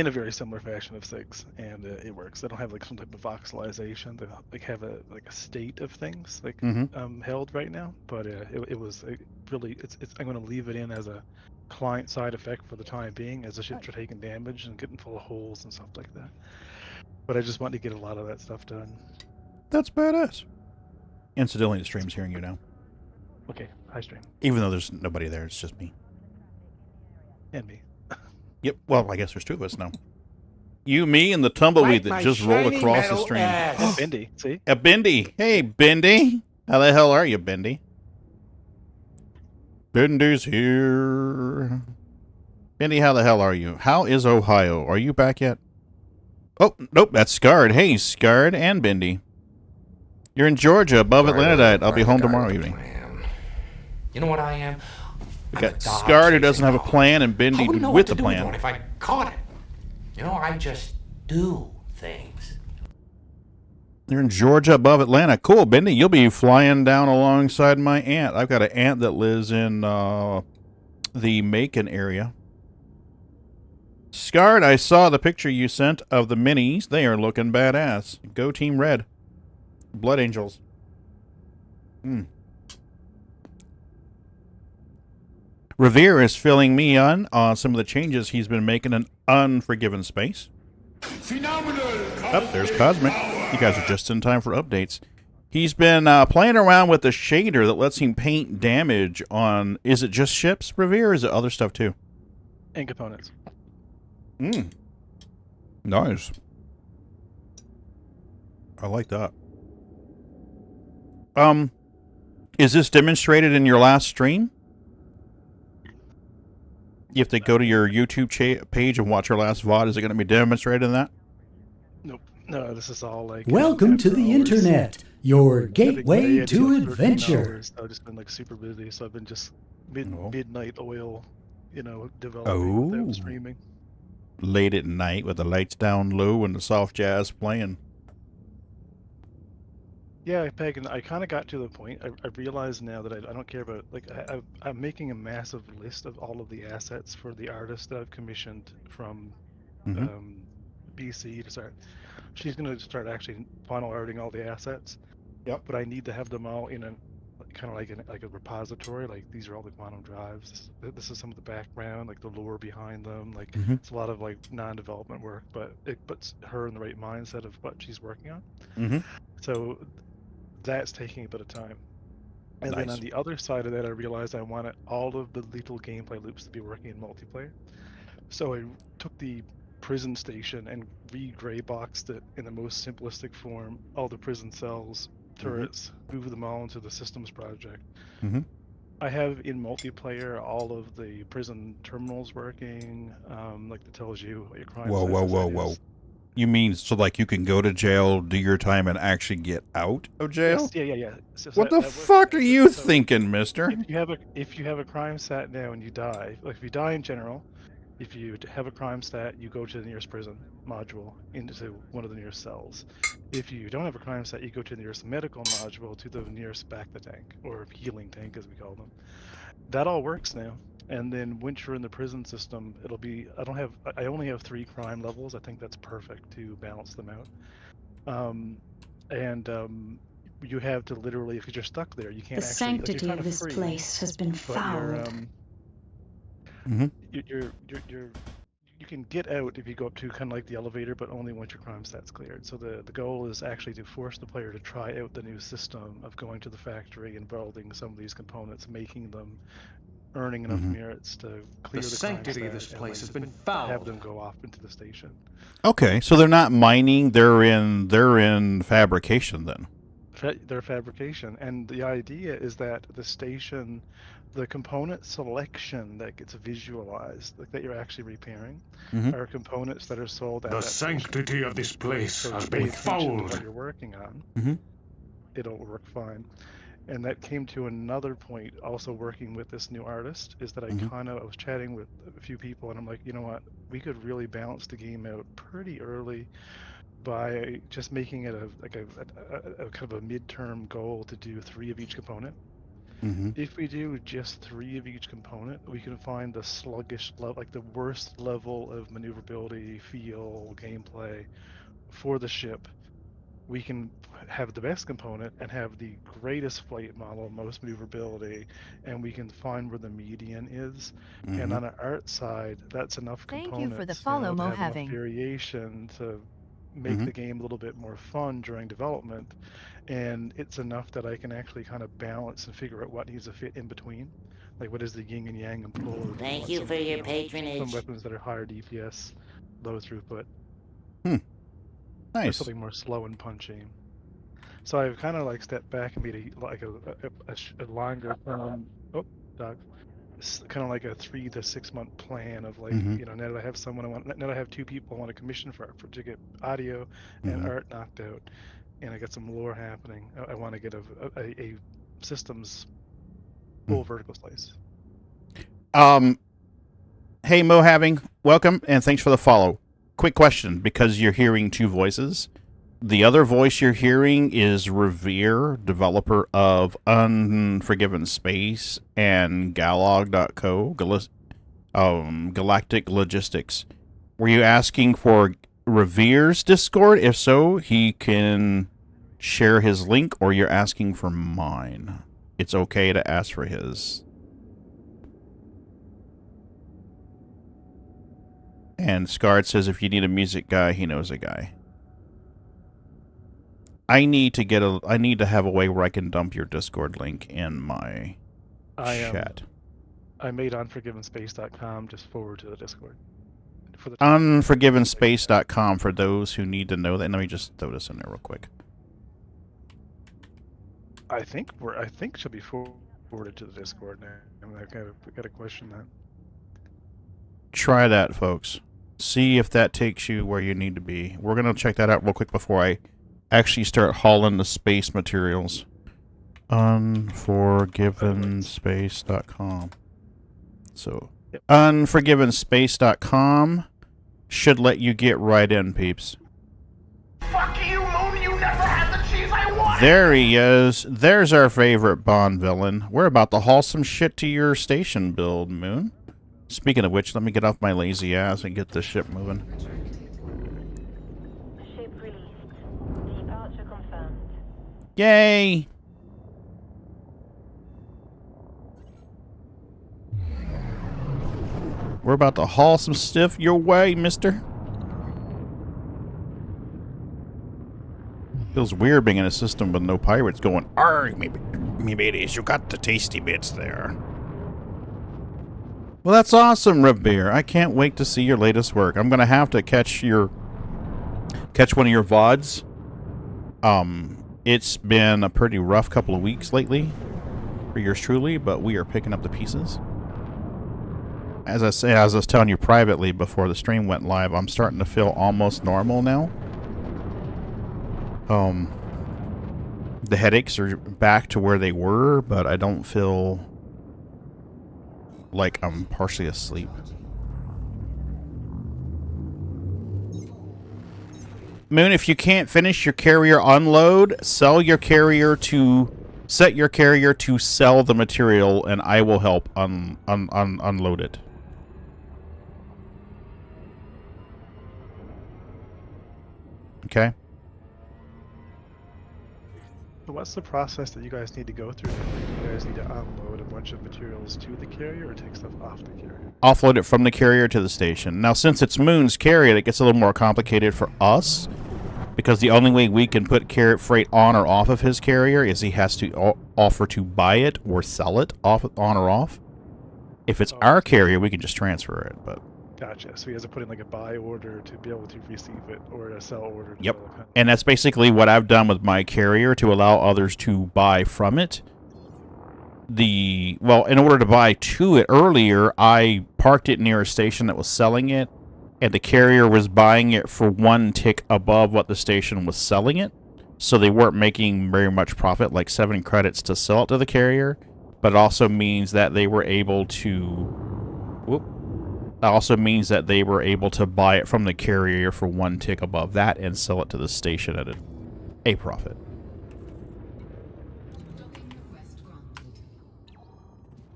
in a very similar fashion of 6, and it works. They don't have like some type of voxelization. They like have a state of things like held right now, but it really it's I'm going to leave it in as a client side effect for the time being, as the ships are taking damage and getting full of holes and stuff like that. But I just want to get a lot of that stuff done. That's badass. Incidentally, the stream's hearing you now. Okay, hi stream. Even though there's nobody there, it's just me. And me. Yep. Well, I guess there's 2 of us now. You, me, and the tumbleweed that just rolled across the stream. Oh, Bendy, see? Bendy. Hey, Bendy. How the hell are you, Bendy? Bendy's here. Bendy, how the hell are you? How is Ohio? Are you back yet? Oh, nope, that's Scarred. Hey, Scarred and Bendy. You're in Georgia, above Atlantide. I'll be home tomorrow evening. You know what I am? We got Scarred, who doesn't have a plan, and Bendy with the plan. If I caught it. You know, I just do things. You're in Georgia, above Atlanta. Cool, Bendy. You'll be flying down alongside my aunt. I've got an aunt that lives in the Macon area. Scarred, I saw the picture you sent of the minis. They are looking badass. Go Team Red. Blood Angels. Revere is filling me on some of the changes he's been making in Unforgiven Space. There's Cosmic. You guys are just in time for updates. He's been playing around with the shader that lets him paint damage on... Is it just ships, Revere, or is it other stuff too? And components. Nice. I like that. Is this demonstrated in your last stream? You have to go to your YouTube page and watch our last VOD. Is it going to be demonstrated in that? Nope. No, this is all like... Welcome to the internet, your gateway to adventure. I've just been like super busy, so I've been just midnight oil, developing without streaming. Late at night with the lights down low and the soft jazz playing. Yeah, Pagan, I kind of got to the point. I realize now that I don't care about, like, I'm making a massive list of all of the assets for the artist that I've commissioned from BC to start. She's going to start actually final arting all the assets. Yep. But I need to have them all in a kind of like a repository. Like, these are all the quantum drives. This is some of the background, like the lore behind them. Like, it's a lot of like non-development work, but it puts her in the right mindset of what she's working on. So that's taking a bit of time. And then on the other side of that, I realized I wanted all of the little gameplay loops to be working in multiplayer. So I took the prison station and re-gray boxed it in the most simplistic form, all the prison cells, turrets, moved them all into the systems project. I have in multiplayer all of the prison terminals working, like that tells you what your crime Whoa. You mean so like you can go to jail, do your time, and actually get out of jail? Yes, yeah. So what the fuck are you thinking, mister? If you have a crime stat now and you die, like if you die in general, if you have a crime stat, you go to the nearest prison module into one of the nearest cells. If you don't have a crime stat, you go to the nearest medical module to the nearest back the tank, or healing tank as we call them. That all works now. And then once you're in the prison system, it'll be, I only have 3 crime levels. I think that's perfect to balance them out. You have to literally, if you're stuck there, you can't the actually... sanctity of this place has been fouled. You can get out if you go up to kind of like the elevator, but only once your crime stat's cleared. So the goal is actually to force the player to try out the new system of going to the factory and building some of these components, making them, earning enough merits to clear the sanctity of this place has been fouled. Have them go off into the station. Okay, so they're not mining; they're in fabrication then. They're fabrication, and the idea is that the station, the component selection that gets visualized, like that you're actually repairing, are components that are sold at the sanctity of this place has been fouled. What you're working on, it'll work fine. And that came to another point, also working with this new artist, is that I was chatting with a few people, and I'm like, you know what, we could really balance the game out pretty early by just making it a kind of a midterm goal to do 3 of each component. If we do just 3 of each component, we can find the sluggish level, like the worst level of maneuverability, feel, gameplay for the ship. We can have the best component and have the greatest flight model, most maneuverability, and we can find where the median is. And on the art side, that's enough components, Thank you for the follow, to have enough Mohaving. variation to make the game a little bit more fun during development. And it's enough that I can actually kind of balance and figure out what needs to fit in between. Like what is the yin and yang and pull. Thank you for your patronage. Some weapons that are higher DPS, low throughput. Nice. Something more slow and punchy. So I've kind of like stepped back and made a longer term. Oh, Doc. It's kind of like a 3 to 6 month plan of like, now that I have someone now that I have 2 people I want to commission for to get audio and art knocked out, and I got some lore happening. I want to get a systems full vertical slice. Hey Mohaving, welcome and thanks for the follow. Quick question, because you're hearing 2 voices. The other voice you're hearing is Revere, developer of Unforgiven Space and Galog.co, Galactic Logistics. Were you asking for Revere's Discord? If so, he can share his link, or you're asking for mine. It's okay to ask for his. And Scard says if you need a music guy, he knows a guy. I need to have a way where I can dump your Discord link in my chat. I made unforgivenspace.com just forward to the Discord. Unforgivenspace.com for those who need to know that. And let me just throw this in there real quick. I think should be forwarded to the Discord now. I mean, I got to question that. Try that, folks. See if that takes you where you need to be. We're going to check that out real quick before I actually start hauling the space materials. Unforgivenspace.com. So, unforgivenspace.com should let you get right in, peeps. Fuck you, Moon! You never had the cheese I want! There he is. There's our favorite Bond villain. We're about to haul some shit to your station build, Moon. Speaking of which, let me get off my lazy ass and get this ship moving. Ship released. Departure confirmed. Yay! We're about to haul some stuff your way, mister. Feels weird being in a system with no pirates going, "Arr, me mateys, you got the tasty bits there." Well, that's awesome, Revere. I can't wait to see your latest work. I'm gonna have to catch one of your VODs. It's been a pretty rough couple of weeks lately for yours truly, but we are picking up the pieces. As I was telling you privately before the stream went live, I'm starting to feel almost normal now. The headaches are back to where they were, but I don't feel like I'm partially asleep. Moon, if you can't finish your carrier unload, set your carrier to sell the material, and I will help unload it. Okay. So what's the process that you guys need to go through? Do you guys need to unload a bunch of materials to the carrier or take stuff off the carrier? Offload it from the carrier to the station. Now, since it's Moon's carrier, it gets a little more complicated for us, because the only way we can put freight on or off of his carrier is he has to offer to buy it or sell it on or off. If it's our carrier, we can just transfer it. But gotcha. So he has to put in like a buy order to be able to receive it, or a sell order. Yep. And that's basically what I've done with my carrier to allow others to buy from it. In order to buy to it earlier, I parked it near a station that was selling it, and the carrier was buying it for 1 tick above what the station was selling it. So they weren't making very much profit, like 7 credits to sell it to the carrier. But it also means that they were able to... That also means that they were able to buy it from the carrier for 1 tick above that and sell it to the station at a profit.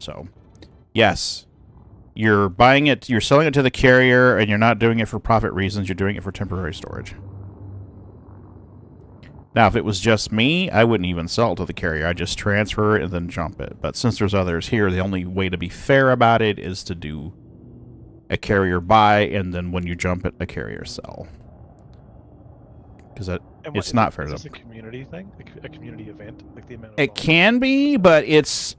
So, yes, you're buying it, you're selling it to the carrier, and you're not doing it for profit reasons. You're doing it for temporary storage. Now, if it was just me, I wouldn't even sell it to the carrier. I'd just transfer it and then jump it. But since there's others here, the only way to be fair about it is to do a carrier buy, and then when you jump it, a carrier sell. Because it's not fair to them. Is this a community thing? A community event? Like the amount of It can be, but it's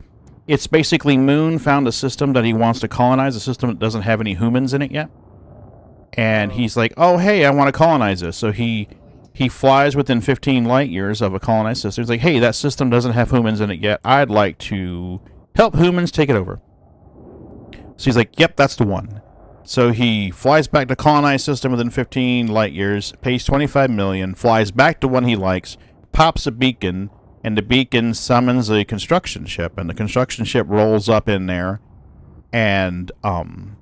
basically Moon found a system that he wants to colonize, a system that doesn't have any humans in it yet. And he's like, oh, hey, I want to colonize this. So he flies within 15 light years of a colonized system. He's like, hey, that system doesn't have humans in it yet. I'd like to help humans take it over. So he's like, yep, that's the one. So he flies back to colonized system within 15 light years, pays 25 million, flies back to one he likes, pops a beacon, and the beacon summons a construction ship, and the construction ship rolls up in there, and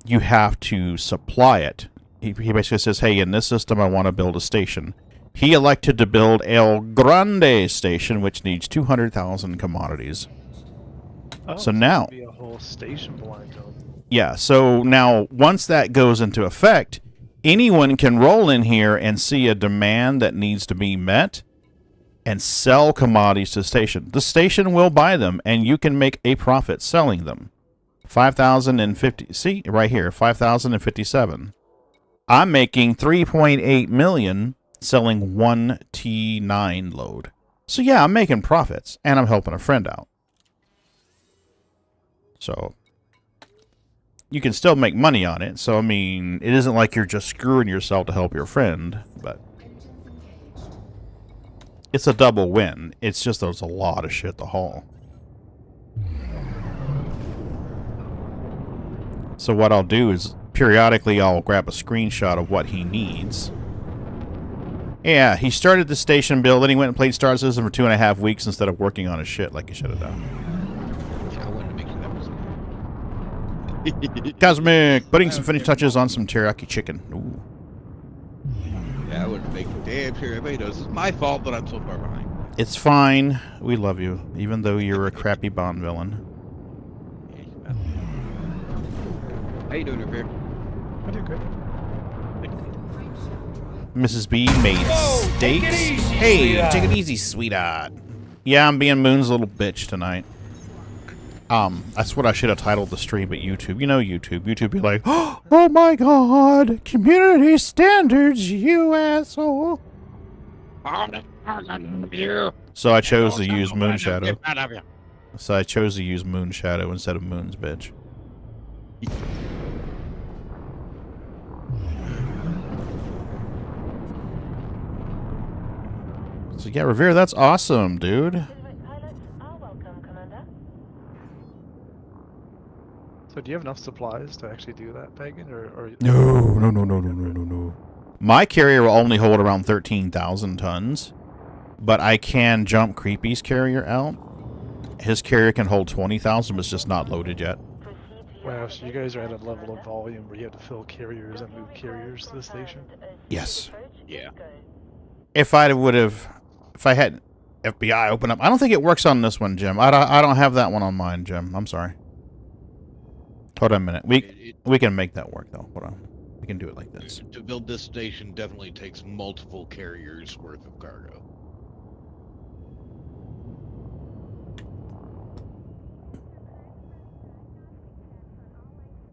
you have to supply it. He basically says, hey, in this system I want to build a station. He elected to build El Grande Station, which needs 200,000 commodities. Oh, so now... be a whole station belonging to him. Yeah, so now once that goes into effect, anyone can roll in here and see a demand that needs to be met and sell commodities to the station. The station will buy them, and you can make a profit selling them. 5,050. See, right here, 5,057. I'm making 3.8 million selling one T9 load. So yeah, I'm making profits, and I'm helping a friend out. So you can still make money on it. So, I mean, it isn't like you're just screwing yourself to help your friend, but it's a double win. It's just there's a lot of shit to haul. So what I'll do is periodically I'll grab a screenshot of what he needs. Yeah, he started the station build, then he went and played Star Citizen for 2.5 weeks instead of working on his shit like he should have done. I wanted to make sure that was... Cosmic, putting some finished touches on some teriyaki chicken. Ooh. Yeah, I would make damn sure everybody knows it's my fault that I'm so far behind. It's fine. We love you, even though you're a crappy Bond villain. How you doing over here? I do good. Mrs. B made steaks. Hey, take it easy, sweetheart. Yeah, I'm being Moon's little bitch tonight. That's what I should have titled the stream at YouTube. You know YouTube. YouTube be like, oh my god, community standards, you asshole. So I chose to use Moonshadow. So I chose to use Moonshadow instead of Moon's bitch. So yeah, Revere, that's awesome, dude. So do you have enough supplies to actually do that, Pagan? Or... No. My carrier will only hold around 13,000 tons, but I can jump Creepy's carrier out. His carrier can hold 20,000, but it's just not loaded yet. Wow, so you guys are at a level of volume where you have to fill carriers and move carriers to the station? Yes. Yeah. If I had FBI open up, I don't think it works on this one, Jim. I don't have that one on mine, Jim. I'm sorry. Hold on a minute. We can make that work though. Hold on. We can do it like this. To build this station definitely takes multiple carriers worth of cargo.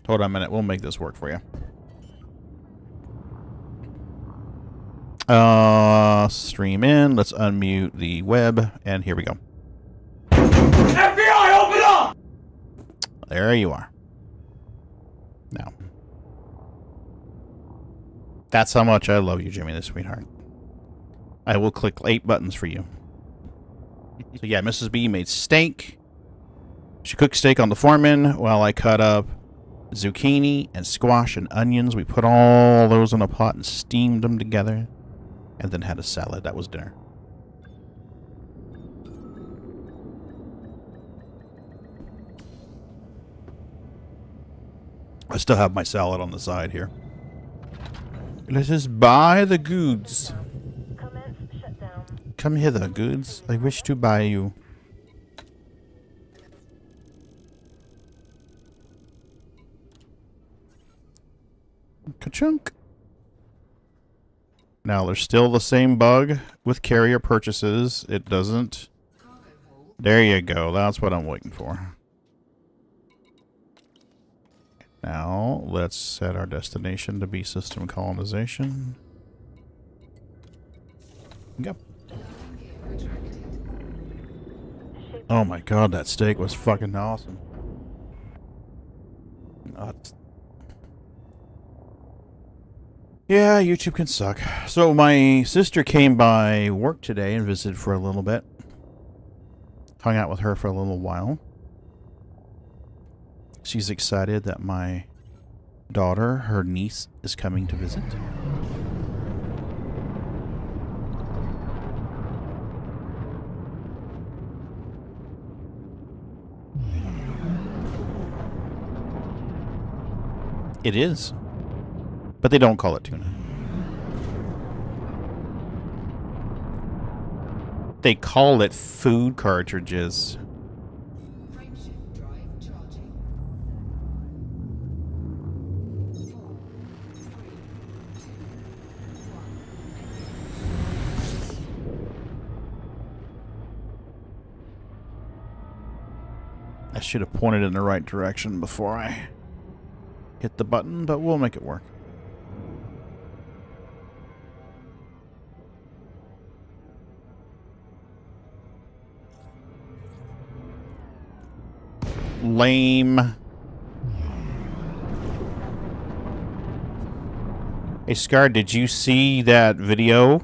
Hold on a minute. We'll make this work for you. Stream in. Let's unmute the web, and here we go. FBI, open up! There you are. Now. That's how much I love you, Jimmy, the sweetheart. I will click 8 buttons for you. So yeah, Mrs. B made steak. She cooked steak on the foreman while I cut up zucchini and squash and onions. We put all those in a pot and steamed them together. And then had a salad. That was dinner. I still have my salad on the side here. Let us buy the goods. Come hither, goods. I wish to buy you. chunk. Now, there's still the same bug with carrier purchases. It doesn't... There you go. That's what I'm waiting for. Now, let's set our destination to be system colonization. Yep. Oh my god, that steak was fucking awesome. Yeah, YouTube can suck. So my sister came by work today and visited for a little bit. Hung out with her for a little while. She's excited that my daughter, her niece, is coming to visit. It is. But they don't call it tuna. They call it food cartridges. I should have pointed in the right direction before I hit the button, but we'll make it work. Lame. Hey, Scar, did you see that video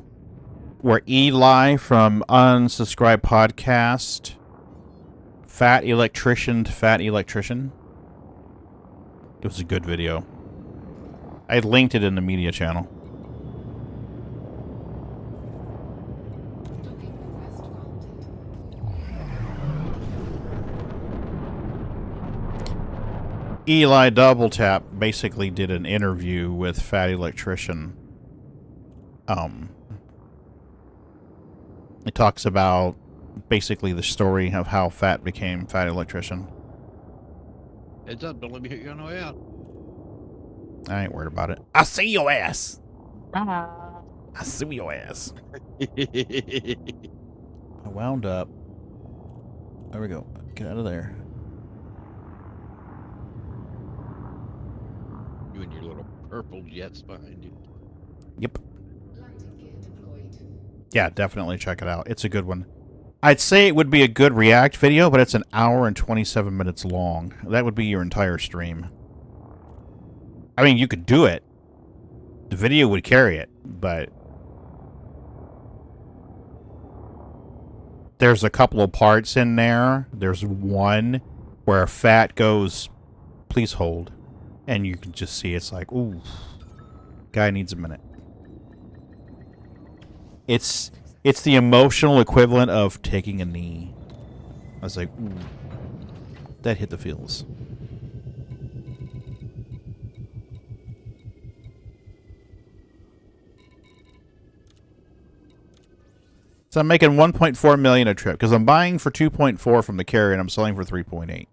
where Eli from Unsubscribed Podcast Fat Electrician to Fat Electrician? It was a good video. I linked it in the media channel. Eli Double Tap basically did an interview with Fat Electrician. It talks about basically the story of how Fat became Fat Electrician. Heads up, don't let me hit you on the way out. I ain't worried about it. I see your ass. I see your ass. I wound up. There we go. Get out of there. You and your little purple jets behind you. Yep. Yeah, definitely check it out. It's a good one. I'd say it would be a good React video, but it's an hour and 27 minutes long. That would be your entire stream. I mean, you could do it. The video would carry it, but there's a couple of parts in there. There's one where Fat goes, please hold. And you can just see it's like, ooh, guy needs a minute. It's the emotional equivalent of taking a knee. I was like, ooh, that hit the feels. So I'm making 1.4 million a trip because I'm buying for 2.4 from the carrier and I'm selling for 3.8.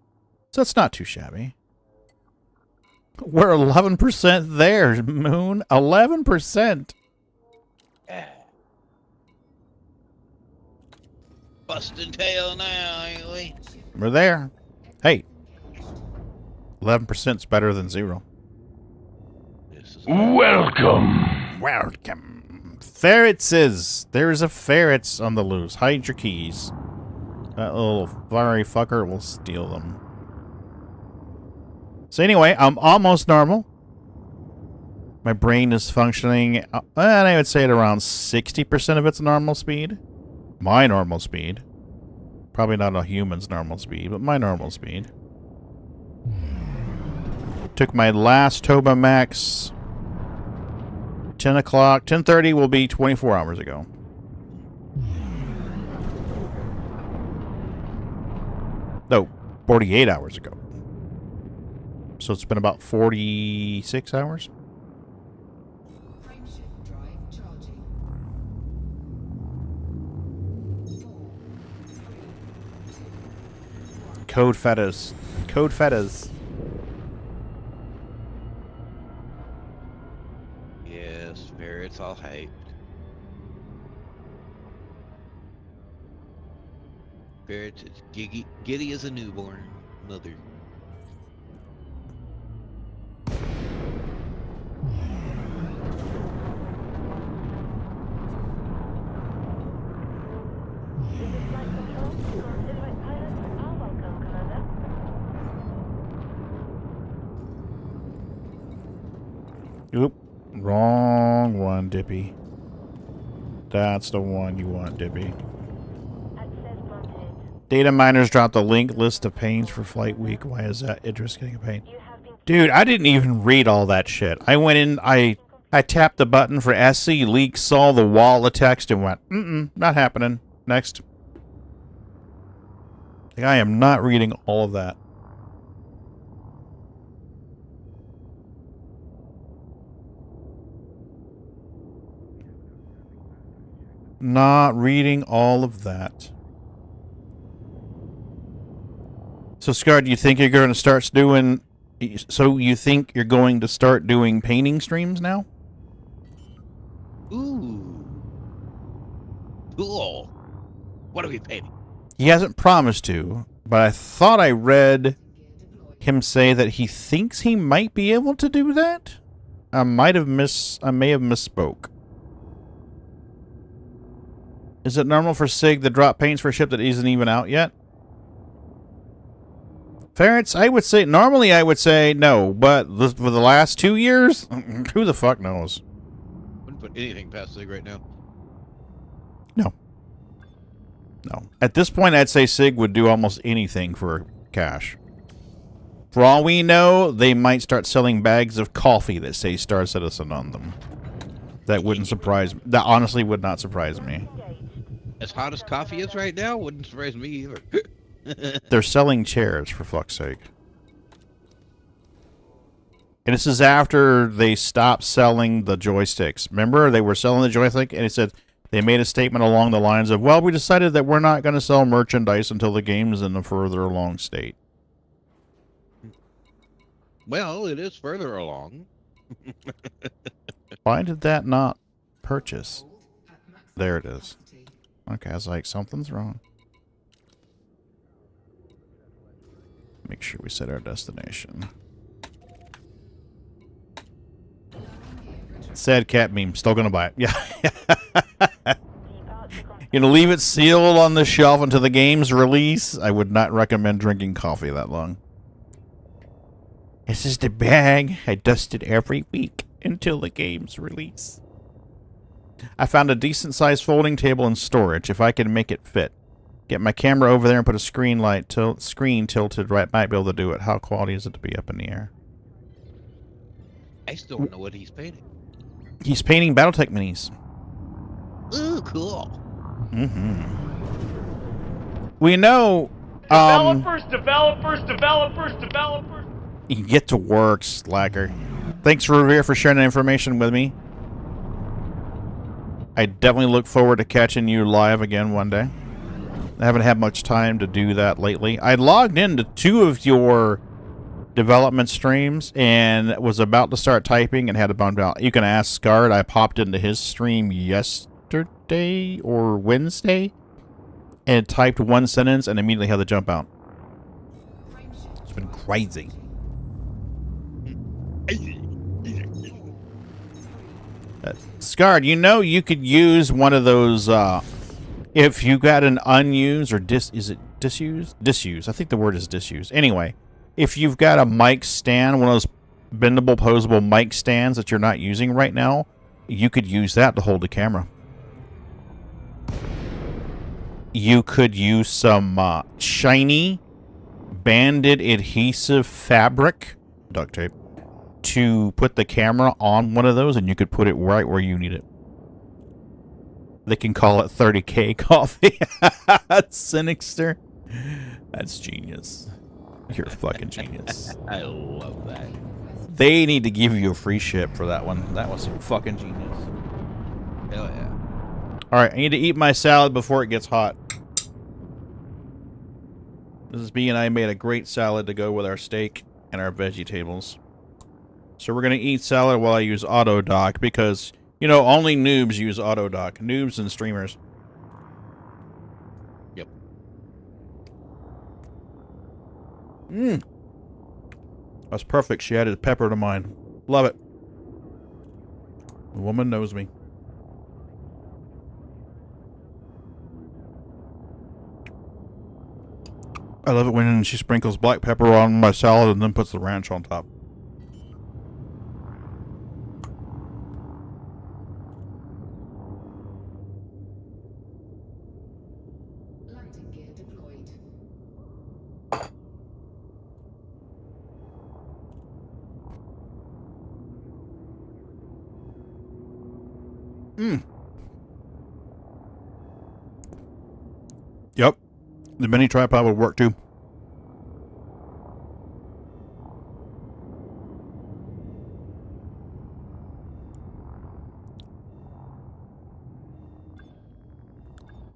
So it's not too shabby. We're 11% there, Moon. 11%. Yeah. Busting tail now, ain't we? We're there. Hey. 11%'s better than 0. Welcome. Welcome. Ferretses. There's a ferrets on the loose. Hide your keys. That little fiery fucker will steal them. So anyway, I'm almost normal. My brain is functioning, and I would say at around 60% of its normal speed. My normal speed. Probably not a human's normal speed, but my normal speed. Took my last Toba Max 10 o'clock. 10:30 will be 24 hours ago. No, 48 hours ago. So it's been about 46 hours. Code fetas. Code fetas. all hyped. Ferrets, it's giddy as a newborn mother. This is flight control. Considerate pilots are welcome, Commander. Oop. Wrong one, Dippy. That's the one you want, Dippy. Access granted. Data miners dropped a link list of pains for Flight Week. Why is that? Idris getting a pain. You have been Dude, I didn't even read all that shit. I went in, I tapped the button for SC, leak, saw the wall of text, and went, not happening. Next. Like, I am not reading all of that. Not reading all of that. So, Scar, do you think you're going to start doing... So, you think you're going to start doing painting streams now? Ooh. Cool. What are we painting? He hasn't promised to, but I thought I read him say that he thinks he might be able to do that. I may have misspoke. Is it normal for SIG to drop paints for a ship that isn't even out yet? Ferrets, I would say, normally I would say no, but for the last 2 years, who the fuck knows? Wouldn't put anything past SIG right now. No. No. At this point, I'd say SIG would do almost anything for cash. For all we know, they might start selling bags of coffee that say Star Citizen on them. That wouldn't surprise me. That honestly would not surprise me. As hot as coffee is right now, wouldn't surprise me either. They're selling chairs, for fuck's sake. And this is after they stopped selling the joysticks. Remember, they were selling the joystick, and it said they made a statement along the lines of, well, we decided that we're not going to sell merchandise until the game is in a further along state. Well, it is further along. Why did that not purchase? There it is. Okay, I was like, something's wrong. Make sure we set our destination. Sad cat meme. Still gonna buy it. Yeah. You know, leave it sealed on the shelf until the game's release. I would not recommend drinking coffee that long. This is the bag I dusted every week until the game's release. I found a decent-sized folding table in storage, if I can make it fit. Get my camera over there and put a screen tilted right, might be able to do it. How quality is it to be up in the air? I still don't know what he's painting. He's painting Battletech minis. Ooh, cool. We know... Developers. You can get to work, slacker. Thanks, Revere, for sharing that information with me. I definitely look forward to catching you live again one day. I haven't had much time to do that lately. I logged into 2 of your development streams and was about to start typing and had a bummed out. You can ask Scarred. I popped into his stream yesterday or Wednesday and typed one sentence and immediately had to jump out. It's been crazy. Scarred, you know you could use one of those, if you got an unused, or is it disused? Disused. I think the word is disused. Anyway, if you've got a mic stand, one of those bendable, posable mic stands that you're not using right now, you could use that to hold the camera. You could use some shiny, banded adhesive fabric, duct tape, to put the camera on one of those, and you could put it right where you need it. They can call it 30K coffee. That's sinister. That's genius. You're a fucking genius. I love that. They need to give you a free ship for that one. That was fucking genius. Hell yeah. Alright, I need to eat my salad before it gets hot. Mrs. B and I made a great salad to go with our steak and our veggie tables. So we're going to eat salad while I use auto dock, because You know, only noobs use autodock. Noobs and streamers. Yep. That's perfect. She added pepper to mine. Love it. The woman knows me. I love it when she sprinkles black pepper on my salad and then puts the ranch on top. Landing gear deployed. Yep. The mini tripod would work too.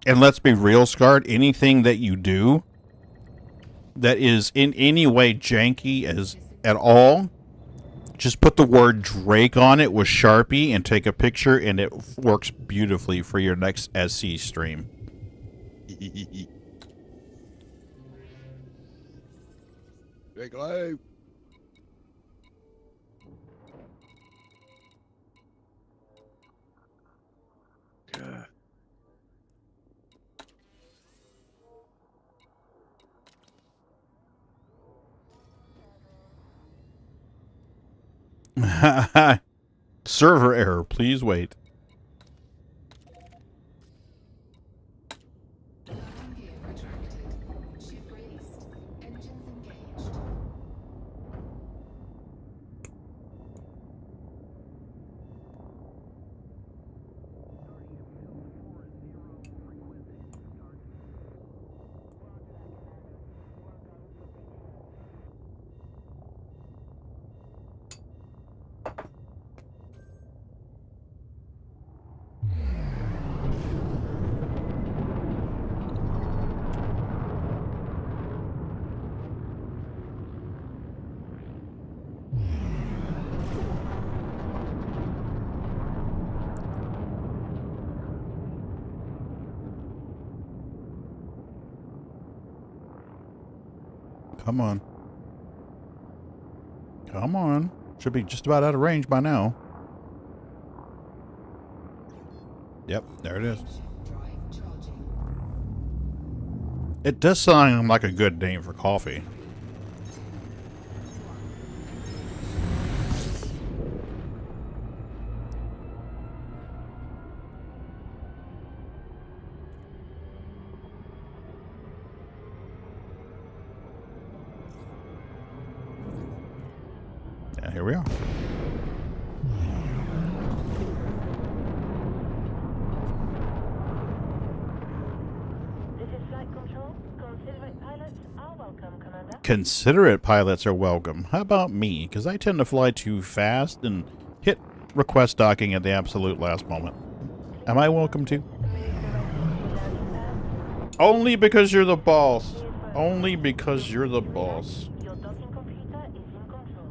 And let's be real, Scarred, anything that you do that is in any way janky as at all, just put the word Drake on it with Sharpie and take a picture, and it works beautifully for your next SC stream. Drake alive. Yeah. Server error, please wait. Landing gear retracted. Ship released. Engines engaged. Come on. Come on. Should be just about out of range by now. Yep, there it is. Drive charging. It does sound like a good name for coffee. Yeah, here we are. This is Flight Control. Considerate pilots are welcome, Commander. Considerate pilots are welcome. How about me? Because I tend to fly too fast and hit request docking at the absolute last moment. Am I welcome too? Only because you're the boss. Only because you're the boss. Your docking computer is in control.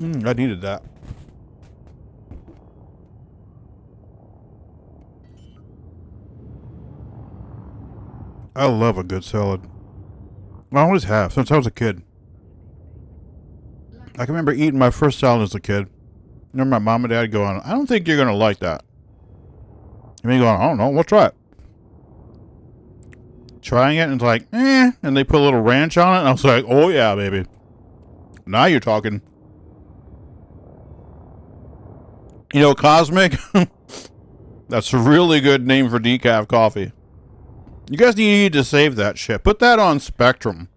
I needed that. I love a good salad. I always have, since I was a kid. I can remember eating my first salad as a kid. I remember my mom and dad going, I don't think you're going to like that. And me going, I don't know, we'll try it. Trying it, and it's like, eh. And they put a little ranch on it, and I was like, oh yeah, baby. Now you're talking. You know, Cosmic? That's a really good name for decaf coffee. You guys need to save that shit. Put that on Spectrum.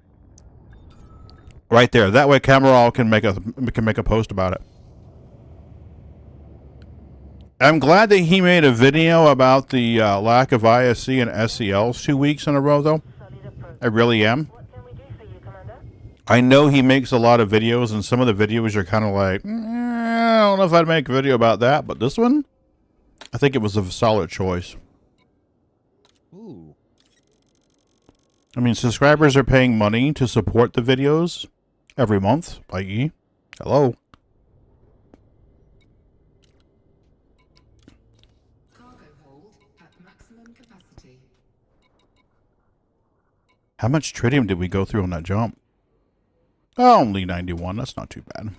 Right there. That way Cameron can make a post about it. I'm glad that he made a video about the lack of ISC and SCLs 2 weeks in a row, though. Solid approach. I really am. What can we do for you, I know he makes a lot of videos, and some of the videos are kind of like, I don't know if I'd make a video about that, but this one, I think it was a solid choice. Ooh. I mean, subscribers are paying money to support the videos every month, i.e., hello. Cargo hold at maximum capacity. How much tritium did we go through on that jump? Oh, only 91. That's not too bad.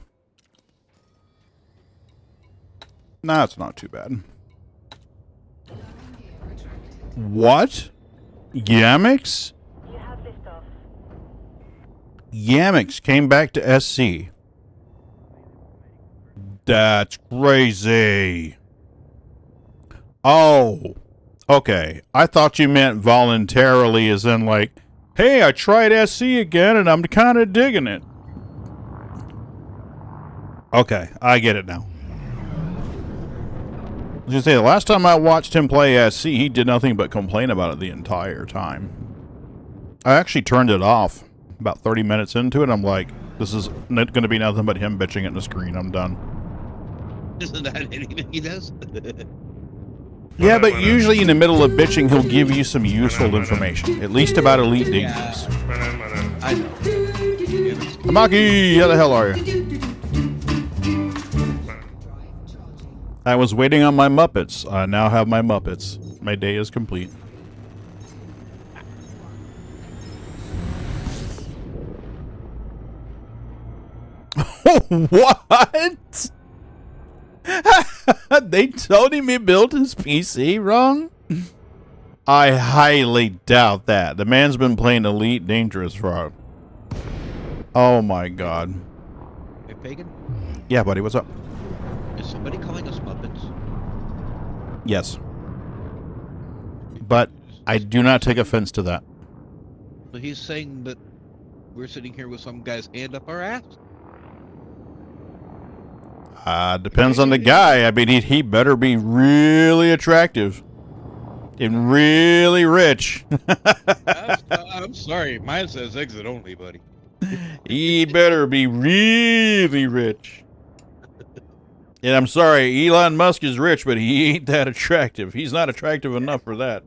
Nah, it's not too bad. Landing gear retracted. What? Yamix? You have liftoff. Yamix came back to SC. That's crazy. Oh. Okay. I thought you meant voluntarily as in like, hey, I tried SC again and I'm kind of digging it. Okay, I get it now. I was going to say, the last time I watched him play SC, he did nothing but complain about it the entire time. I actually turned it off about 30 minutes into it. I'm like, this is going to be nothing but him bitching at the screen. I'm done. Isn't that anything he does? Yeah, but usually in the middle of bitching, he'll give you some useful information. At least about Elite Dangerous. I know. Tamaki, how the hell are you? Drive charging. I was waiting on my Muppets. I now have my Muppets. My day is complete. What? They told him he built his PC wrong? I highly doubt that. The man's been playing Elite Dangerous for... Oh my god. Hey, Pagan? Yeah, buddy, what's up? Is somebody calling us Muppets? Yes. But I do not take offense to that. So he's saying that we're sitting here with some guy's hand up our ass? Depends on the guy. I mean, he better be really attractive. And really rich. I'm sorry. Mine says exit only, buddy. He better be really rich. And I'm sorry, Elon Musk is rich, but he ain't that attractive. He's not attractive enough for that.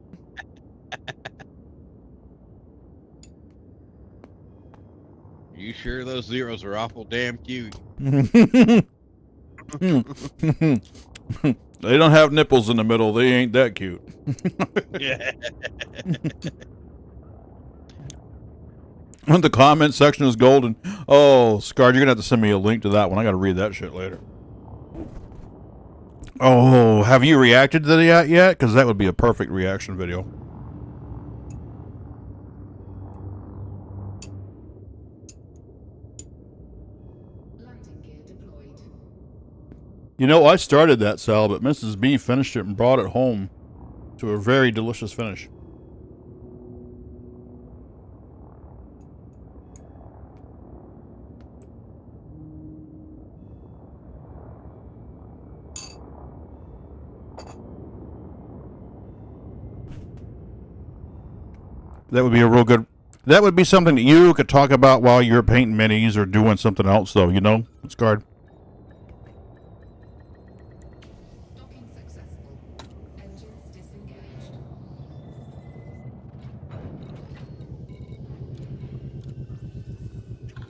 You sure those zeros are awful damn cute? They don't have nipples in the middle. They ain't that cute. Yeah. The comment section is golden. Oh, Scarred, you're going to have to send me a link to that one. I got to read that shit later. Oh, have you reacted to that yet? Because that would be a perfect reaction video. Landing gear deployed. You know, I started that, Sal, but Mrs. B finished it and brought it home to a very delicious finish. That would be a real good... That would be something that you could talk about while you're painting minis or doing something else, though, you know? Scarred. Docking successful. Engines disengaged.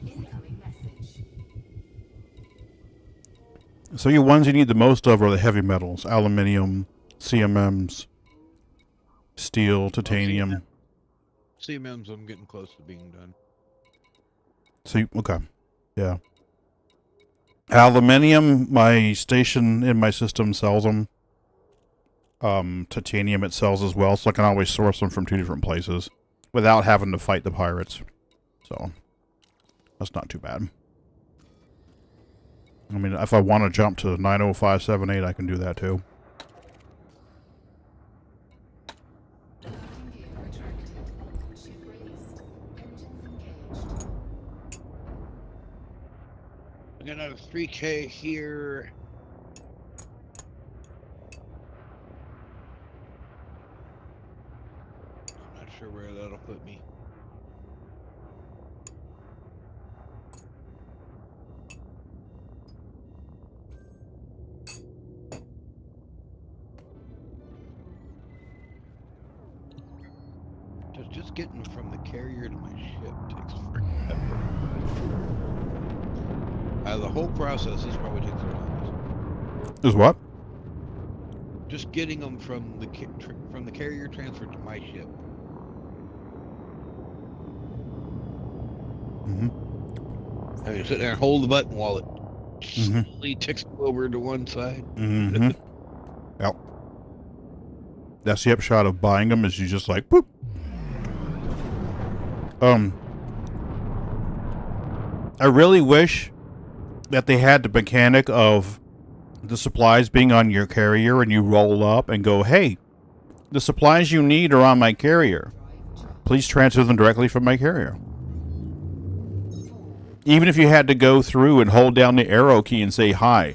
Incoming message. So your ones you need the most of are the heavy metals. Aluminium, CMMs, steel, titanium. CMMs, I'm getting close to being done. So, okay. Yeah. Aluminium, my station in my system sells them. Titanium it sells as well, so I can always source them from two different places without having to fight the pirates. So, that's not too bad. I mean, if I want to jump to 90578, I can do that too. Landing gear retracted. Ship released. Engines engaged. I got another 3K here. I'm not sure where that'll put me. getting them from the carrier to my ship takes forever. The whole process is probably takes the longest. Is what? Just getting them from the carrier transfer to my ship. I mean, sit there and hold the button while it slowly ticks over to one side. Yep. That's the upshot of buying them, is you just like, boop. I really wish that they had the mechanic of the supplies being on your carrier and you roll up and go, hey, the supplies you need are on my carrier. Please transfer them directly from my carrier. Even if you had to go through and hold down the arrow key and say, hi,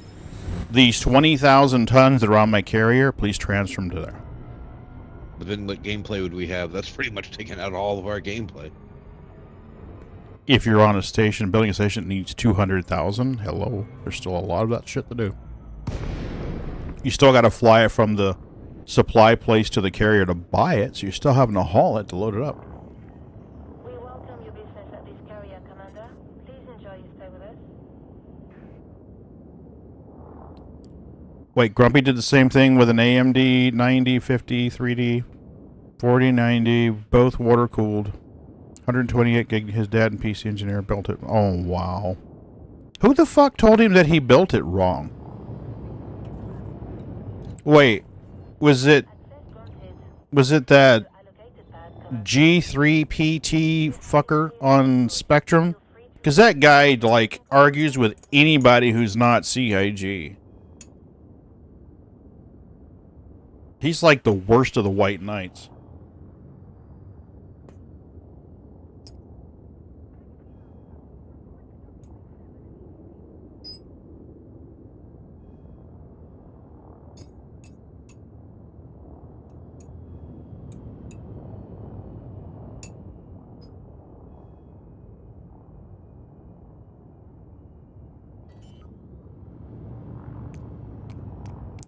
these 20,000 tons that are on my carrier, please transfer them to there. But then what gameplay would we have? That's pretty much taking out all of our gameplay. If you're on a station, building a station that needs 200,000, hello, there's still a lot of that shit to do. You still got to fly it from the supply place to the carrier to buy it, so you're still having to haul it to load it up. We welcome your business at this carrier, Commander. Please enjoy your stay with us. Wait, Grumpy did the same thing with an AMD 9050 3D 4090, both water cooled. 128 gig. His dad and PC engineer built it. Oh, wow. Who the fuck told him that he built it wrong? Wait, was it that G3PT fucker on Spectrum? Because that guy, like, argues with anybody who's not CIG. He's like the worst of the White Knights.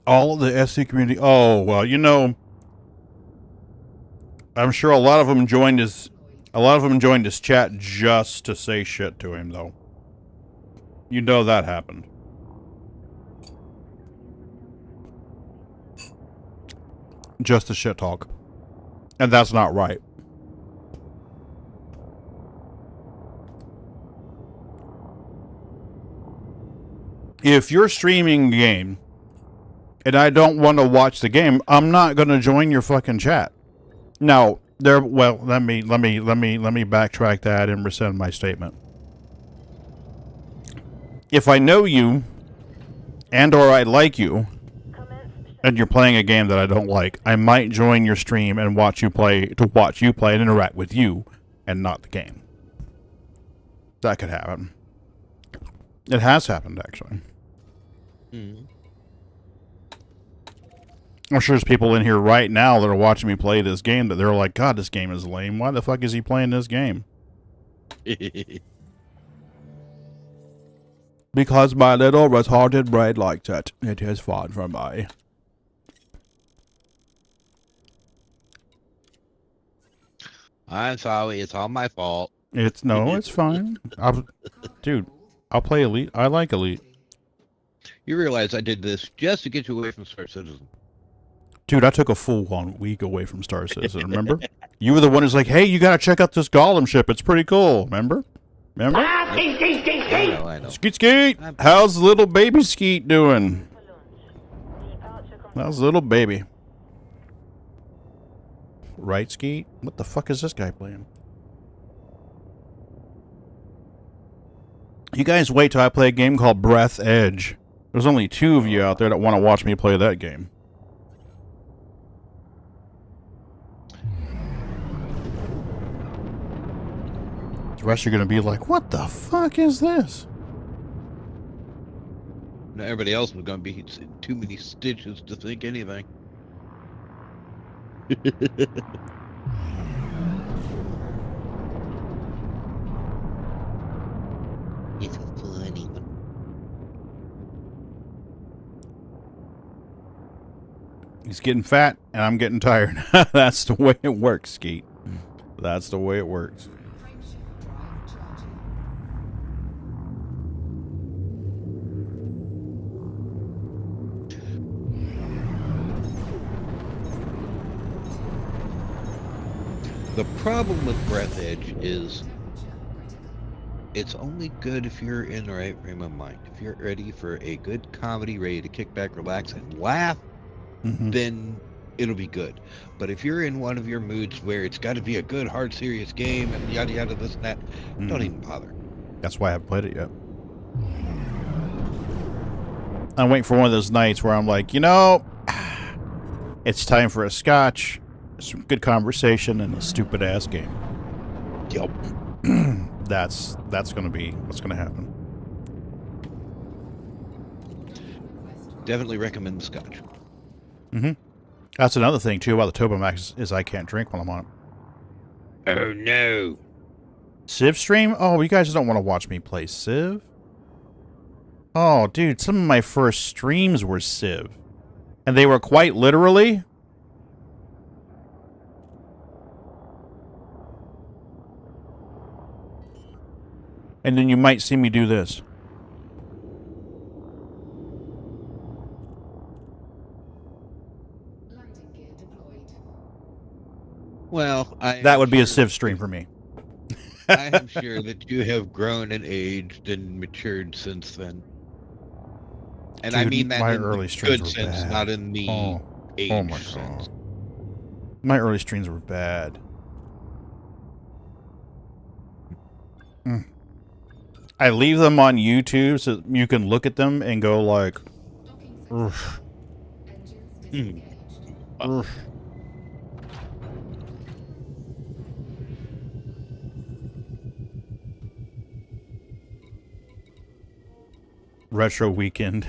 All of the SC community. Oh, well, you know, I'm sure a lot of them joined his chat just to say shit to him, though. You know that happened. Just the shit talk. And that's not right. If you're streaming a game and I don't want to watch the game, I'm not going to join your fucking chat. Now, well, let me backtrack that and rescind my statement. If I know you and or I like you and you're playing a game that I don't like, I might join your stream and watch you play and interact with you and not the game. That could happen. It has happened, actually. I'm sure there's people in here right now that are watching me play this game that they're like, God, this game is lame. Why the fuck is he playing this game? Because my little retarded brain likes it. It is fun for me. I'm sorry, it's all my fault. It's fine. Dude, I'll play Elite. I like Elite. You realize I did this just to get you away from Star Citizen. Dude, I took a full-on week away from Star Citizen, remember? You were the one who's like, hey, you gotta check out this Golem ship. It's pretty cool, remember? I know. Skeet Skeet! How's little baby Skeet doing? How's little baby? Right, Skeet? What the fuck is this guy playing? You guys wait till I play a game called Breath Edge. There's only 2 of you out there that want to watch me play that game. The rest are going to be like, what the fuck is this? Now everybody else was going to be too many stitches to think anything. It's a funny one. He's getting fat, and I'm getting tired. That's the way it works, Skeet. That's the way it works. Frameshift drive charging. The problem with Breath Edge is Temperature critical. it's only good if you're in the right frame of mind. If you're ready for a good comedy, ready to kick back, relax, and laugh, then it'll be good. But if you're in one of your moods where it's got to be a good, hard, serious game and yada yada, this and that, don't even bother. That's why I haven't played it yet. I'm waiting for one of those nights where I'm like, you know, it's time for a scotch, some good conversation, and a stupid ass game. Yep. That's gonna be what's gonna happen. Definitely recommend the scotch. That's another thing too about the Turbo Max is I can't drink while I'm on it. Oh no. Civ stream? Oh, you guys don't want to watch me play Civ? Oh, dude, some of my first streams were Civ. And they were quite literally... And then you might see me do this. Landing gear deployed. Well, That would be a Civ stream for me. I am sure that you have grown and aged and matured since then. And I Dude, mean that my in early the streams good were sense, bad. not in the age Oh my sense. god. My early streams were bad. I leave them on YouTube so you can look at them and go like, Docking oof, engines disengaged. oof. Retro weekend.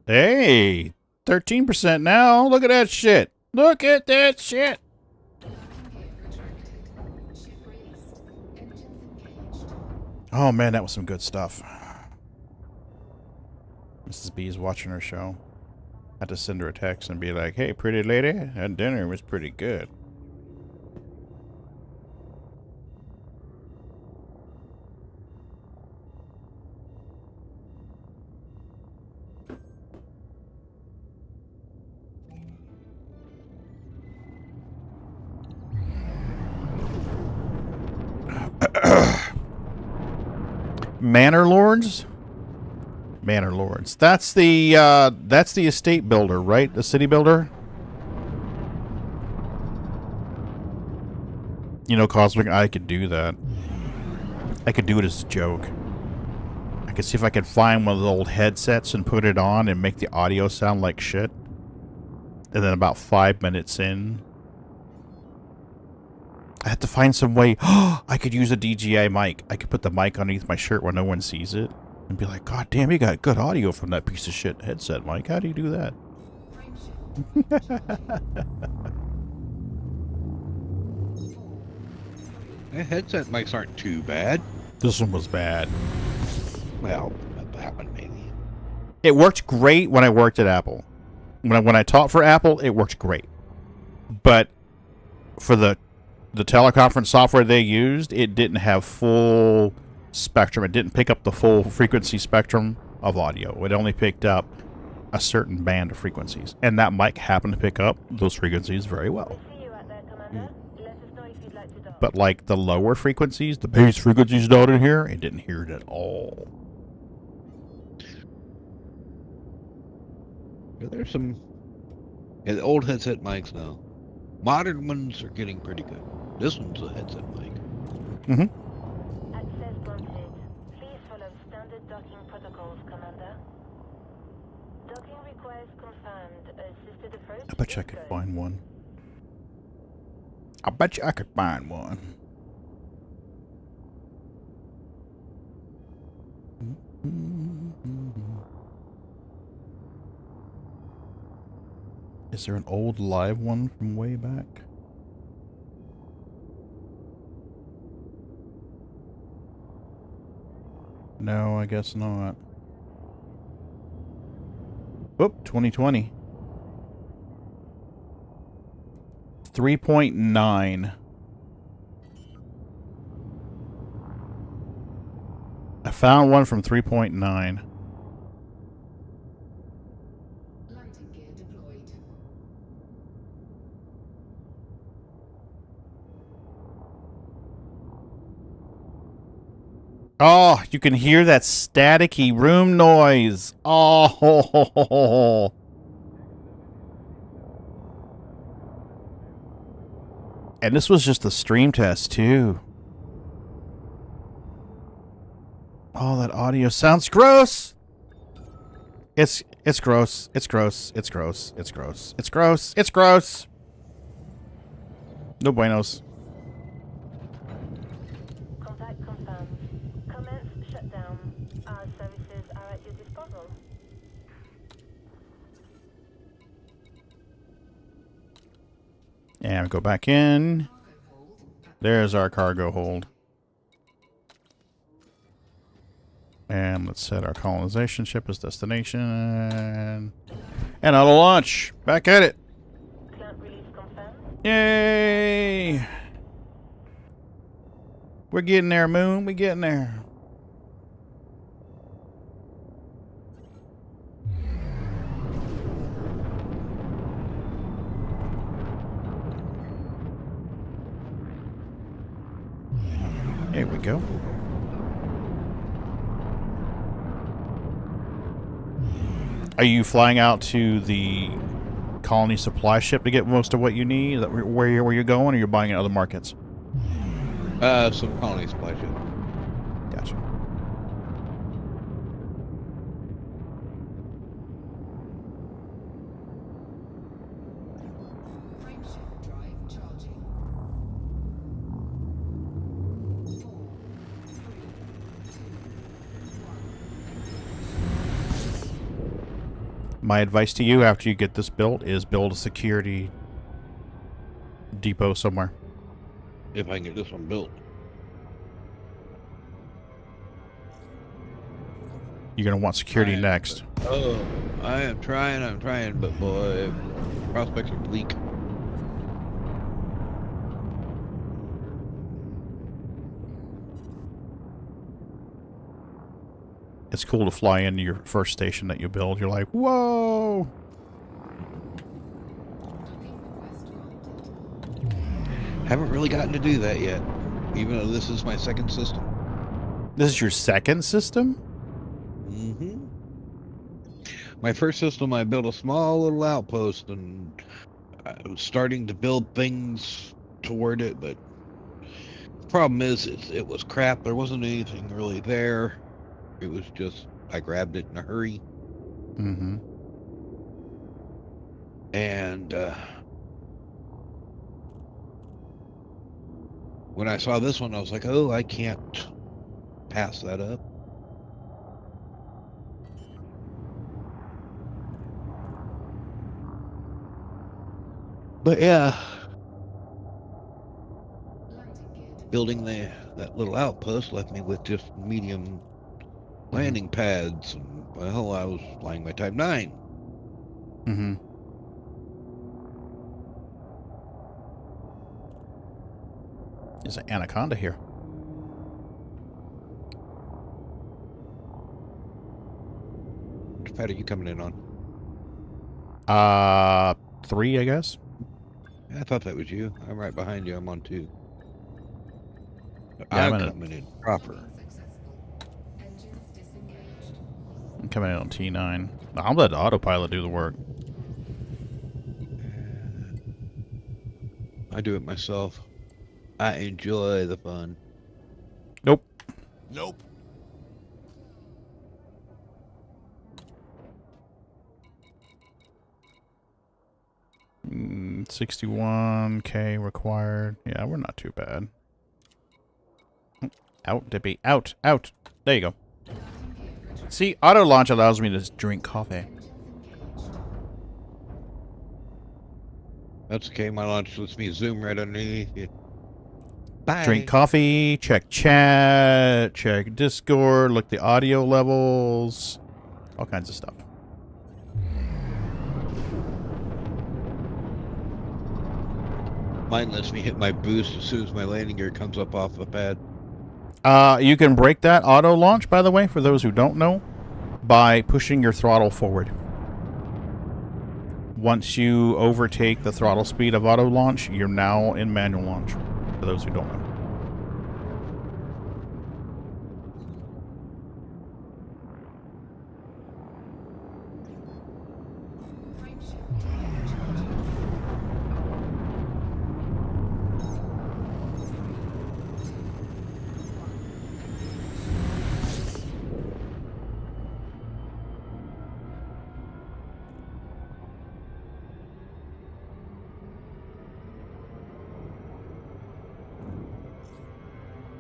Hey, 13% now. Look at that shit. Look at that shit. Landing gear retracted. Ship released. Engines engaged. Oh man, that was some good stuff. Mrs. B is watching her show. Had to send her a text and be like, "Hey, pretty lady, that dinner was pretty good." Manor Lords? Manor Lords. That's the estate builder, right? The city builder? You know, Cosmic, I could do that. I could do it as a joke. I could see if I could find one of the old headsets and put it on and make the audio sound like shit. And then about 5 minutes in, I had to find some way. I could use a DJI mic. I could put the mic underneath my shirt where no one sees it. And be like, God damn, you got good audio from that piece of shit headset, Mike. How do you do that? Headset mics aren't too bad. This one was bad. Well, that one maybe. It worked great when I worked at Apple. When I taught for Apple, it worked great. But for the teleconference software they used, it didn't have full spectrum. It didn't pick up the full frequency spectrum of audio. It only picked up a certain band of frequencies. And that mic happened to pick up those frequencies very well. See you out there, Commander. Let us know if you'd like to dock. But like the lower frequencies, the bass frequencies down in here, it didn't hear it at all. Yeah, there's some the old headset mics now. Modern ones are getting pretty good. This one's a headset mic. Mm-hmm. Access granted. Please follow standard docking protocols, Commander. Docking request confirmed. Assisted approach. I bet you I is could good. find one. I bet you I could find one. Is there an old live one from way back? No, I guess not. Oop, 2020. 3.9. I found one from 3.9. Landing gear deployed. Oh, you can hear that staticky room noise. Oh. And this was just the stream test, too. Oh, that audio sounds gross. It's gross. It's gross. It's gross. It's gross. It's gross. It's gross. No buenos. Contact confirmed. Commence shutdown. Our services are at your disposal. And go back in. There's our cargo hold. And let's set our colonization ship as destination. And auto launch. Back at it. Plant release confirmed. Yay! We're getting there, Moon. We're getting there. There we go. Are you flying out to the colony supply ship to get most of what you need? Is that where you're going, or you're buying in other markets? Some colony supply ship. Gotcha. Frameshift drive charging. 4, 3, 2, 1. My advice to you after you get this built is build a security depot somewhere. If I can get this one built. You're going to want security next. Oh, I'm trying, but boy, prospects are bleak. It's cool to fly into your first station that you build. You're like, whoa! Haven't really gotten to do that yet, even though this is my second system. This is your second system? Mm-hmm. My first system, I built a small little outpost, and I was starting to build things toward it, but the problem is it was crap. There wasn't anything really there. It was just, I grabbed it in a hurry. Mm-hmm. And when I saw this one, I was like, oh, I can't pass that up. But yeah, building that little outpost left me with just medium landing pads. And, well, I was flying my Type 9. Mm-hmm. There's an anaconda here. Which pad are you coming in on? 3, I guess. I thought that was you. I'm right behind you. I'm on 2. Yeah, I'm coming in proper. Engines disengaged. I'm coming in on T9. I'll let autopilot do the work. I do it myself. I enjoy the fun. Nope. Nope. Mm, 61K required. Yeah, we're not too bad. Out, Dippy. Out, out. There you go. See, auto launch allows me to drink coffee. That's okay. My launch lets me zoom right underneath you. Bye. Drink coffee, check chat, check Discord, look the audio levels, all kinds of stuff. Mine lets me hit my boost as soon as my landing gear comes up off the pad. You can break that auto launch, by the way, for those who don't know, by pushing your throttle forward. Once you overtake the throttle speed of auto launch, you're now in manual launch, for those who don't know.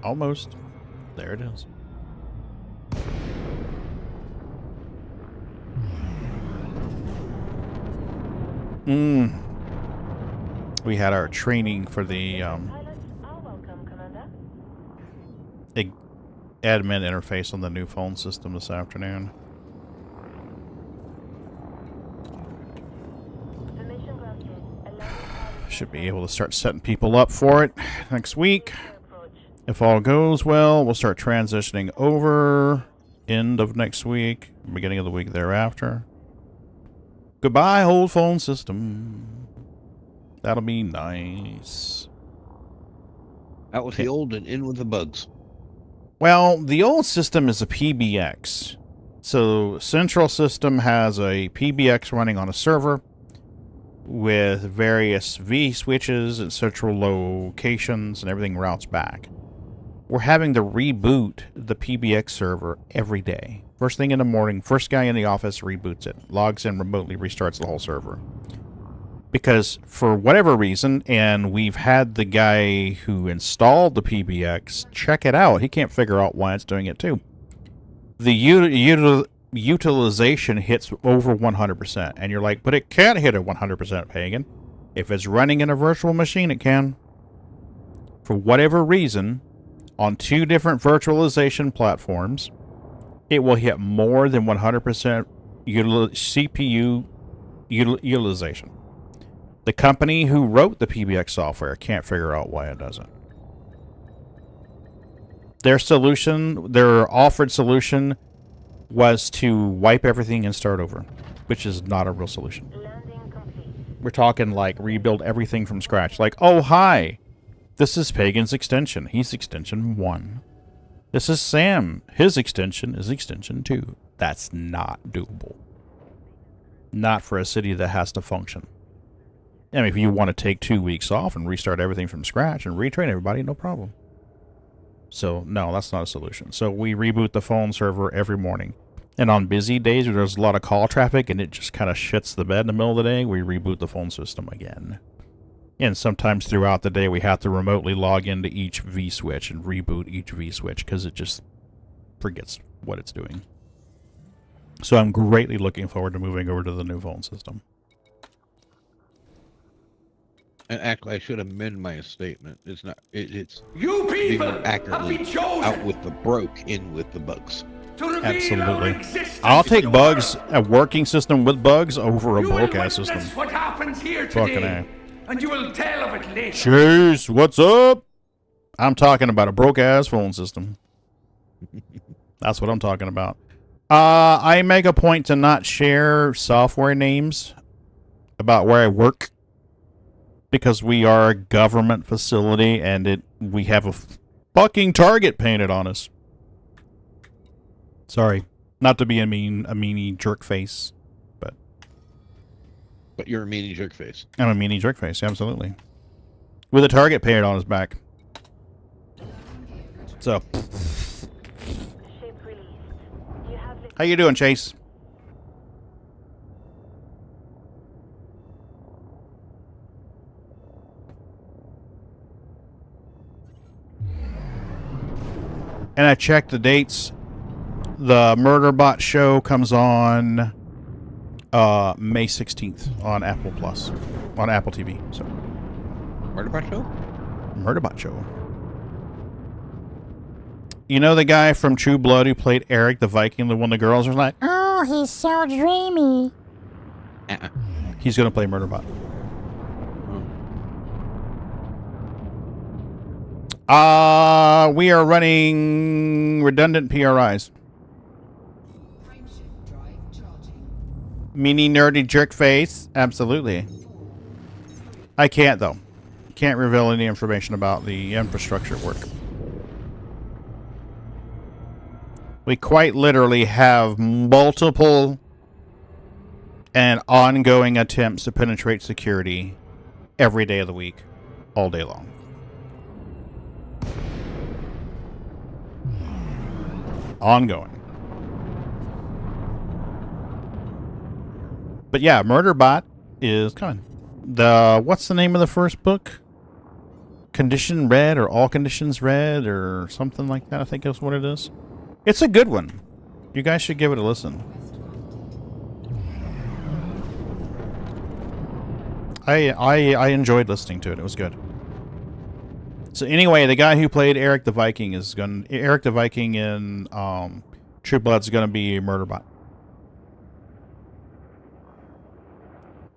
Almost. There it is. We had our training for the admin interface on the new phone system this afternoon. Should be able to start setting people up for it next week. If all goes well, we'll start transitioning over end of next week, beginning of the week thereafter. Goodbye, old phone system. That'll be nice. Out with the old and in with the bugs. Well, the old system is a PBX. So Central System has a PBX running on a server with various V switches at central locations, and everything routes back. We're having to reboot the PBX server every day. First thing in the morning, first guy in the office reboots it, logs in remotely, restarts the whole server. Because for whatever reason, and we've had the guy who installed the PBX check it out, he can't figure out why it's doing it too. The utilization hits over 100%, and you're like, but it can't hit a 100%, Pagan. If it's running in a virtual machine, it can. For whatever reason, on 2 different virtualization platforms, it will hit more than 100% CPU utilization. The company who wrote the PBX software can't figure out why it doesn't. Their solution, their offered solution, was to wipe everything and start over, which is not a real solution. We're talking like rebuild everything from scratch. Like, oh, hi. This is Pagan's extension. He's extension 1. This is Sam. His extension is extension 2. That's not doable. Not for a city that has to function. I mean, if you want to take 2 weeks off and restart everything from scratch and retrain everybody, no problem. So, no, that's not a solution. So we reboot the phone server every morning. And on busy days where there's a lot of call traffic and it just kind of shits the bed in the middle of the day, we reboot the phone system again. And sometimes throughout the day, we have to remotely log into each V-switch and reboot each V-switch because it just forgets what it's doing. So I'm greatly looking forward to moving over to the new phone system. And actually, I should amend my statement. It's not. It's You people accurately have been chosen out with the broke, in with the bugs. to reveal our Absolutely. existence I'll in take the bugs, world. a working system with bugs, over a You will broke-ass witness system. what happens here Fucking today, A. and you will tell of it later. Chase, what's up? I'm talking about a broke-ass phone system. That's what I'm talking about. I make a point to not share software names about where I work because we are a government facility and we have a fucking target painted on us. Sorry, not to be a meanie jerk face, but you're a meanie jerk face. I'm a meanie jerk face, absolutely. With a target painted on his back. So, how you doing, Chase? And I checked the dates. The Murderbot show comes on May 16th on Apple Plus, on Apple TV. So, Murderbot show? Murderbot show. You know the guy from True Blood who played Eric the Viking, the one the girls are like, oh, he's so dreamy. He's going to play Murderbot. We are running redundant PRIs. Meanie nerdy jerk face. Absolutely. I can't, though. Can't reveal any information about the infrastructure work. We quite literally have multiple and ongoing attempts to penetrate security every day of the week, all day long. Ongoing. But yeah, Murderbot is coming. What's the name of the first book? Condition Red or All Conditions Red or something like that, I think is what it is. It's a good one. You guys should give it a listen. I enjoyed listening to it. It was good. So anyway, the guy who played Eric the Viking in True Blood is going to be Murderbot.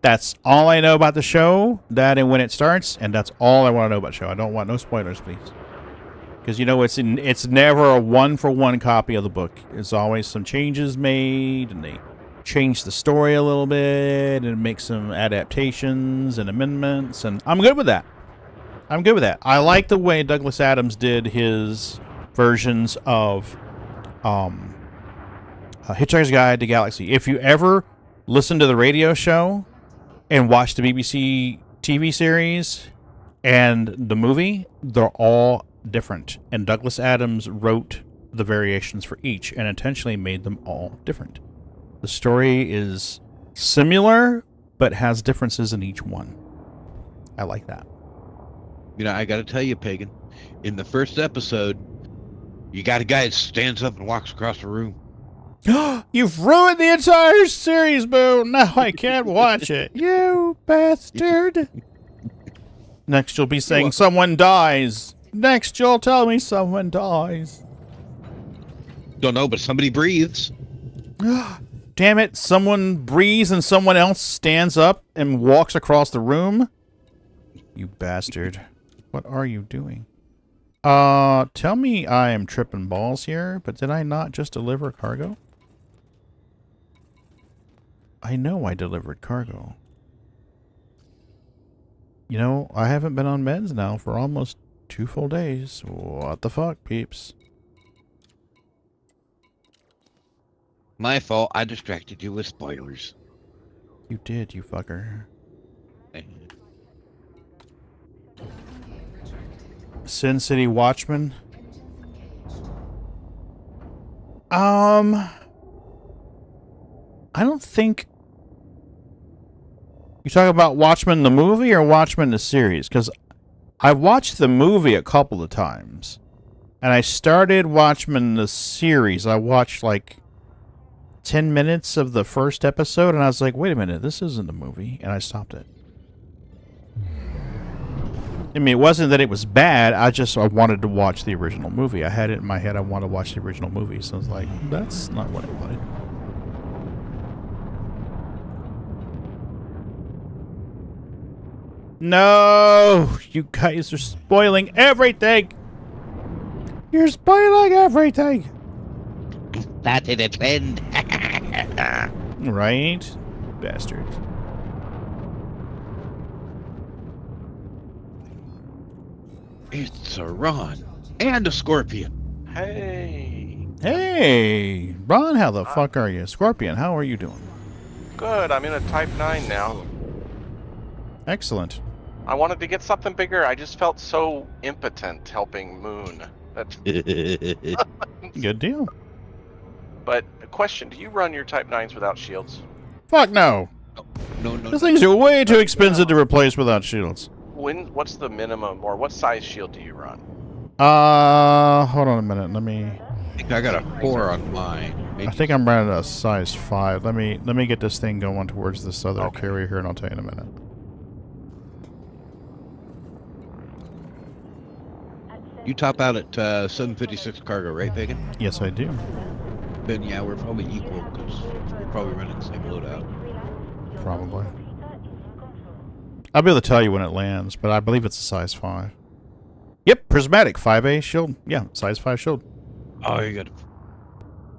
That's all I know about the show, that and when it starts, and that's all I want to know about the show. I don't want no spoilers, please. Because, you know, it's never a one-for-one copy of the book. There's always some changes made, and they change the story a little bit, and make some adaptations and amendments, and I'm good with that. I'm good with that. I like the way Douglas Adams did his versions of Hitchhiker's Guide to Galaxy. If you ever listen to the radio show and watch the BBC TV series and the movie, they're all different. And Douglas Adams wrote the variations for each and intentionally made them all different. The story is similar, but has differences in each one. I like that. You know, I got to tell you, Pagan, in the first episode, you got a guy that stands up and walks across the room. You've ruined the entire series, Boo. Now I can't watch it. You bastard. Next you'll be saying someone dies. Next you'll tell me someone dies. Don't know, but somebody breathes. Damn it. Someone breathes and someone else stands up and walks across the room. You bastard. What are you doing? Tell me I am tripping balls here, but did I not just deliver cargo? I know I delivered cargo. You know, I haven't been on meds now for almost 2 full days. What the fuck, peeps? My fault. I distracted you with spoilers. You did, you fucker. Sin City Watchmen. I don't think... You talk about Watchmen the movie or Watchmen the series? Because I watched the movie a couple of times. And I started Watchmen the series. I watched like 10 minutes of the first episode and I was like, wait a minute, this isn't a movie. And I stopped it. I mean, it wasn't that it was bad. I wanted to watch the original movie. I had it in my head. I wanted to watch the original movie. So I was like, that's not what I wanted. No! You guys are spoiling everything! You're spoiling everything! Started a trend. Right? Bastards. It's a Ron and a Scorpion. Hey. Hey! Ron, how the fuck are you? Scorpion, how are you doing? Good. I'm in a Type 9 now. Excellent. I wanted to get something bigger. I just felt so impotent helping Moon. Good deal. But a question, do you run your Type 9s without shields? Fuck no. No. Those things are way too expensive to replace without shields. What's the minimum, or what size shield do you run? Hold on a minute. Let me... I think I got a 4 on mine. Maybe. I think I'm running a size 5. Let me get this thing going towards this other carrier here, and I'll tell you in a minute. You top out at 756 cargo, right, Pagan? Yes, I do. Then yeah, we're probably equal because we're probably running the same loadout. Probably. I'll be able to tell you when it lands, but I believe it's a size 5. Yep, prismatic 5A shield. Yeah, size 5 shield. Oh, you got.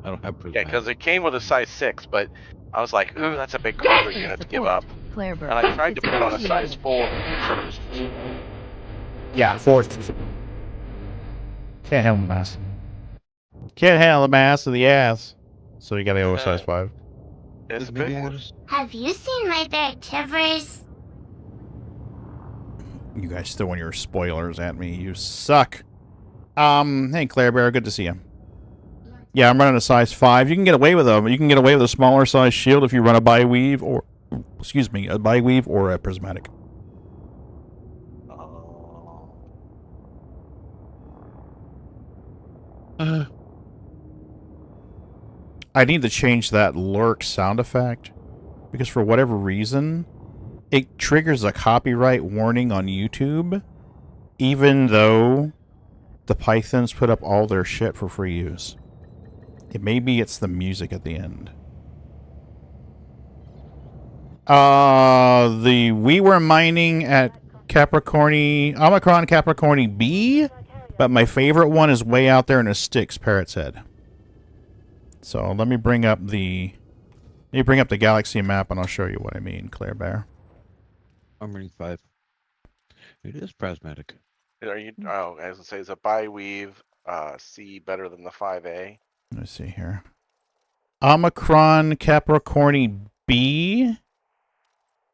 I don't have prismatic. Yeah, because it came with a size 6, but I was like, ooh, that's a big cargo unit to give up. And I tried to put on a size 4 first. Yeah, 4. Can't handle the mass. Can't handle the mass of the ass. So you gotta go with size 5. It's a big one. Have you seen my bag Tivers? You guys throwing your spoilers at me. You suck. Hey, Claire Bear, good to see you. Yeah, I'm running a size 5. You can get away with them. You can get away with a smaller size shield if you run a bi-weave or, excuse me, a bi-weave or a prismatic. I need to change that lurk sound effect because for whatever reason, it triggers a copyright warning on YouTube, even though the Pythons put up all their shit for free use. Maybe it's the music at the end. We were mining at Omicron Capricorni B, but my favorite one is way out there in the sticks, Parrot's Head. So let me bring up the galaxy map and I'll show you what I mean, Claire Bear. I'm running 5. It is prismatic. Are you? Oh, I was gonna say, is a bi-weave C better than the 5A? Let me see here. Omicron Capricorni B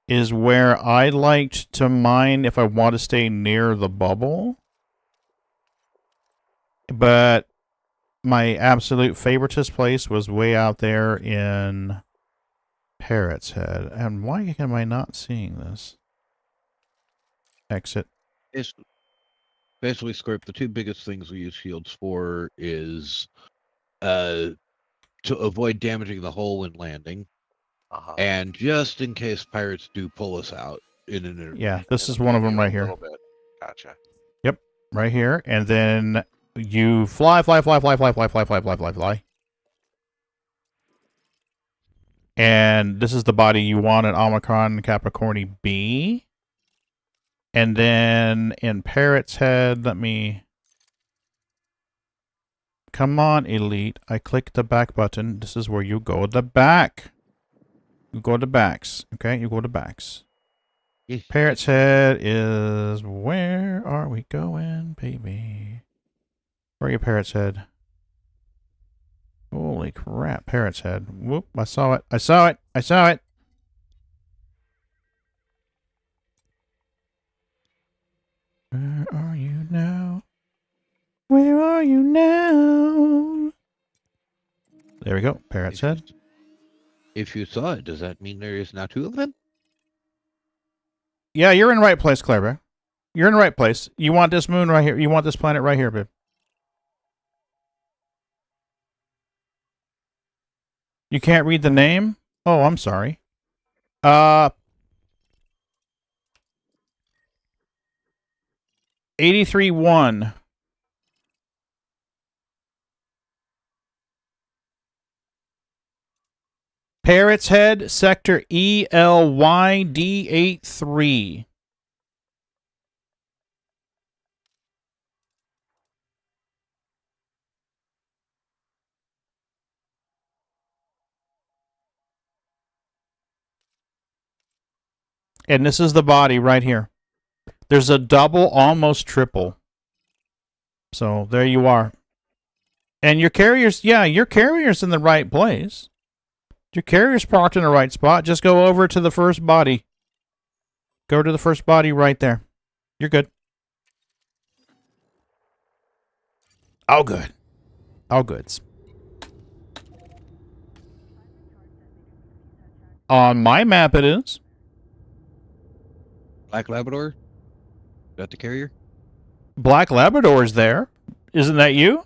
is where I liked to mine if I want to stay near the bubble. But my absolute favoritist place was way out there in Parrot's Head. And why am I not seeing this? Exit. It's basically, Scorp, the two biggest things we use shields for is to avoid damaging the hull when landing, and just in case pirates do pull us out in an Yeah, this is one of them right here. Gotcha. Yep, right here. And then you fly. And this is the body you want at Omicron Capricorni B. And then in Parrot's Head, let me... Come on, Elite. I clicked the back button. This is where you go to back. You go to backs. Okay, you go to backs. Parrot's Head is... Where are we going, baby? Where are you, Parrot's Head? Holy crap, Parrot's Head. Whoop, I saw it. I saw it. I saw it. Where are you now? Where are you now? There we go. Parrot's Head. If you saw it, does that mean there is now 2 of them? Yeah, you're in the right place, Claire. You're in the right place. You want this moon right here. You want this planet right here, babe. You can't read the name? Oh, I'm sorry. 83-1. Parrot's Head, Sector ELYD83. And this is the body right here. There's a double, almost triple. So there you are. And your carrier's, yeah, your carrier's in the right place. Your carrier's parked in the right spot. Just go over to the first body. Go to the first body right there. You're good. All good. All goods. On my map it is. Black Labrador? Got the carrier? Black Labrador's there. Isn't that you?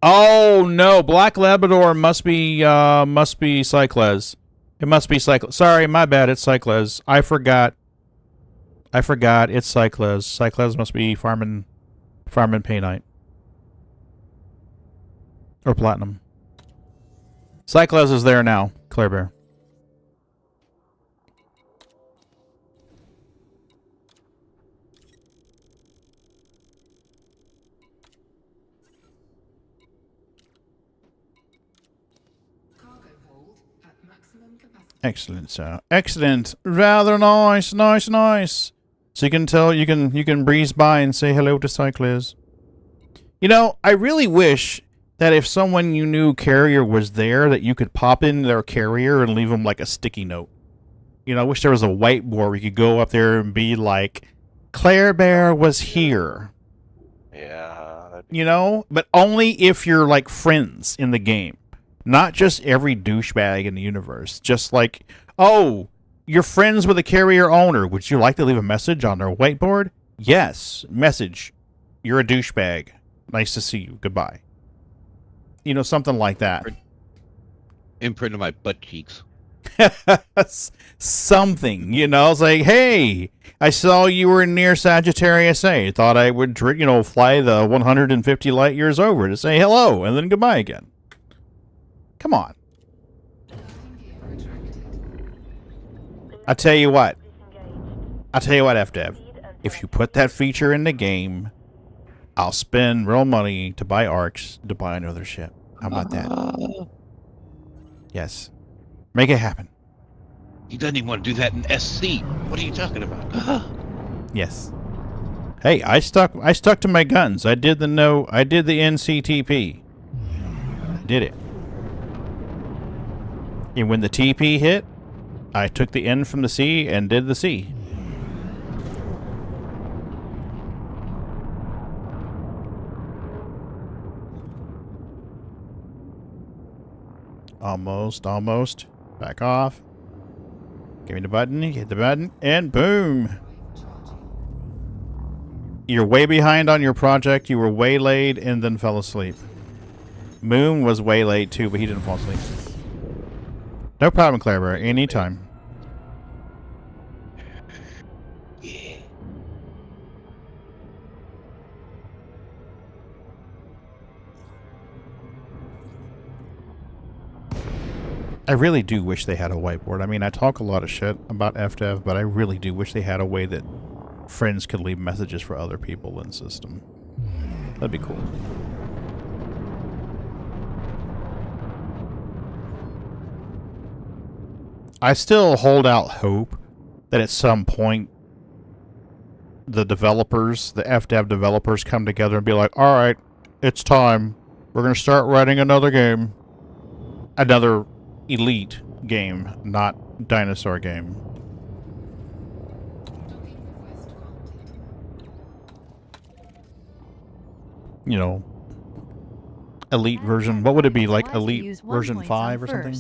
Oh no, Black Labrador must be Cycles. It must be Cycles. Sorry, my bad. It's Cycles. I forgot. It's Cycles. Cycles must be farming painite or platinum. Cycles is there now. Claire Bear. Excellent, sir. Excellent. Rather nice, nice, nice. So you can tell you can breeze by and say hello to Cycliz. You know, I really wish that if someone you knew carrier was there, that you could pop in their carrier and leave them like a sticky note. You know, I wish there was a whiteboard where you could go up there and be like, Claire Bear was here. Yeah. You know, but only if you're like friends in the game. Not just every douchebag in the universe. Just like, oh, you're friends with a carrier owner. Would you like to leave a message on their whiteboard? Yes. Message. You're a douchebag. Nice to see you. Goodbye. You know, something like that. Imprint of my butt cheeks. Something, you know, it's like, hey, I saw you were near Sagittarius A. Thought I would, you know, fly the 150 light years over to say hello and then goodbye again. Come on. I tell you what, FDev. If you put that feature in the game, I'll spend real money to buy arcs to buy another ship. How about that? Yes. Make it happen. He doesn't even want to do that in SC. What are you talking about? Yes. Hey, I stuck to my guns. I did the NCTP. I did it. And when the TP hit, I took the N from the C and did the C. Almost. Back off. Give me the button, hit the button, and boom! You're way behind on your project, you were waylaid and then fell asleep. Moon was waylaid too, but he didn't fall asleep. No problem, Claire, anytime. I really do wish they had a whiteboard. I mean, I talk a lot of shit about FDev, but I really do wish they had a way that friends could leave messages for other people in the system. That'd be cool. I still hold out hope that at some point the developers, the FDev developers, come together and be like, alright, it's time. We're going to start writing another game. Another Elite game, not dinosaur game. You know, Elite version. What would it be, like Elite version 5 or something?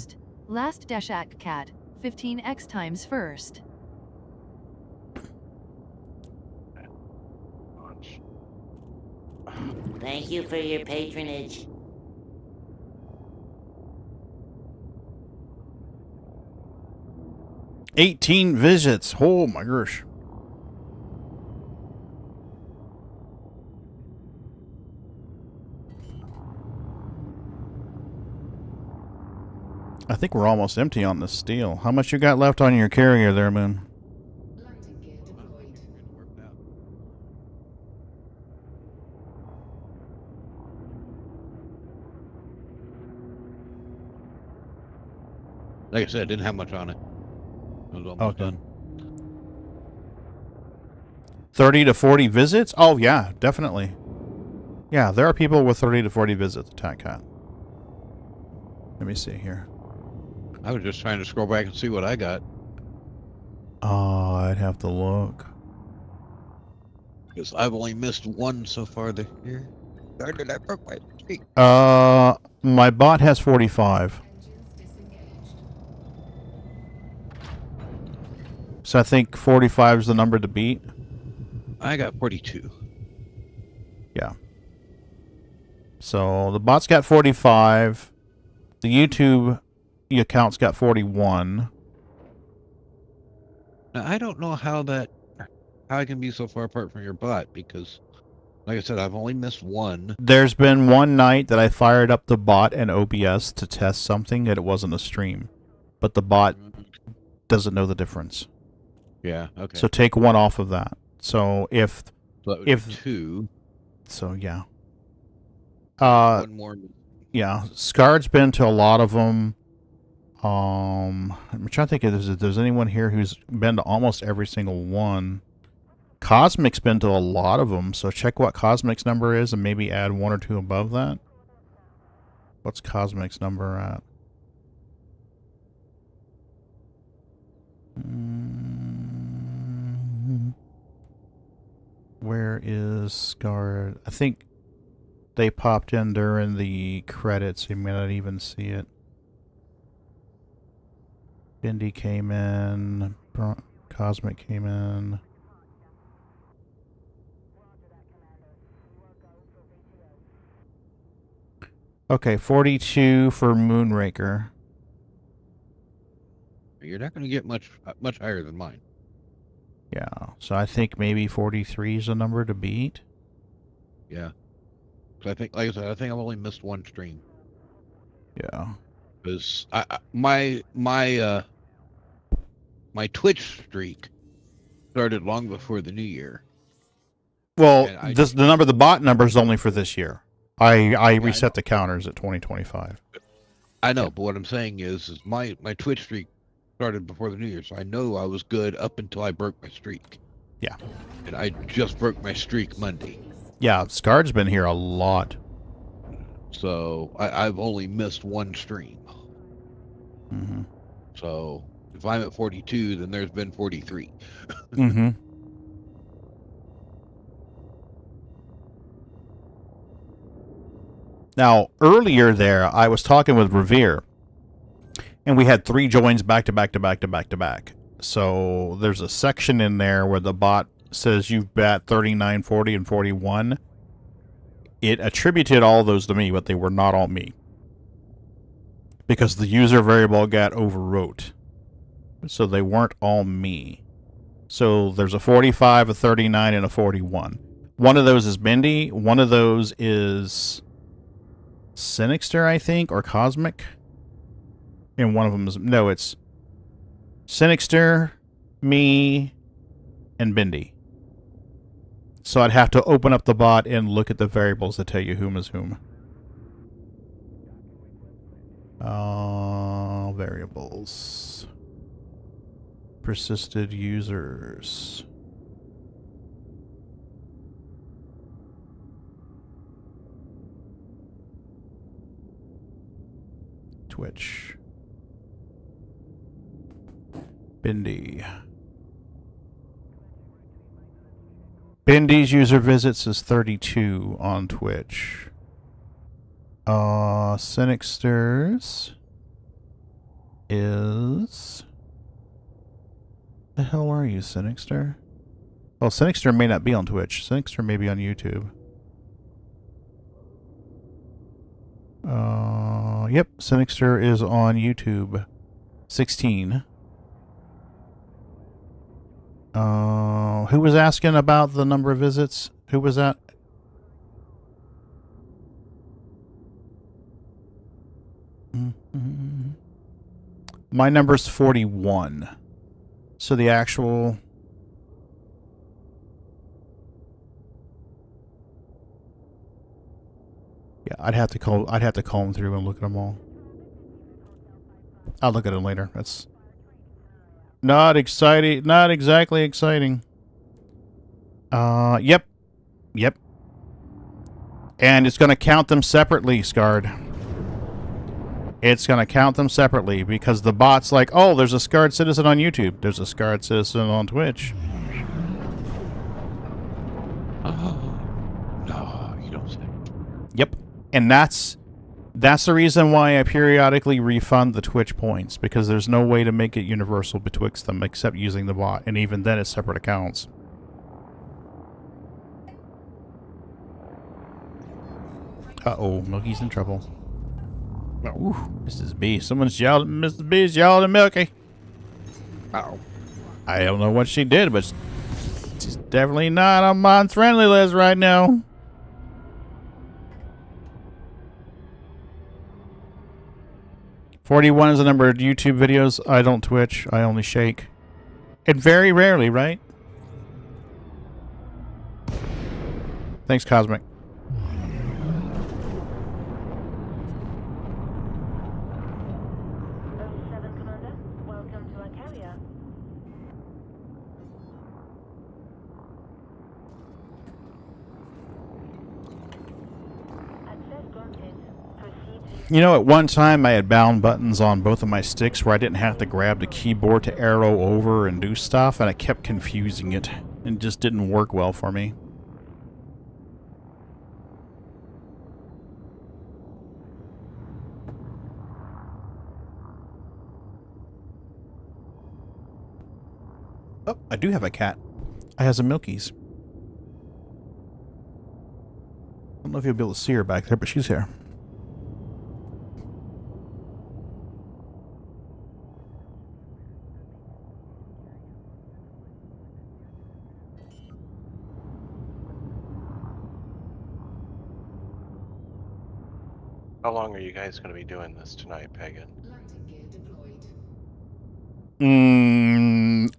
Last Dashak Cat, 15x times first. Thank you for your patronage. $18 visits. Oh my gosh. I think we're almost empty on this steel. How much you got left on your carrier there, man? Like I said, I didn't have much on it. I was almost done. 30 to 40 visits? Oh, yeah, definitely. Yeah, there are people with 30 to 40 visits, Attack Cat. Let me see here. I was just trying to scroll back and see what I got. Oh, I'd have to look. Because I've only missed one so far this year. Did I broke my streak? My bot has 45. So I think 45 is the number to beat. I got 42. Yeah. So the bot's got 45. The YouTube account's got 41. Now, I don't know how I can be so far apart from your bot, because, like I said, I've only missed one. There's been one night that I fired up the bot and OBS to test something, and it wasn't a stream. But the bot doesn't know the difference. Yeah, okay. So take one off of that. So if two. So yeah. One more. Yeah, Scarred's been to a lot of them. I'm trying to think if there's anyone here who's been to almost every single one. Cosmic's been to a lot of them, so check what Cosmic's number is and maybe add 1 or 2 above that. What's Cosmic's number at? Where is Scarred? I think they popped in during the credits. You may not even see it. Bindi came in. Cosmic came in. Okay, 42 for Moonraker. You're not going to get much higher than mine. Yeah, so I think maybe 43 is the number to beat. Yeah. So I think, like I said, I think I've only missed 1 stream. Yeah. Because my Twitch streak started long before the new year. Well, the bot number is only for this year. I reset the counters at 2025. I know, but what I'm saying is my Twitch streak started before the new year, so I know I was good up until I broke my streak. Yeah. And I just broke my streak Monday. Yeah, Scarred's been here a lot. So I've only missed 1 stream. Mm-hmm. So if I'm at 42, then there's been 43. Mm-hmm. Now, earlier there, I was talking with Revere, and we had 3 joins back to back to back to back to back. So there's a section in there where the bot says you've bet 39, 40, and 41. It attributed all those to me, but they were not all me. Because the user variable got overwrote. So they weren't all me. So there's a 45, a 39, and a 41. One of those is Bindi. One of those is Sinixter, I think, or Cosmic. And one of them is... No, it's Sinixter, me, and Bindi. So I'd have to open up the bot and look at the variables that tell you whom is whom. Variables. Persisted users. Twitch. Bindi. Bindi's user visits is 32 on Twitch. Sinixter's is... The hell are you, Sinixter? Well, Sinixter may not be on Twitch. Sinixter may be on YouTube. Yep, Sinixter is on YouTube. 16. Who was asking about the number of visits? Who was that? My number's 41. So the actual... Yeah, I'd have to comb through and look at them all. I'll look at them later. That's not exciting. Not exactly exciting. Yep. Yep. And it's going to count them separately, Scarred. It's going to count them separately because the bot's like, oh, there's a Scarred citizen on YouTube. There's a Scarred citizen on Twitch. Oh, no, you don't say. Yep. And that's the reason why I periodically refund the Twitch points, because there's no way to make it universal betwixt them except using the bot, and even then it's separate accounts. Uh-oh, Milky's in trouble. Ooh, Mrs. B. Someone's yelled, Mrs. B's yelled at Milky. Uh-oh. I don't know what she did, but she's definitely not on my friendly list right now. $41 is the number of YouTube videos. I don't Twitch. I only shake. And very rarely, right? Thanks, Cosmic. area. Access granted. Proceed to You know, at one time I had bound buttons on both of my sticks where I didn't have to grab the keyboard to arrow over and do stuff, and I kept confusing it. It just didn't work well for me. Oh, I do have a cat. I have some milkies. I don't know if you'll be able to see her back there, but she's here. How long are you guys going to be doing this tonight, Pagan?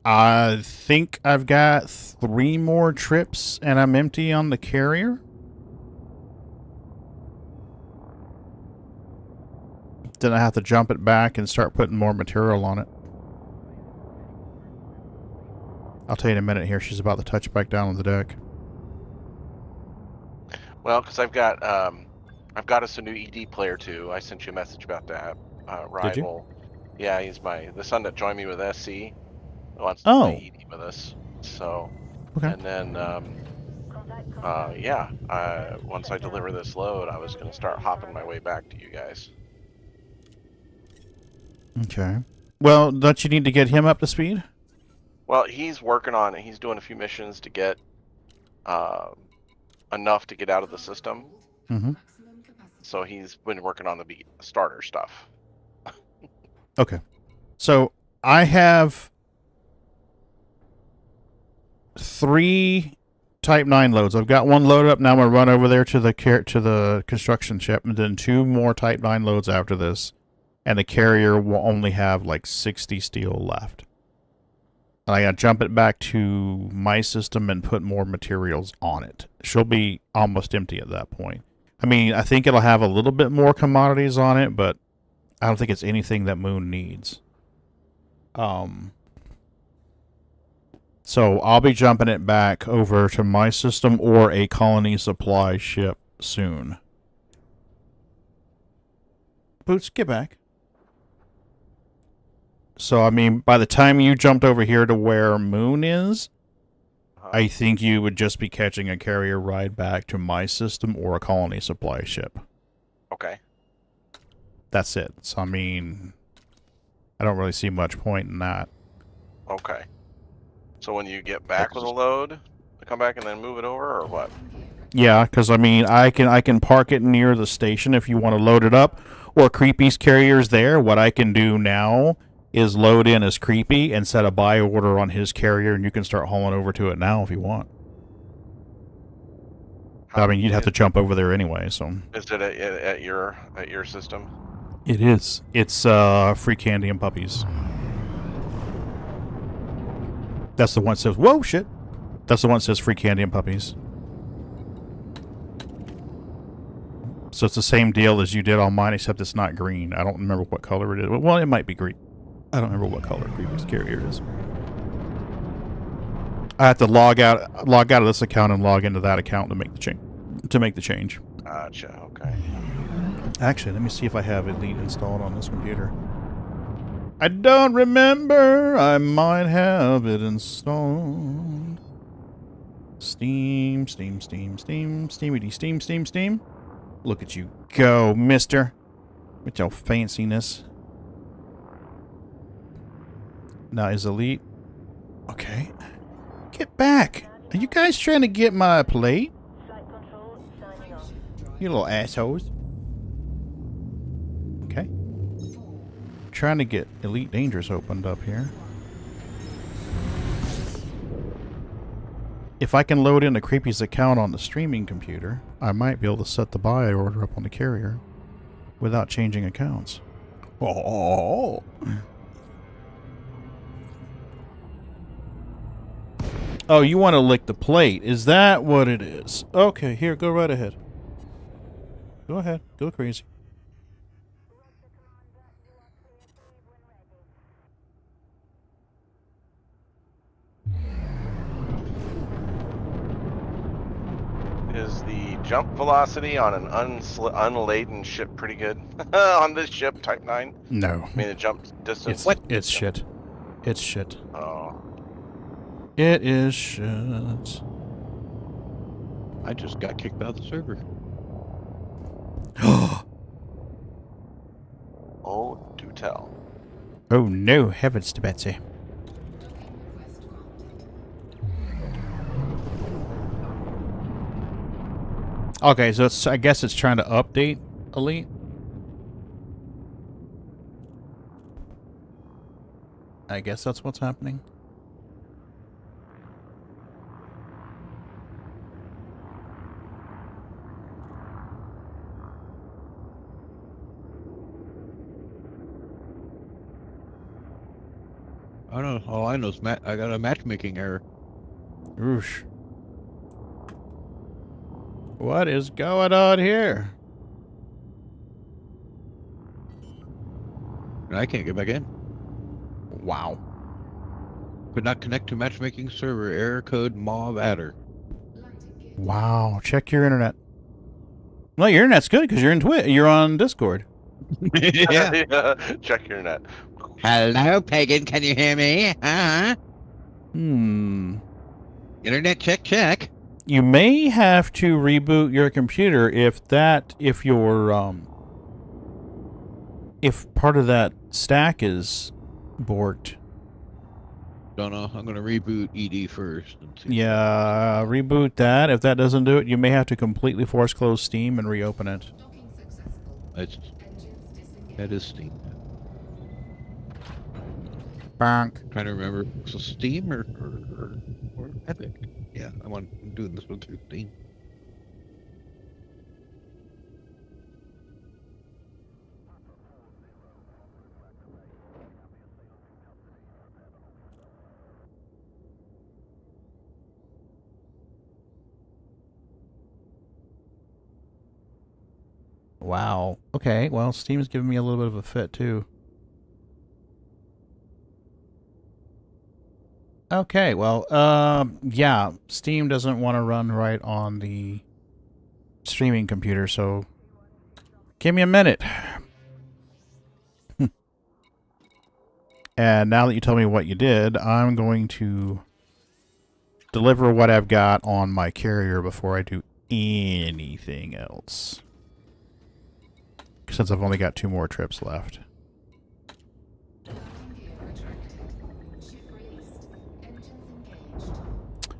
I think I've got 3 more trips and I'm empty on the carrier. Then I have to jump it back and start putting more material on it. I'll tell you in a minute here. She's about to touch back down on the deck. Well, because I've got us a new ED player too. I sent you a message about that. Rival. Did you? Yeah, he's the son that joined me with SC. Wants to play ED with us. So, okay. And then, once I deliver this load, I was going to start hopping my way back to you guys. Okay. Well, don't you need to get him up to speed? Well, he's working on it. He's doing a few missions to get enough to get out of the system. Mm-hmm. So he's been working on the starter stuff. Okay. So I have 3 Type 9 loads. I've got 1 load up. Now I'm going to run over there to the construction ship, and then 2 more Type 9 loads after this. And the carrier will only have like 60 steel left. And I got to jump it back to my system and put more materials on it. She'll be almost empty at that point. I mean, I think it'll have a little bit more commodities on it, but I don't think it's anything that Moon needs. So I'll be jumping it back over to my system or a colony supply ship soon. Boots, get back. So, I mean, by the time you jumped over here to where Moon is, I think you would just be catching a carrier ride back to my system or a colony supply ship. Okay. That's it. So, I mean, I don't really see much point in that. Okay. So when you get back with a load, come back and then move it over, or what? Yeah, because, I mean, I can park it near the station if you want to load it up, or Creepy's carrier's there. What I can do now is load in as Creepy and set a buy order on his carrier, and you can start hauling over to it now if you want. I mean, you'd have to jump over there anyway, so. Is it at your system? It is. It's free candy and puppies. That's the one that says, whoa, shit. That's the one that says free candy and puppies. So it's the same deal as you did on mine, except it's not green. I don't remember what color it is. Well, it might be green. I don't remember what color Creepy's carrier is. I have to log out of this account and log into that account to make the change. Gotcha. Okay. Actually, let me see if I have Elite installed on this computer. I don't remember. I might have it installed. Steam. Steamity steam. Look at you go, mister. With your fanciness. Now is Elite. Okay. Get back. Are you guys trying to get my plate? You little assholes. Okay. Trying to get Elite Dangerous opened up here. If I can load in a Creepy's account on the streaming computer, I might be able to set the buy order up on the carrier without changing accounts. Oh. Oh, you want to lick the plate. Is that what it is? Okay, here, go right ahead. Go ahead. Go crazy. jump velocity on an unladen ship pretty good on this ship, Type 9? No. I mean, the jump distance? It's shit. It's shit. Oh. It is shit. I just got kicked out of the server. Oh, do tell. Oh no, heavens to Betsy. Okay, so I guess it's trying to update Elite. I guess that's what's happening. I don't know. All I know is I got a matchmaking error. Oosh. What is going on here? And I can't get back in. Wow. Could not connect to matchmaking server. Error code MOV adder. Wow. Check your internet. Well, your internet's good because you're in You're on Discord. Yeah. Check your net. Hello, Pagan. Can you hear me? Internet check. You may have to reboot your computer if part of that stack is borked. Don't know. I'm gonna reboot ED first. Yeah, reboot that. If that doesn't do it, you may have to completely force close Steam and reopen it. That is Steam. Bonk. Trying to remember. So Steam or Epic? Yeah, I'm doing this one through Steam. Wow. Okay, well, Steam's giving me a little bit of a fit, too. Okay, well, yeah, Steam doesn't want to run right on the streaming computer, so give me a minute. And now that you told me what you did, I'm going to deliver what I've got on my carrier before I do anything else. Since I've only got 2 more trips left.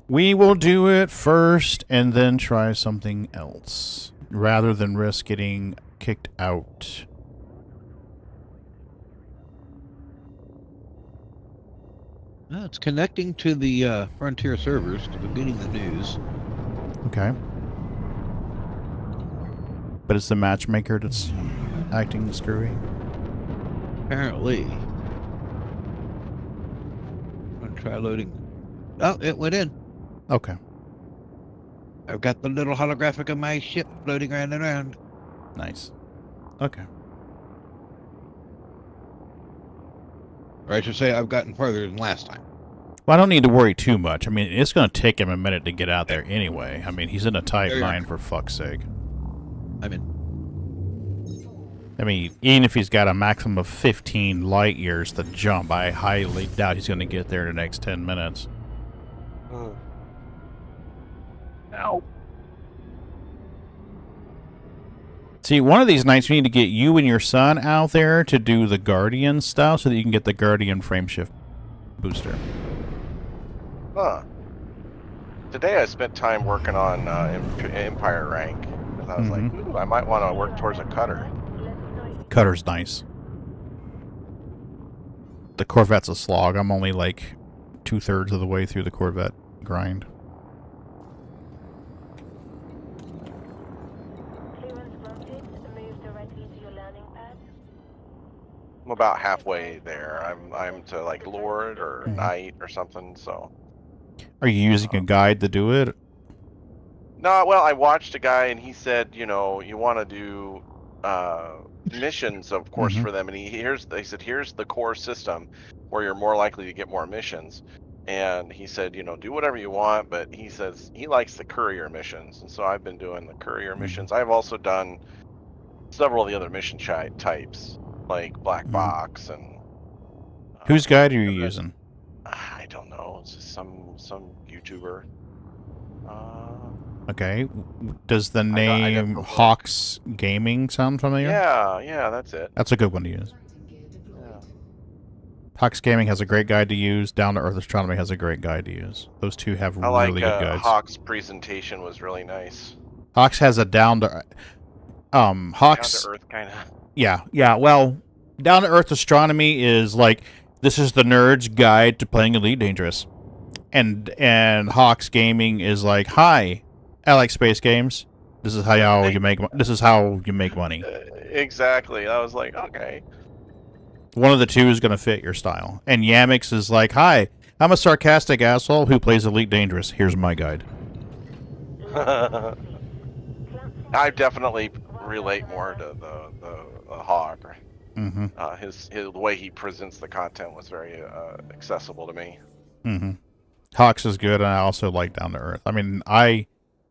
We will do it first and then try something else, rather than risk getting kicked out. It's connecting to the Frontier servers because I'm getting the news. Okay. But it's the matchmaker that's acting screwy? Apparently. I'm going to try loading. Oh, it went in. Okay. I've got the little holographic of my ship floating around and around. Nice. Okay. Or I should say I've gotten farther than last time. Well, I don't need to worry too much. I mean, it's going to take him a minute to get out there anyway. I mean, he's in a Type 9 for fuck's sake. I'm in. I mean, even if he's got a maximum of 15 light years to jump, I highly doubt he's going to get there in the next 10 minutes. Ow. See, one of these nights we need to get you and your son out there to do the Guardian stuff so that you can get the Guardian frameshift booster. Huh. Today I spent time working on Empire rank. Because I was like, ooh, I might want to work towards a cutter. Cutter's nice. The Corvette's a slog. I'm only like 2/3 of the way through the Corvette grind. I'm about halfway there. I'm to like Lord or Knight or something, so. Are you using a guide to do it? No, well, I watched a guy and he said, you know, you want to do missions, of course, for them. And he said, here's the core system where you're more likely to get more missions. And he said, you know, do whatever you want, but he says he likes the courier missions, and so I've been doing the courier missions. I've also done several of the other mission types, like Black Box and. Whose guide are you using? I don't know. It's just some YouTuber. Okay. Does the name Hawks Gaming sound familiar? Yeah, that's it. That's a good one to use. Hawks Gaming has a great guide to use. Down to Earth Astronomy has a great guide to use. Those two have really good guides. Hawks' presentation was really nice. Hawks has a down to Hawks down to Earth kind of. Yeah. Well, Down to Earth Astronomy is like, this is the nerd's guide to playing Elite Dangerous, and Hawks Gaming is like, hi, I like space games. This is how you make. This is how you make money. Exactly. I was like, okay. One of the two is going to fit your style. And Yamix is like, hi, I'm a sarcastic asshole who plays Elite Dangerous. Here's my guide. I definitely relate more to the Hawk. Mm-hmm. The way he presents the content was very accessible to me. Mm-hmm. Hawks is good, and I also like Down to Earth. I mean, I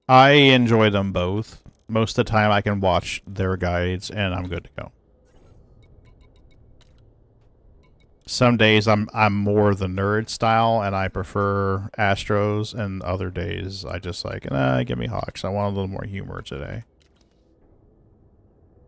enjoy them both. Most of the time, I can watch their guides, and I'm good to go. Some days I'm more the nerd style, and I prefer Astros, and other days I just like, give me Hawks. I want a little more humor today.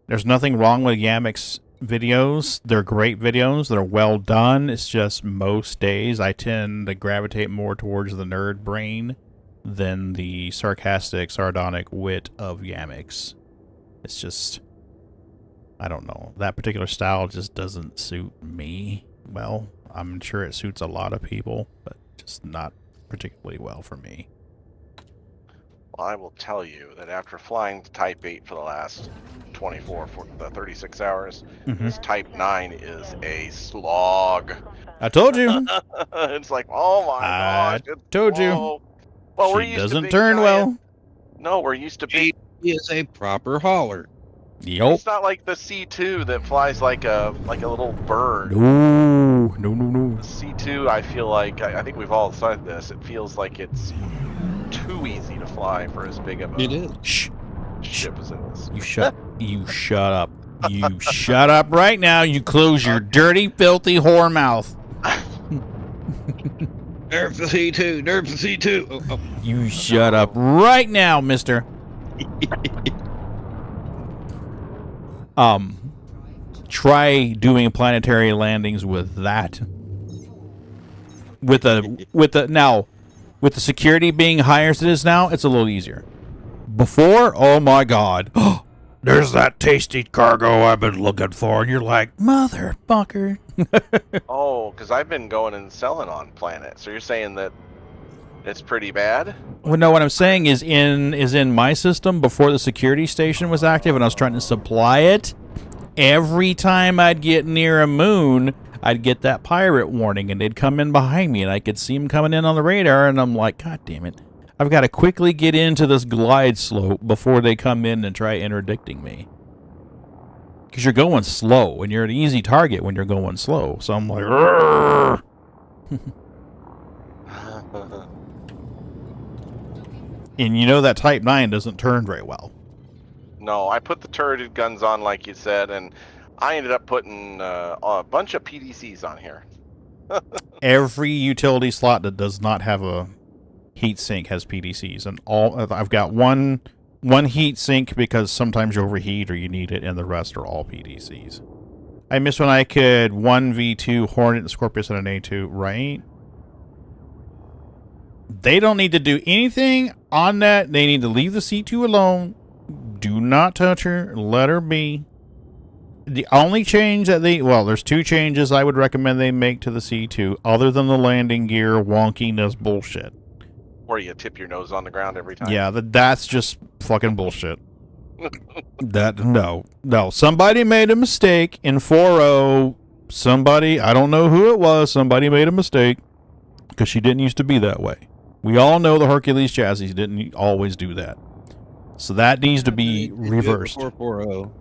There's nothing wrong with Yamix videos. They're great videos. They're well done. It's just most days I tend to gravitate more towards the nerd brain than the sarcastic, sardonic wit of Yamix. It's just, I don't know. That particular style just doesn't suit me well. I'm sure it suits a lot of people, but just not particularly well for me. Well, I will tell you that after flying Type 8 for the last 36 hours, this Type 9 is a slog. I told you. It's like, oh my gosh. I told you. Well, she doesn't turn well. No, we're used to be. He is a proper hauler. Yep. It's not like the C2 that flies like a little bird. No. The C2, I feel like, I think we've all decided this, it feels like it's too easy to fly for as big of a ship as it is. You shut up. You shut up right now. You close your dirty, filthy whore mouth. Nerf the C2. Nerf the C2. Oh. You shut up right now, mister. Try doing planetary landings with that. With the security being higher as it is now, it's a little easier. Before, oh my god. There's that tasty cargo I've been looking for, and you're like, motherfucker. Oh, because I've been going and selling on Planet. So you're saying that it's pretty bad? Well, no, what I'm saying is in my system, before the security station was active and I was trying to supply it, every time I'd get near a moon, I'd get that pirate warning, and they'd come in behind me, and I could see them coming in on the radar, and I'm like, God damn it. I've got to quickly get into this glide slope before they come in and try interdicting me. Because you're going slow, and you're an easy target when you're going slow. So I'm like, and you know that Type 9 doesn't turn very well. No, I put the turreted guns on like you said, and I ended up putting a bunch of PDCs on here. Every utility slot that does not have a heat sink has PDCs, and I've got one heat sink because sometimes you overheat or you need it, and the rest are all PDCs. I miss when I could 1v2 Hornet and Scorpius and an A2, right? They don't need to do anything on that. They need to leave the C2 alone. Do not touch her. Let her be. The only change that there's two changes I would recommend they make to the C2, other than the landing gear wonkiness bullshit. Where you tip your nose on the ground every time. Yeah, that's just fucking bullshit. No. Somebody made a mistake in 4.0. Somebody, I don't know who it was, somebody made a mistake. Because she didn't used to be that way. We all know the Hercules chassis didn't always do that. So that needs to be reversed. 4.0.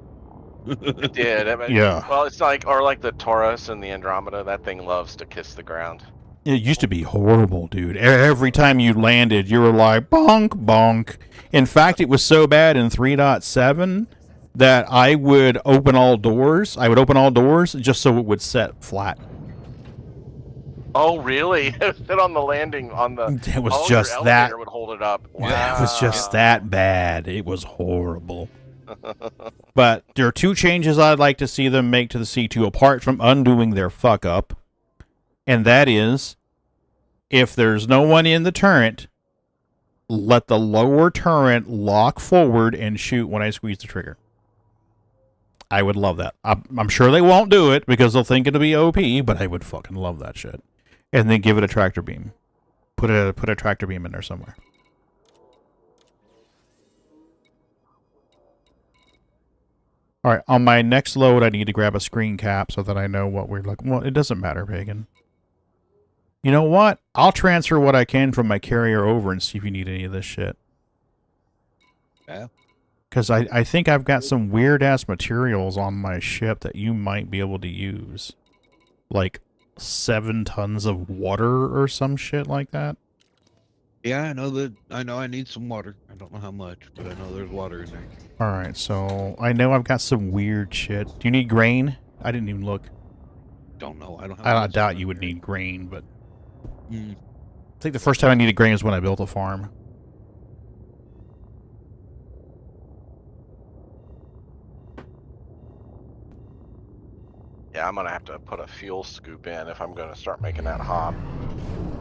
It did. I mean, yeah. Well, it's like the Taurus and the Andromeda. That thing loves to kiss the ground. It used to be horrible, dude. Every time you landed, you were like, bonk, bonk. In fact, it was so bad in 3.7 that I would open all doors. I would open all doors just so it would set flat. Oh, really? Sit on the landing on the. It was your just elevator that. would hold it up. Wow. It was just that bad. It was horrible. But there are two changes I'd like to see them make to the C2 apart from undoing their fuck up. And that is, if there's no one in the turret, let the lower turret lock forward and shoot when I squeeze the trigger. I would love that. I'm sure they won't do it because they'll think it'll be OP, but I would fucking love that shit. And then give it a tractor beam. Put a tractor beam in there somewhere. Alright, on my next load, I need to grab a screen cap so that I know what we're looking. Well, it doesn't matter, Pagan. You know what? I'll transfer what I can from my carrier over and see if you need any of this shit. Yeah. Because I think I've got some weird-ass materials on my ship that you might be able to use. Like 7 tons of water or some shit like that. Yeah, I know I need some water. I don't know how much, but I know there's water in there. Alright, so I know I've got some weird shit. Do you need grain? I didn't even look. Don't know. I don't have I doubt you would need grain, but... Mm. I think the first time I needed grain is when I built a farm. Yeah, I'm gonna have to put a fuel scoop in if I'm gonna start making that hop.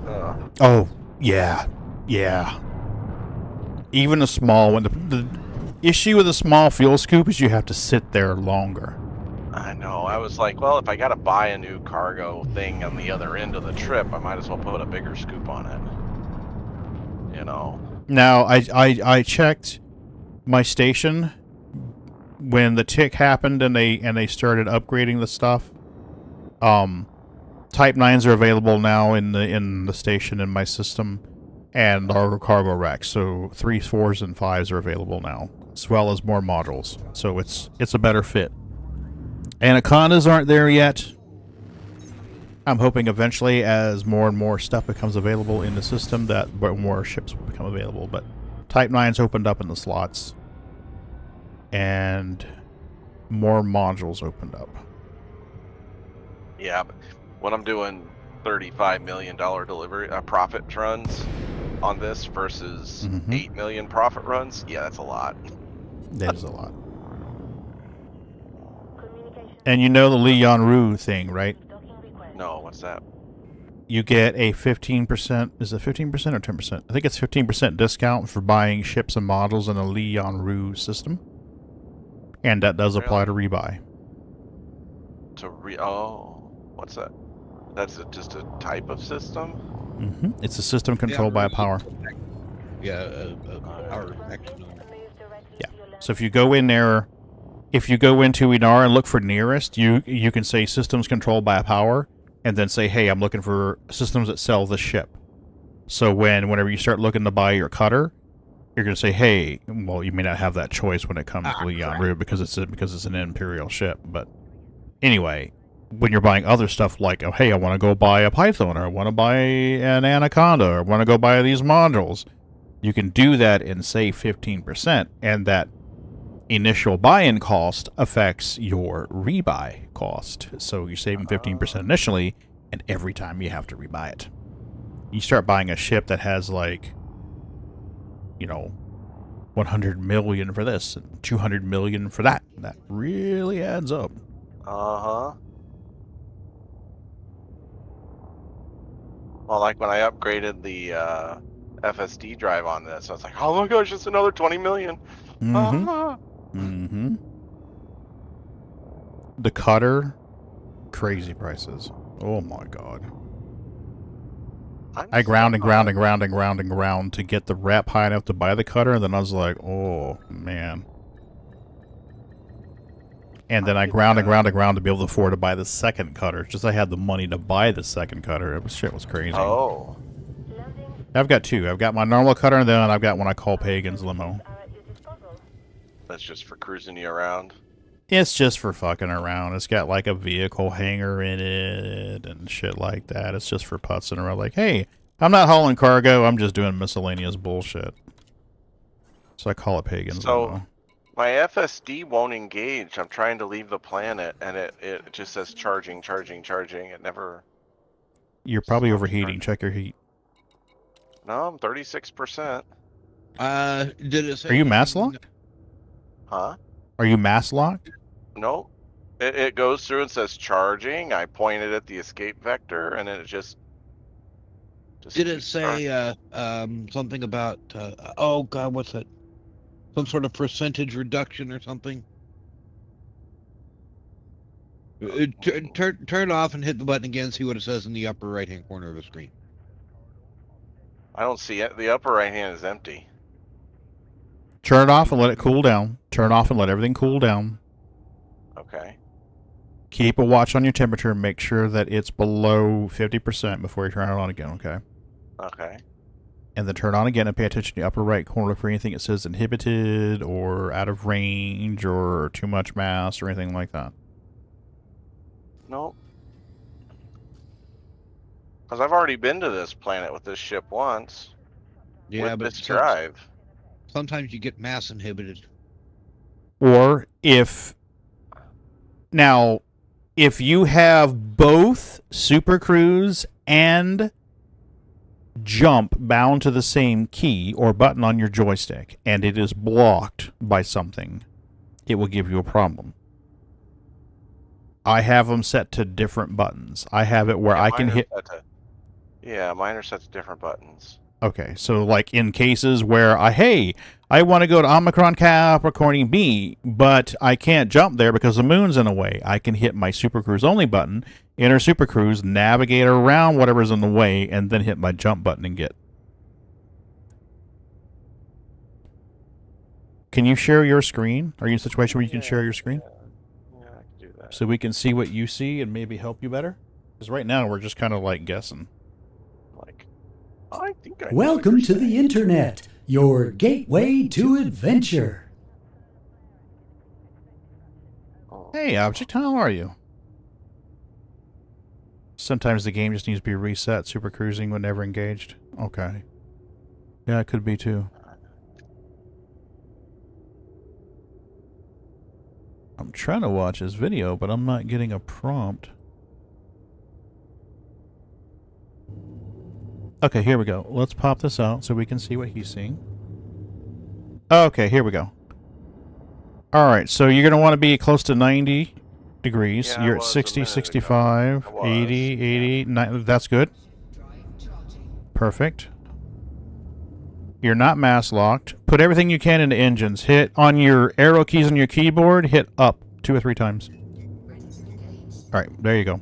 Ugh. Oh, yeah. Yeah. Even a small one. The issue with a small fuel scoop is you have to sit there longer. I know. I was like, well, if I gotta buy a new cargo thing on the other end of the trip, I might as well put a bigger scoop on it. You know. Now, I checked my station when the tick happened and they started upgrading the stuff. Type 9s are available now in the station in my system, and our cargo racks. So 3s, 4s, and 5s are available now, as well as more modules. So it's a better fit. Anacondas aren't there yet. I'm hoping eventually, as more and more stuff becomes available in the system, that more ships will become available. But Type 9's opened up in the slots, and more modules opened up. Yeah, but when I'm doing $35 million delivery profit runs on this versus 8 million profit runs, yeah, that's a lot. That is a lot. And you know the Leon Rue thing, right? No, what's that? You get a 15%, is it 15% or 10%? I think it's 15% discount for buying ships and models in a Leon Rue system. And that does apply to rebuy. Oh, what's that? That's just a type of system? It's a system controlled by a power. Yeah, power action. Yeah. So if you go in there, if you go into Inar and look for nearest, you can say systems controlled by a power, and then say, hey, I'm looking for systems that sell this ship. So whenever you start looking to buy your cutter, you're going to say, hey, well, you may not have that choice when it comes to Leon Rue because it's an Imperial ship. But anyway, when you're buying other stuff like, oh, hey, I want to go buy a Python, or I want to buy an Anaconda, or I want to go buy these modules, you can do that and save 15%, and that initial buy-in cost affects your rebuy cost. So you're saving 15% initially, and every time you have to rebuy it. You start buying a ship that has, like, 100 million for this and 200 million for that. That really adds up. Uh-huh. Well, like when I upgraded the FSD drive on this, I was like, oh my gosh, it's another 20 million. The cutter, crazy prices. Oh my god. I ground to get the rep high enough to buy the cutter, and then I was like, oh man. And then I ground to be able to afford to buy the second cutter. Just I had the money to buy the second cutter. Shit was crazy. Oh. I've got two. I've got my normal cutter, and then I've got one I call Pagan's limo. That's just for cruising you around? It's just for fucking around. It's got like a vehicle hangar in it and shit like that. It's just for putzing around. Like, hey, I'm not hauling cargo. I'm just doing miscellaneous bullshit. So I call it Pagan. So my FSD won't engage. I'm trying to leave the planet, and it just says charging, charging, charging. It never. You're probably overheating. Check your heat. No, I'm 36%. Did it say? Are you mass locked? Huh? Are you mass locked? No. It goes through and says charging. I pointed at the escape vector, and then it just did it say something about? Oh God, what's that? Some sort of percentage reduction or something? Turn it off and hit the button again. See what it says in the upper right-hand corner of the screen. I don't see it. The upper right hand is empty. Turn it off and let it cool down. Turn it off and let everything cool down. Okay. Keep a watch on your temperature and make sure that it's below 50% before you turn it on again, okay? Okay. And then turn it on again and pay attention to the upper right corner. Look for anything that says inhibited or out of range or too much mass or anything like that. Nope. Because I've already been to this planet with this ship once. Yeah, with but this drive. Sometimes you get mass inhibited. Or if you have both Super Cruise and jump bound to the same key or button on your joystick and it is blocked by something, it will give you a problem. I have them set to different buttons. I have it where I can hit... Yeah, mine are set to different buttons. Okay, so like in cases where I want to go to Omicron Capricorn B, but I can't jump there because the moon's in the way. I can hit my Super Cruise only button, enter Super Cruise, navigate around whatever's in the way, and then hit my jump button and get. Can you share your screen? Are you in a situation where you can share your screen? Yeah, I can do that. So we can see what you see and maybe help you better? Because right now we're just kind of like guessing. I think I Welcome to the Internet, your gateway to adventure. Hey, Object, how are you? Sometimes the game just needs to be reset. Super cruising when never engaged. Okay. Yeah, it could be too. I'm trying to watch his video, but I'm not getting a prompt. Okay, here we go. Let's pop this out so we can see what he's seeing. Okay, here we go. Alright, so you're going to want to be close to 90 degrees. Yeah, you're at 60, 65, 80, 80, 90. That's good. Perfect. You're not mass locked. Put everything you can into engines. Hit on your arrow keys on your keyboard. Hit up 2 or 3 times. Alright, there you go.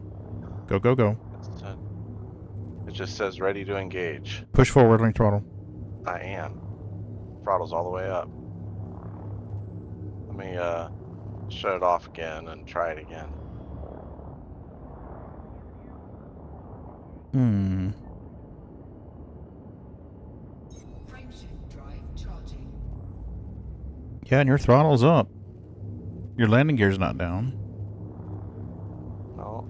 Go, go, go. It just says ready to engage. Push forward on your throttle. I am. Throttle's all the way up. Let me shut it off again and try it again. Yeah, and your throttle's up. Your landing gear's not down. No.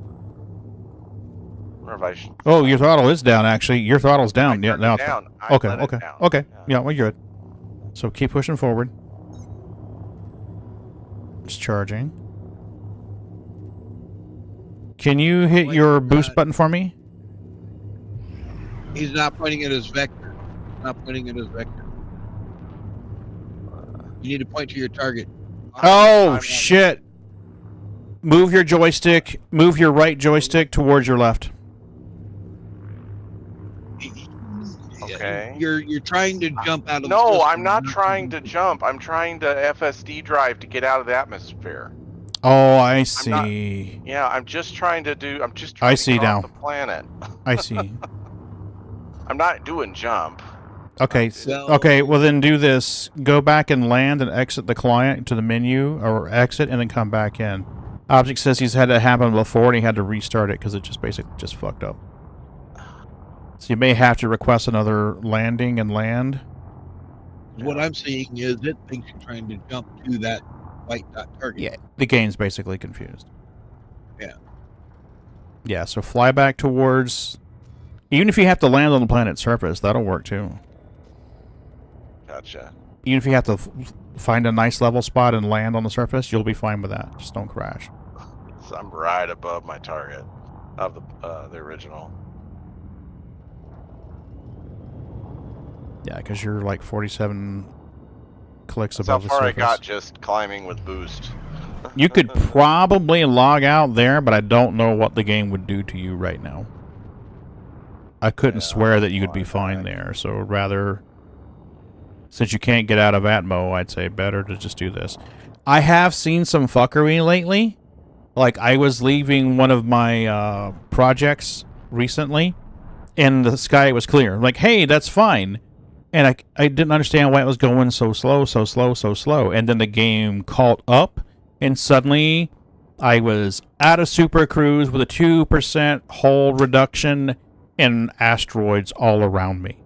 Or if I should... Oh, your throttle is down, actually. Your throttle's down. Yeah, now. Down. Okay, okay, okay. Yeah, we're good. So keep pushing forward. It's charging. Can you hit your boost button for me? He's not pointing at his vector. Not pointing at his vector. You need to point to your target. Oh, shit. Move your joystick. Move your right joystick towards your left. Okay. You're trying to jump out of the No, system. I'm not trying to jump. I'm trying to FSD drive to get out of the atmosphere. Oh, I see. I'm just trying to do... I'm just trying to get off the planet. I see. I'm not doing jump. Okay, okay, well then do this. Go back and land and exit the client to the menu, or exit and then come back in. Object says he's had that happen before and he had to restart it because it just basically just fucked up. So you may have to request another landing and land. What I'm seeing is it thinks you're trying to jump to that white dot target. Yeah, the game's basically confused. Yeah. Yeah, so fly back towards... Even if you have to land on the planet's surface, that'll work too. Gotcha. Even if you have to find a nice level spot and land on the surface, you'll be fine with that. Just don't crash. So I'm right above my target of the original. Yeah, because you're like 47 clicks That's above how the far surface. I got just climbing with boost. You could probably log out there, but I don't know what the game would do to you right now. I couldn't swear that you could be fine there, so rather, since you can't get out of Atmo, I'd say better to just do this. I have seen some fuckery lately. Like, I was leaving one of my projects recently, and the sky was clear. Like, hey, that's fine. And I didn't understand why it was going so slow. And then the game caught up, and suddenly I was out of Super Cruise with a 2% hull reduction and asteroids all around me.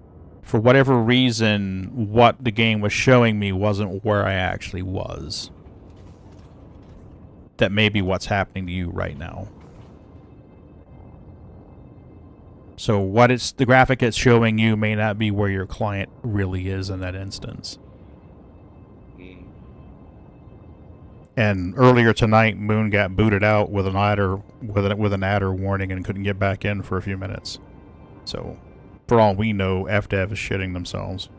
For whatever reason, what the game was showing me wasn't where I actually was. That may be what's happening to you right now. So the graphic it's showing you may not be where your client really is in that instance. And earlier tonight, Moon got booted out with an adder warning and couldn't get back in for a few minutes. So, for all we know, FDev is shitting themselves.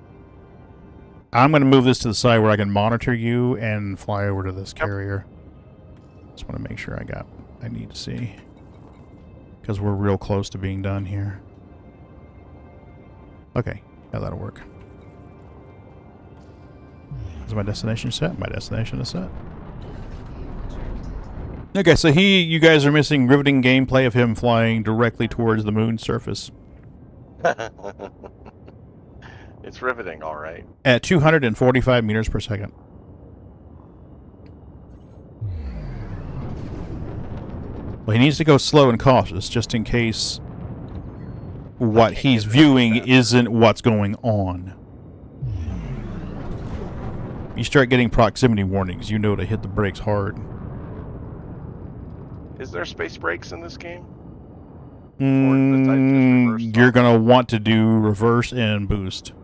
I'm going to move this to the side where I can monitor you and fly over to this carrier. Just want to make sure I got what I need to see. Because we're real close to being done here. Okay, yeah, that'll work. Is my destination set? My destination is set. Okay, so you guys are missing riveting gameplay of him flying directly towards the moon's surface. It's riveting, all right. At 245 meters per second. Well, he needs to go slow and cautious, just in case what he's viewing isn't what's going on. You start getting proximity warnings, you know to hit the brakes hard. Is there space brakes in this game? You're going to want to do reverse and boost.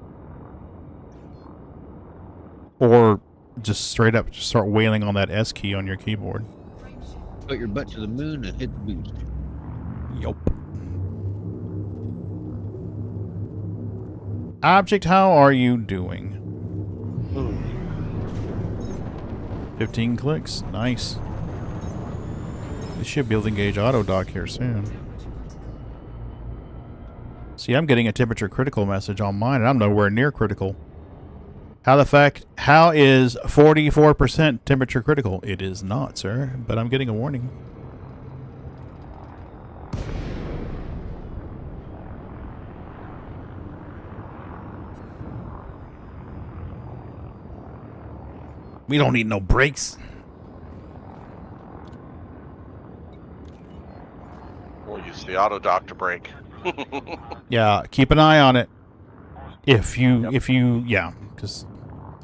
Or just straight up just start wailing on that S key on your keyboard. Put your butt to the moon and hit the boost. Yup. Object, how are you doing? 15 clicks. Nice. We should be able to engage auto dock here soon. See, I'm getting a temperature critical message on mine, and I'm nowhere near critical. How is 44% temperature critical? It is not, sir, but I'm getting a warning. We don't need no brakes. We'll use the auto dock to brake. Yeah, keep an eye on it. If you, yeah, because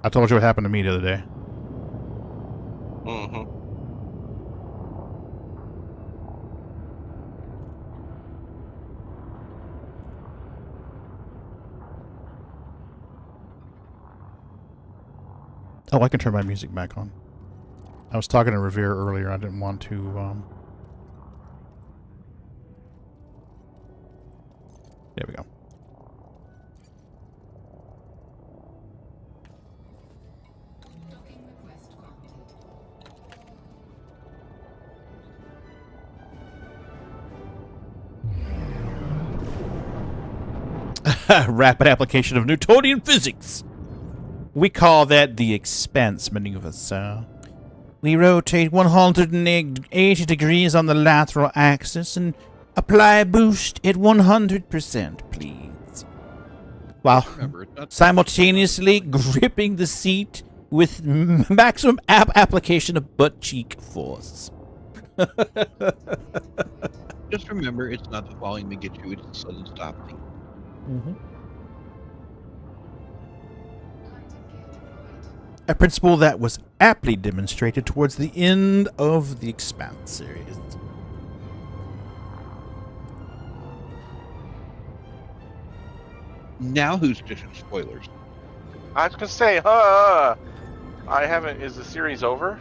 I told you what happened to me the other day. Mm-hmm. Oh, I can turn my music back on. I was talking to Revere earlier. I didn't want to, There we go. Rapid application of Newtonian physics. We call that the expanse maneuver, sir. We rotate 180 degrees on the lateral axis and apply a boost at 100%, please. While simultaneously gripping the seat with maximum application of butt cheek force. Just remember, it's not the volume that gets you, it's the sudden stopping. Mm-hmm. A principle that was aptly demonstrated towards the end of the Expanse series. Now who's dishing spoilers? I was gonna say, I haven't. Is the series over?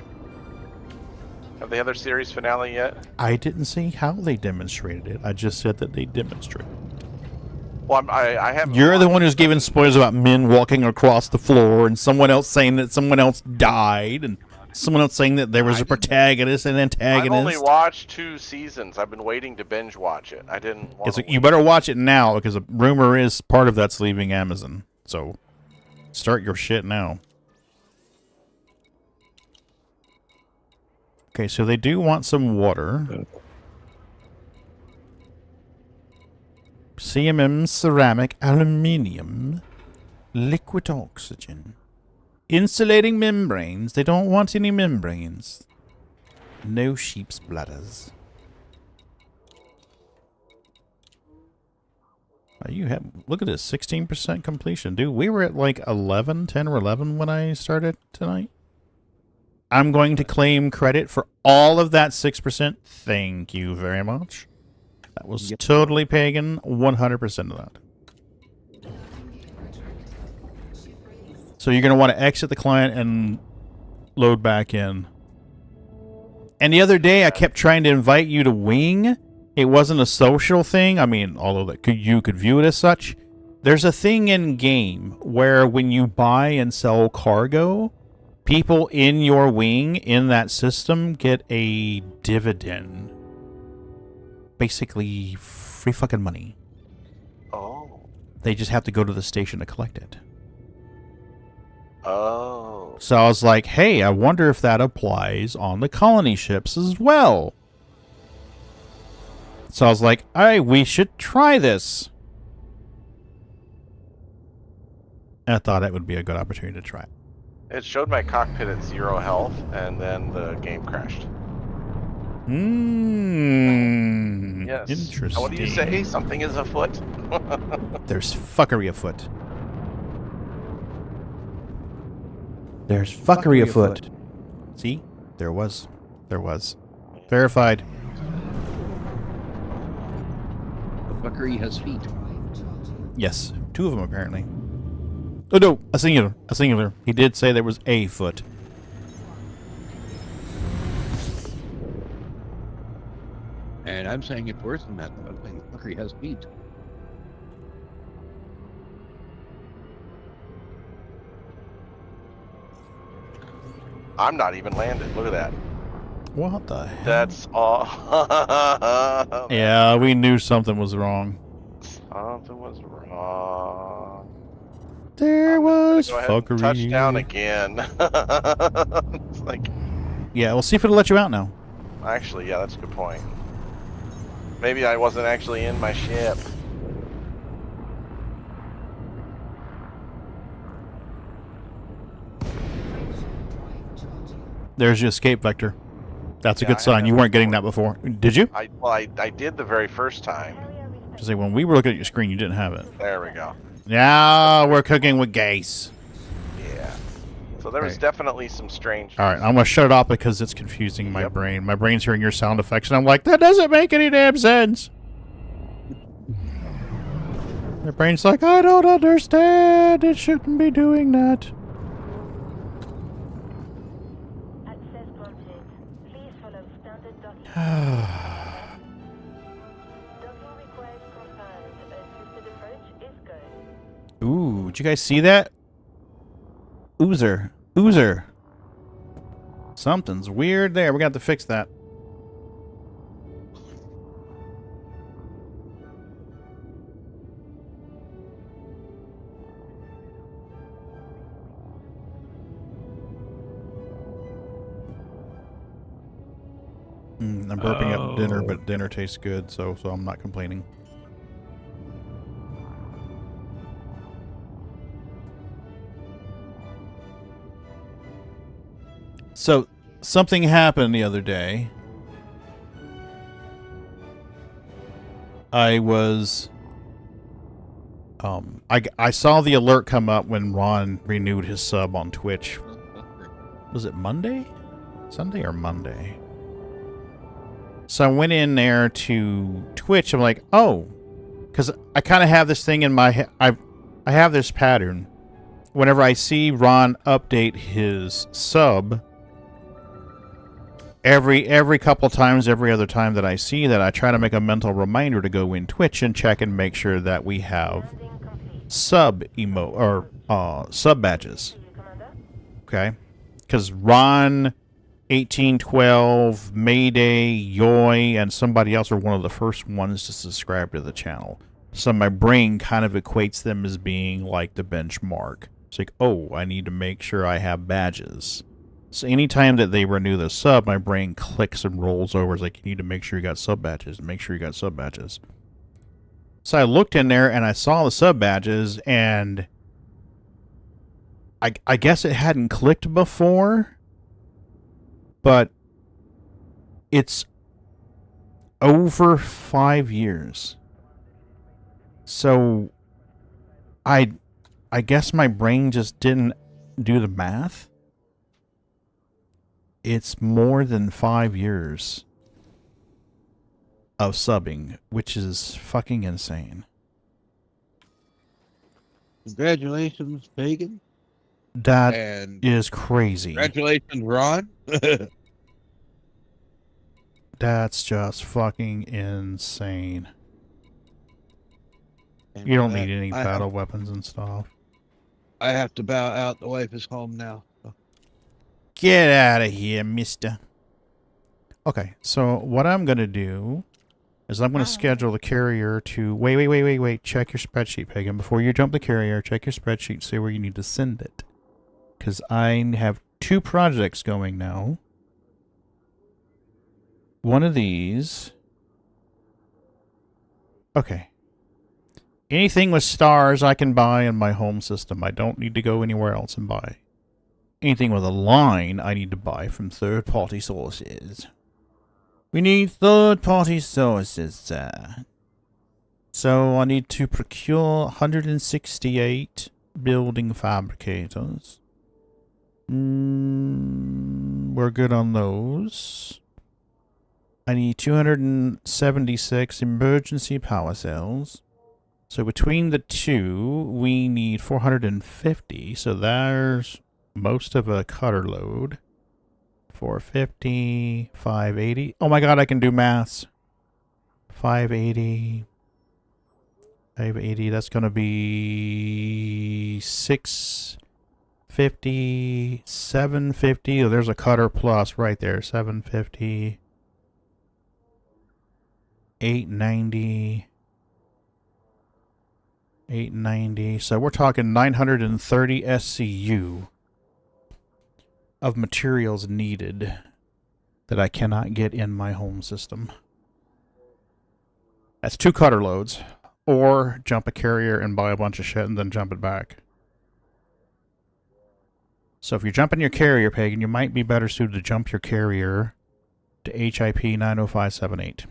Have they had their series finale yet? I didn't see how they demonstrated it. I just said that they demonstrated it. Well, I haven't. You're the one who's giving spoilers about men walking across the floor, and someone else saying that someone else died, and someone else saying that there was a protagonist and antagonist. I've only watched 2 seasons. I've been waiting to binge watch it. I didn't. You better watch it now, because a rumor is part of that's leaving Amazon. So start your shit now. Okay, so they do want some water. CMM, ceramic, aluminium, liquid oxygen. Insulating membranes. They don't want any membranes. No sheep's bladders. You have, look at this, 16% completion. Dude, we were at like 10 or 11 when I started tonight. I'm going to claim credit for all of that 6%. Thank you very much. That was totally Pagan, 100% of that. So you're going to want to exit the client and load back in. And the other day, I kept trying to invite you to Wing. It wasn't a social thing. I mean, although you could view it as such. There's a thing in game where when you buy and sell cargo, people in your wing in that system get a dividend. Basically, free fucking money. Oh. They just have to go to the station to collect it. Oh. So I was like, hey, I wonder if that applies on the colony ships as well. So I was like, hey, we should try this. And I thought it would be a good opportunity to try it. It showed my cockpit at 0 health, and then the game crashed. Yes. Interesting. What do you say? Something is afoot? There's fuckery afoot. There's fuckery afoot. See? There was. Verified. The fuckery has feet. Yes. 2 of them, apparently. Oh, no. A singular. He did say there was a foot. And I'm saying it's worse than that. I'm saying the fuckery has feet. I'm not even landed. Look at that. What the hell? That's all. Yeah, we knew something was wrong. Something was wrong. There was fuckery. Touchdown again. It's like. Yeah, we'll see if it'll let you out now. Actually, yeah, that's a good point. Maybe I wasn't actually in my ship. There's your escape vector. That's a good sign. You weren't getting that before. Did you? I did the very first time. Just say when we were looking at your screen, you didn't have it. There we go. Now we're cooking with gas. Yeah. So there was definitely some strange. All right, I'm gonna shut it off because it's confusing my brain. My brain's hearing your sound effects, and I'm like, that doesn't make any damn sense. My brain's like, I don't understand. It shouldn't be doing that. Ooh, did you guys see that? Oozer. Something's weird there. We're gonna have to fix that. I'm burping up dinner, but dinner tastes good, so I'm not complaining. So, something happened the other day. I was... I saw the alert come up when Ron renewed his sub on Twitch. Was it Monday? Sunday or Monday? So I went in there to Twitch. I'm like, oh, because I kind of have this thing in my head. I have this pattern. Whenever I see Ron update his sub, every couple times, every other time that I see that, I try to make a mental reminder to go in Twitch and check and make sure that we have sub badges. Okay, because Ron, 1812, Mayday, Yoy, and somebody else are one of the first ones to subscribe to the channel. So my brain kind of equates them as being like the benchmark. It's like, oh, I need to make sure I have badges. So anytime that they renew the sub, my brain clicks and rolls over. It's like, you need to make sure you got sub badges. Make sure you got sub badges. So I looked in there and I saw the sub badges, and I guess it hadn't clicked before, but it's over 5 years. So I guess my brain just didn't do the math. It's more than 5 years of subbing, which is fucking insane. Congratulations, Pagan. That and is crazy. Congratulations, Ron. That's just fucking insane. And you don't need any battle weapons and stuff. I have to bow out. The wife is home now. So. Get out of here, mister. Okay, so what I'm going to do is I'm going to schedule the carrier to... Wait. Check your spreadsheet, Pagan. Before you jump the carrier, check your spreadsheet, see where you need to send it. Because I have 2 projects going now. One of these... Okay. Anything with stars I can buy in my home system. I don't need to go anywhere else and buy. Anything with a line I need to buy from third-party sources. We need third-party sources, sir. So I need to procure 168 building fabricators. We're good on those. I need 276 emergency power cells. So between the 2, we need 450. So there's most of a cutter load. 450, 580. Oh my god, I can do maths. 580. 580, that's going to be 650, 750. Oh, there's a cutter plus right there. 750. 890. 890. So we're talking 930 SCU of materials needed that I cannot get in my home system. That's 2 cutter loads. Or jump a carrier and buy a bunch of shit and then jump it back. So if you're jumping your carrier, Pagan, you might be better suited to jump your carrier to HIP 90578.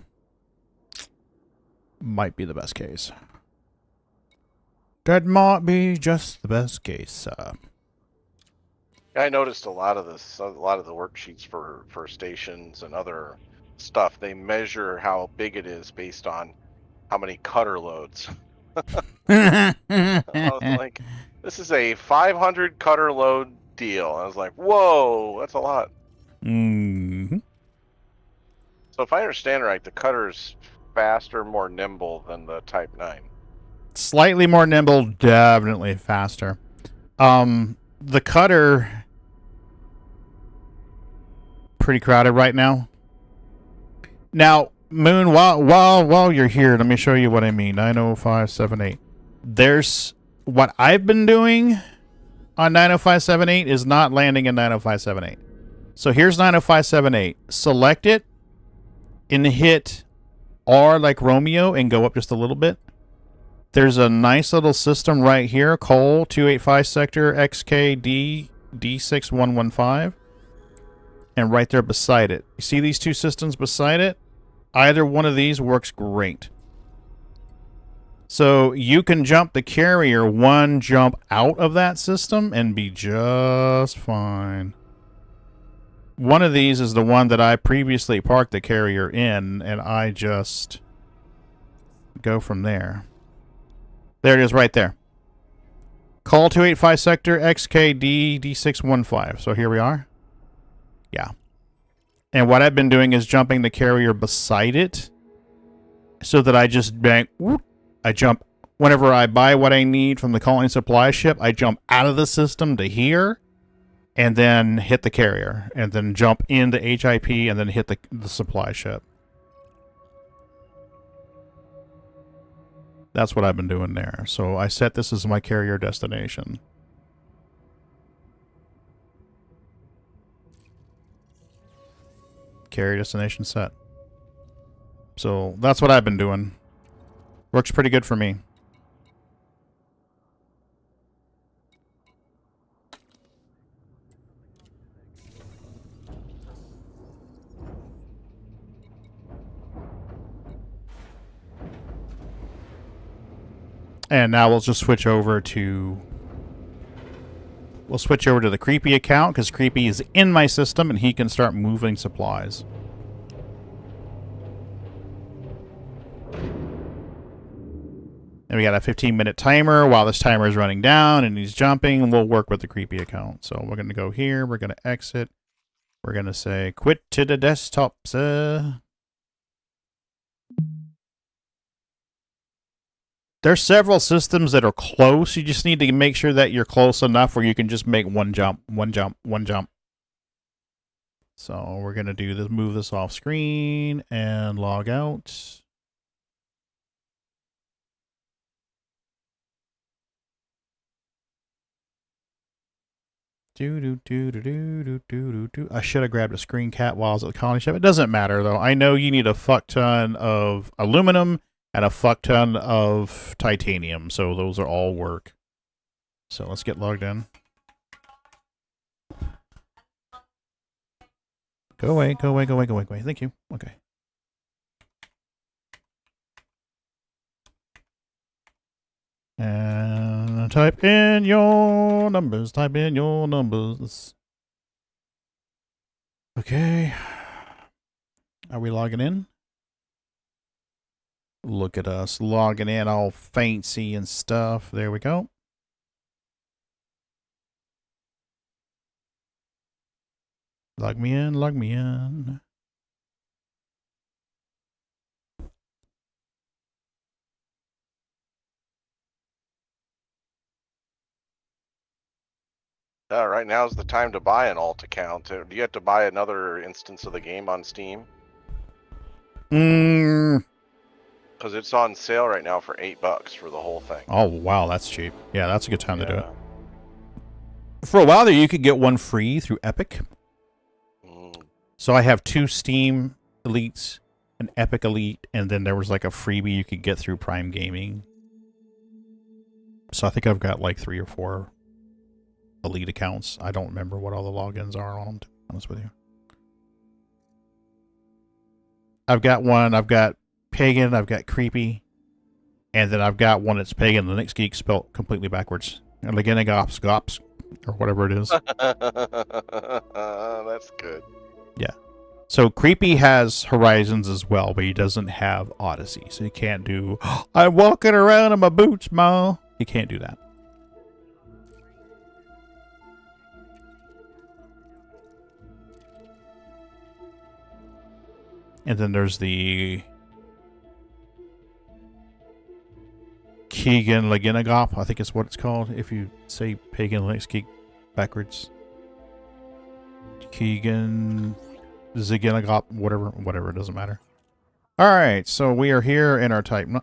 Might be the best case. That might be just the best case, sir. I noticed a lot of the worksheets for stations and other stuff, they measure how big it is based on how many cutter loads. I was like, this is a 500 cutter load deal. I was like, whoa, that's a lot. Mm-hmm. So if I understand right, the cutter's faster, more nimble than the Type 9. Slightly more nimble, definitely faster. The cutter, pretty crowded right now. Now, Moon, while you're here, let me show you what I mean. 90578. There's what I've been doing on 90578 is not landing in 90578. So here's 90578. Select it and hit R like Romeo and go up just a little bit. There's a nice little system right here. Col 285 sector XKD D6115. And right there beside it. You see these 2 systems beside it? Either one of these works great. So you can jump the carrier 1 jump out of that system and be just fine. One of these is the one that I previously parked the carrier in, and I just go from there. There it is right there. Call 285 sector XKD D615. So here we are. Yeah. And what I've been doing is jumping the carrier beside it so that I just bang, whoop, I jump. Whenever I buy what I need from the calling supply ship, I jump out of the system to here and then hit the carrier and then jump into HIP and then hit the supply ship. That's what I've been doing there. So I set this as my carrier destination. Carrier destination set. So that's what I've been doing. Works pretty good for me. And now we'll just switch over to... We'll switch over to the Creepy account, because Creepy is in my system, and he can start moving supplies. And we got a 15-minute timer while this timer is running down, and he's jumping, and we'll work with the Creepy account. So we're going to go here, we're going to exit. We're going to say, quit to the desktop, sir. There's several systems that are close. You just need to make sure that you're close enough where you can just make one jump, one jump, one jump. So we're going to do this, move this off screen and log out. I should have grabbed a screen cap while I was at the colony ship. It doesn't matter though. I know you need a fuck ton of aluminum and a fuck ton of titanium, so those are all work. So let's get logged in. Go away, go away, go away, go away, go away. Thank you. Okay. And type in your numbers, type in your numbers. Okay. Are we logging in? Look at us logging in all fancy and stuff. There we go. Log me in, log me in. Right now is the time to buy an alt account. Do you have to buy another instance of the game on Steam? Because it's on sale right now for $8 for the whole thing. Oh, wow, that's cheap. Yeah, that's a good time to do it. For a while there, you could get one free through Epic. So I have 2 Steam Elites, an Epic Elite, and then there was like a freebie you could get through Prime Gaming. So I think I've got like 3 or 4 Elite accounts. I don't remember what all the logins are on them, to be honest with you. I've got one, I've got Pagan, I've got Creepy, and then I've got one that's PaganLinuxGeek spelled completely backwards. And GASP, or whatever it is. That's good. Yeah. So Creepy has Horizons as well, but he doesn't have Odyssey. So he can't do, I'm walking around in my boots, ma. He can't do that. And then there's the PaganLinuxGeek, I think is what it's called, if you say PaganLinuxGeek backwards. PaganLinuxGeek, whatever, it doesn't matter. Alright, so we are here in our Type 9.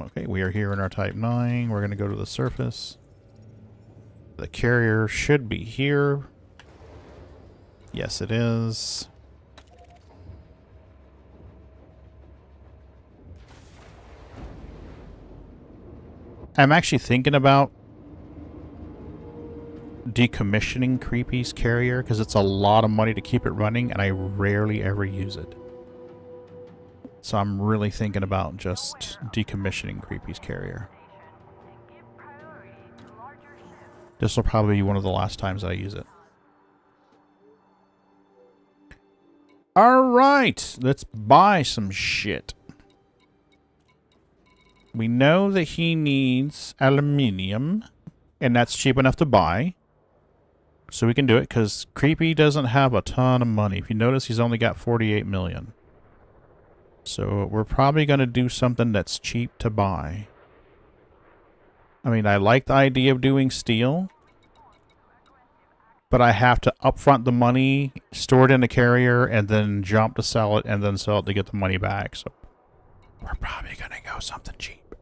Okay, we are here in our Type 9. We're going to go to the surface. The carrier should be here. Yes, it is. I'm actually thinking about decommissioning Creepy's carrier because it's a lot of money to keep it running and I rarely ever use it. So I'm really thinking about just decommissioning Creepy's carrier. This will probably be one of the last times I use it. Alright, let's buy some shit. We know that he needs aluminium, and that's cheap enough to buy. So we can do it, because Creepy doesn't have a ton of money. If you notice, he's only got 48 million. So we're probably going to do something that's cheap to buy. I mean, I like the idea of doing steel, but I have to upfront the money, store it in the carrier, and then jump to sell it, and then sell it to get the money back. So we're probably going to go something cheap.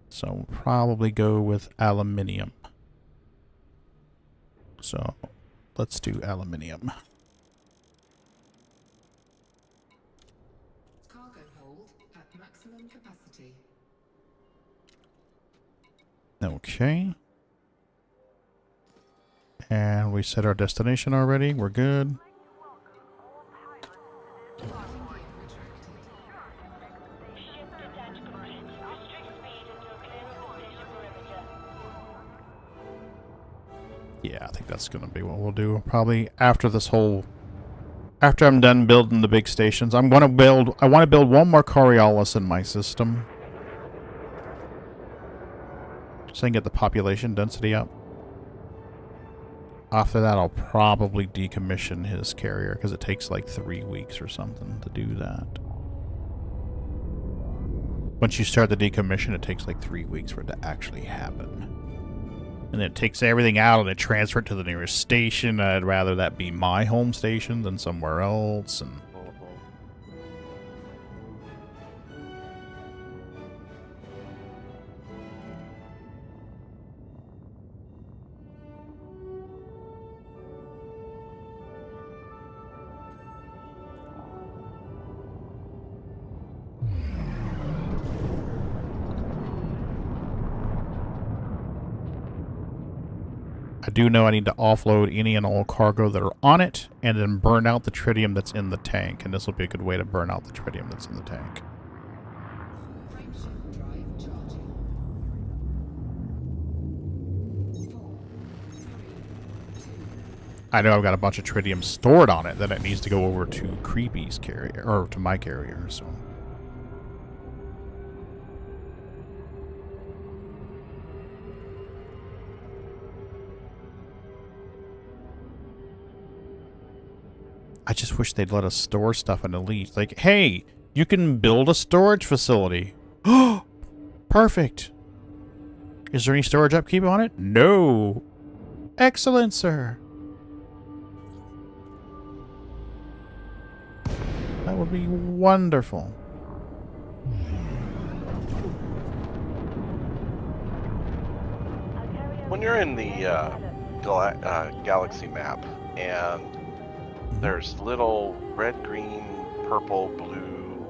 So we'll probably go with aluminium. So let's do aluminium. Cargo hold at maximum capacity. Okay. And we set our destination already. We're good. Yeah, I think that's going to be what we'll do. Probably after this whole... After I'm done building the big stations, I want to build one more Coriolis in my system. So I can get the population density up. After that, I'll probably decommission his carrier, because it takes like 3 weeks or something to do that. Once you start the decommission, it takes like 3 weeks for it to actually happen. And then it takes everything out and it transfers it to the nearest station. I'd rather that be my home station than somewhere else. And I do know I need to offload any and all cargo that are on it, and then burn out the tritium that's in the tank. And this will be a good way to burn out the tritium that's in the tank. I know I've got a bunch of tritium stored on it that it needs to go over to Creepy's carrier, or to my carrier, so... I just wish they'd let us store stuff in Elite. Like, hey, you can build a storage facility. Oh, perfect. Is there any storage upkeep on it? No. Excellent, sir. That would be wonderful. When you're in the galaxy map and there's little red, green, purple, blue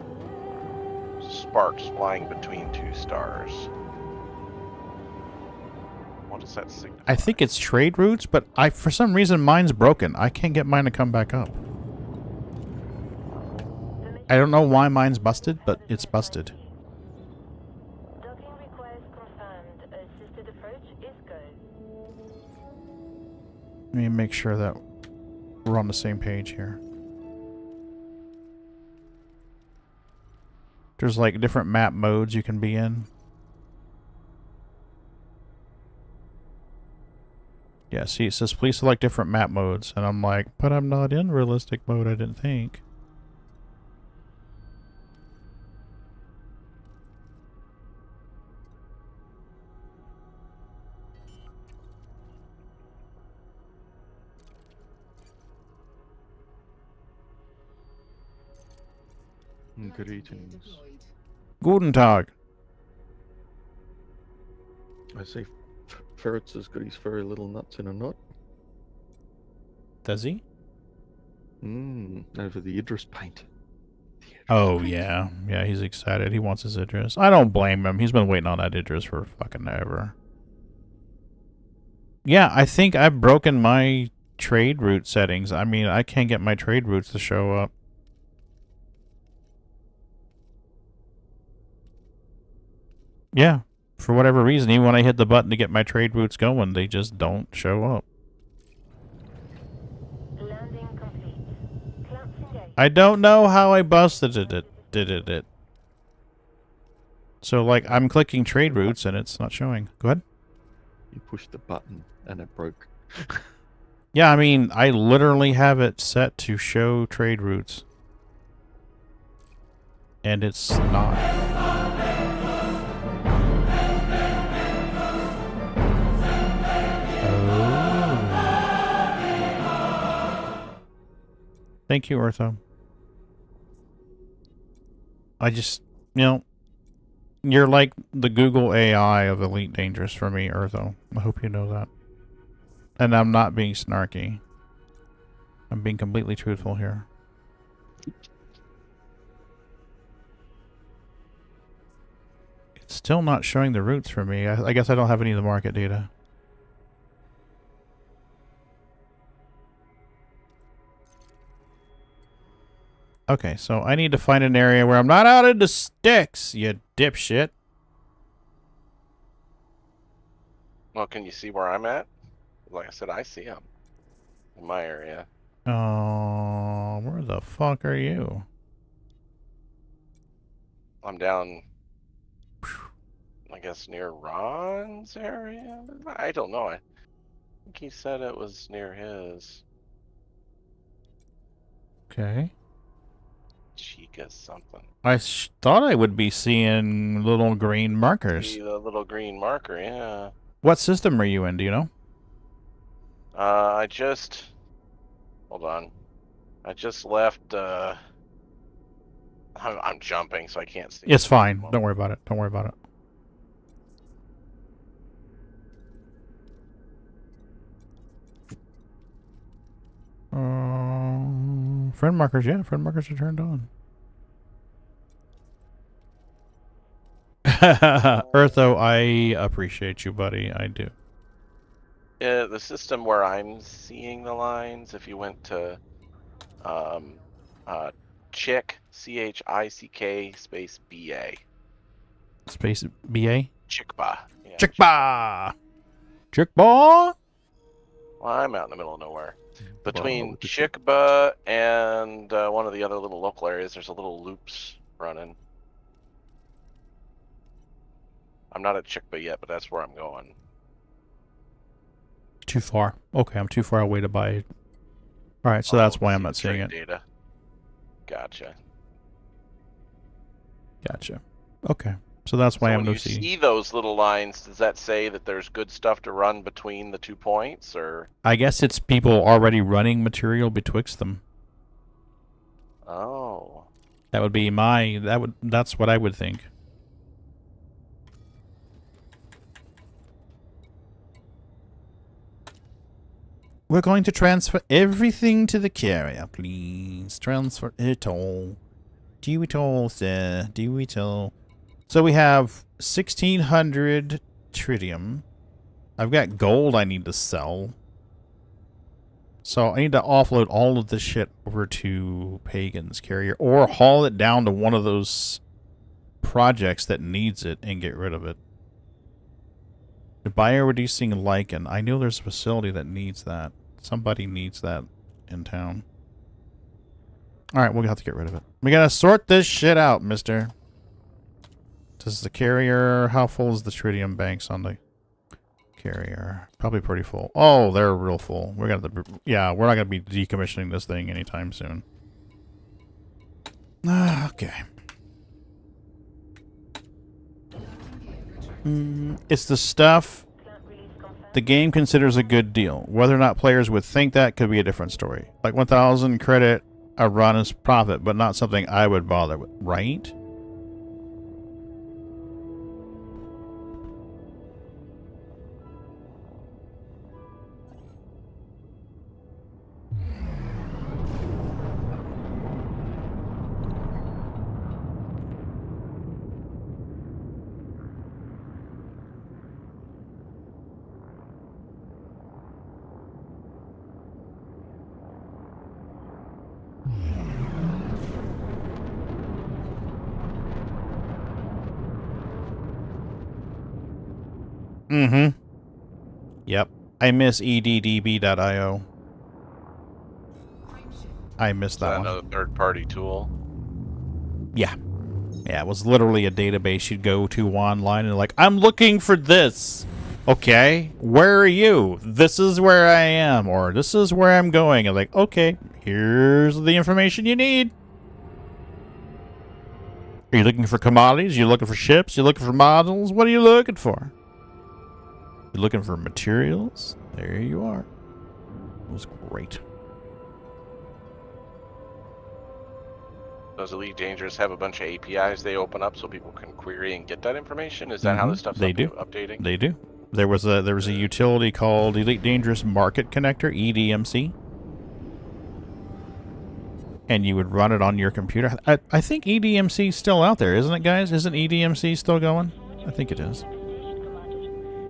sparks flying between two stars. What does that signify? I think it's trade routes, but for some reason mine's broken. I can't get mine to come back up. I don't know why mine's busted, but it's busted. Docking request confirmed. Assisted approach is good. Let me make sure that we're on the same page here. There's like different map modes you can be in. Yeah, see, it says please select different map modes. And I'm like, but I'm not in realistic mode, I didn't think. Greetings. Guten Tag. I say Ferrets has got his furry little nuts in a knot. Does he? Over the Idris paint. Oh, yeah. Yeah, he's excited. He wants his Idris. I don't blame him. He's been waiting on that Idris for fucking ever. Yeah, I think I've broken my trade route settings. I mean, I can't get my trade routes to show up. Yeah, for whatever reason, even when I hit the button to get my trade routes going, they just don't show up. Landing complete. I don't know how I busted it. So, like, I'm clicking trade routes and it's not showing. Go ahead. You pushed the button and it broke. Yeah, I mean, I literally have it set to show trade routes. And it's not. Oh. Thank you, Ortho. I just, you know, you're like the Google AI of Elite Dangerous for me, Ortho. I hope you know that. And I'm not being snarky. I'm being completely truthful here. It's still not showing the routes for me. I guess I don't have any of the market data. Okay, so I need to find an area where I'm not out into sticks, you dipshit. Well, can you see where I'm at? Like I said, I see them in my area. Oh, where the fuck are you? I'm down, I guess, near Ron's area? I don't know. I think he said it was near his. Okay. Chica something. I thought I would be seeing little green markers. See the little green marker, yeah. What system are you in, do you know? I just... Hold on. I just left, I'm jumping, so I can't see. It's fine. Don't worry about it. Don't worry about it. Friend markers, yeah. Friend markers are turned on. Eartho, I appreciate you, buddy. I do. The system where I'm seeing the lines, if you went to Chick, CHICK space BA. Space BA? Chickba. Yeah, Chickba! Chickba! Well, I'm out in the middle of nowhere. Between Chickba and one of the other little local areas, there's a little loops running. I'm not at Chickba yet, but that's where I'm going. Too far. Okay, I'm too far away to buy it. Alright, so that's why I'm not seeing it. Data. Gotcha. Gotcha. Okay. So that's why I'm no seeing. When you see those little lines, does that say that there's good stuff to run between the 2 points, or? I guess it's people already running material betwixt them. Oh. That would be my... That's what I would think. We're going to transfer everything to the carrier, please. Transfer it all. Do it all, sir. Do it all. So we have 1,600 tritium. I've got gold I need to sell. So I need to offload all of this shit over to Pagan's carrier. Or haul it down to one of those projects that needs it and get rid of it. The bioreducing lichen. I know there's a facility that needs that. Somebody needs that in town. Alright, we'll have to get rid of it. We gotta sort this shit out, mister. Does the carrier... How full is the tritium banks on the carrier? Probably pretty full. Oh, they're real full. We're gonna... Yeah, we're not gonna be decommissioning this thing anytime soon. Okay. It's the stuff the game considers a good deal. Whether or not players would think that could be a different story. Like 1,000 credit a run is profit, but not something I would bother with, right? Mm-hmm. Yep. I miss eddb.io. I missed that one. Another third-party tool? Yeah. Yeah, it was literally a database you'd go to online and like, I'm looking for this. Okay, where are you? This is where I am, or this is where I'm going. And like, okay, here's the information you need. Are you looking for commodities? You're looking for ships? You're looking for models? What are you looking for? You're looking for materials? There you are. It was great. Does Elite Dangerous have a bunch of APIs they open up so people can query and get that information? Is that how this stuff's updating? They do. There was a utility called Elite Dangerous Market Connector, EDMC. And you would run it on your computer. I think EDMC is still out there, isn't it, guys? Isn't EDMC still going? I think it is.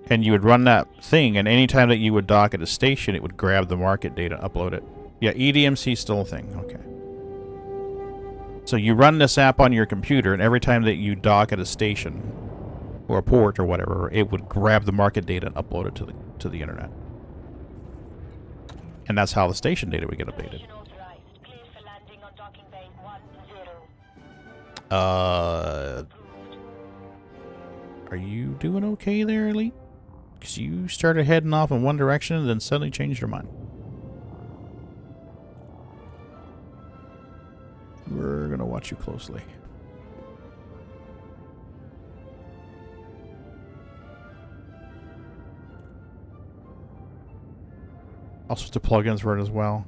And you would run that thing, and anytime that you would dock at a station, it would grab the market data, upload it. Yeah, EDMC is still a thing. Okay. So you run this app on your computer, and every time that you dock at a station or a port or whatever, it would grab the market data and upload it to the internet. And that's how the station data would get updated. Are you doing okay there, Elite? Because you started heading off in one direction and then suddenly changed your mind. We're going to watch you closely. All sorts of plugins for it as well.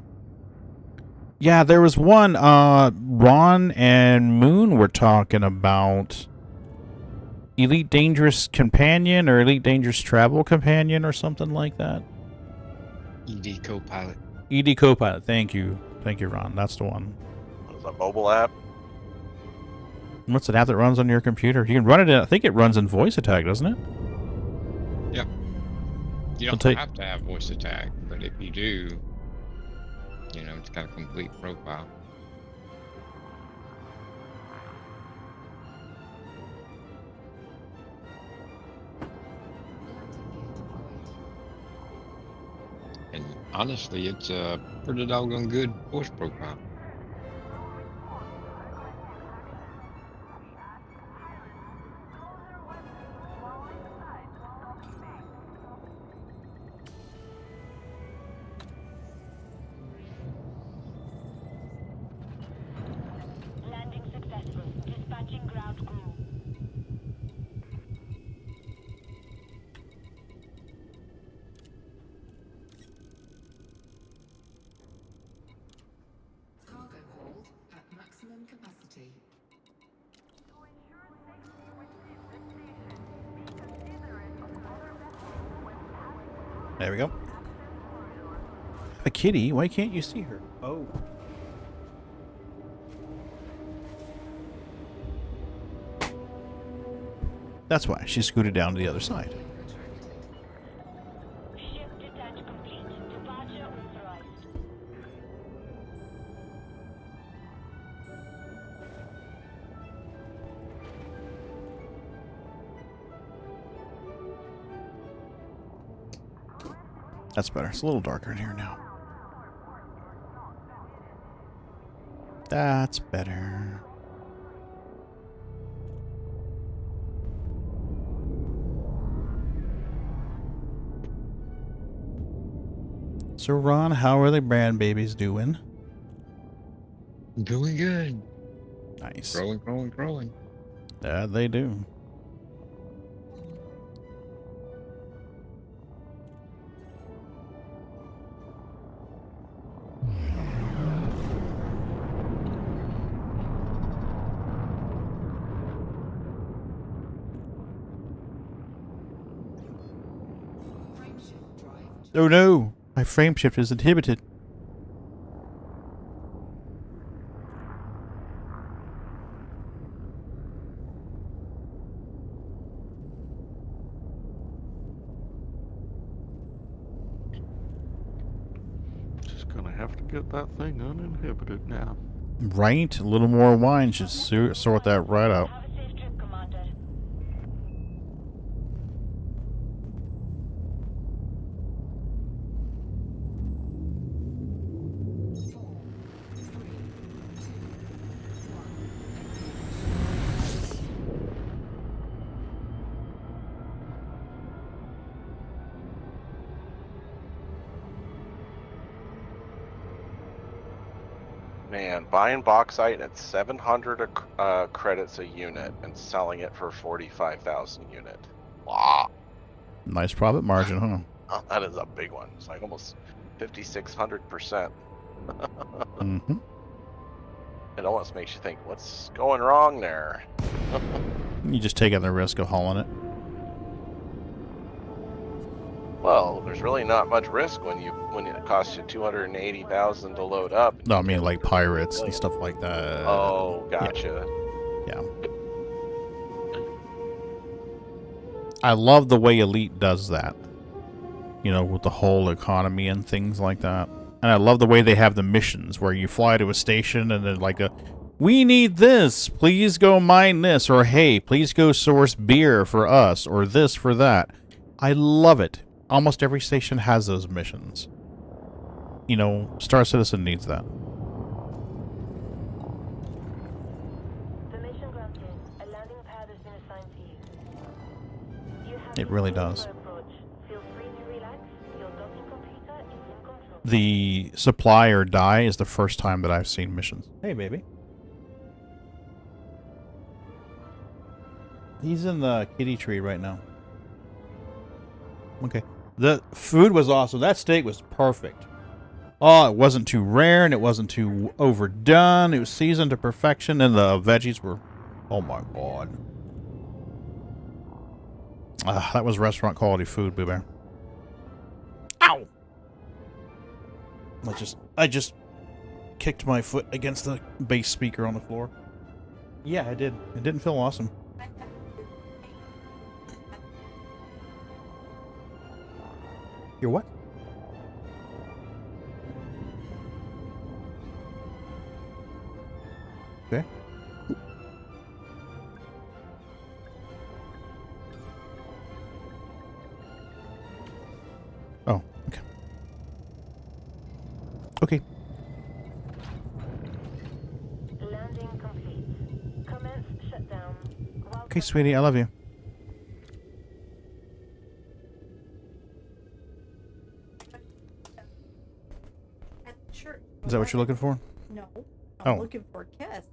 Yeah, there was one. Ron and Moon were talking about Elite Dangerous Companion or Elite Dangerous Travel Companion or something like that. ED Copilot. ED Copilot. Thank you. Thank you, Ron. That's the one. A mobile app? What's an app that runs on your computer? You can run it in, I think it runs in voice attack, doesn't it? Yep. You don't have to have voice attack, but if you do, you know, it's got a complete profile. And honestly, it's a pretty doggone good voice profile. There we go. A kitty? Why can't you see her? Oh. That's why she scooted down to the other side. That's better. It's a little darker in here now. That's better. So, Ron, how are the brand babies doing? Doing good. Nice. Growing. Yeah, they do. Oh no, my frame shift is inhibited. Just gonna have to get that thing uninhibited now. Right? A little more wine should sort that right out. Man, buying bauxite at 700 credits a unit and selling it for 45,000 a unit. Wow. Nice profit margin, huh? Oh, that is a big one. It's like almost 5,600%. Mm-hmm. It almost makes you think, what's going wrong there? You just take on the risk of hauling it. Well, there's really not much risk when it costs you 280,000 to load up. No, I mean like pirates and stuff like that. Oh, gotcha. Yeah. I love the way Elite does that. You know, with the whole economy and things like that. And I love the way they have the missions where you fly to a station and then like we need this, please go mine this, or hey, please go source beer for us, or this for that. I love it. Almost every station has those missions. You know, Star Citizen needs that. The mission granted. A landing pad has been assigned to you. You have It really does. Feel free to relax. Your docking computer is in control. The supply or die is the first time that I've seen missions. Hey, baby. He's in the kitty tree right now. Okay. The food was awesome. That steak was perfect. Oh, it wasn't too rare and it wasn't too overdone. It was seasoned to perfection and the veggies were... Oh my god. That was restaurant quality food, Boo Bear. Ow! I just kicked my foot against the bass speaker on the floor. Yeah, I did. It didn't feel awesome. Your what? Okay. Oh, okay. Okay. Landing complete. Commence shutdown. Okay, sweetie, I love you. Is that what you're looking for? No. I'm Oh. looking for a kiss.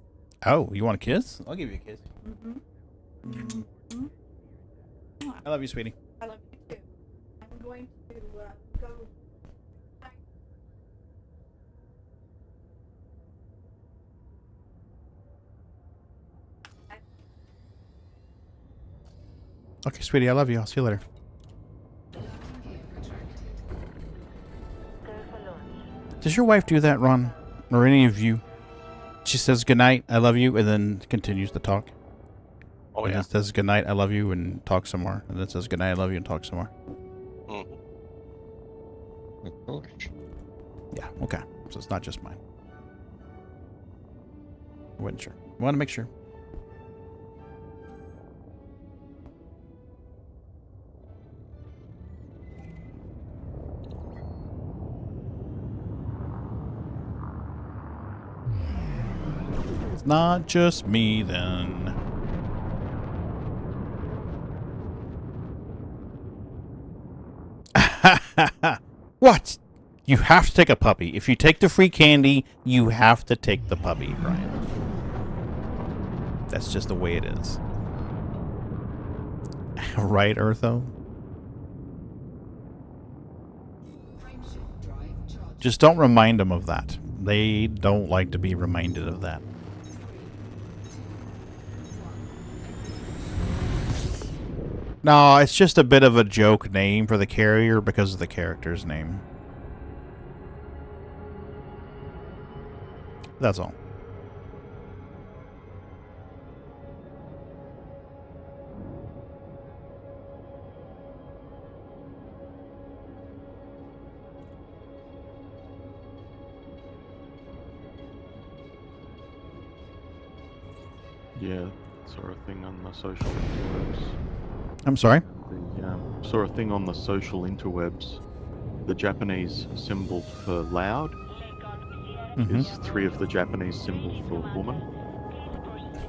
Oh, you want a kiss? I'll give you a kiss. Mm-hmm. I love you, sweetie. I love you too. I'm going to go. Okay, sweetie, I love you. I'll see you later. Does your wife do that, Ron? Or any of you? She says goodnight, I love you, and then continues to talk. Oh, and yeah. then says goodnight, I love you, and talks some more. And then says goodnight, I love you, and talks some more. Mm-hmm. Of course. Yeah, okay. So it's not just mine. I wasn't sure. I want to make sure. It's not just me, then. What? You have to take a puppy. If you take the free candy, you have to take the puppy, Brian. That's just the way it is. Right, Eartho? Just don't remind them of that. They don't like to be reminded of that. No, it's just a bit of a joke name for the carrier because of the character's name. That's all. Yeah, saw a thing on the social interwebs. I'm sorry? Saw a thing on the social interwebs. The Japanese symbol for loud is 3 of the Japanese symbols for woman.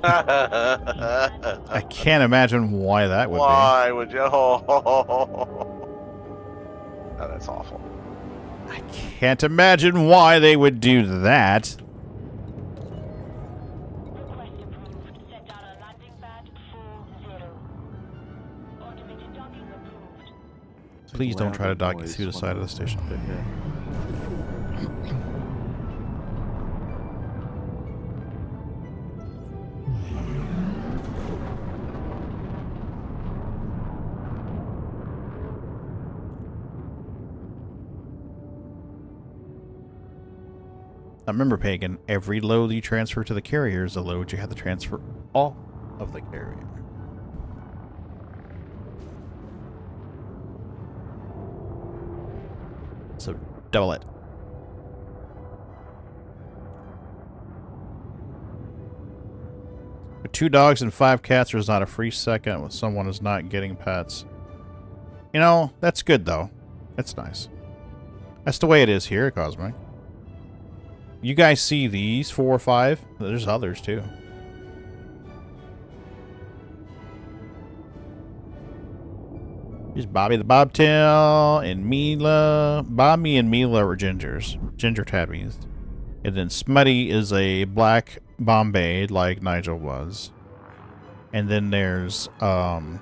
I can't imagine why that would Why would you? Oh, that's awful. be. Can't imagine why they would do that. Please don't try to dock you noise through the when side of I- the station. Yeah. Now remember, Pagan, every load you transfer to the carrier is a load you have to transfer off of the carrier. So double it. With 2 dogs and 5 cats, there's not a free second when someone is not getting pets. You know, that's good though. That's nice. That's the way it is here at Cosmic. You guys see these 4 or 5? There's others too. Here's Bobby the Bobtail and Mila. Bobby and Mila are gingers. Ginger tabbies. And then Smutty is a black Bombay like Nigel was. And then there's brain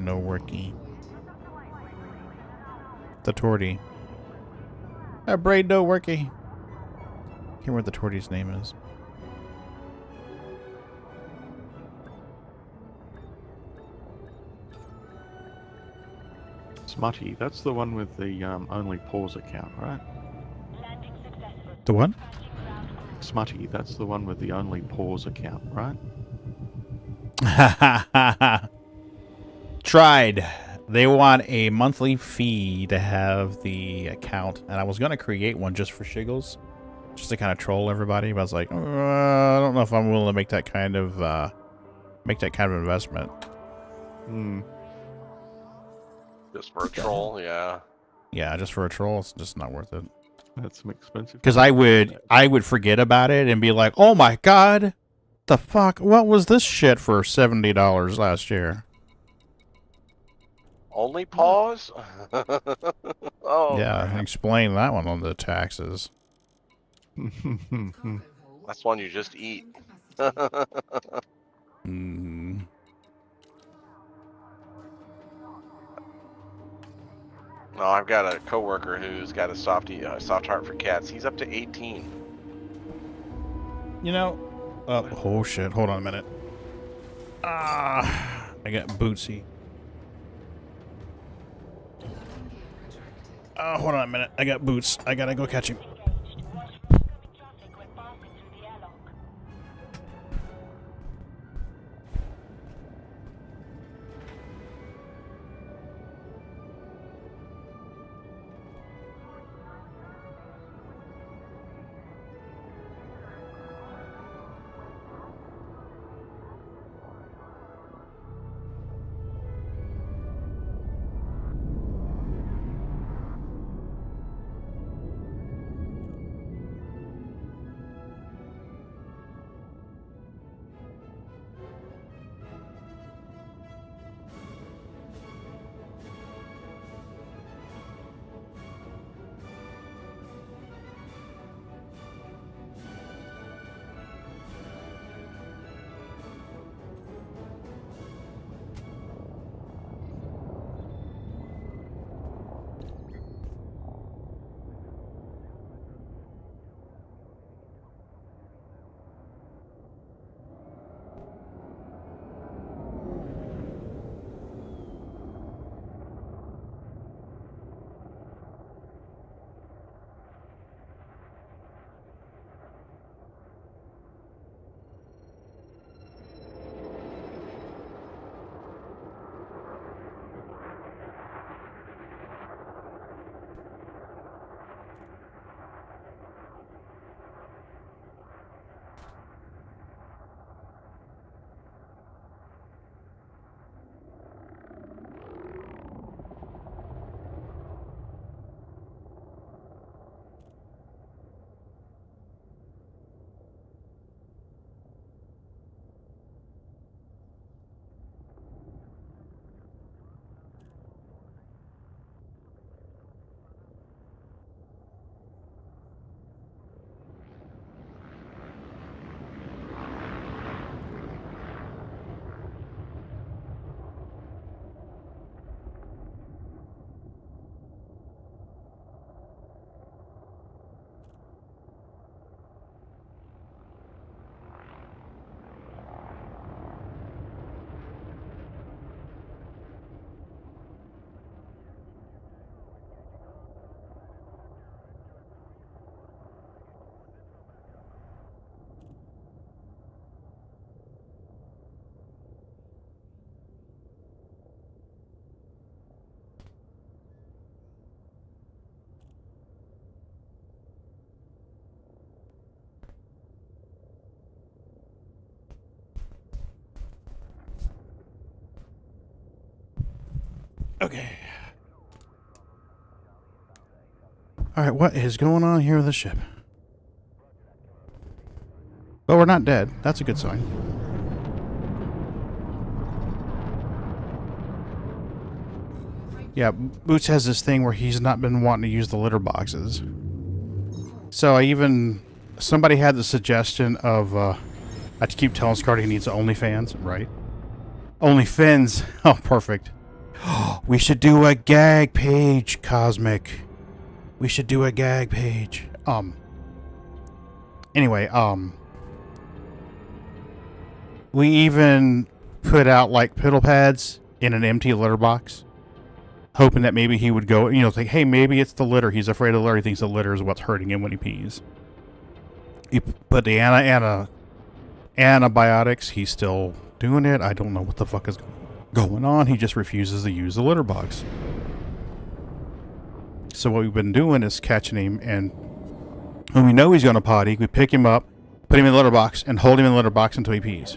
no working. The Torty. Brain no working. Can't remember what the Torty's name is. Smutty, that's the one with the only pause account, right? The what? Smutty, that's the one with the only pause account, right? Tried. They want a monthly fee to have the account, and I was going to create one just for shiggles, just to kind of troll everybody, but I was like, I don't know if I'm willing to make that kind of investment. Hmm. Just for a troll, yeah. Yeah, just for a troll, it's just not worth it. That's some expensive. Because I would forget about it and be like, oh my god, the fuck, what was this shit for $70 last year? Only pause? Oh. Yeah, Crap. explain that one on the taxes. That's one you just eat. Mm. No, I've got a coworker who's got a soft heart for cats. He's up to 18. You know, oh shit, hold on a minute. I got Bootsy. Hold on a minute. I got Boots. I gotta go catch him. Okay. Alright, what is going on here with the ship? Well, we're not dead. That's a good sign. Yeah, Boots has this thing where he's not been wanting to use the litter boxes. So somebody had the suggestion of, I keep telling Scardy he needs OnlyFans, right? OnlyFins. Oh, perfect. We should do a gag page, Cosmic. We should do a gag page. Anyway, we even put out, like, piddle pads in an empty litter box, hoping that maybe he would go, think, hey, maybe it's the litter. He's afraid of the litter. He thinks the litter is what's hurting him when he pees. He put the antibiotics. He's still doing it. I don't know what the fuck is going on. He just refuses to use the litter box. So what we've been doing is catching him, and when we know he's going to potty, we pick him up, put him in the litter box, and hold him in the litter box until he pees.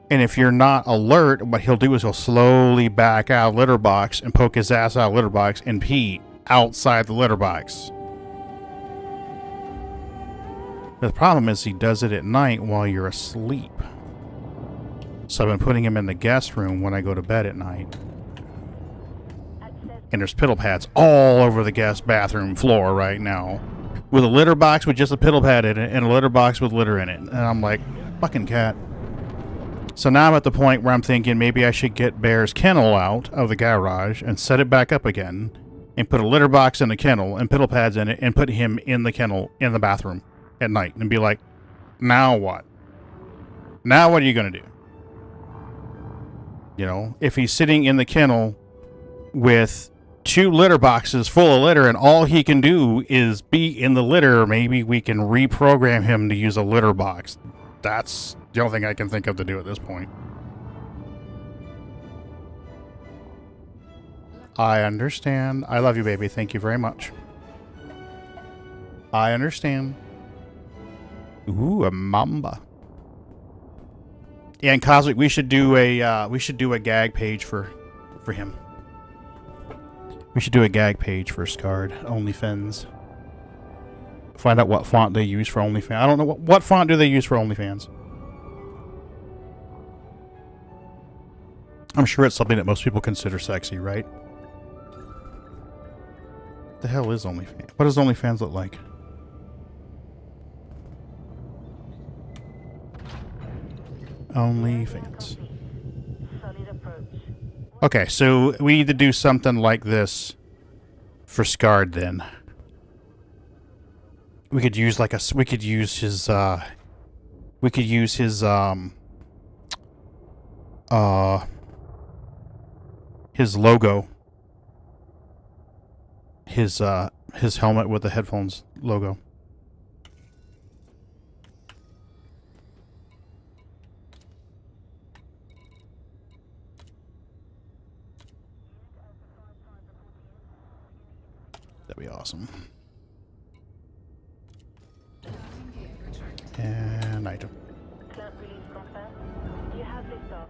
And if you're not alert, what he'll do is he'll slowly back out of the litter box and poke his ass out of the litter box and pee outside the litter box. The problem is he does it at night while you're asleep. So I've been putting him in the guest room when I go to bed at night. And there's piddle pads all over the guest bathroom floor right now. With a litter box with just a piddle pad in it and a litter box with litter in it. And I'm like, fucking cat. So now I'm at the point where I'm thinking maybe I should get Bear's kennel out of the garage and set it back up again and put a litter box in the kennel and piddle pads in it and put him in the kennel in the bathroom at night and be like, now what? Now what are you going to do? If he's sitting in the kennel with 2 litter boxes full of litter and all he can do is be in the litter, maybe we can reprogram him to use a litter box. That's the only thing I can think of to do at this point. I understand. I love you, baby. Thank you very much. I understand. Ooh, a mamba. Yeah, and Cosmic, we should do a gag page for him. We should do a gag page for Scarred OnlyFans. Find out what font they use for OnlyFans. I don't know what font do they use for OnlyFans. I'm sure it's something that most people consider sexy, right? The hell is OnlyFans? What does OnlyFans look like? OnlyFans. Okay, so we need to do something like this for Scarred then. We could use his his logo. His helmet with the headphones logo. That'd be awesome. And item.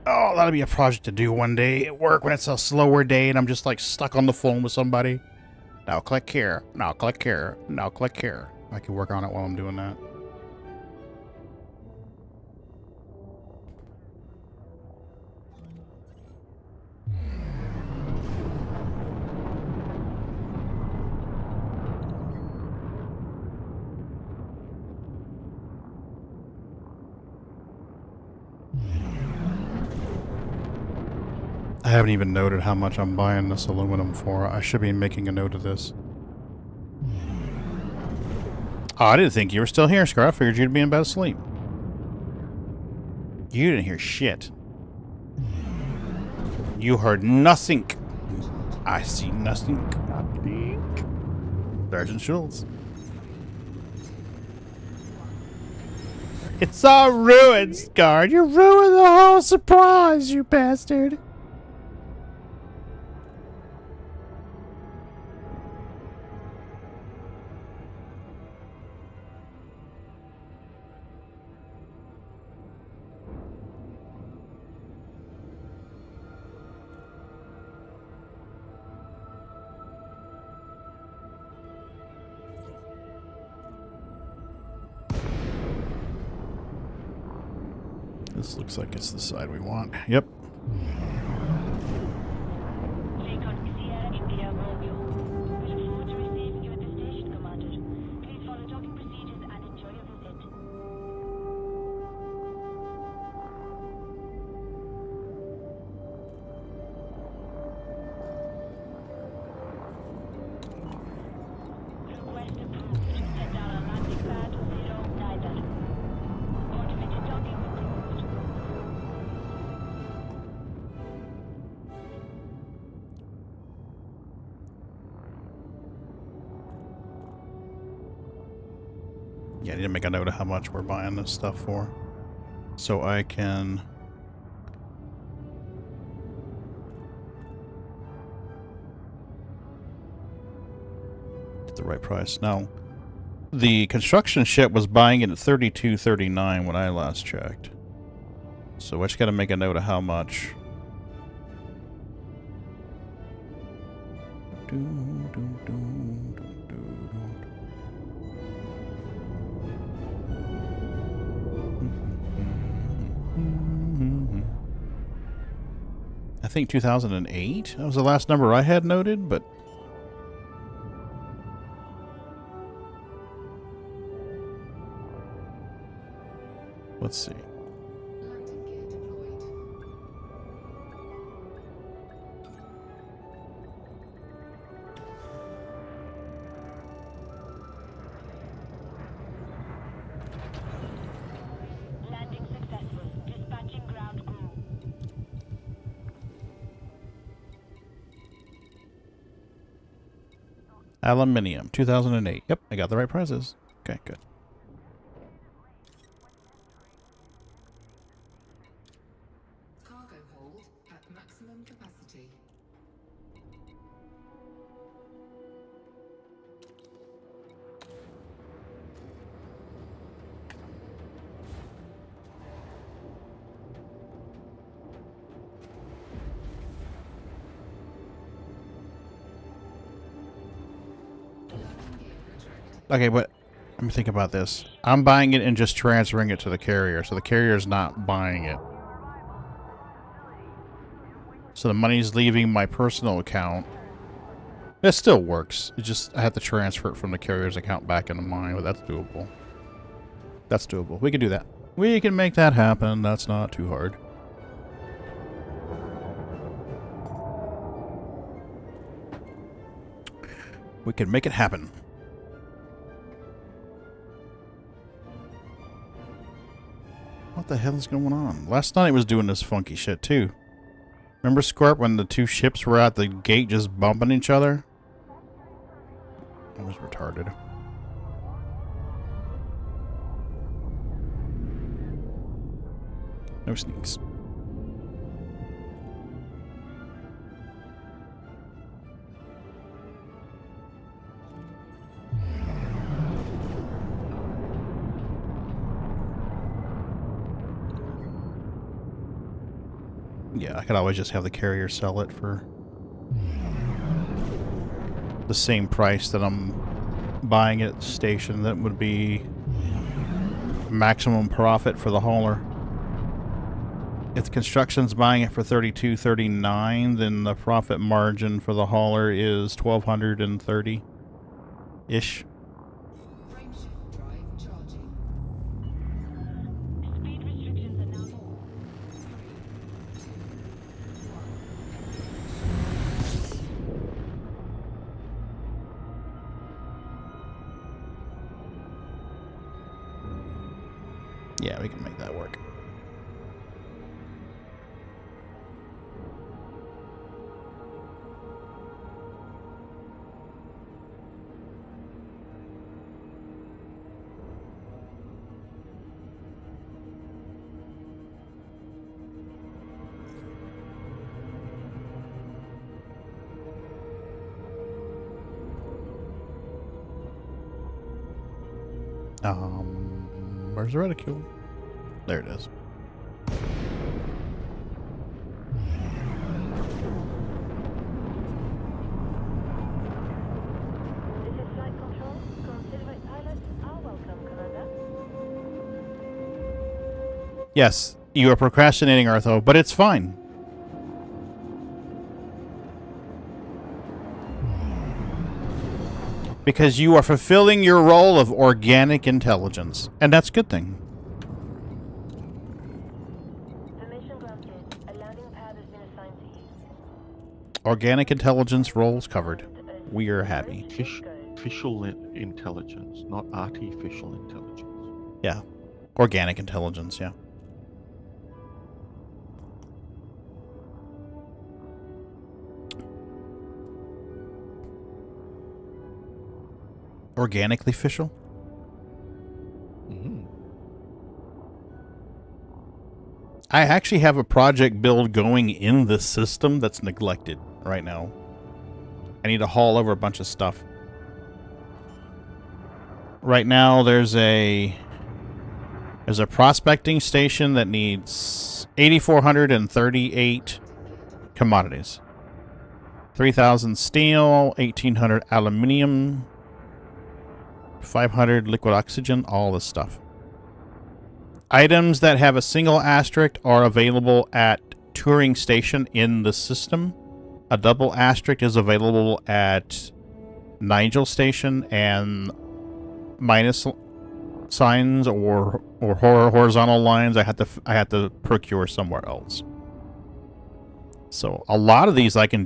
Oh, that'll be a project to do one day at work when it's a slower day and I'm just like stuck on the phone with somebody. Now click here. Now click here. Now click here. I can work on it while I'm doing that. I haven't even noted how much I'm buying this aluminum for. I should be making a note of this. Oh, I didn't think you were still here, Scar. I figured you'd be in bed asleep. You didn't hear shit. You heard nothing. I see nothing. Sergeant Schultz. It's all ruined, Scar. You ruined the whole surprise, you bastard. This looks like it's the side we want. Yep. Yeah, I need to make a note of how much we're buying this stuff for, so I can get the right price. Now, the construction ship was buying it at $32.39 when I last checked, so I just got to make a note of how much. I think 2008? That was the last number I had noted, but... Let's see. Landing successful. Dispatching ground crew. Aluminium, 2008. Yep, I got the right prices. Okay, good. Cargo hold at maximum capacity. Okay, but let me think about this. I'm buying it and just transferring it to the carrier, so the carrier's not buying it. So the money's leaving my personal account. It still works. It just, I have to transfer it from the carrier's account back into mine, but that's doable. That's doable. We can do that. We can make that happen. That's not too hard. We can make it happen. What the hell is going on? Last night it was doing this funky shit too. Remember, Scorp, when the two ships were at the gate just bumping each other? It was retarded. No sneaks. Yeah, I could always just have the carrier sell it for the same price that I'm buying it at the station. That would be maximum profit for the hauler. If the construction's buying it for $32.39, then the profit margin for the hauler is $1,230-ish. Yeah, we can make that work. Where's the reticule? There it is. This is flight control. Considerate pilots are welcome, Commander. Yes, You are procrastinating, Artho, but it's fine. Because you are fulfilling your role of organic intelligence. And that's a good thing. Organic intelligence roles covered. We are happy. Official intelligence, not artificial intelligence. Yeah. Organic intelligence, yeah. Organically official? Mm-hmm. I actually have a project build going in this system that's neglected right now. I need to haul over a bunch of stuff. Right now there's a prospecting station that needs 8,438 commodities. 3,000 steel, 1,800 aluminium, 500 liquid oxygen, all this stuff. Items that have a single asterisk are available at Turing Station in the system. A double asterisk is available at Nigel Station, and minus signs or horizontal lines I had to procure somewhere else. So a lot of these I can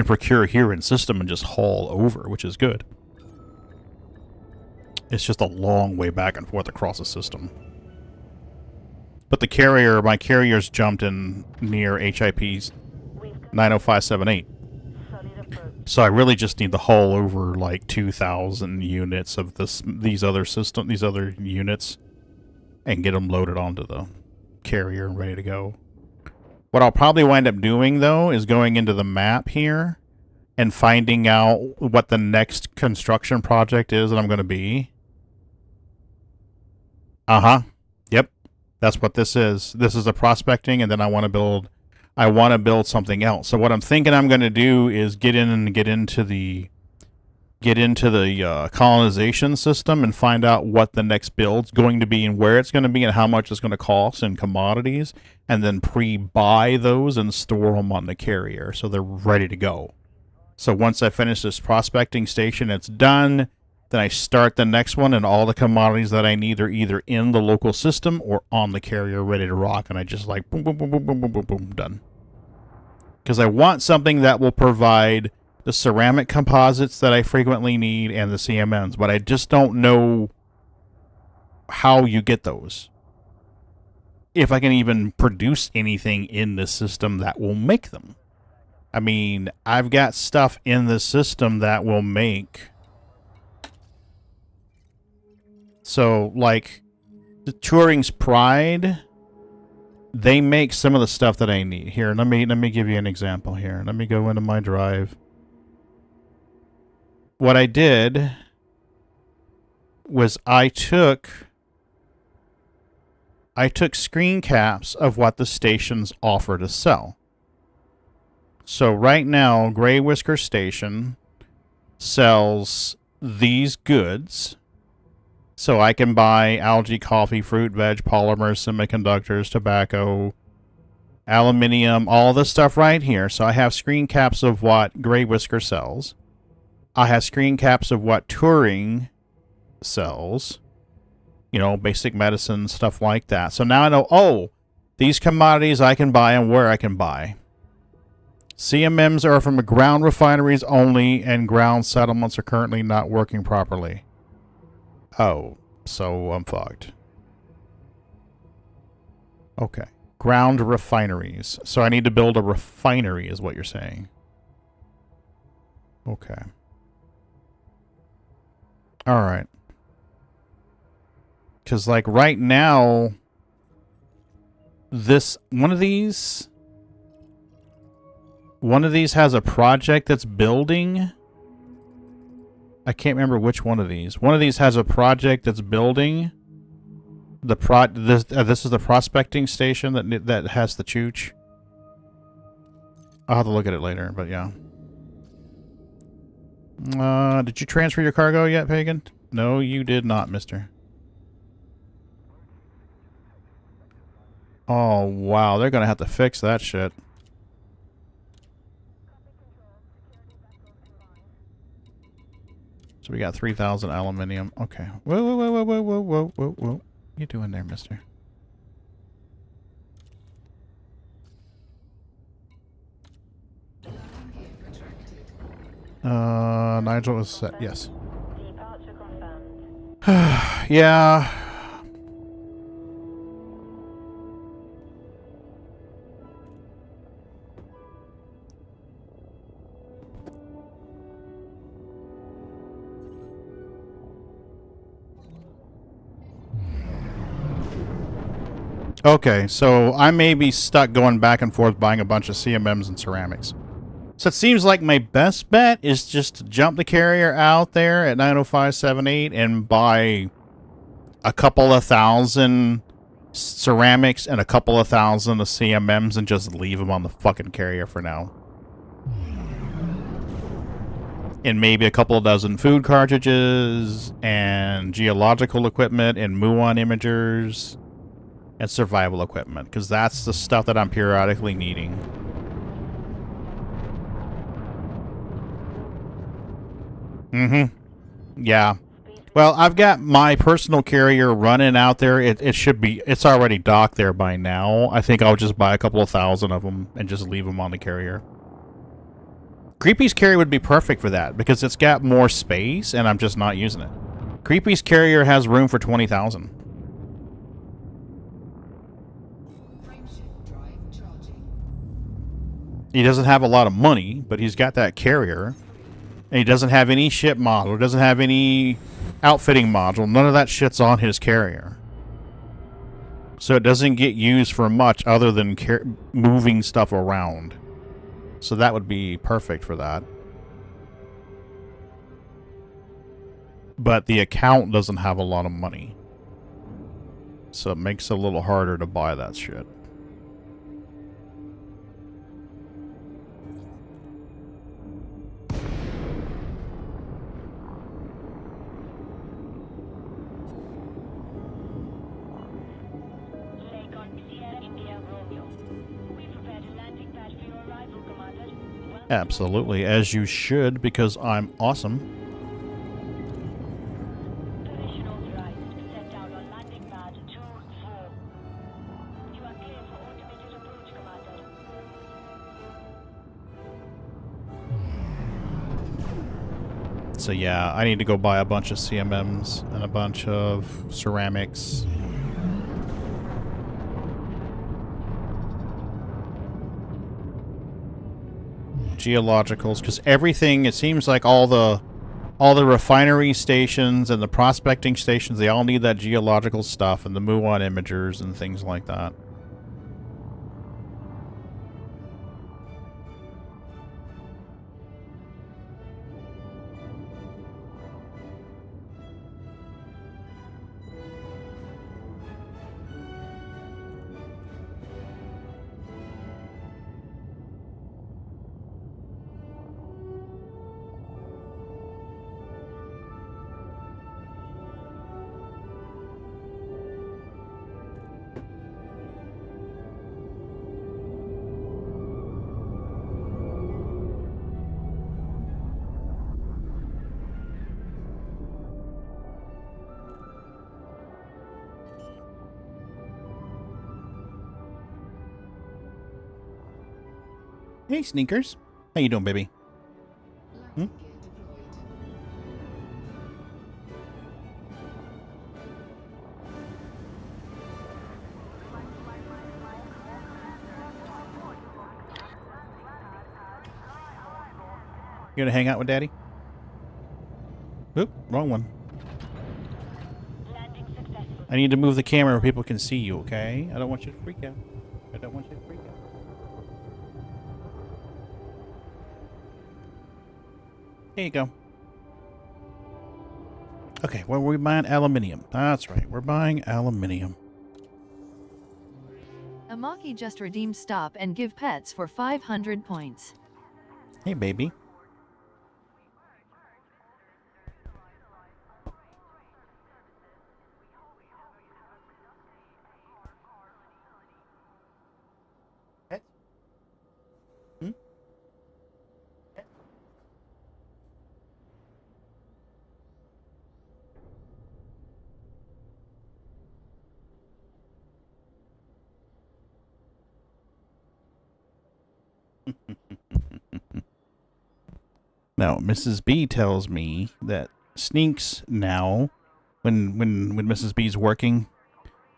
procure here in system and just haul over, which is good. It's just a long way back and forth across the system. But my carrier's jumped in near HIP's 90578. So I really just need to haul over like 2,000 units of these other units and get them loaded onto the carrier and ready to go. What I'll probably wind up doing though is going into the map here and finding out what the next construction project is that I'm going to be. Yep. That's what this is. This is a prospecting, and then I want to build something else. So what I'm thinking I'm going to do is get into the colonization system and find out what the next build's going to be and where it's going to be and how much it's going to cost in commodities, and then pre-buy those and store them on the carrier so they're ready to go. So once I finish this prospecting station, it's done. Then I start the next one, and all the commodities that I need are either in the local system or on the carrier ready to rock, and I just like boom, boom, boom, boom, boom, boom, boom, boom, done. Because I want something that will provide the ceramic composites that I frequently need and the CMNs, but I just don't know how you get those. If I can even produce anything in the system that will make them. I mean, I've got stuff in the system that will make... So, like, the Turing's Pride, they make some of the stuff that I need. Here, let me give you an example here. Let me go into my drive. What I did was I took screen caps of what the stations offer to sell. So right now, Gray Whisker Station sells these goods. So I can buy algae, coffee, fruit, veg, polymers, semiconductors, tobacco, aluminium, all this stuff right here. So I have screen caps of what Gray Whisker sells. I have screen caps of what Turing sells. You know, basic medicine, stuff like that. So now I know, oh, these commodities I can buy and where I can buy. CMMs are from ground refineries only, and ground settlements are currently not working properly. Oh, so I'm fucked. Okay. Ground refineries. So I need to build a refinery is what you're saying. Okay. Alright. Because, like, right now, one of these has a project that's building... I can't remember which one of these. One of these has a project that's building. This is the prospecting station that has the chooch. I'll have to look at it later, but yeah. Did you transfer your cargo yet, Pagan? No, you did not, mister. Oh, wow. They're going to have to fix that shit. So we got 3,000 aluminium. Okay. Whoa, whoa, whoa, whoa, whoa, whoa, whoa, whoa, whoa. What you doing there, mister? Nigel is set. Yes. Yeah. Okay, so I may be stuck going back and forth buying a bunch of CMMs and ceramics. So it seems like my best bet is just to jump the carrier out there at 90578 and buy a couple of thousand ceramics and a couple of thousand of CMMs and just leave them on the fucking carrier for now. And maybe a couple of dozen food cartridges and geological equipment and muon imagers and survival equipment, because that's the stuff that I'm periodically needing. Yeah. Well, I've got my personal carrier running out there. It should be, it's already docked there by now. I think I'll just buy a couple of thousand of them and just leave them on the carrier. Creepy's carrier would be perfect for that because it's got more space and I'm just not using it. Creepy's carrier has room for 20,000. He doesn't have a lot of money, but he's got that carrier. And he doesn't have any ship module, doesn't have any outfitting module. None of that shit's on his carrier. So it doesn't get used for much other than moving stuff around. So that would be perfect for that. But the account doesn't have a lot of money. So it makes it a little harder to buy that shit. Absolutely, as you should, because I'm awesome. So yeah, I need to go buy a bunch of CMMs and a bunch of ceramics. Geologicals, because everything, it seems like all the refinery stations and the prospecting stations, they all need that geological stuff and the muon imagers and things like that. Hey, Sneakers. How you doing, baby? Hmm? You gonna hang out with Daddy? Oop, wrong one. I need to move the camera where people can see you, okay? I don't want you to freak out. I don't want you to freak out. Here you go. Okay, well, we're buying aluminium. That's right, we're buying aluminium. Amaki just redeemed Stop and Give Pets for 500 points. Hey, baby. Now, Mrs. B tells me that Sneaks now, when Mrs. B's working,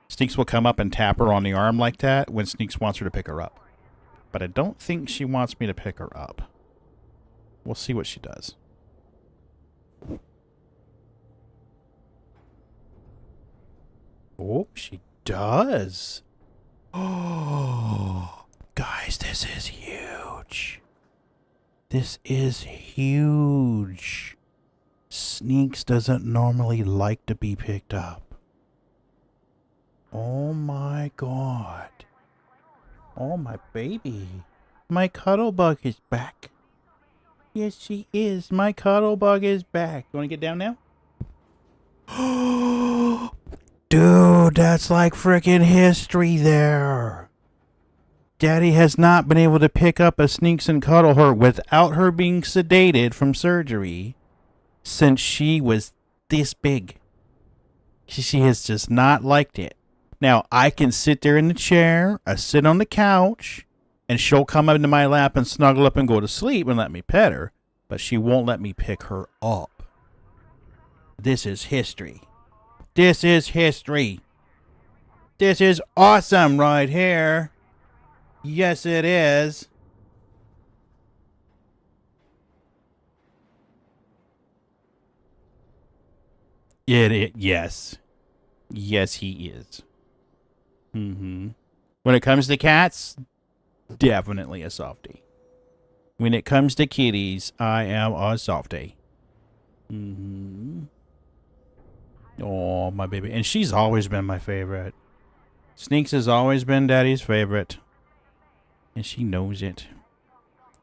Sneaks will come up and tap her on the arm like that when Sneaks wants her to pick her up. But I don't think she wants me to pick her up. We'll see what she does. Oh, she does. Oh, guys, this is huge. This is huge. Sneaks doesn't normally like to be picked up. Oh my god. Oh, my baby. My cuddle bug is back. Yes, she is. My cuddle bug is back. You want to get down now? Dude, that's like freaking history there. Daddy has not been able to pick up a Sneaks and cuddle her without her being sedated from surgery since she was this big. She has just not liked it. Now, I can sit there in the chair, I sit on the couch, and she'll come into my lap and snuggle up and go to sleep and let me pet her, but she won't let me pick her up. This is history. This is history. This is awesome right here. Yes, it is. Yes. Yes, he is. When it comes to cats, definitely a softie. When it comes to kitties, I am a softie. Oh, my baby. And she's always been my favorite. Sneaks has always been Daddy's favorite. And she knows it.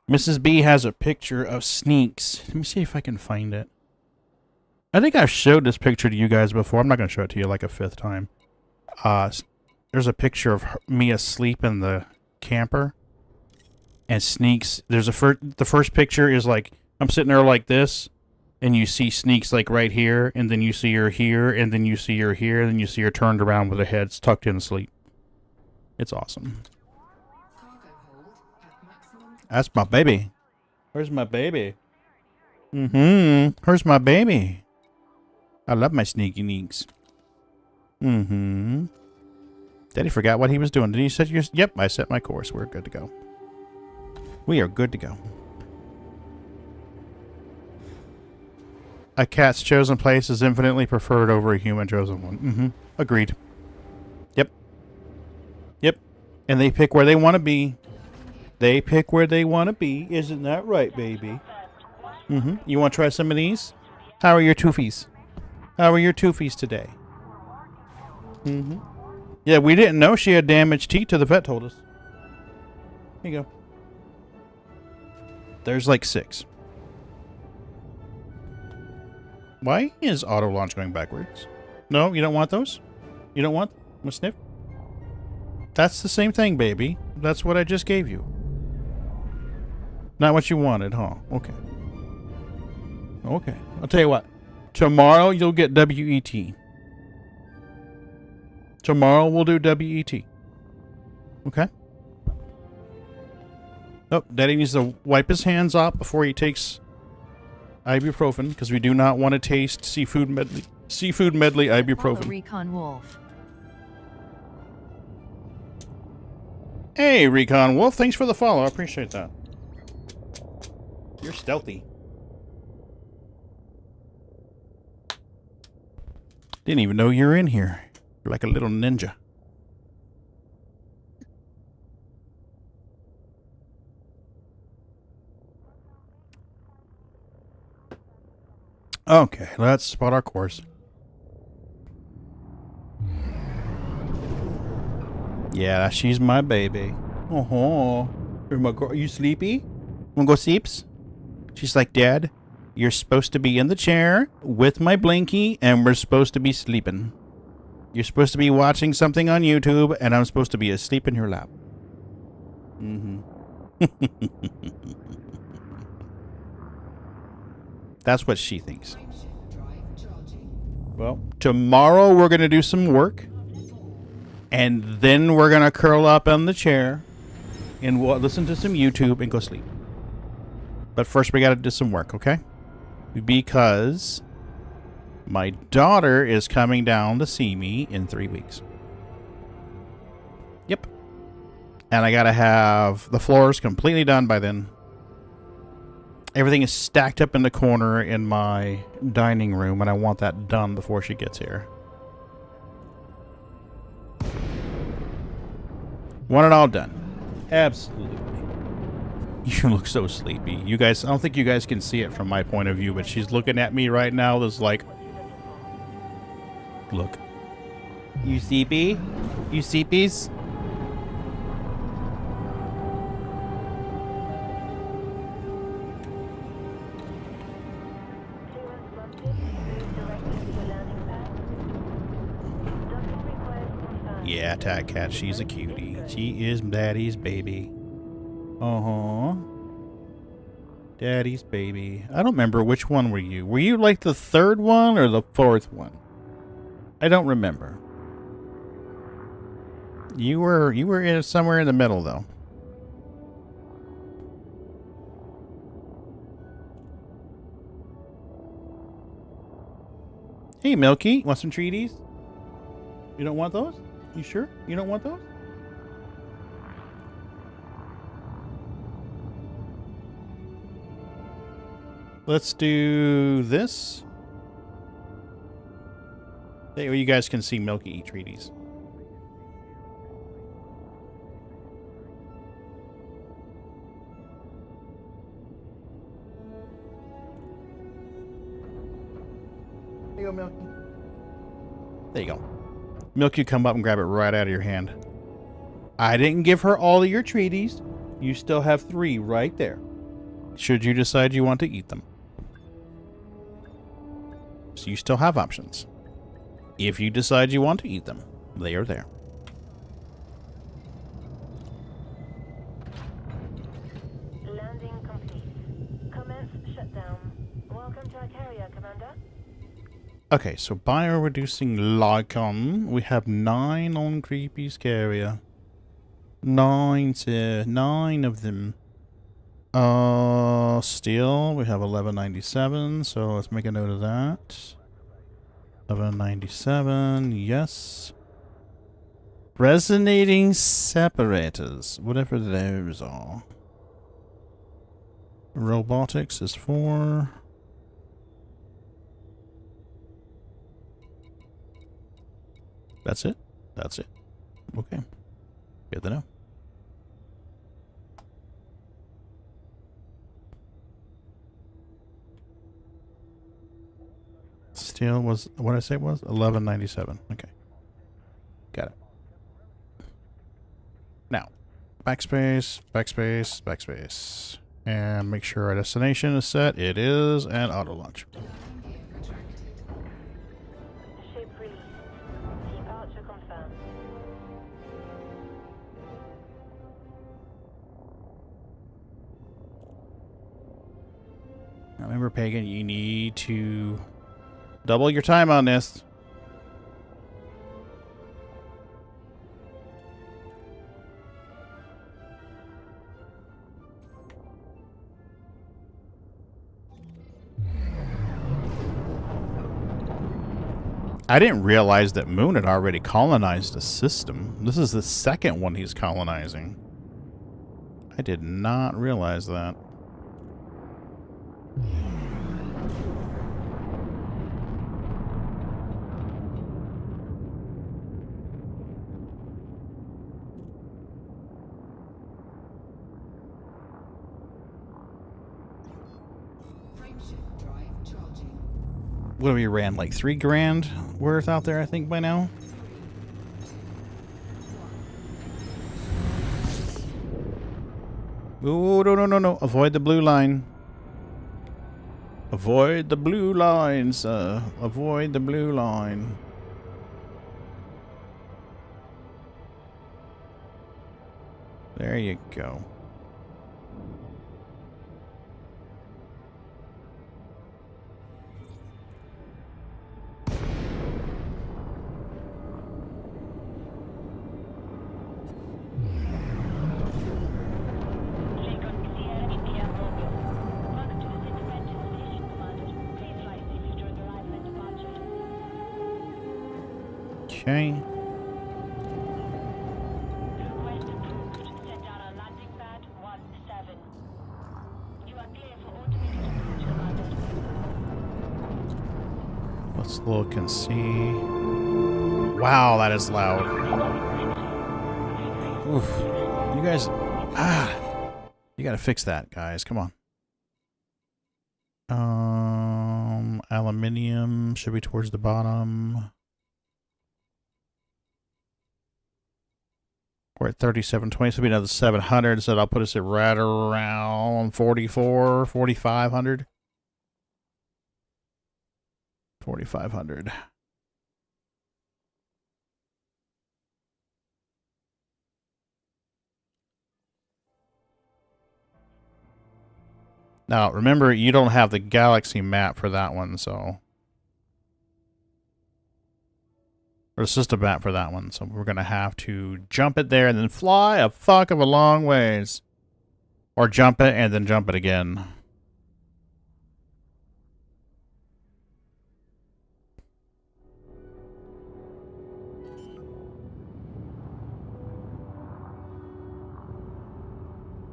Mrs. B has a picture of Sneaks. Let me see if I can find it. I think I've showed this picture to you guys before. I'm not going to show it to you like a fifth time. There's a picture of me asleep in the camper. And Sneaks, there's the first picture is like, I'm sitting there like this. And you see Sneaks like right here. And then you see her here. And then you see her here. And then you see her turned around with her head tucked in asleep. It's awesome. That's my baby. Where's my baby? Where's my baby? I love my sneaky neeks. Daddy forgot what he was doing. Did you set your... Yep, I set my course. We're good to go. We are good to go. A cat's chosen place is infinitely preferred over a human chosen one. Agreed. Yep. And they pick where they want to be. They pick where they want to be. Isn't that right, baby? You want to try some of these? How are your toofies? How are your toofies today? Yeah, we didn't know she had damaged teeth till the vet told us. Here you go. There's like 6. Why is auto launch going backwards? No, you don't want those? You don't want them? A sniff? That's the same thing, baby. That's what I just gave you. Not what you wanted, huh? Okay. Okay. I'll tell you what. Tomorrow you'll get WET. Tomorrow we'll do WET. Okay? Oh, Daddy needs to wipe his hands off before he takes ibuprofen, because we do not want to taste seafood medley ibuprofen. Recon Wolf. Hey, Recon Wolf. Thanks for the follow. I appreciate that. You're stealthy. Didn't even know you were in here. You're like a little ninja. Okay, let's spot our course. Yeah, she's my baby. Are you sleepy? Wanna go sleeps? She's like, Dad, you're supposed to be in the chair with my blinky, and we're supposed to be sleeping. You're supposed to be watching something on YouTube, and I'm supposed to be asleep in your lap. That's what she thinks. Well, tomorrow we're going to do some work. And then we're going to curl up on the chair. and we'll listen to some YouTube and go sleep. But first we got to do some work, okay? Because my daughter is coming down to see me in 3 weeks. Yep. And I got to have the floors completely done by then. Everything is stacked up in the corner in my dining room, and I want that done before she gets here. Want it all done. Absolutely. You look so sleepy. You guys, I don't think you guys can see it from my point of view, but she's looking at me right now. There's like, look. You sleepy? You sleepies? Yeah, Tag Cat, she's a cutie. She is Daddy's baby. Uh-huh. Daddy's baby. I don't remember which one were you. Were you like the third one or the fourth one? I don't remember. You were somewhere in the middle though. Hey Milky, want some treaties? You don't want those? You sure? You don't want those? Let's do this. There you guys can see Milky eat treaties. There you go, Milky. There you go. Milky, come up and grab it right out of your hand. I didn't give her all of your treaties. You still have 3 right there. Should you decide you want to eat them. So you still have options. If you decide you want to eat them, they are there. Landing complete. Commence shutdown. Welcome to Icaria, Commander. Okay, so bio-reducing Lycon. We have 9 on Creepy Scaria. 9, sir. 9 of them. Steel, we have 1197, so let's make a note of that. 1197, yes. Resonating separators, whatever those are. Robotics is 4. That's it? That's it. Okay. Good to know. Steel was, what did I say it was? 1197. Okay. Got it. Now, backspace, backspace, backspace. And make sure our destination is set. It is, and auto launch. Ship released. Departure confirmed. Now remember, Pagan, you need to double your time on this. I didn't realize that Moon had already colonized the system. This is the second one he's colonizing. I did not realize that. What have we ran? Like 3 grand worth out there, I think, by now? Oh, no, no, no, no. Avoid the blue line. Avoid the blue line, sir. Avoid the blue line. There you go. Okay. Let's look and see. Wow, that is loud. Oof. You guys... You gotta fix that, guys. Come on. Aluminium should be towards the bottom. We're at 3720, so it'll be another 700, so that'll put us at right around 44, 4,500. 4,500. Now, remember, you don't have the galaxy map for that one, so... Or the system map for that one, so we're going to have to jump it there and then fly a fuck of a long ways. Or jump it and then jump it again.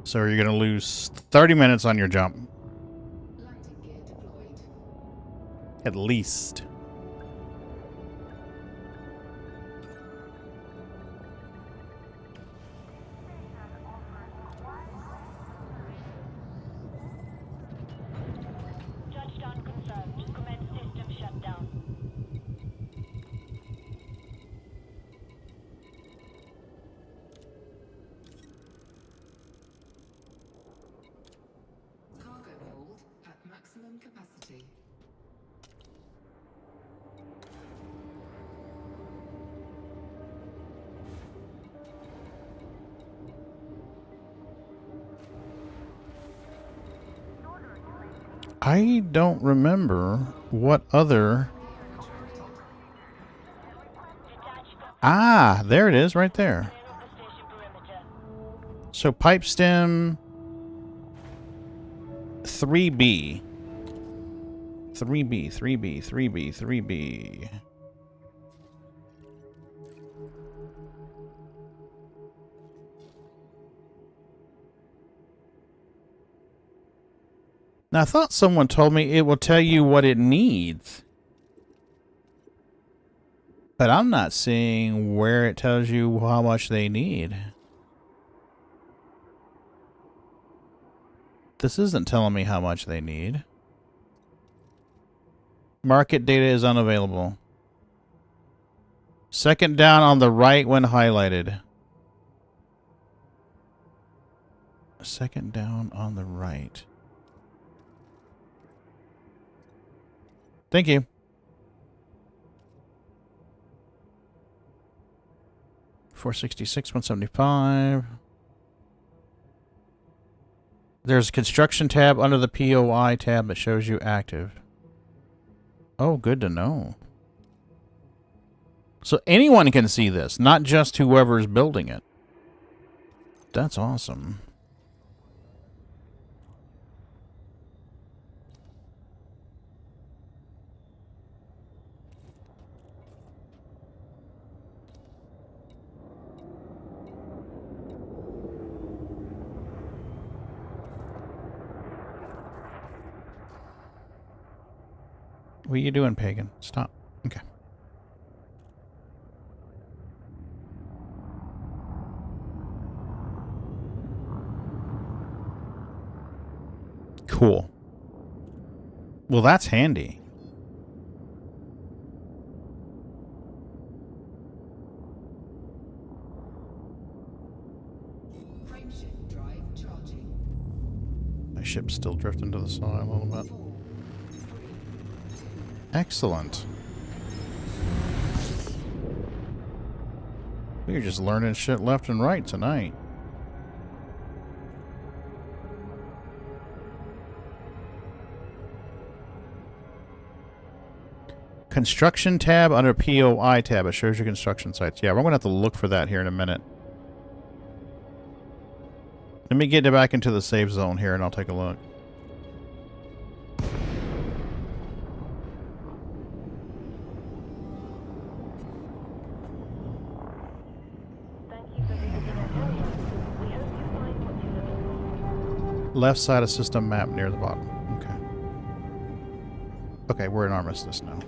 So you're going to lose 30 minutes on your jump. At least. Touchdown confirmed. Commence system shutdown. Cargo hold at maximum capacity. I don't remember what other... Ah, there it is, right there. So pipe stem 3B. 3B. Now, I thought someone told me it will tell you what it needs. But I'm not seeing where it tells you how much they need. This isn't telling me how much they need. Market data is unavailable. Second down on the right when highlighted. Second down on the right. Thank you. $466, $175. There's a construction tab under the POI tab that shows you active. Oh, good to know. So anyone can see this, not just whoever's building it. That's awesome. What are you doing, Pagan? Stop. Okay. Cool. Well, that's handy. Frameshift drive charging. My ship's still drifting to the side a little bit. Excellent. We're just learning shit left and right tonight. Construction tab under POI tab. It shows you construction sites. Yeah, we're going to have to look for that here in a minute. Let me get back into the safe zone here and I'll take a look. Left side of system map near the bottom. Okay. Okay, we're in armistice now.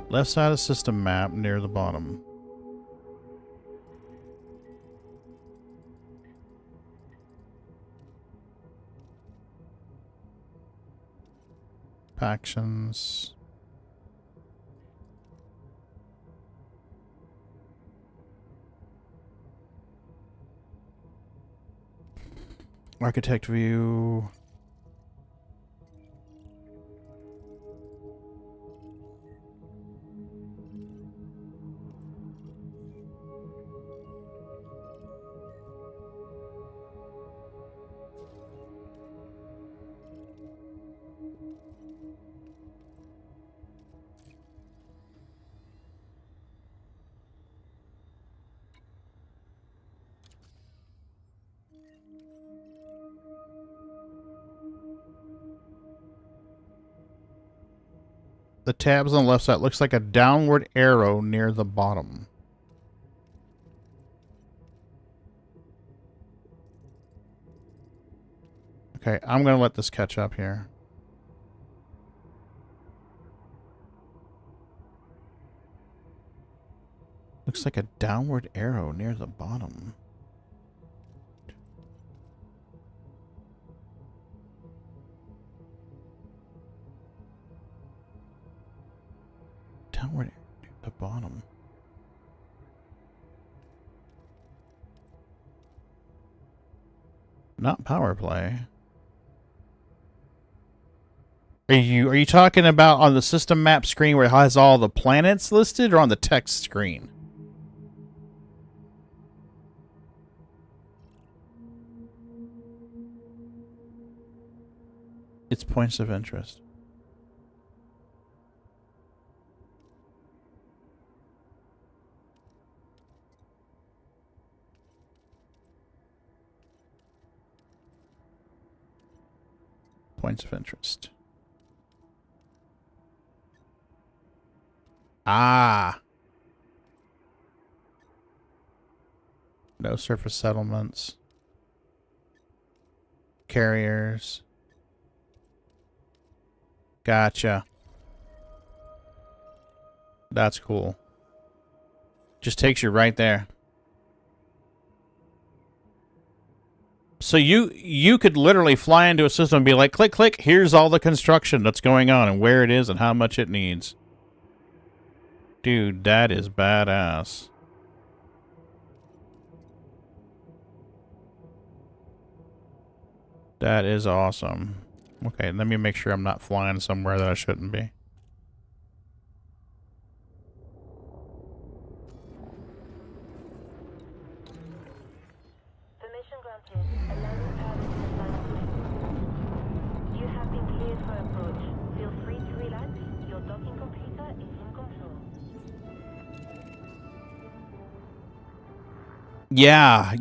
Left side of system map near the bottom. Factions. Architect view. The tabs on the left side looks like a downward arrow near the bottom. Okay, I'm going to let this catch up here. Looks like a downward arrow near the bottom. Downward near the bottom. Not power play. Are you talking about on the system map screen where it has all the planets listed, or on the text screen? It's points of interest. Points of interest. Ah. No surface settlements. Carriers. Gotcha. That's cool. Just takes you right there. So you could literally fly into a system and be like, click, click, here's all the construction that's going on and where it is and how much it needs. Dude, that is badass. That is awesome. Okay, let me make sure I'm not flying somewhere that I shouldn't be. Permission granted. Allowing pilot to fly. You have been cleared for approach. Feel free to relax. Your docking computer is in control. Yeah,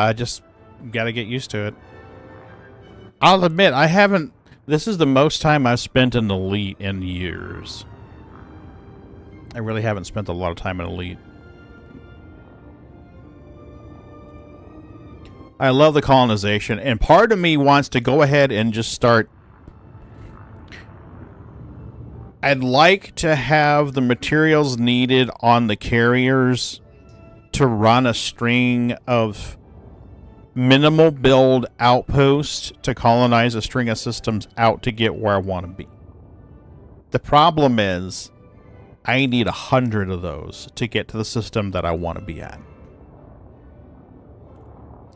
I just gotta get used to it. I'll admit, I haven't... This is the most time I've spent in Elite in years. I really haven't spent a lot of time in Elite. I love the colonization, and part of me wants to go ahead and just start... I'd like to have the materials needed on the carriers to run a string of minimal build outposts to colonize a string of systems out to get where I want to be. The problem is, I need 100 of those to get to the system that I want to be at.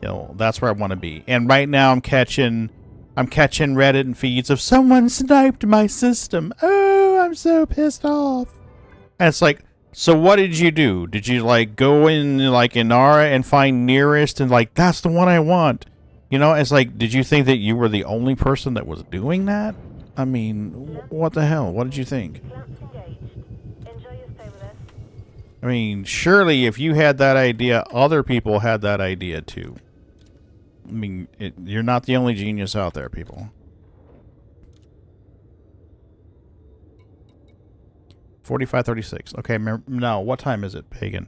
You know, that's where I want to be. And right now I'm catching Reddit and feeds of someone sniped my system. Oh, I'm so pissed off. And it's like, so what did you do? Did you like go in like Inara and find nearest and like that's the one I want? You know, it's like, did you think that you were the only person that was doing that? I mean, what the hell? What did you think? I mean, surely if you had that idea, other people had that idea too. I mean, you're not the only genius out there, people. 45:36. Okay, now what time is it, Pagan?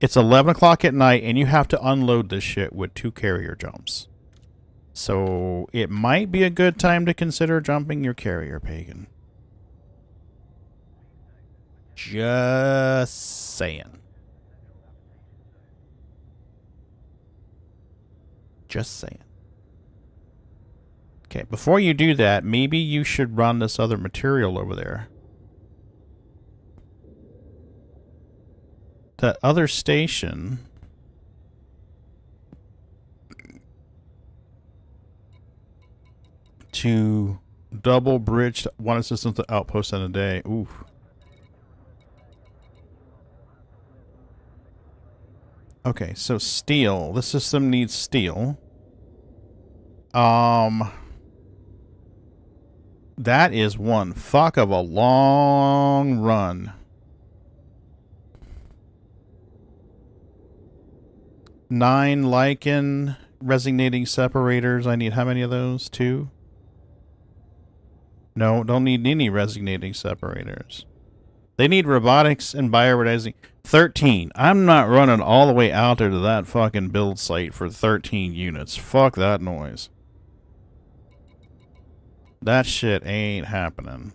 It's 11 o'clock at night, and you have to unload this shit with 2 carrier jumps. So it might be a good time to consider jumping your carrier, Pagan. Just saying. Just saying. Okay, before you do that, maybe you should run this other material over there. That other station... to double bridge one assistant to outpost in a day. Ooh. Okay, so steel. This system needs steel. That is one fuck of a long run. 9 lichen resonating separators. I need how many of those? 2? No, don't need any resonating separators. They need robotics and bioresonating. 13. I'm not running all the way out there to that fucking build site for 13 units. Fuck that noise. That shit ain't happening.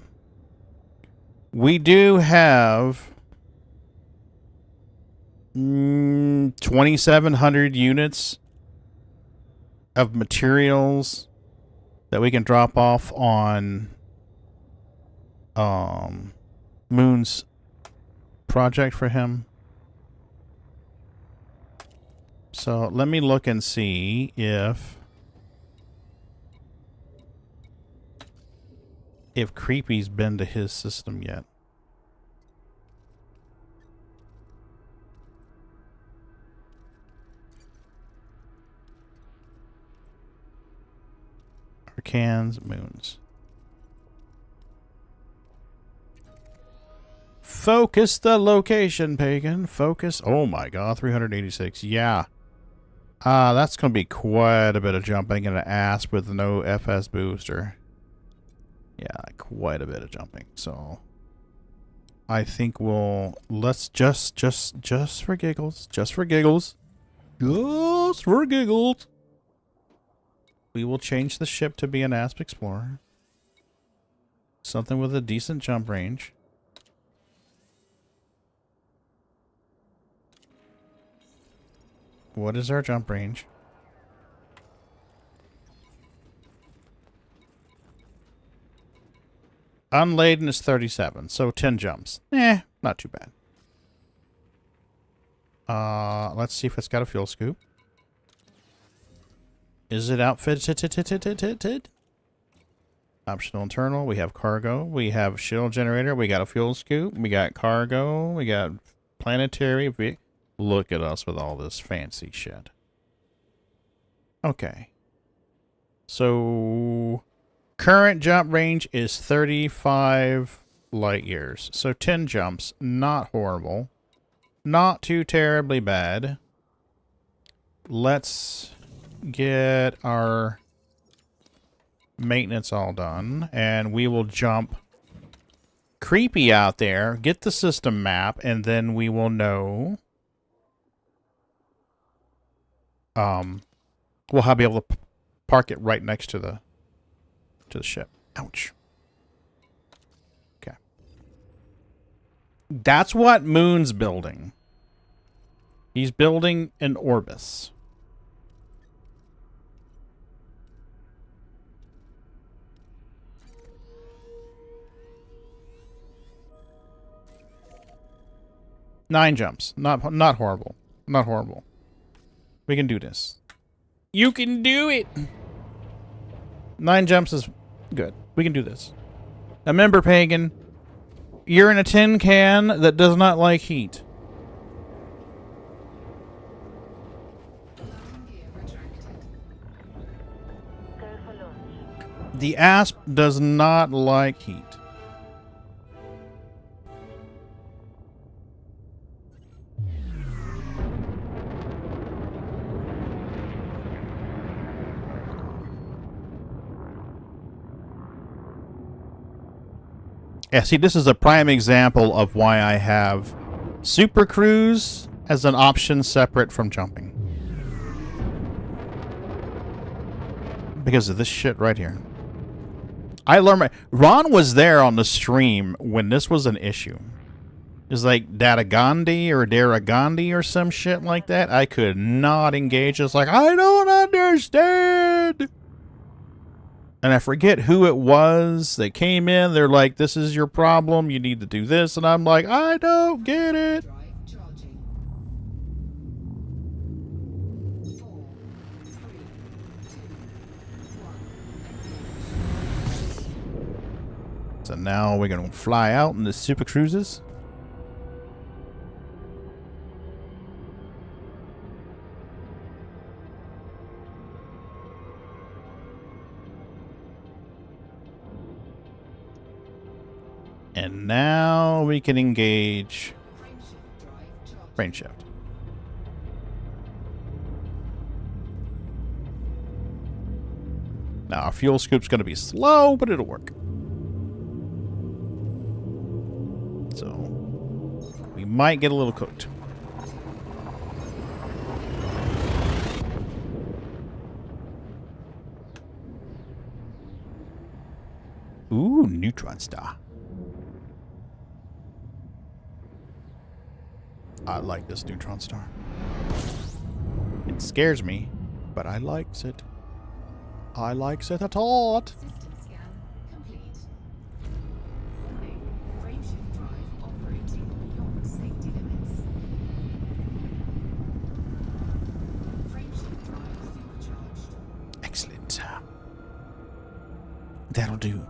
We do have 2,700 units of materials that we can drop off on Moon's project for him. So let me look and see if Creepy's been to his system yet. Arcans, Moons. Focus the location, Pagan. Focus. Oh my god, 386. Yeah. That's going to be quite a bit of jumping in an ASP with no FS booster. Yeah, quite a bit of jumping. So I think let's just for giggles, we will change the ship to be an ASP Explorer. Something with a decent jump range. What is our jump range? Unladen is 37, so 10 jumps. Not too bad. Let's see if it's got a fuel scoop. Is it outfitted? Optional internal. We have cargo. We have shield generator. We got a fuel scoop. We got cargo. We got planetary. Look at us with all this fancy shit. Okay. So current jump range is 35 light years. So 10 jumps. Not horrible. Not too terribly bad. Let's get our maintenance all done. And we will jump Creepy out there. Get the system map. And then we will know... we'll be able to park it right next to the ship. Ouch. Okay. That's what Moon's building. He's building an Orbis. Nine jumps. Not horrible. Not horrible. We can do this. You can do it! 9 jumps is good. We can do this. Now remember, Pagan, you're in a tin can that does not like heat. The ASP does not like heat. Yeah, see, this is a prime example of why I have Super Cruise as an option separate from jumping. Because of this shit right here. I learned Ron was there on the stream when this was an issue. It was like Datagandhi or Daragandhi or some shit like that. I could not engage. It's like, I don't understand. And I forget who it was that came in. They're like, this is your problem. You need to do this. And I'm like, I don't get it. So now we're going to fly out in the Super Cruises. And now we can engage frame shift. Now our fuel scoop's going to be slow, but it'll work. So we might get a little cooked. Ooh, neutron star. I like this neutron star. It scares me, but I likes it. I likes it a lot. Excellent. That'll do.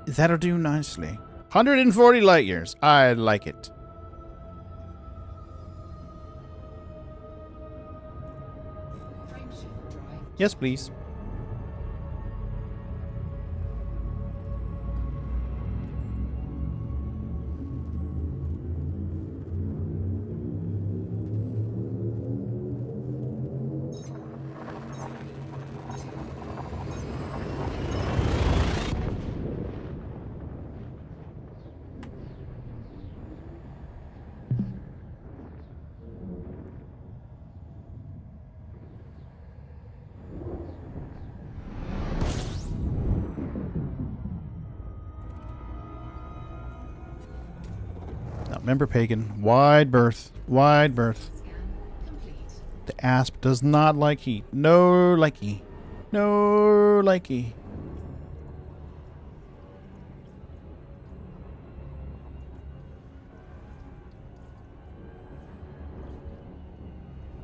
That'll do nicely. 140 light years. I like it. Yes, please. Remember, Pagan, wide berth, wide berth. The asp does not like heat. No likey. No likey.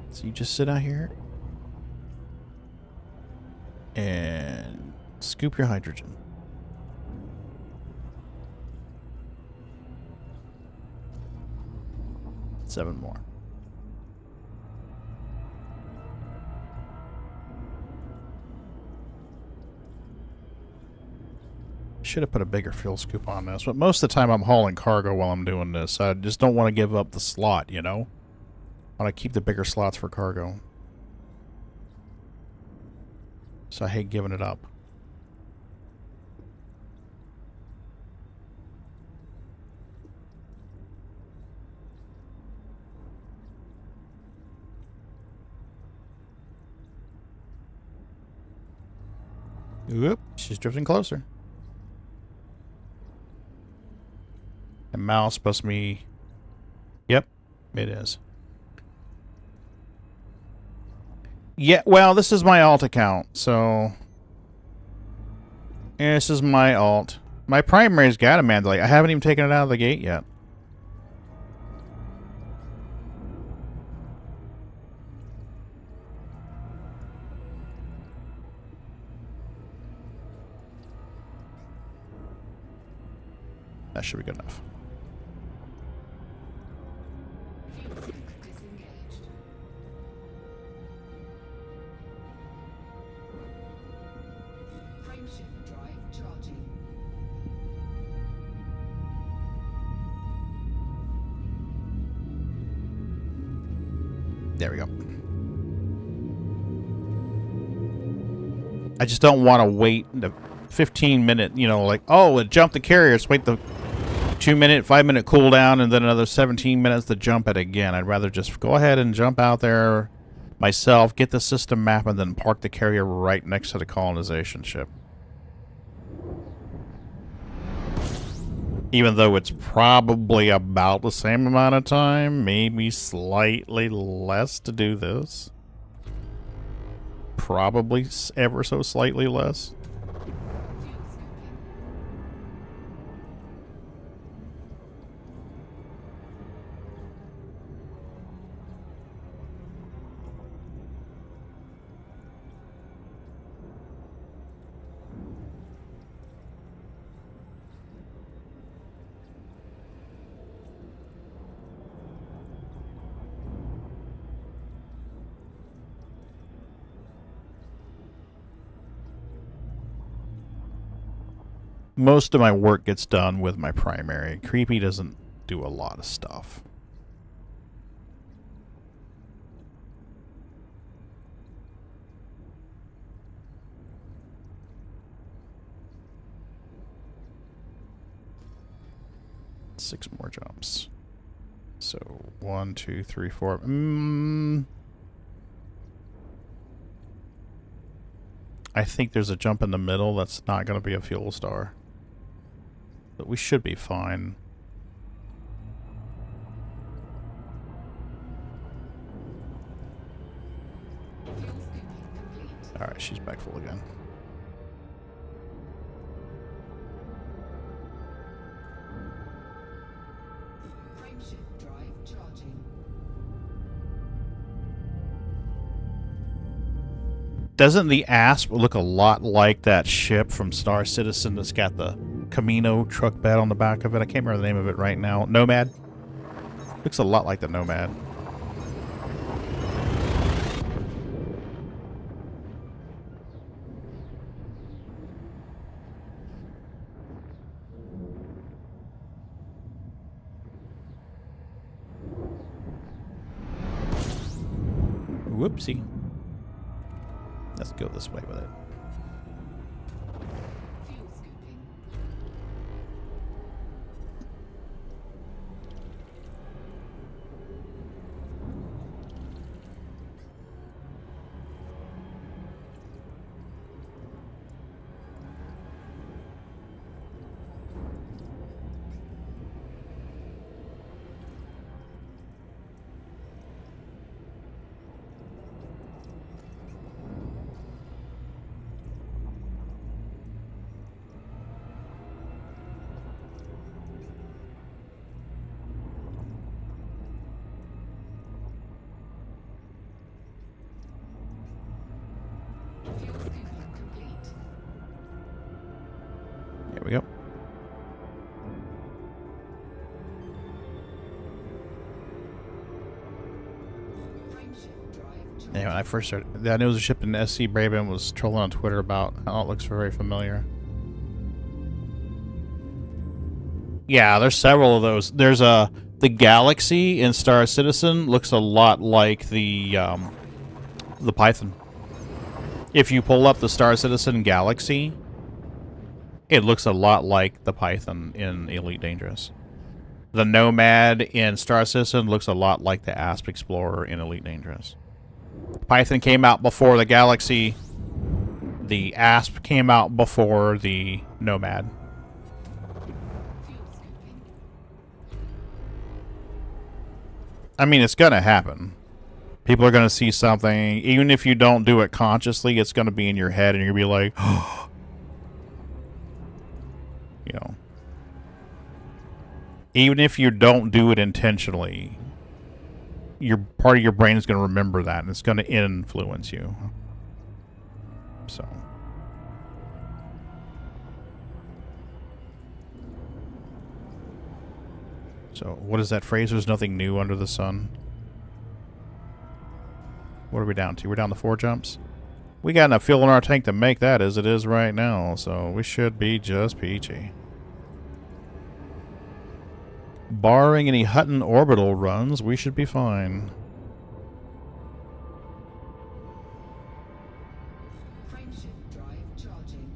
So you just sit out here and scoop your hydrogen. Seven more. Should have put a bigger fuel scoop on this, but most of the time I'm hauling cargo while I'm doing this. I just don't want to give up the slot, you know? I want to keep the bigger slots for cargo. So I hate giving it up. Oop, she's drifting closer. The mouse supposed to be... Yep, it is. Yeah, well, this is my alt account, so... Yeah, this is my alt. My primary's got a Mandalay. I haven't even taken it out of the gate yet. That should be good enough. There we go. I just don't want to wait the 15-minute, you know, like, oh, it jumped the carriers. Wait the 2-minute, 5-minute cooldown, and then another 17 minutes to jump it again. I'd rather just go ahead and jump out there myself, get the system map, and then park the carrier right next to the colonization ship. Even though it's probably about the same amount of time, maybe slightly less to do this. Probably ever so slightly less. Most of my work gets done with my primary. Creepy doesn't do a lot of stuff. Six more jumps. So 1, 2, 3, 4. I think there's a jump in the middle that's not going to be a fuel star. But we should be fine. Alright, she's back full again. Frameshift drive charging. Doesn't the ASP look a lot like that ship from Star Citizen that's got the Camino truck bed on the back of it? I can't remember the name of it right now. Nomad? Looks a lot like the Nomad. Whoopsie. Let's go this way with it. Fuel scooping. Fuel scooping complete. There we go. Frameshift drive charging. Yeah, when I first started, I knew there was a ship in SC Braben was trolling on Twitter about how it looks very familiar. Yeah, there's several of those. There's the Galaxy in Star Citizen looks a lot like the Python. If you pull up the Star Citizen Galaxy, it looks a lot like the Python in Elite Dangerous. The Nomad in Star Citizen looks a lot like the ASP Explorer in Elite Dangerous. Python came out before the Galaxy. The ASP came out before the Nomad. Fuel scooping. I mean, it's going to happen. People are going to see something. Even if you don't do it consciously, it's going to be in your head, and you're going to be like, oh. You know. Even if you don't do it intentionally, your part of your brain is going to remember that, and it's going to influence you. So. So, what is that phrase? There's nothing new under the sun. What are we down to? We're down to 4 jumps? We got enough fuel in our tank to make that as it is right now, so we should be just peachy. Barring any Hutton orbital runs, we should be fine. Frameshift drive charging.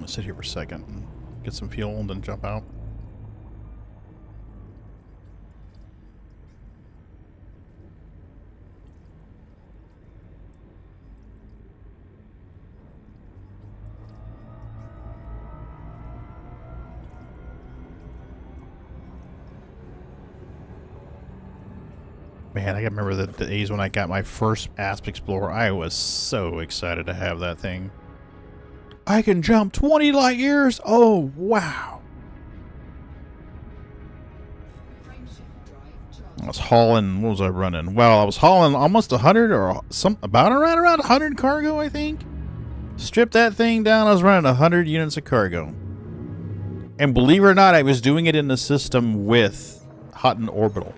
sit here for a second and get some fuel and then jump out. Man, I remember the days when I got my first Asp Explorer. I was so excited to have that thing. I can jump 20 light years? Oh, wow. I was hauling, what was I running? Well, I was hauling almost 100 or around 100 cargo, I think. Stripped that thing down, I was running 100 units of cargo. And believe it or not, I was doing it in the system with Hutton Orbital.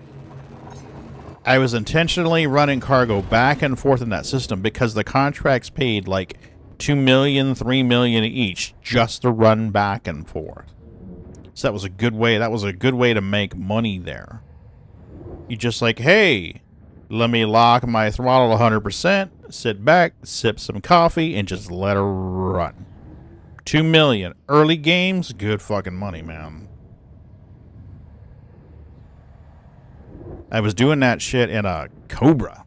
I was intentionally running cargo back and forth in that system because the contracts paid like $2 million, $3 million each just to run back and forth. So that was a good way. That was a good way to make money there. You just like, hey, let me lock my throttle 100%, sit back, sip some coffee, and just let her run. $2 million. Early games, good fucking money, man. I was doing that shit in a Cobra.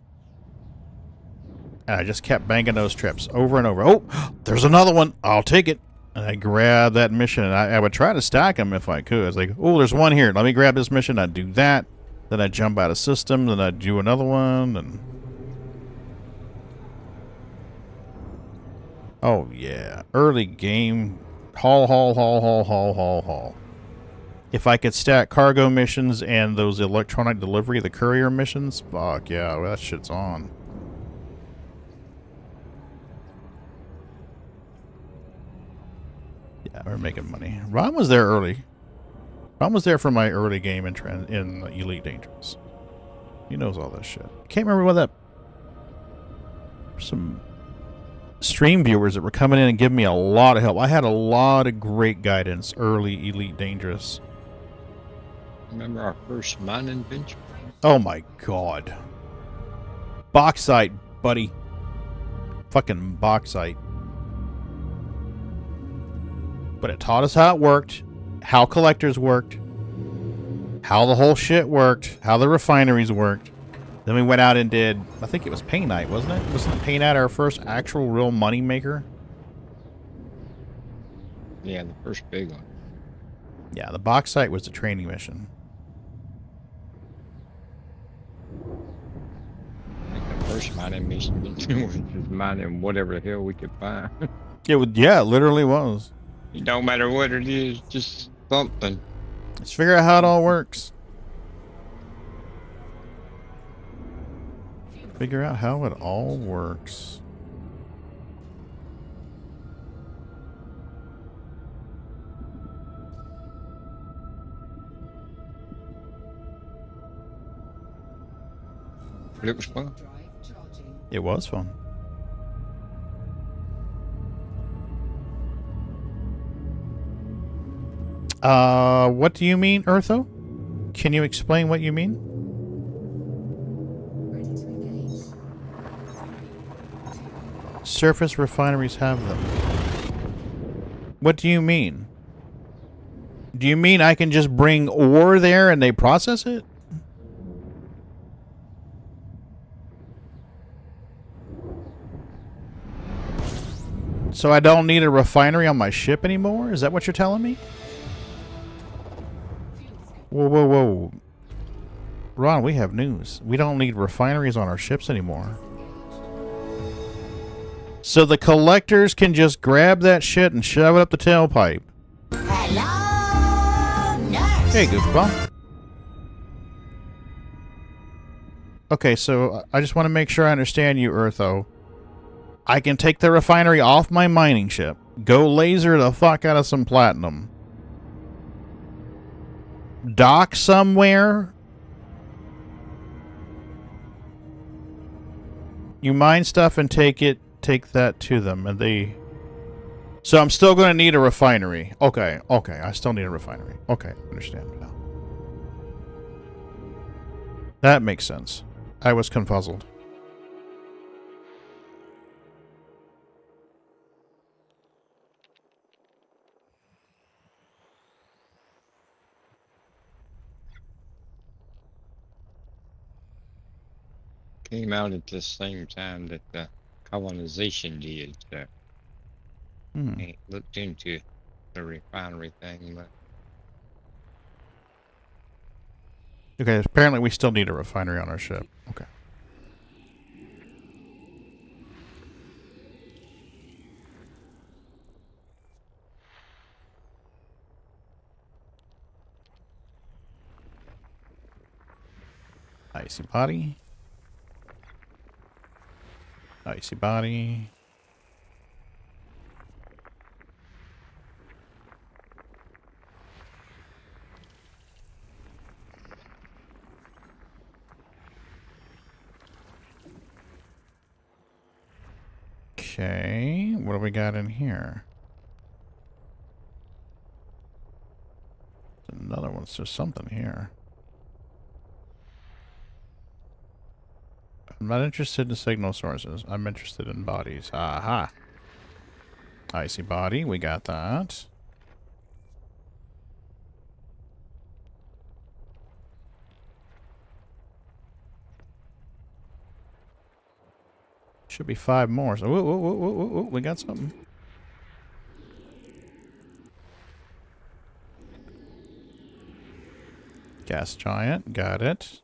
And I just kept banking those trips over and over. Oh, there's another one. I'll take it. And I grabbed that mission, and I would try to stack them if I could. I was like, oh, there's one here. Let me grab this mission. I'd do that. Then I'd jump out of system. Then I'd do another one. And oh, yeah. Early game. Haul. If I could stack cargo missions and those electronic delivery, the courier missions, fuck yeah, that shit's on. Yeah, we're making money. Ron was there early. Ron was there for my early game in Elite Dangerous. He knows all that shit. Can't remember what that... Some stream viewers that were coming in and giving me a lot of help. I had a lot of great guidance early Elite Dangerous. Remember our first mining venture? Oh my god. Bauxite, buddy. Fucking bauxite. But it taught us how it worked, how collectors worked, how the whole shit worked, how the refineries worked. Then we went out and did, I think it was Painite, wasn't it? Wasn't Painite our first actual real money maker? Yeah, the first big one. Yeah, the bauxite was the training mission. First mining mission was just mining whatever the hell we could find. It would, yeah, it literally was. It don't matter what it is, just something. Let's figure out how it all works. Figure out how it all works. But it was fun. It was fun. What do you mean, Eartho? Can you explain what you mean? Surface refineries have them. What do you mean? Do you mean I can just bring ore there and they process it? So I don't need a refinery on my ship anymore? Is that what you're telling me? Whoa. Ron, we have news. We don't need refineries on our ships anymore. So the collectors can just grab that shit and shove it up the tailpipe. Hello, nurse. Hey, goofball. Okay, so I just want to make sure I understand you, Eartho. I can take the refinery off my mining ship, go laser the fuck out of some platinum, dock somewhere. You mine stuff and take that to them, and they... So I'm still going to need a refinery. Okay, I still need a refinery. Okay, I understand now. That makes sense. I was confuzzled. came out at the same time that the colonization did. So I ain't looked into the refinery thing, but Okay, apparently we still need a refinery on our ship. Okay. Icy body. Icy body. Okay, what do we got in here? Another one. There's something here. I'm not interested in signal sources. I'm interested in bodies. Aha. Icy body. We got that. Should be 5 more. So, whoa, we got something. Gas giant. Got it.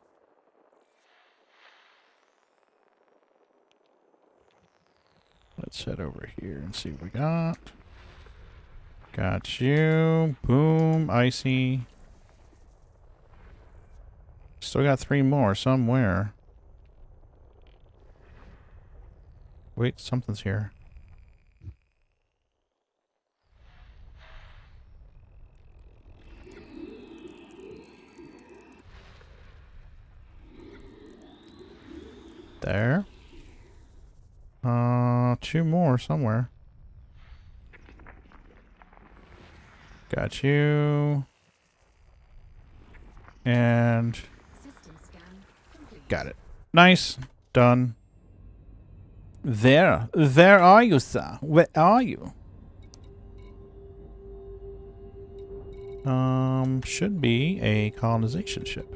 Let's head over here and see what we got. Got you. Boom. Icy. Still got 3 more somewhere. Wait, something's here. There. 2 more somewhere. Got you. And got it. Nice. Done. There are you, sir. Where are you? Should be a colonization ship.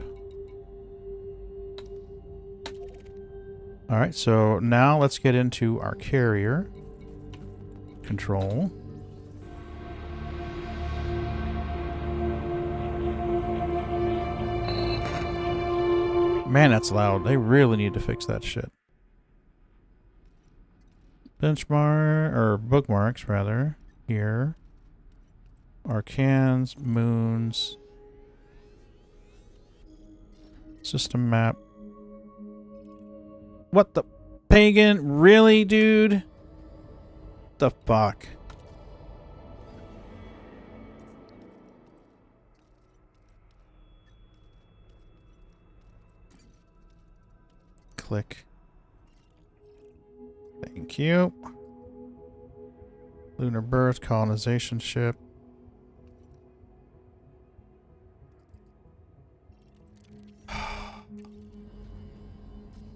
Alright, so now let's get into our carrier control. Man, that's loud. They really need to fix that shit. Benchmark, or bookmarks, rather, here. Arcans, moons. System map. What the? Pagan? Really, dude? The fuck? Click. Thank you. Lunar birth, colonization ship.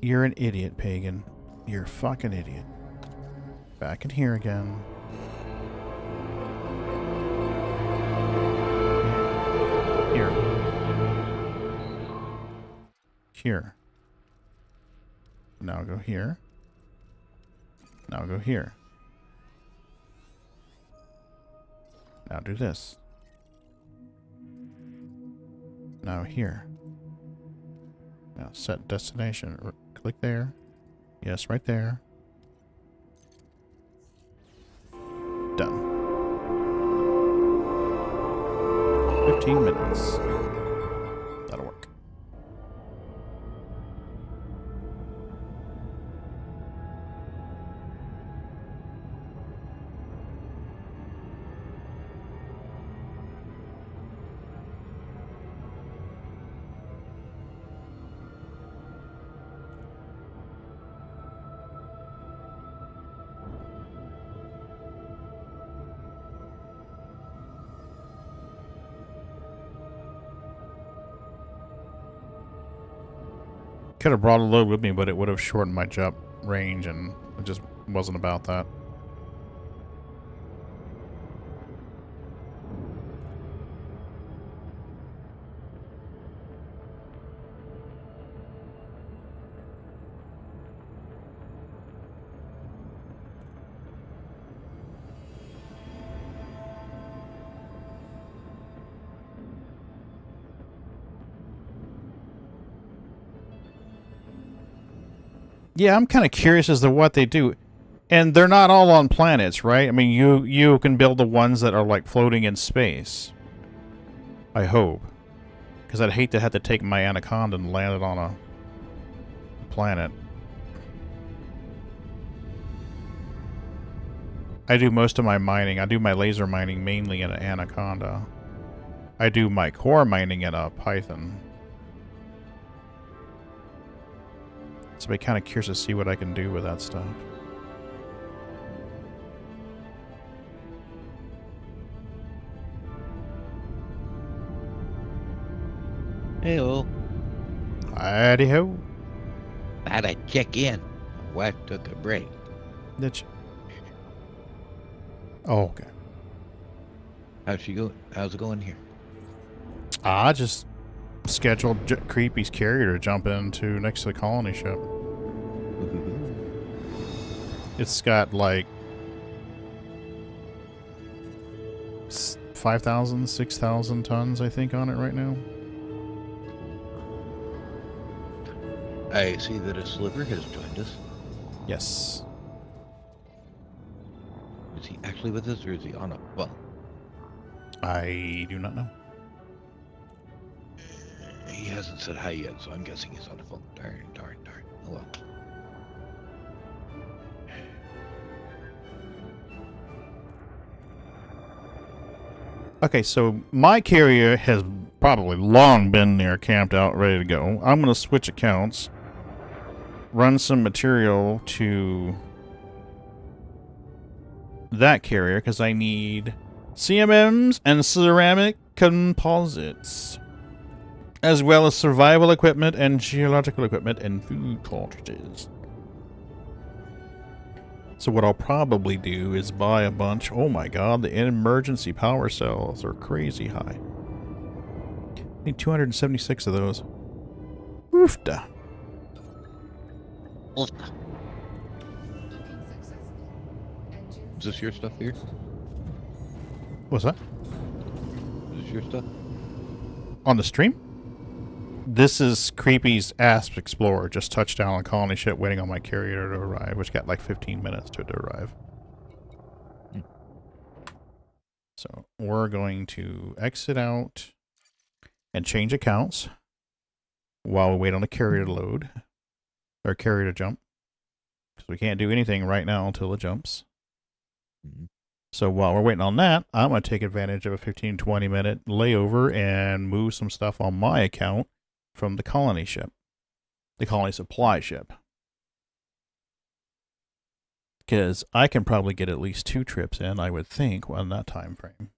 You're an idiot, Pagan. You're a fucking idiot. Back in here again. Here. Here. Now go here. Now go here. Now do this. Now here. Now set destination. Click there. Yes, right there. Done. 15 minutes. That'll work. Could have brought a load with me, but it would have shortened my jump range, and it just wasn't about that. Yeah, I'm kind of curious as to what they do. And they're not all on planets, right? I mean, you can build the ones that are, like, floating in space. I hope. Because I'd hate to have to take my Anaconda and land it on a planet. I do most of my mining. I do my laser mining mainly in an Anaconda. I do my core mining in a Python. So I'm kind of curious to see what I can do with that stuff. Hey-o. Howdy-ho. Thought I'd check in. My wife took a break. Did she? Oh, okay. How's she going? How's it going here? I just scheduled Creepy's carrier to jump into next to the colony ship. It's got like 5,000, 6,000 tons, I think, on it right now. I see that a sliver has joined us. Yes. Is he actually with us, or is he on a phone? I do not know. He hasn't said hi yet, so I'm guessing he's on the phone. Darn. Oh well. Okay, so my carrier has probably long been there, camped out, ready to go. I'm going to switch accounts, run some material to that carrier, because I need CMMs and ceramic composites, as well as survival equipment and geological equipment and food cartridges. So what I'll probably do is buy a bunch. Oh my god, the emergency power cells are crazy high. I need 276 of those. Oofda. Is this your stuff here? What's that? Is this your stuff? On the stream? This is Creepy's Asp Explorer. Just touched down on colony ship, waiting on my carrier to arrive, which got like 15 minutes to arrive. So we're going to exit out and change accounts while we wait on the carrier to load, or carrier to jump. Because we can't do anything right now until it jumps. So while we're waiting on that, I'm going to take advantage of a 15-20 minute layover and move some stuff on my account from the colony ship, the colony supply ship. Because I can probably get at least 2 trips in, I would think, on that time frame.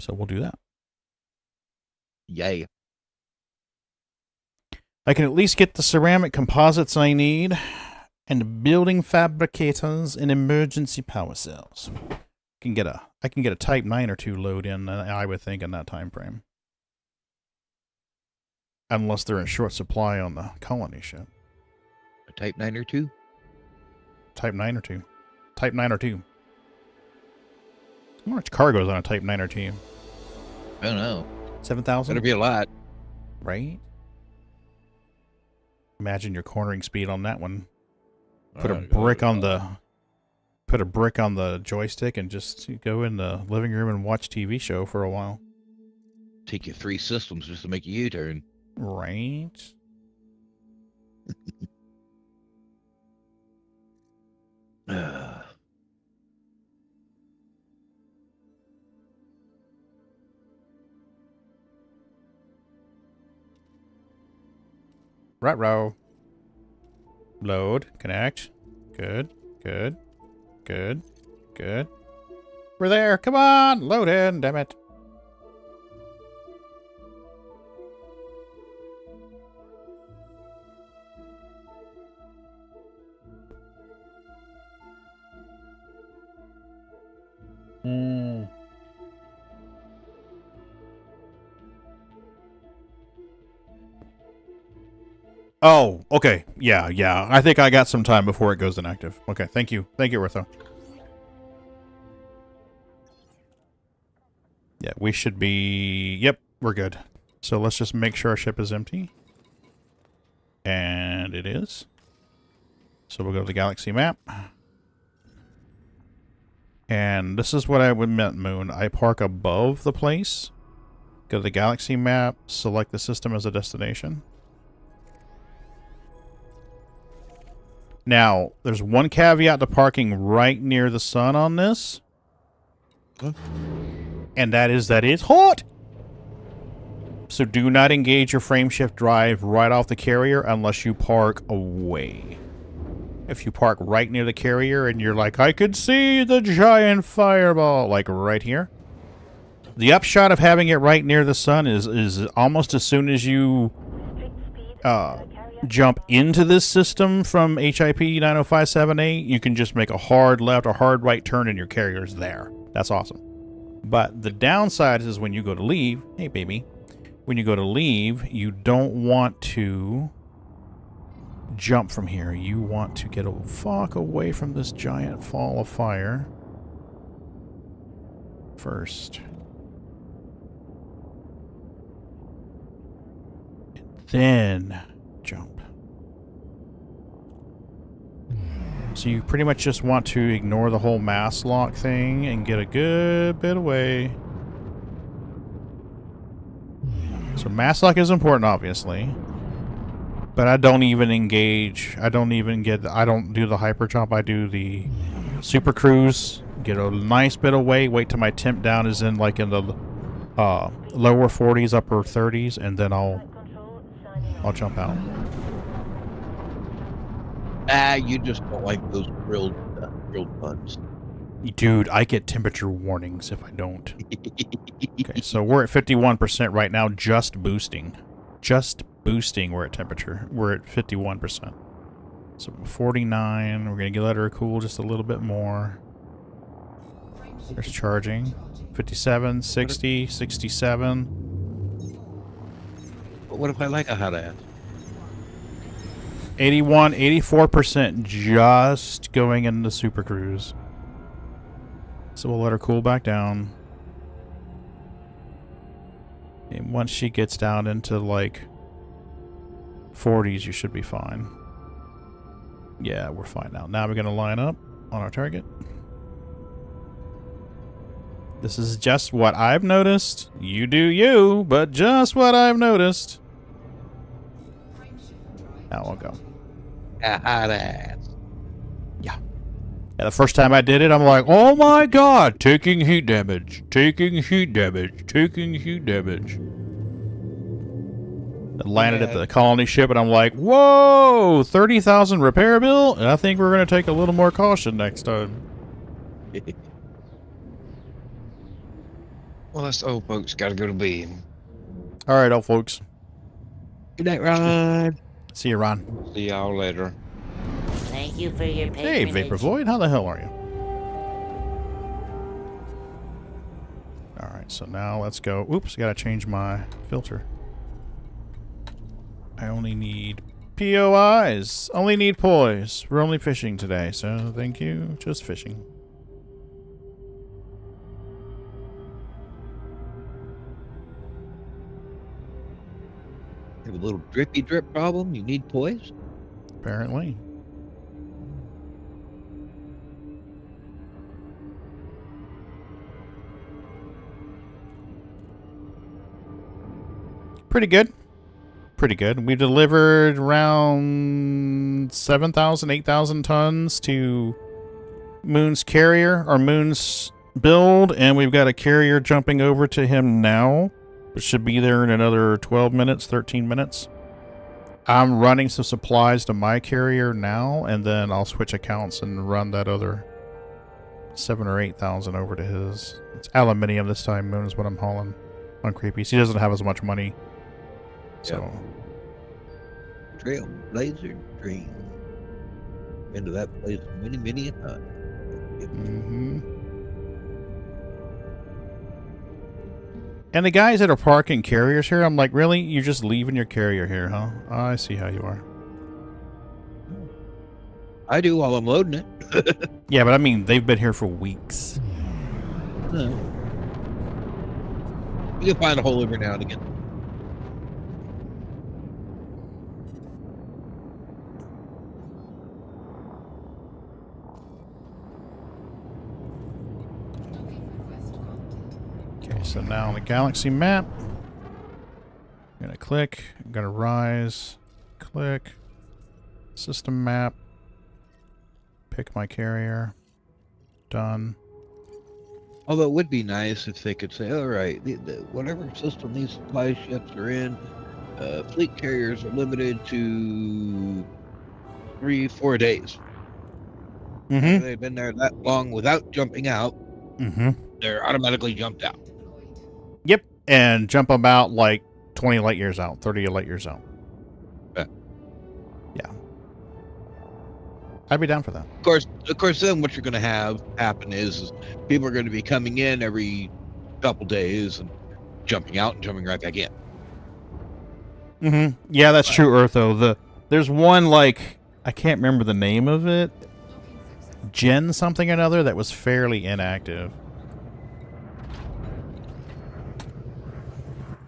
So we'll do that. Yay. I can at least get the ceramic composites I need, and building fabricators and emergency power cells. I can get a Type 9 or 2 load in, I would think, in that time frame. Unless they're in short supply on the colony ship. A Type 9 or 2? Type 9 or 2. Type 9 or 2. How much cargo is on a Type 9 or 2? I don't know. 7,000? Better be a lot. Right? Imagine your cornering speed on that one. Put a brick on the joystick and just go in the living room and watch TV show for a while. Take you 3 systems just to make a U-turn. Right. Right-row. Load. Connect. Good. Good. Good. Good. We're there. Come on. Load in. Damn it. Oh, okay. Yeah. I think I got some time before it goes inactive. Okay, thank you. Thank you, Ortho. Yeah, we should be... Yep, we're good. So let's just make sure our ship is empty. And it is. So we'll go to the galaxy map. And this is what I would meant, Moon. I park above the place. Go to the galaxy map. Select the system as a destination. Now, there's one caveat to parking right near the sun on this. Huh? And that is that it's hot. So do not engage your frame shift drive right off the carrier unless you park away. If you park right near the carrier and you're like, I could see the giant fireball, like right here. The upshot of having it right near the sun is almost as soon as you jump into this system from HIP 90578, you can just make a hard left or hard right turn and your carrier's there. That's awesome. But the downside is when you go to leave, hey baby, when you go to leave, you don't want to jump from here. You want to get a fuck away from this giant fall of fire first. And then jump. So you pretty much just want to ignore the whole mass lock thing and get a good bit away. So mass lock is important, obviously. But I don't even engage. I don't do the hyper jump. I do the super cruise. Get a nice bit away. Wait till my temp down is in like in the lower 40s, upper 30s, and then I'll jump out. You just don't like those grilled buns. Dude, I get temperature warnings if I don't. Okay, so we're at 51% right now, just boosting. Just boosting, we're at temperature. We're at 51%. So 49, we're going to let her cool just a little bit more. There's charging. 57, 60, 67. But what if I like a hot ass? 81, 84% just going into Super Cruise. So we'll let her cool back down. And once she gets down into like 40s, you should be fine. Yeah, we're fine now. Now we're going to line up on our target. This is just what I've noticed. You do you, but just what I've noticed. Now we'll go. A hot ass. Yeah. Yeah, the first time I did it, I'm like, oh my god, taking heat damage, taking heat damage, taking heat damage. I landed at the colony ship, and I'm like, whoa, 30,000 repair bill? And I think we're going to take a little more caution next time. Well, us old folks got to go to bed. All right, old folks. Good night, Ron. See you, Ron. See y'all later. Thank you for your Hey, patronage. Vapor Void, how the hell are you? All right, so now let's go. Oops, got to change my filter. I only need POIs. Only need poise. We're only fishing today, so thank you. Just fishing. You have a little drippy drip problem? You need poise? Apparently. Pretty good. Pretty good. We delivered around 7,000, 8,000 tons to Moon's carrier, or Moon's build, and we've got a carrier jumping over to him now. It should be there in another 12 minutes, 13 minutes. I'm running some supplies to my carrier now, and then I'll switch accounts and run that other 7,000 or 8,000 over to his. It's aluminium this time. Moon is what I'm hauling on Creepies. He doesn't have as much money. So. Trailblazer dream. Into that place many, many a time. Mm-hmm. And the guys that are parking carriers here, I'm like, really? You're just leaving your carrier here, huh? I see how you are. I do while I'm loading it. Yeah, but I mean, they've been here for weeks. No. You can find a hole every now and again. So now on the galaxy map, I'm going to click, I'm going to rise, click, system map, pick my carrier, done. Although it would be nice if they could say, all right, whatever system these supply ships are in, fleet carriers are limited to 3-4 days. After they've been there that long without jumping out, they're automatically jumped out. Yep, and jump them out like 20 light years out, 30 light years out. Yeah. I'd be down for that. Of course, then what you're going to have happen is people are going to be coming in every couple days and jumping out and jumping right back in. Yeah, that's true, Eartho. There's one, like, I can't remember the name of it. Gen something or another that was fairly inactive.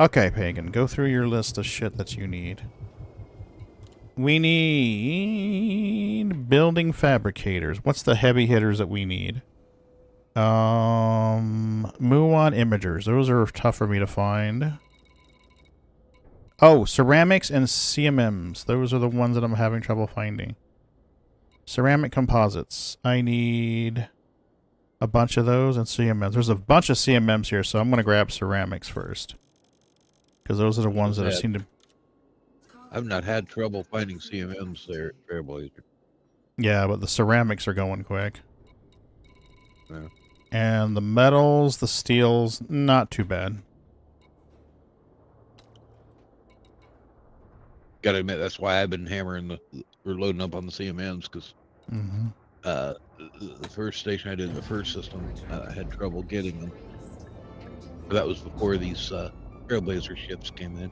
Okay, Pagan, go through your list of shit that you need. We need building fabricators. What's the heavy hitters that we need? Muon imagers. Those are tough for me to find. Oh, ceramics and CMMs. Those are the ones that I'm having trouble finding. Ceramic composites. I need a bunch of those and CMMs. There's a bunch of CMMs here, so I'm going to grab ceramics first. Because those are the ones that seem to... I've not had trouble finding CMMs there at Trailblazer. Yeah, but the ceramics are going quick. Yeah. And the metals, the steels, not too bad. Gotta admit, that's why I've been hammering or loading up on the CMMs, because the first station I did, the first system, I had trouble getting them. But that was before these Trailblazer ships came in.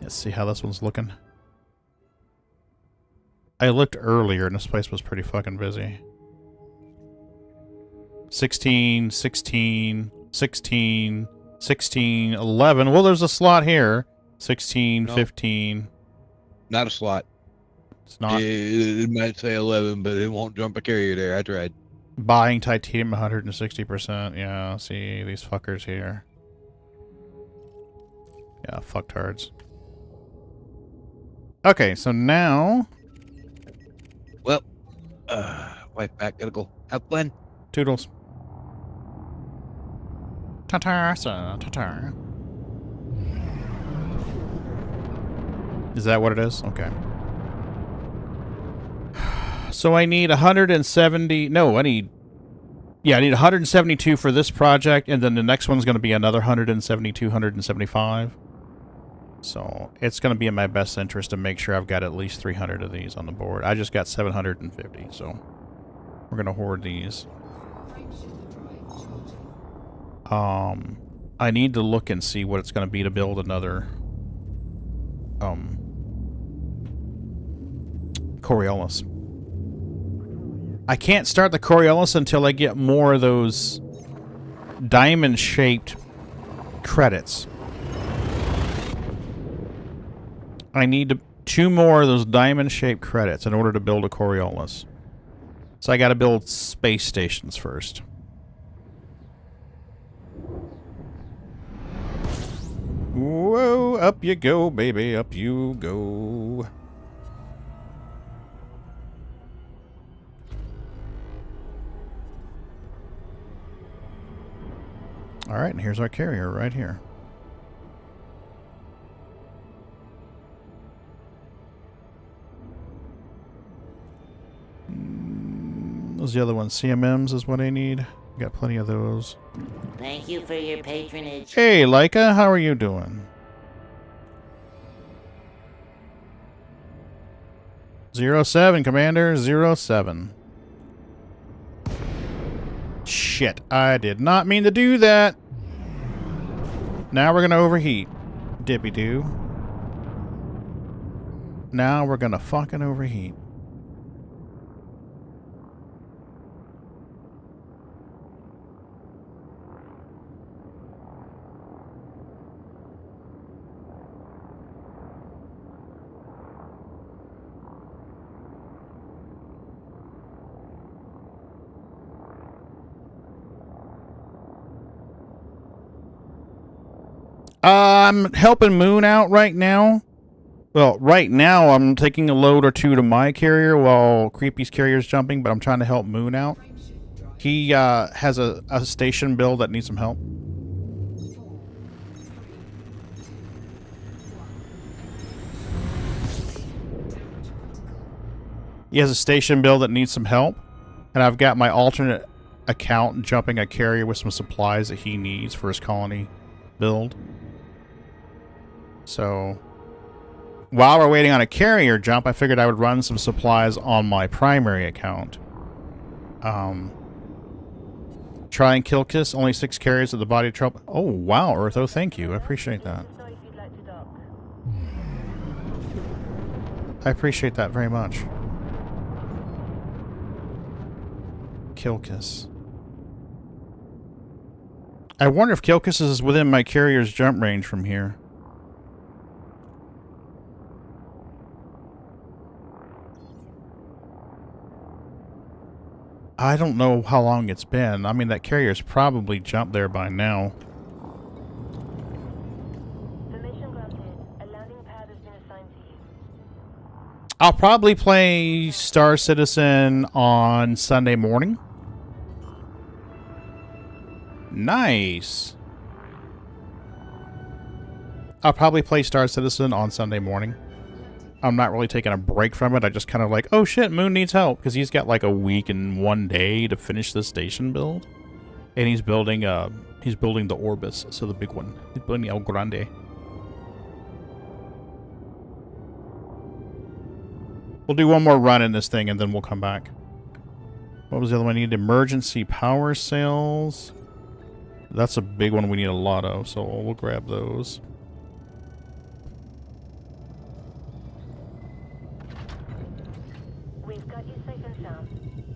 Let's see how this one's looking. I looked earlier and this place was pretty fucking busy. 16, 16, 16, 16, 11. Well, there's a slot here. 16, No. 15. Not a slot. It's not. It might say 11, but it won't jump a carrier there. I tried. Buying titanium 160%. Yeah, see these fuckers here. Yeah, fucktards. Okay, so now... Well, wife back, gotta go. Have fun. Toodles. Ta-ta, ta-ta. Is that what it is? Okay. So I need 170... No, I need 172 for this project, and then the next one's going to be another 172, 175. So it's going to be in my best interest to make sure I've got at least 300 of these on the board. I just got 750, so we're going to hoard these. I need to look and see what it's going to be to build another Coriolis. I can't start the Coriolis until I get more of those diamond-shaped credits. I need 2 more of those diamond-shaped credits in order to build a Coriolis. So I got to build space stations first. Whoa, up you go, baby, up you go. All right, and here's our carrier right here. Those the other ones. CMMs is what I need. Got plenty of those. Thank you for your patronage. Hey, Leica, how are you doing? 07, Commander, 07. Shit, I did not mean to do that. Now we're gonna overheat. Dippy-doo. Now we're gonna fucking overheat. I'm helping Moon out right now. Well, right now I'm taking a load or two to my carrier while Creepy's carrier's jumping, but I'm trying to help Moon out. He has a station build that needs some help. He has a station build that needs some help, and I've got my alternate account jumping a carrier with some supplies that he needs for his colony build. So, while we're waiting on a carrier jump, I figured I would run some supplies on my primary account. Try and kill Kiss, only 6 carriers of the body trouble. Oh, wow, Eartho, thank you. I appreciate that. I appreciate that very much. Kilkus. I wonder if Kilkus is within my carrier's jump range from here. I don't know how long it's been. I mean, that carrier's probably jumped there by now. I'll probably play Star Citizen on Sunday morning. Nice. I'll probably play Star Citizen on Sunday morning. I'm not really taking a break from it. I just kind of like, oh shit, Moon needs help. Because he's got like a week and 1 day to finish the station build. And he's building the Orbis, so the big one. He's building El Grande. We'll do one more run in this thing and then we'll come back. What was the other one? I need emergency power cells. That's a big one we need a lot of, so we'll grab those. We've got you safe and sound.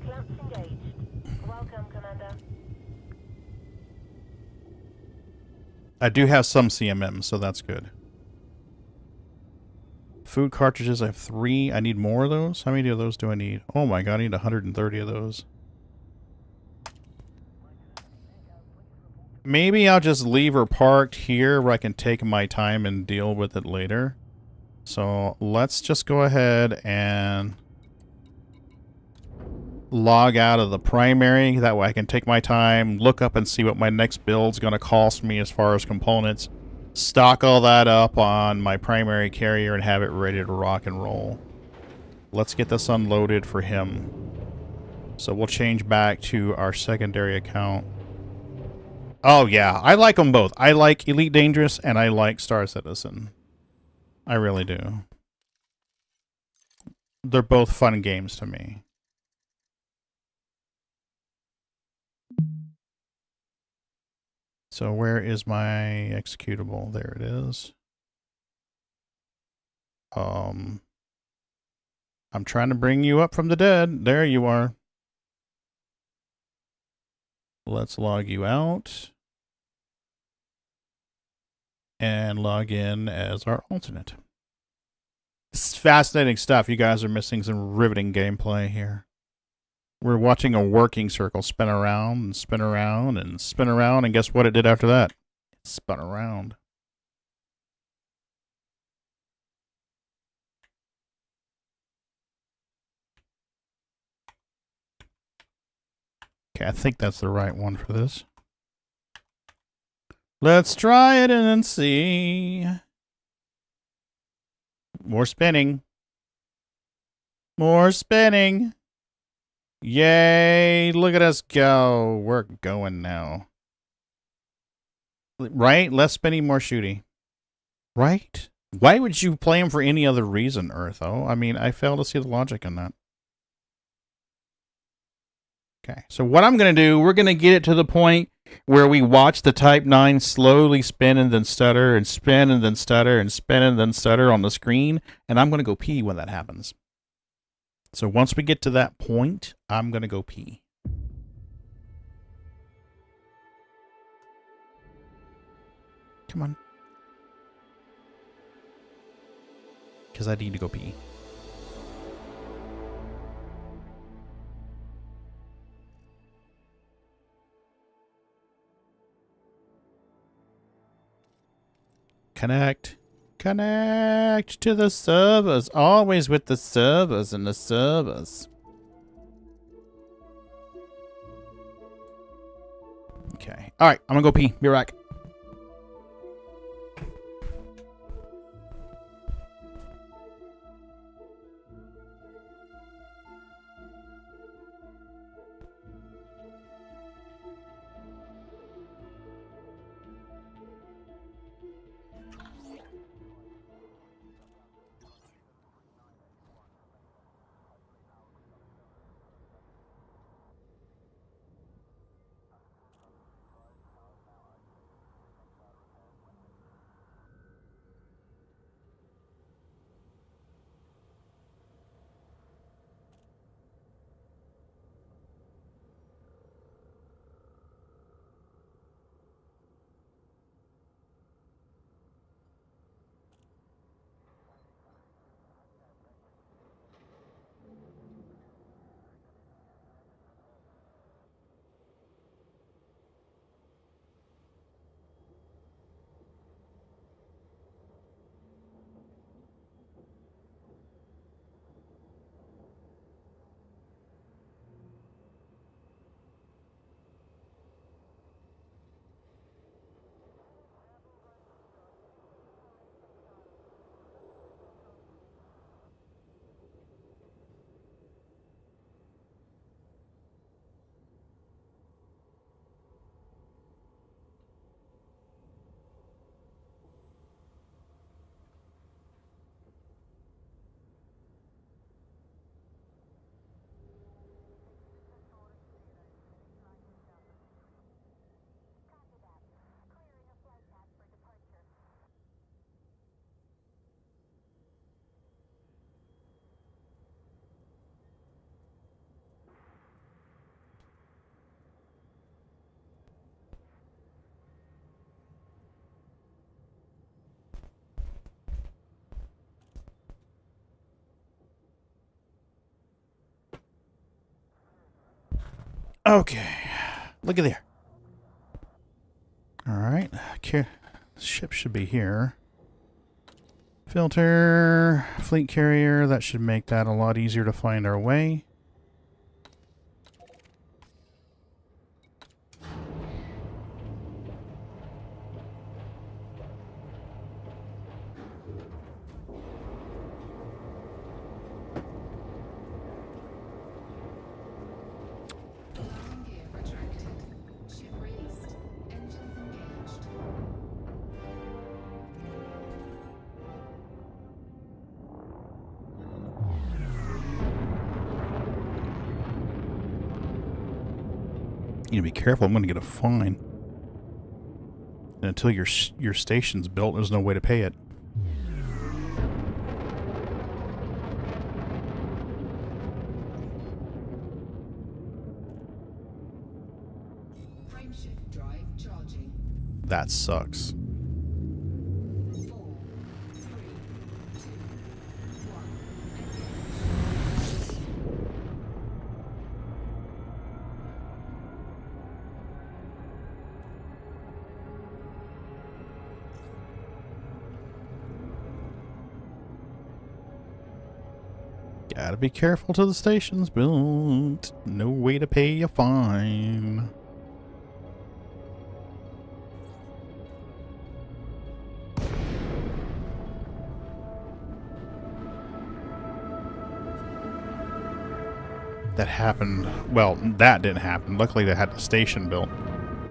Clamps engaged. Welcome, Commander. I do have some CMM, so that's good. Food cartridges, I have 3. I need more of those? How many of those do I need? Oh my god, I need 130 of those. Maybe I'll just leave her parked here where I can take my time and deal with it later. So let's just go ahead and log out of the primary. That way I can take my time, look up and see what my next build's going to cost me as far as components. Stock all that up on my primary carrier and have it ready to rock and roll. Let's get this unloaded for him. So we'll change back to our secondary account. Oh yeah, I like them both. I like Elite Dangerous and I like Star Citizen. I really do. They're both fun games to me. So where is my executable? There it is. I'm trying to bring you up from the dead. There you are. Let's log you out. And log in as our alternate. This is fascinating stuff. You guys are missing some riveting gameplay here. We're watching a working circle spin around and spin around and spin around, and guess what it did after that? It spun around. Okay, I think that's the right one for this. Let's try it and see. More spinning. More spinning. Yay, look at us go. We're going now. Right? Less spinning, more shooty. Right? Why would you play him for any other reason, Eartho? I mean, I fail to see the logic in that. Okay, so what I'm going to do, we're going to get it to the point where we watch the Type 9 slowly spin and then stutter and spin and then stutter and spin and then stutter on the screen, and I'm going to go pee when that happens. So once we get to that point, I'm going to go pee. Come on. Because I need to go pee. Connect. Connect to the servers. Always with the servers and the servers. Okay. Alright, I'm gonna go pee. Be right back. Okay. Look at there. Alright. Ship should be here. Filter. Fleet carrier. That should make that a lot easier to find our way. You need to be careful. I'm going to get a fine. And until your station's built, there's no way to pay it. Frameshift drive charging. That sucks. 4, 3, 2, 1. Gotta be careful till the station's built. No way to pay a fine. That happened. Well, that didn't happen. Luckily, they had the station built.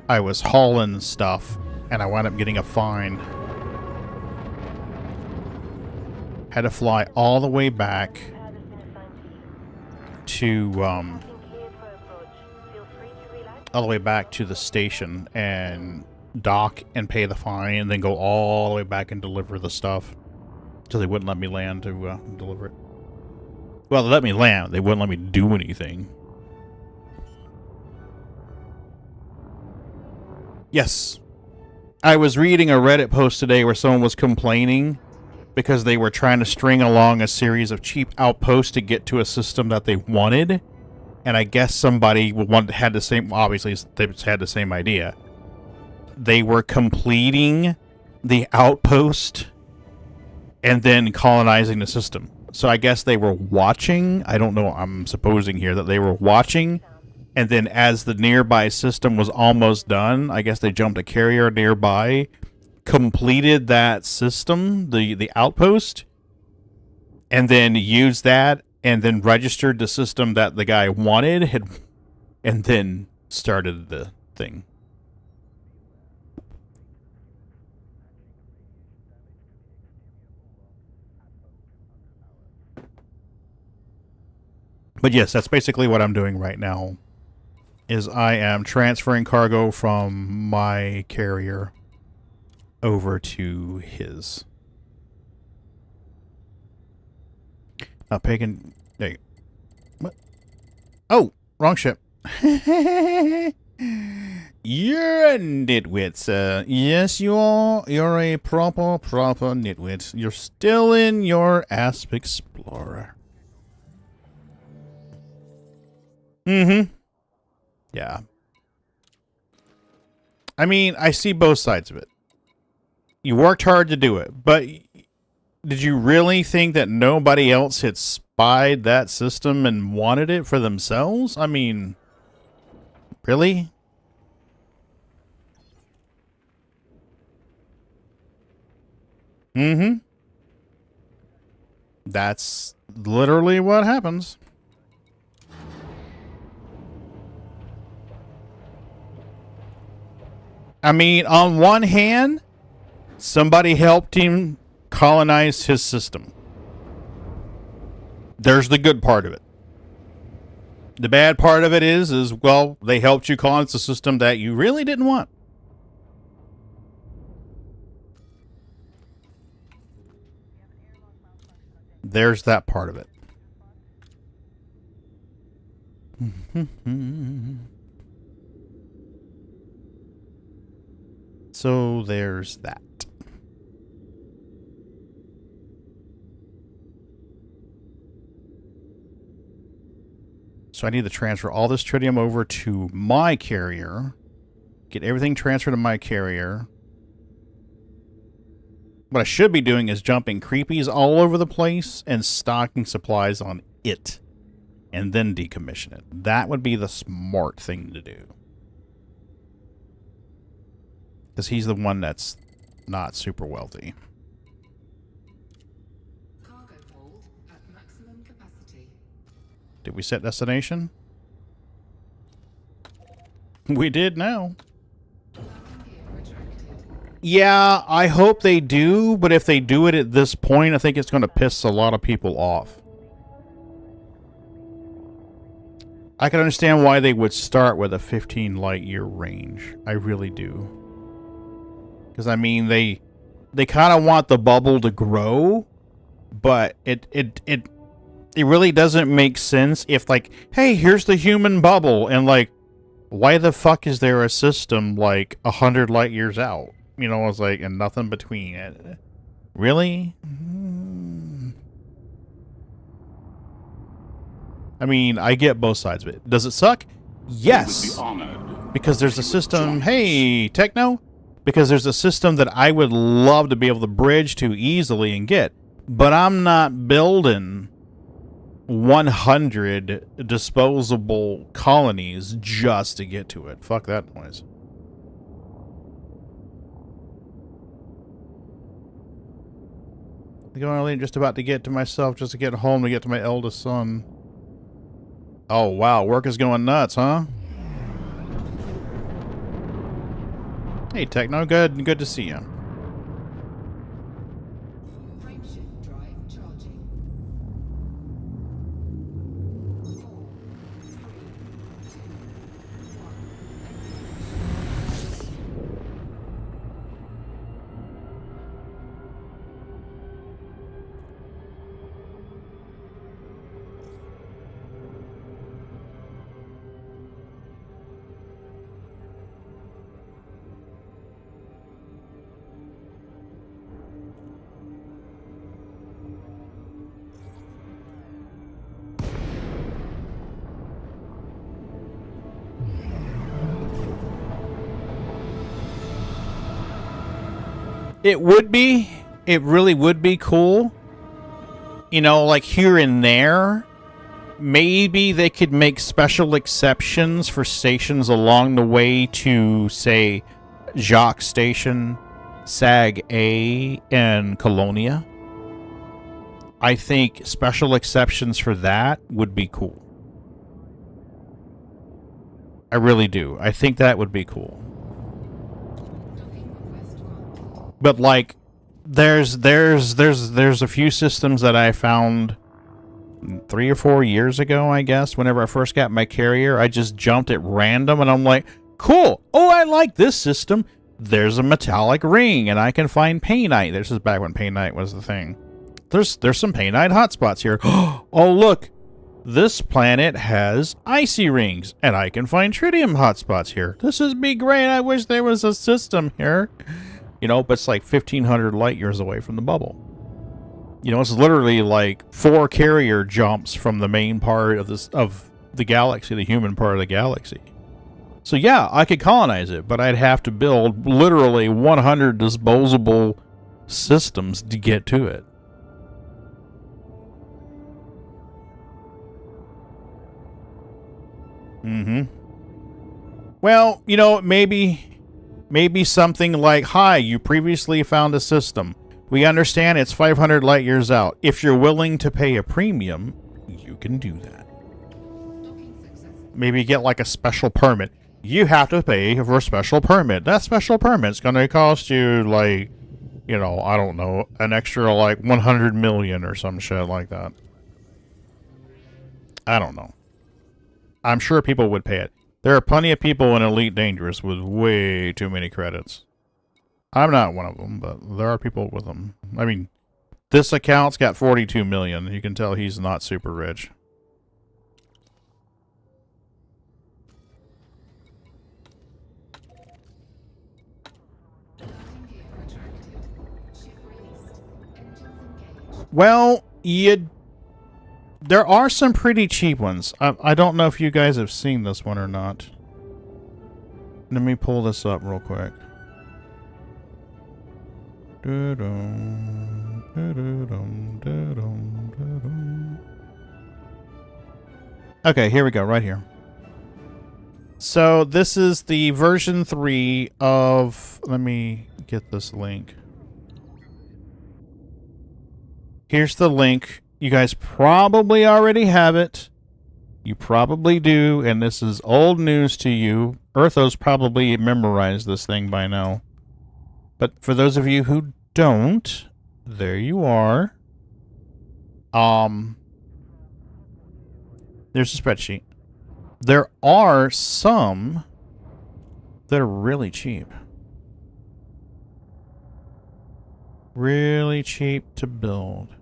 I was hauling stuff, and I wound up getting a fine. Had to fly all the way back to the station and dock and pay the fine, and then go all the way back and deliver the stuff. So they wouldn't let me land to deliver it. Well, they let me land. They wouldn't let me do anything. Yes. I was reading a Reddit post today where someone was complaining because they were trying to string along a series of cheap outposts to get to a system that they wanted. And I guess somebody had the same, obviously they had the same idea. They were completing the outpost and then colonizing the system. So I guess they were watching. I don't know. I'm supposing here that they were watching. And then as the nearby system was almost done, I guess they jumped a carrier nearby, completed that system, the outpost, and then used that, and then registered the system that the guy wanted, and then started the thing. But yes, that's basically what I'm doing right now. Is I am transferring cargo from my carrier over to his. Pagan. Hey. What? Oh, wrong ship. You're a nitwit, sir. Yes, you are. You're a proper nitwit. You're still in your Asp Explorer. Mm-hmm. Yeah. I mean, I see both sides of it. You worked hard to do it, but did you really think that nobody else had spied that system and wanted it for themselves? I mean, really? Mm-hmm. That's literally what happens. I mean, on one hand, somebody helped him colonize his system. There's the good part of it. The bad part of it is well, they helped you colonize a system that you really didn't want. There's that part of it. So there's that. So I need to transfer all this tritium over to my carrier. Get everything transferred to my carrier. What I should be doing is jumping creepies all over the place and stocking supplies on it. And then decommission it. That would be the smart thing to do. Because he's the one that's not super wealthy. Cargo hold at maximum capacity. Did we set destination? We did now. Yeah, I hope they do, but if they do it at this point, I think it's going to piss a lot of people off. I can understand why they would start with a 15 light year range. I really do. Because, I mean, they kind of want the bubble to grow, but it really doesn't make sense if, like, hey, here's the human bubble, and, like, why the fuck is there a system, like, 100 light years out? You know, it's like, and nothing between it. Really? I mean, I get both sides of it. Does it suck? Yes. Because there's a system, hey, Techno? Because there's a system that I would love to be able to bridge to easily and get. But I'm not building 100 disposable colonies just to get to it. Fuck that noise. I'm only just about to get to myself just to get home to get to my eldest son. Oh, wow. Work is going nuts, huh? Hey, Techno. Good to see you. Frameshift drive charging. 4, 3, 2, 1. It would be. It really would be cool. You know, like here and there. Maybe they could make special exceptions for stations along the way to, say, Jacques Station, Sag A, and Colonia. I think special exceptions for that would be cool. I really do. I think that would be cool. But like, there's a few systems that I found 3 or 4 years ago, I guess, whenever I first got my carrier. I just jumped at random and I'm like, cool. Oh, I like this system. There's a metallic ring and I can find painite. This is back when painite was the thing. There's some painite hotspots here. Oh, look. This planet has icy rings and I can find tritium hotspots here. This would be great. I wish there was a system here. You know, but it's like 1,500 light years away from the bubble. You know, it's literally like 4 carrier jumps from the main part of the galaxy, the human part of the galaxy. So yeah, I could colonize it, but I'd have to build literally 100 disposable systems to get to it. Well, you know, maybe something like, hi, you previously found a system. We understand it's 500 light years out. If you're willing to pay a premium, you can do that. Maybe get like a special permit. You have to pay for a special permit. That special permit's going to cost you like, you know, I don't know, an extra like 100 million or some shit like that. I don't know. I'm sure people would pay it. There are plenty of people in Elite Dangerous with way too many credits. I'm not one of them, but there are people with them. I mean, this account's got 42 million. You can tell he's not super rich. Well, there are some pretty cheap ones. I don't know if you guys have seen this one or not. Let me pull this up real quick. Okay, here we go, right here. So this is the version 3 of... Let me get this link. Here's the link. You guys probably already have it. You probably do, and this is old news to you. Earthos probably memorized this thing by now. But for those of you who don't, there you are. There's a spreadsheet. There are some that are really cheap. Really cheap to build.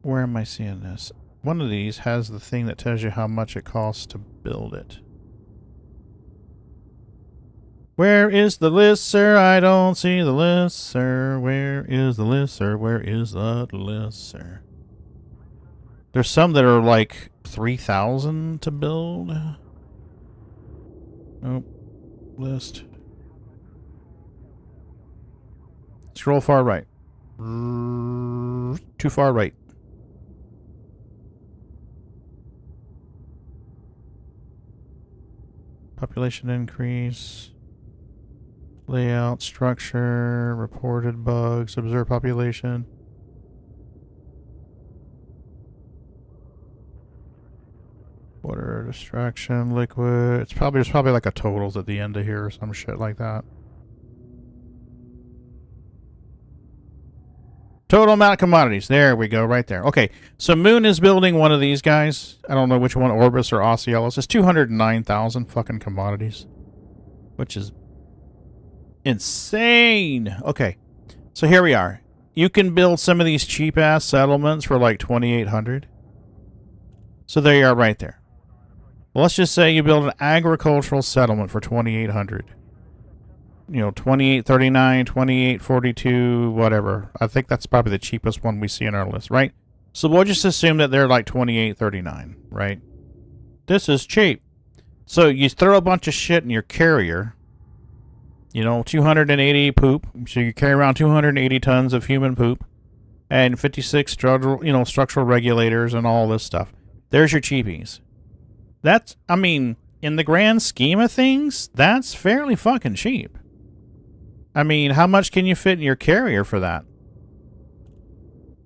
Where am I seeing this? One of these has the thing that tells you how much it costs to build it. Where is the list, sir? I don't see the list, sir. Where is the list, sir? Where is the list, sir? There's some that are like 3,000 to build. Nope. List. Scroll far right. Too far right. Population increase. Layout, structure, reported bugs, observed population. Water, distraction, liquid. There's probably like a totals at the end of here or some shit like that. Total amount of commodities. There we go, right there. Okay, so Moon is building one of these guys. I don't know which one, Orbis or Osceolas. It's 209,000 fucking commodities, which is insane. Okay, so here we are. You can build some of these cheap-ass settlements for like 2,800. So there you are right there. Well, let's just say you build an agricultural settlement for 2,800. You know, 2839, 2842, whatever. I think that's probably the cheapest one we see in our list, right? So we'll just assume that they're like 2839, right? This is cheap. So you throw a bunch of shit in your carrier, You know, 280 poop. So you carry around 280 tons of human poop, and 56 structural regulators and all this stuff. There's your cheapies. That's, I mean, in the grand scheme of things, that's fairly fucking cheap. I mean, how much can you fit in your carrier for that?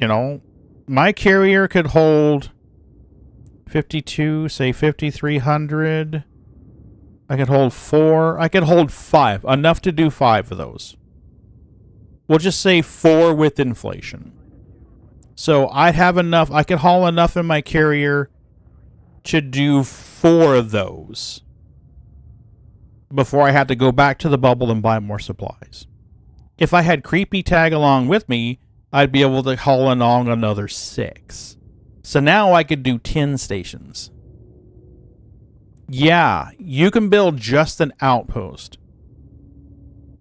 You know, my carrier could hold 52, say 5,300. I could hold 4. I could hold 5. Enough to do 5 of those. We'll just say 4 with inflation. So I'd have enough. I could haul enough in my carrier to do 4 of those before I had to go back to the bubble and buy more supplies. If I had Creepy tag along with me, I'd be able to haul along another 6. So now I could do 10 stations. Yeah, you can build just an outpost,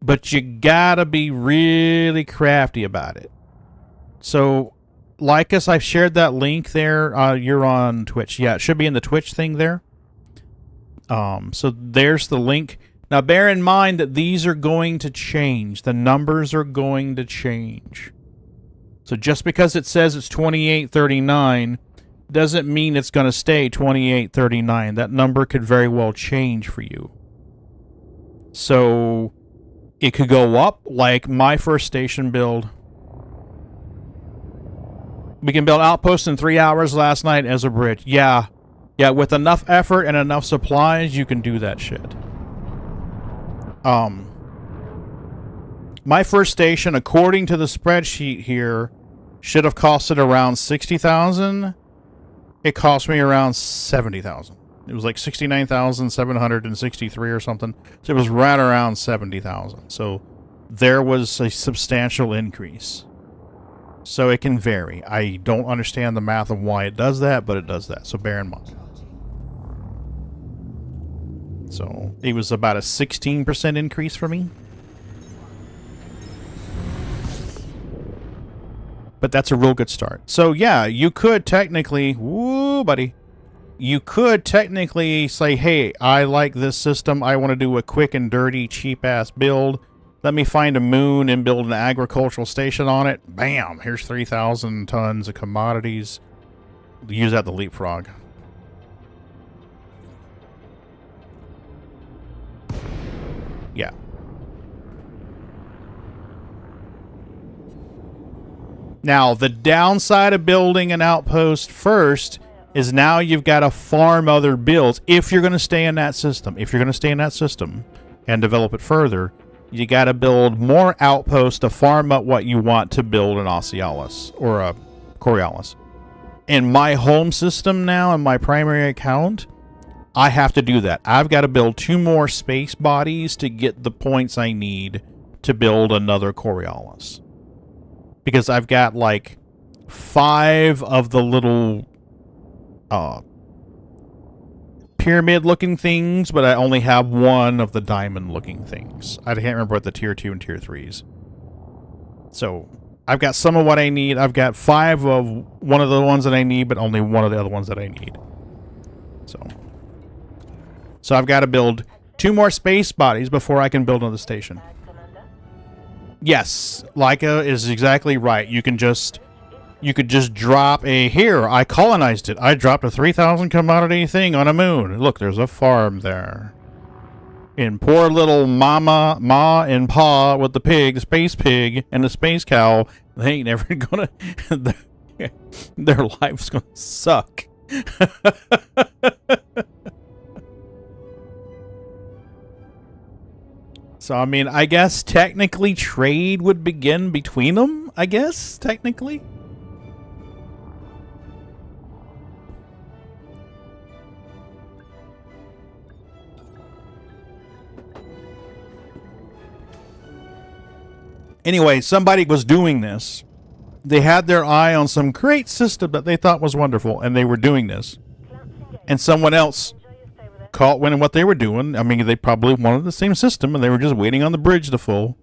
but you gotta be really crafty about it. So, like us, I've shared that link there. You're on Twitch. Yeah, it should be in the Twitch thing there. So there's the link. Now, bear in mind that these are going to change. The numbers are going to change. So just because it says it's 2839 doesn't mean it's going to stay 2839. That number could very well change for you. So it could go up, like my first station build. We can build outposts in 3 hours last night as a bridge. Yeah, with enough effort and enough supplies, you can do that shit. My first station, according to the spreadsheet here, should have costed around 60,000. It cost me around 70,000. It was like 69,763 or something. So it was right around 70,000. So there was a substantial increase. So it can vary. I don't understand the math of why it does that, but it does that. So bear in mind. So it was about a 16% increase for me. But that's a real good start. So yeah, you could technically, woo, buddy. You could technically say, hey, I like this system. I want to do a quick and dirty, cheap-ass build. Let me find a moon and build an agricultural station on it. Bam! Here's 3,000 tons of commodities. Use that to leapfrog. Yeah. Now, the downside of building an outpost first is now you've got to farm other builds if you're going to stay in that system. If you're going to stay in that system and develop it further, you got to build more outposts to farm up what you want to build an Ocealis or a Coriolis. In my home system now, in my primary account, I have to do that. I've got to build 2 more space bodies to get the points I need to build another Coriolis. Because I've got like 5 of the little pyramid-looking things, but I only have 1 of the diamond-looking things. I can't remember what the tier 2 and tier 3s. So I've got some of what I need. I've got 5 of one of the ones that I need, but only 1 of the other ones that I need. So I've got to build 2 more space bodies before I can build another station. Yes, Leica is exactly right. You could just drop a, here, I colonized it. I dropped a 3,000 commodity thing on a moon. Look, there's a farm there. And poor little Ma and Pa with the pig, the space pig, and the space cow, they ain't never gonna, their life's gonna suck. So, I mean, I guess technically trade would begin between them, I guess, technically. Anyway, somebody was doing this. They had their eye on some great system that they thought was wonderful, and they were doing this. And someone else caught wind of what they were doing. I mean, they probably wanted the same system, and they were just waiting on the bridge to fill.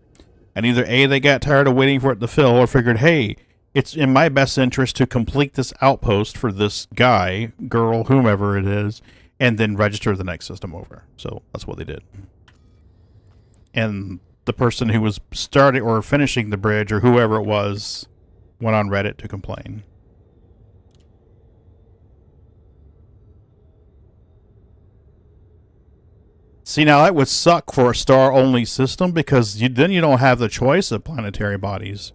And either A, they got tired of waiting for it to fill, or figured, hey, it's in my best interest to complete this outpost for this guy, girl, whomever it is, and then register the next system over. So that's what they did. And the person who was starting or finishing the bridge, or whoever it was, went on Reddit to complain. See, now that would suck for a star-only system, because then you don't have the choice of planetary bodies.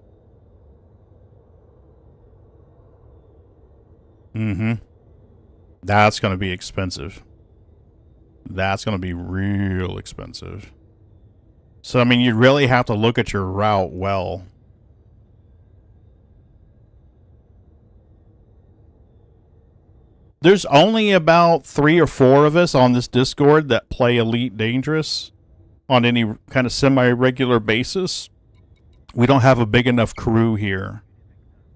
That's going to be expensive. That's going to be real expensive. So, I mean, you really have to look at your route well. There's only about 3 or 4 of us on this Discord that play Elite Dangerous on any kind of semi-regular basis. We don't have a big enough crew here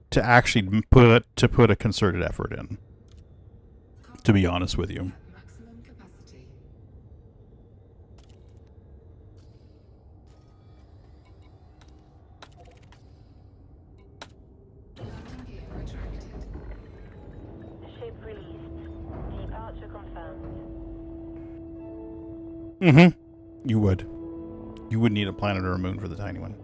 to actually put a concerted effort in, to be honest with you. Ship released. Departure confirmed. You would. You would need a planet or a moon for the tiny one.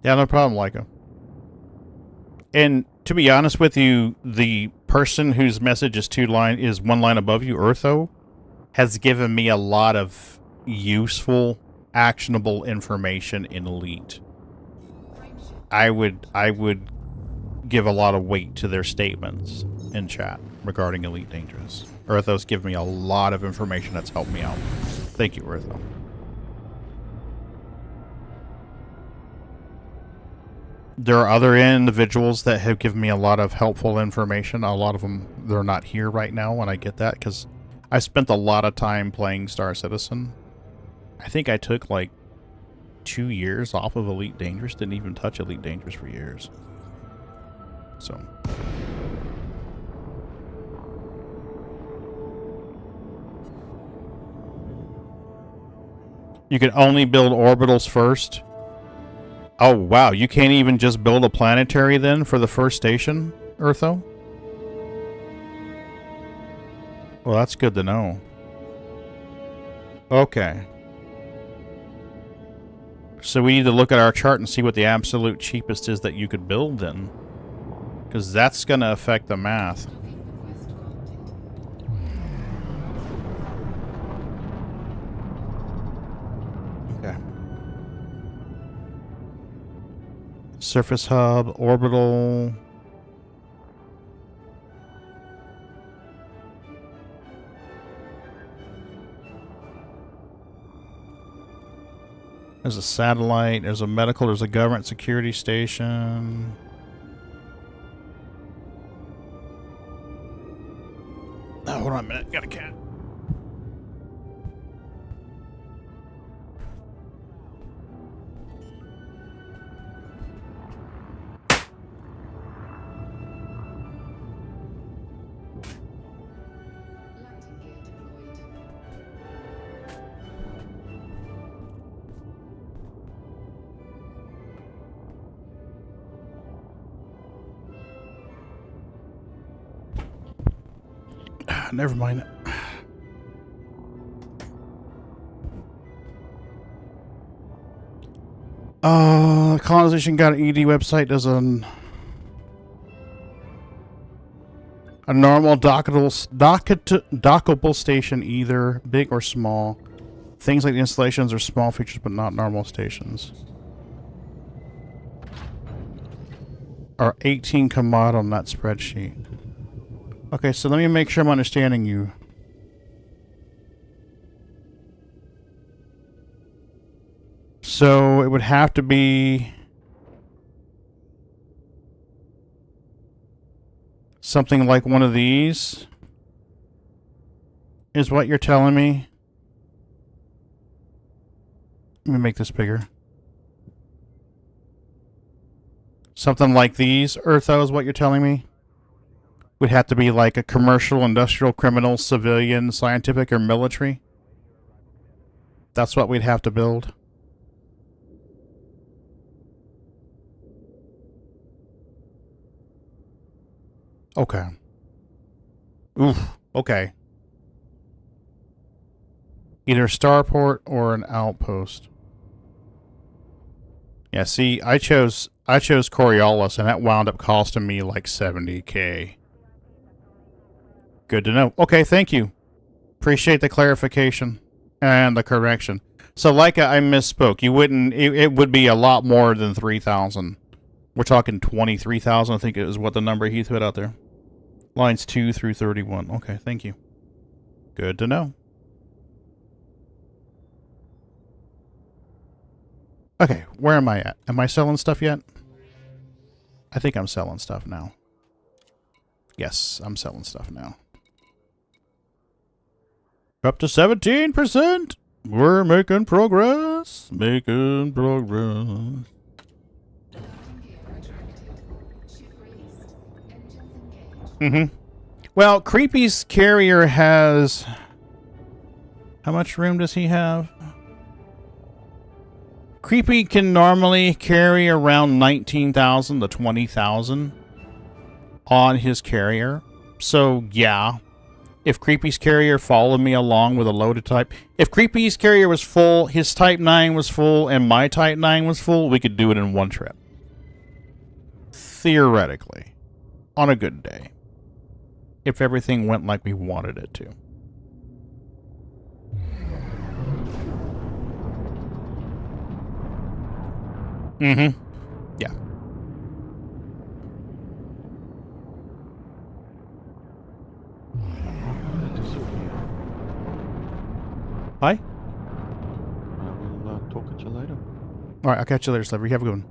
Yeah, no problem, Leica. And to be honest with you, the person whose message is one line above you, Eartho, has given me a lot of useful, actionable information in Elite. I would give a lot of weight to their statements in chat regarding Elite Dangerous. Eartho's given me a lot of information that's helped me out. Thank you, Eartho. There are other individuals that have given me a lot of helpful information. A lot of them, they're not here right now, and I get that, because I spent a lot of time playing Star Citizen. I think I took like 2 years off of Elite Dangerous. Didn't even touch Elite Dangerous for years. So... you can only build orbitals first. Oh, wow. You can't even just build a planetary then for the first station, Eartho? Well, that's good to know. Okay. So we need to look at our chart and see what the absolute cheapest is that you could build then. Because that's going to affect the math. Okay. Surface hub, orbital. There's a satellite, there's a medical, there's a government security station. Oh, hold on a minute, got a cat. Never mind. Colonization got an ED website does a normal dockable station, either big or small. Things like the installations are small features, but not normal stations. Are 18 commod on that spreadsheet. Okay, so let me make sure I'm understanding you. So it would have to be something like one of these, is what you're telling me? Let me make this bigger. Something like these, Eartho, is what you're telling me? Would have to be like a commercial, industrial, criminal, civilian, scientific, or military? That's what we'd have to build. Okay. Oof. Okay. Either a starport or an outpost. Yeah, see, I chose Coriolis, and that wound up costing me like 70K. Good to know. Okay, thank you. Appreciate the clarification and the correction. So, Leica, I misspoke. You wouldn't. It would be a lot more than 3,000. We're talking 23,000. I think is what the number he put out there. Lines 2 through 31. Okay, thank you. Good to know. Okay, where am I at? Am I selling stuff yet? I think I'm selling stuff now. Yes, I'm selling stuff now. Up to 17%. We're making progress. Making progress. Well, Creepy's carrier has... How much room does he have? Creepy can normally carry around 19,000 to 20,000 on his carrier. So, yeah. If Creepy's carrier followed me along with a loaded type... If Creepy's carrier was full, his Type 9 was full, and my Type 9 was full, we could do it in one trip. Theoretically. On a good day. If everything went like we wanted it to. Yeah. Hi. I'll talk at you later. Alright, I'll catch you later, Sliver. You have a good one.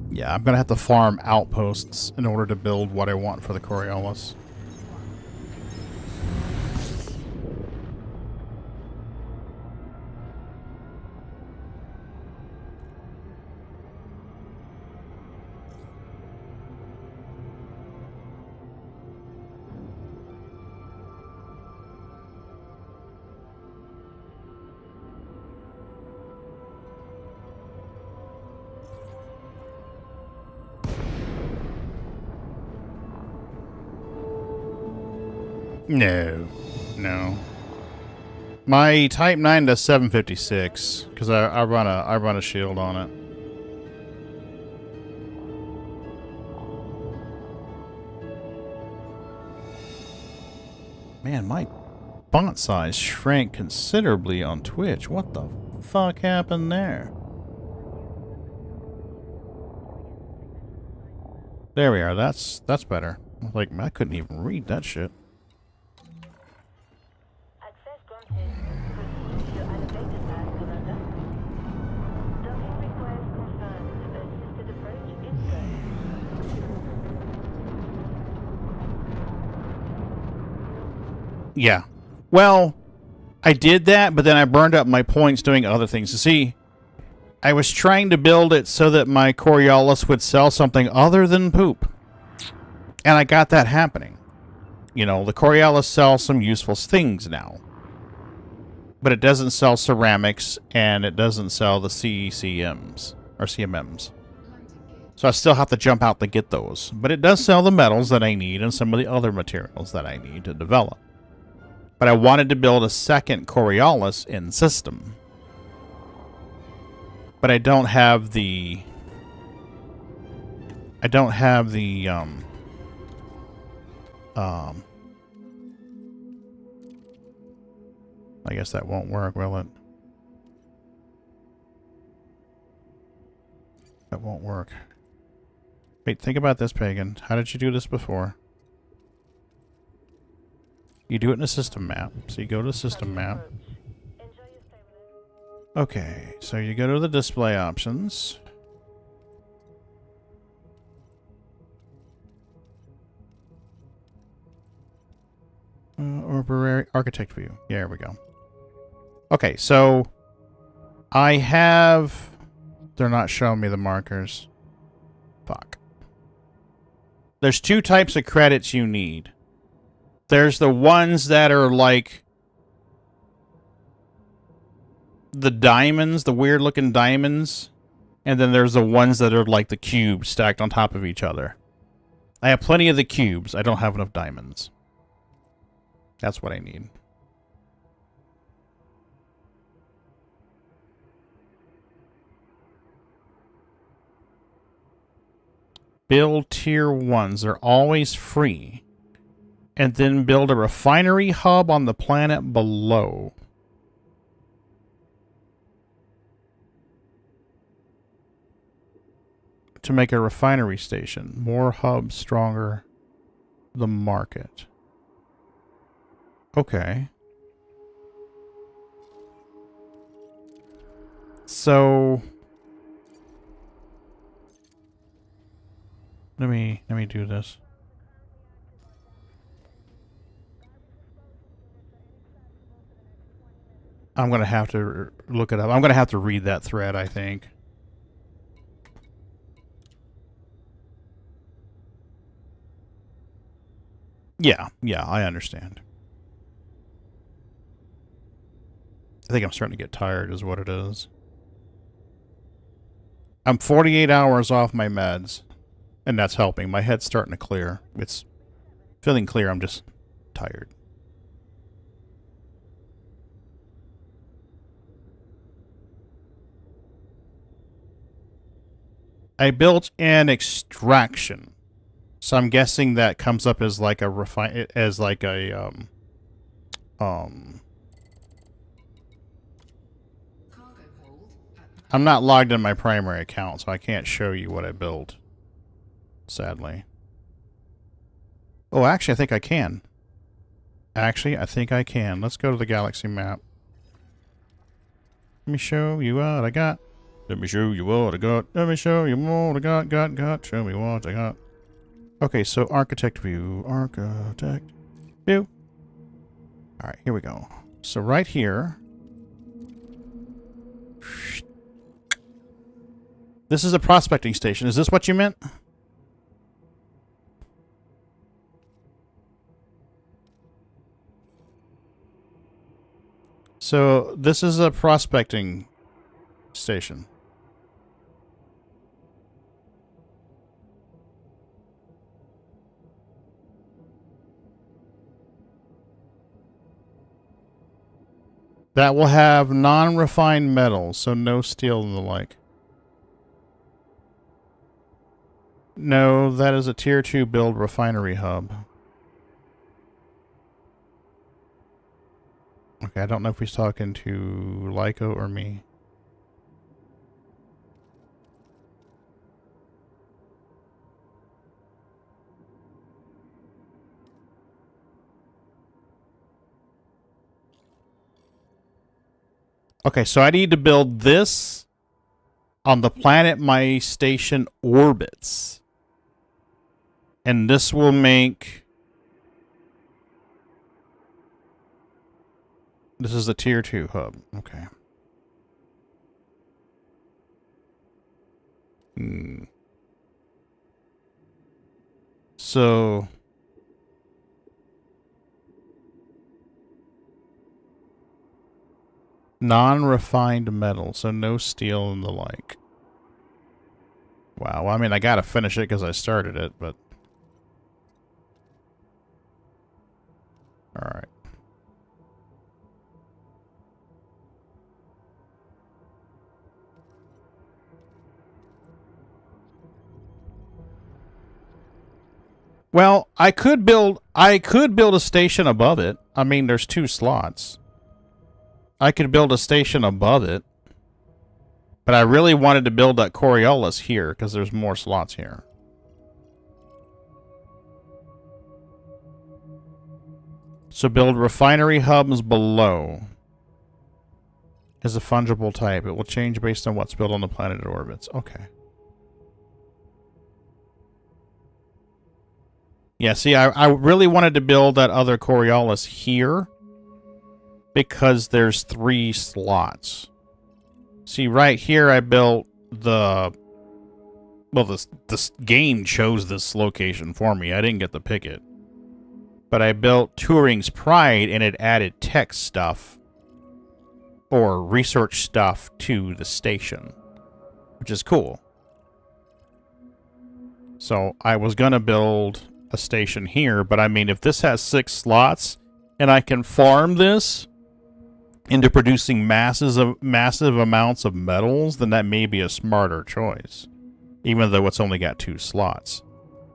Yeah, I'm going to have to farm outposts in order to build what I want for the Coriolis. No. My Type 9 does 756 because I run a shield on it. Man, my font size shrank considerably on Twitch. What the fuck happened there? There we are. That's better. Like, I couldn't even read that shit. Yeah. Well, I did that, but then I burned up my points doing other things. You see, I was trying to build it so that my Coriolis would sell something other than poop. And I got that happening. You know, the Coriolis sells some useful things now. But it doesn't sell ceramics, and it doesn't sell the CECMs, or CMMs. So I still have to jump out to get those. But it does sell the metals that I need and some of the other materials that I need to develop. But I wanted to build a second Coriolis in system. But I don't have the... I guess that won't work, will it? That won't work. Wait, think about this, Pagan. How did you do this before? You do it in a system map. So you go to the system map. Okay, so you go to the display options. architect view. Yeah, there we go. Okay, so I have... They're not showing me the markers. Fuck. There's two types of credits you need. There's the ones that are like the diamonds, the weird looking diamonds. And then there's the ones that are like the cubes stacked on top of each other. I have plenty of the cubes. I don't have enough diamonds. That's what I need. Build tier 1s. They're always free. And then build a refinery hub on the planet below. To make a refinery station. More hubs, stronger. The market. Okay. So... Let me do this. I'm going to have to look it up. I'm going to have to read that thread, I think. Yeah, I understand. I think I'm starting to get tired is what it is. I'm 48 hours off my meds. And that's helping. My head's starting to clear. It's feeling clear. I'm just tired. I built an extraction. So I'm guessing that comes up as like a I'm not logged in my primary account, so I can't show you what I built. Sadly. Oh, actually, I think I can. Let's go to the galaxy map. Let me show you what I got. Let me show you what I got. Let me show you what I got. Show me what I got. Okay, so architect view. Architect view. Alright, here we go. So right here. This is a prospecting station. Is this what you meant? So, this is a prospecting station. That will have non-refined metals, so no steel and the like. No, that is a tier 2 build refinery hub. Okay, I don't know if he's talking to Lyco or me. Okay, so I need to build this on the planet my station orbits. And this will make... This is the tier 2 hub. Okay. So... non-refined metal, so no steel and the like. Wow, well, I mean, I gotta finish it because I started it, but... Alright. Well, I could build a station above it. I mean, there's 2 slots. I could build a station above it. But I really wanted to build that Coriolis here because there's more slots here. So build refinery hubs below. Is a fungible type. It will change based on what's built on the planet it orbits. Okay. Yeah, see, I really wanted to build that other Coriolis here because there's 3 slots. See, right here I built the... Well, this game chose this location for me. I didn't get to pick it. But I built Turing's Pride, and it added tech stuff or research stuff to the station, which is cool. So I was going to build a station here, but I mean, if this has 6 slots and I can farm this into producing massive amounts of metals, then that may be a smarter choice. Even though it's only got 2 slots.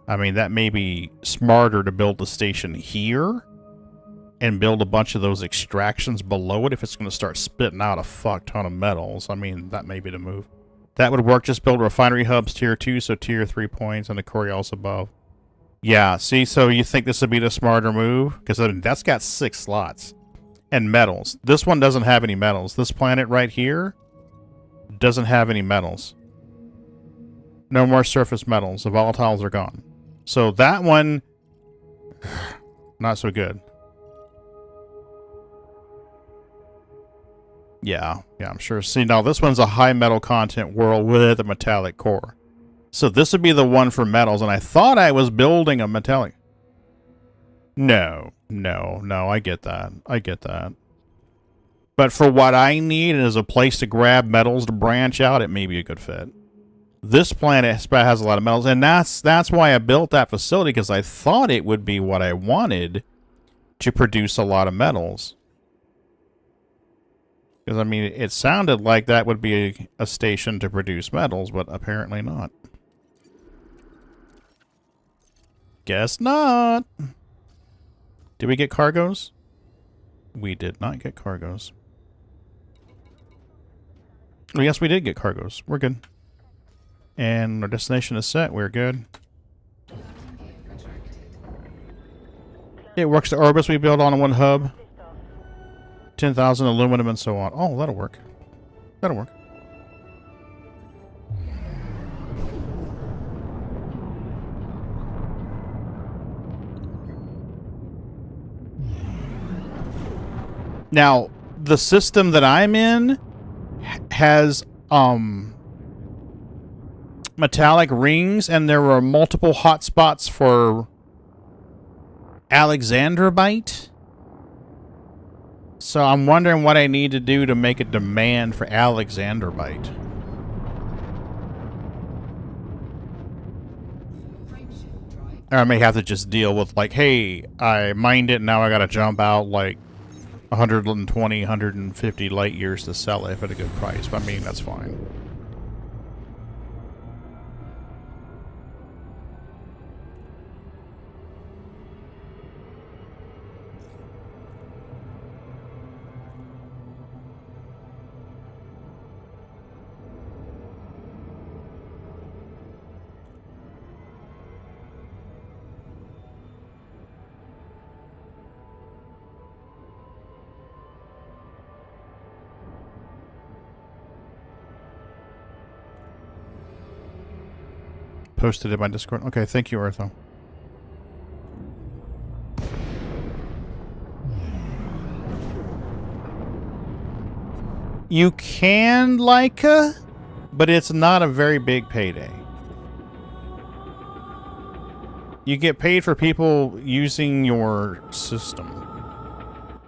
I mean, that may be smarter to build the station here and build a bunch of those extractions below it if it's going to start spitting out a fuck ton of metals. I mean, that may be the move. That would work. Just build refinery hubs tier 2, so tier 3 points, and the Coriolis above. Yeah, see, so you think this would be the smarter move? Because I mean, that's got 6 slots. And metals. This one doesn't have any metals. This planet right here doesn't have any metals. No more surface metals. The volatiles are gone. So that one, not so good. Yeah, I'm sure. See, now this one's a high metal content world with a metallic core. So this would be the one for metals, and I thought I was building a metallic. No, I get that. But for what I need as a place to grab metals to branch out, it may be a good fit. This planet has a lot of metals, and that's why I built that facility, because I thought it would be what I wanted to produce a lot of metals. Because, I mean, it sounded like that would be a station to produce metals, but apparently not. Guess not. Did we get cargoes? We did not get cargoes. Oh, yes, we did get cargoes. We're good. And our destination is set. We're good. It works the orbits we build on one hub. 10,000 aluminum and so on. Oh, that'll work. That'll work. Now, the system that I'm in has metallic rings, and there were multiple hotspots for Alexandrite. So I'm wondering what I need to do to make a demand for Alexandrite. Or I may have to just deal with, like, hey, I mined it, and now I gotta jump out, like, 120, 150 light years to sell it at a good price. But I mean, that's fine. Posted in my Discord. Okay, thank you, Eartho. You can Leica, but it's not a very big payday. You get paid for people using your system.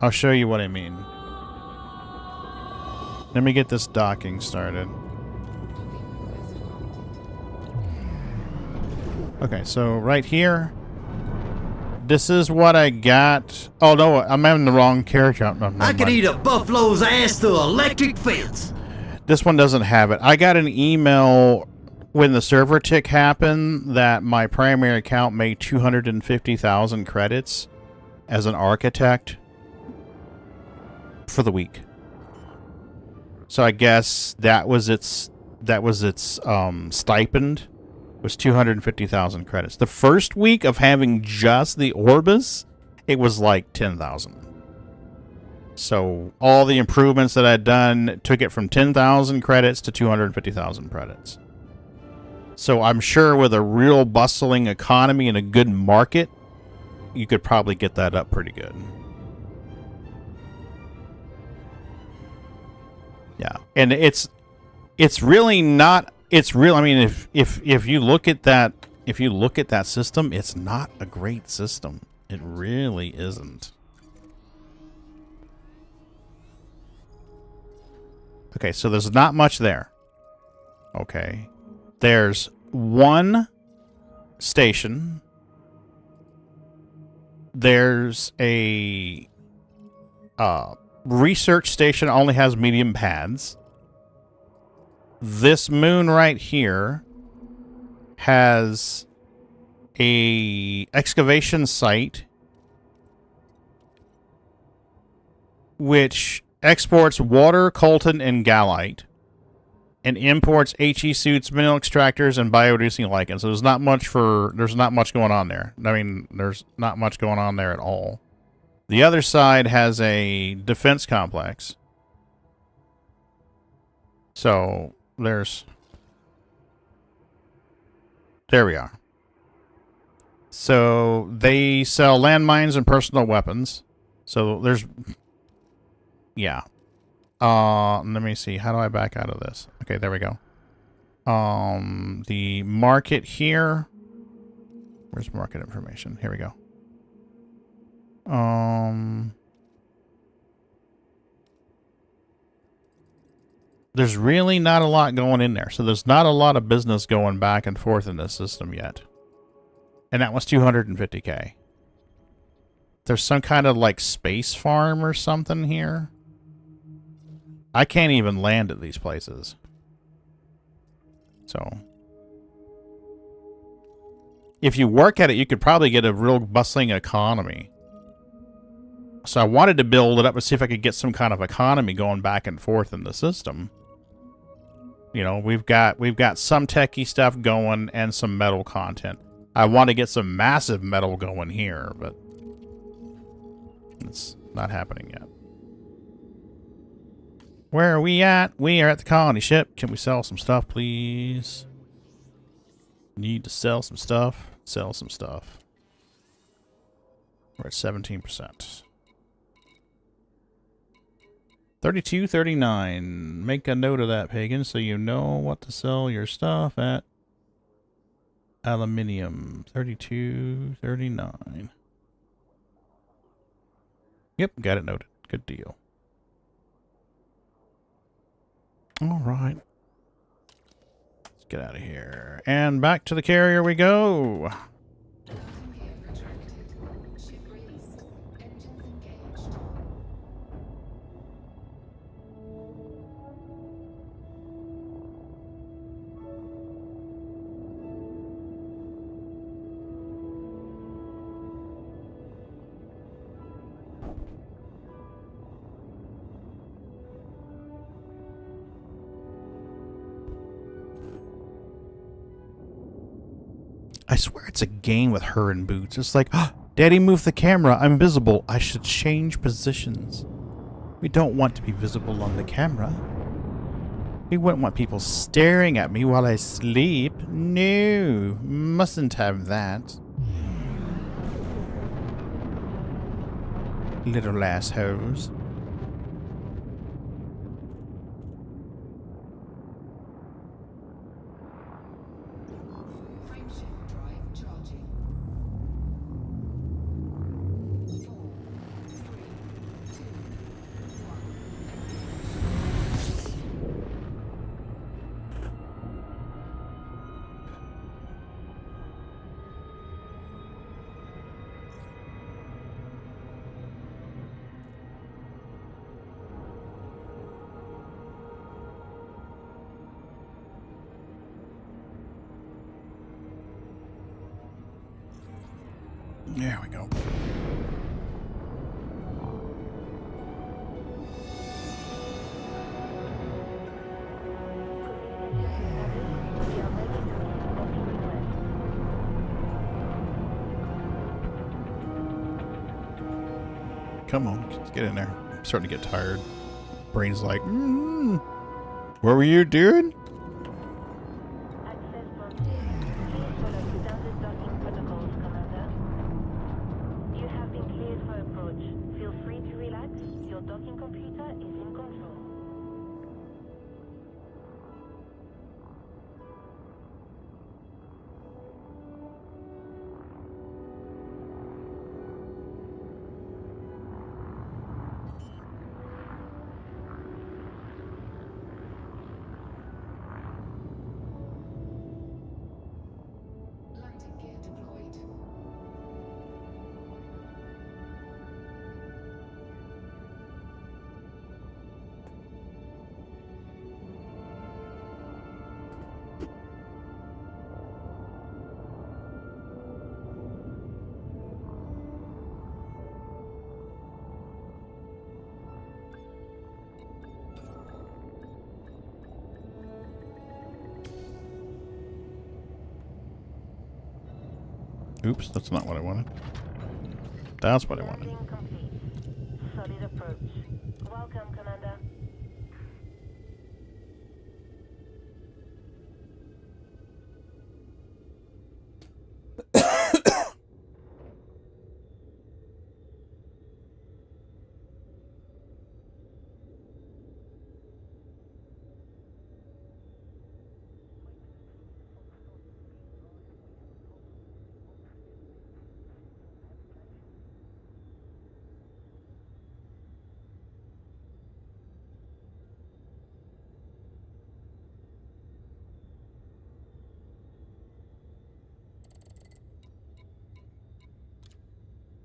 I'll show you what I mean. Let me get this docking started. Okay, so right here, this is what I got. Oh no, I'm having the wrong character. I could eat a buffalo's ass through an electric fence. This one doesn't have it. I got an email when the server tick happened that my primary account made 250,000 credits as an architect for the week. So I guess that was its stipend. Was 250,000 credits. The first week of having just the Orbis, it was like 10,000. So all the improvements that I'd done took it from 10,000 credits to 250,000 credits. So I'm sure with a real bustling economy and a good market, you could probably get that up pretty good. Yeah, and it's really not. It's real. I mean, if you look at that system, it's not a great system. It really isn't. Okay, so there's not much there. Okay, there's one station. There's a research station, only has medium pads. This moon right here has a excavation site which exports water, coltan, and gallite, and imports HE suits, mineral extractors, and bioreducing lichens. So there's not much going on there. I mean, there's not much going on there at all. The other side has a defense complex. So there we are. So they sell landmines and personal weapons. So there's, yeah. Let me see. How do I back out of this? Okay, there we go. The market here. Where's market information? Here we go. There's really not a lot going in there. So there's not a lot of business going back and forth in this system yet. And that was 250K. There's some kind of like space farm or something here. I can't even land at these places. So if you work at it, you could probably get a real bustling economy. So I wanted to build it up and see if I could get some kind of economy going back and forth in the system. You know, we've got some techie stuff going and some metal content. I want to get some massive metal going here, but it's not happening yet. Where are we at? We are at the colony ship. Can we sell some stuff, please? Need to sell some stuff. Sell some stuff. We're at 17%. 32.39. Make a note of that, Pagan, so you know what to sell your stuff at. Aluminium. 32.39. Yep, got it noted. Good deal. All right. Let's get out of here. And back to the carrier we go. I swear it's a game with her in boots. It's like, oh, Daddy, move the camera. I'm visible. I should change positions. We don't want to be visible on the camera. We wouldn't want people staring at me while I sleep. No, mustn't have that. Little assholes. There we go. Come on, let's get in there. I'm starting to get tired. Brain's like, what were you doing? Oops, that's not what I wanted. That's what I wanted. Solid approach. Welcome, Commander.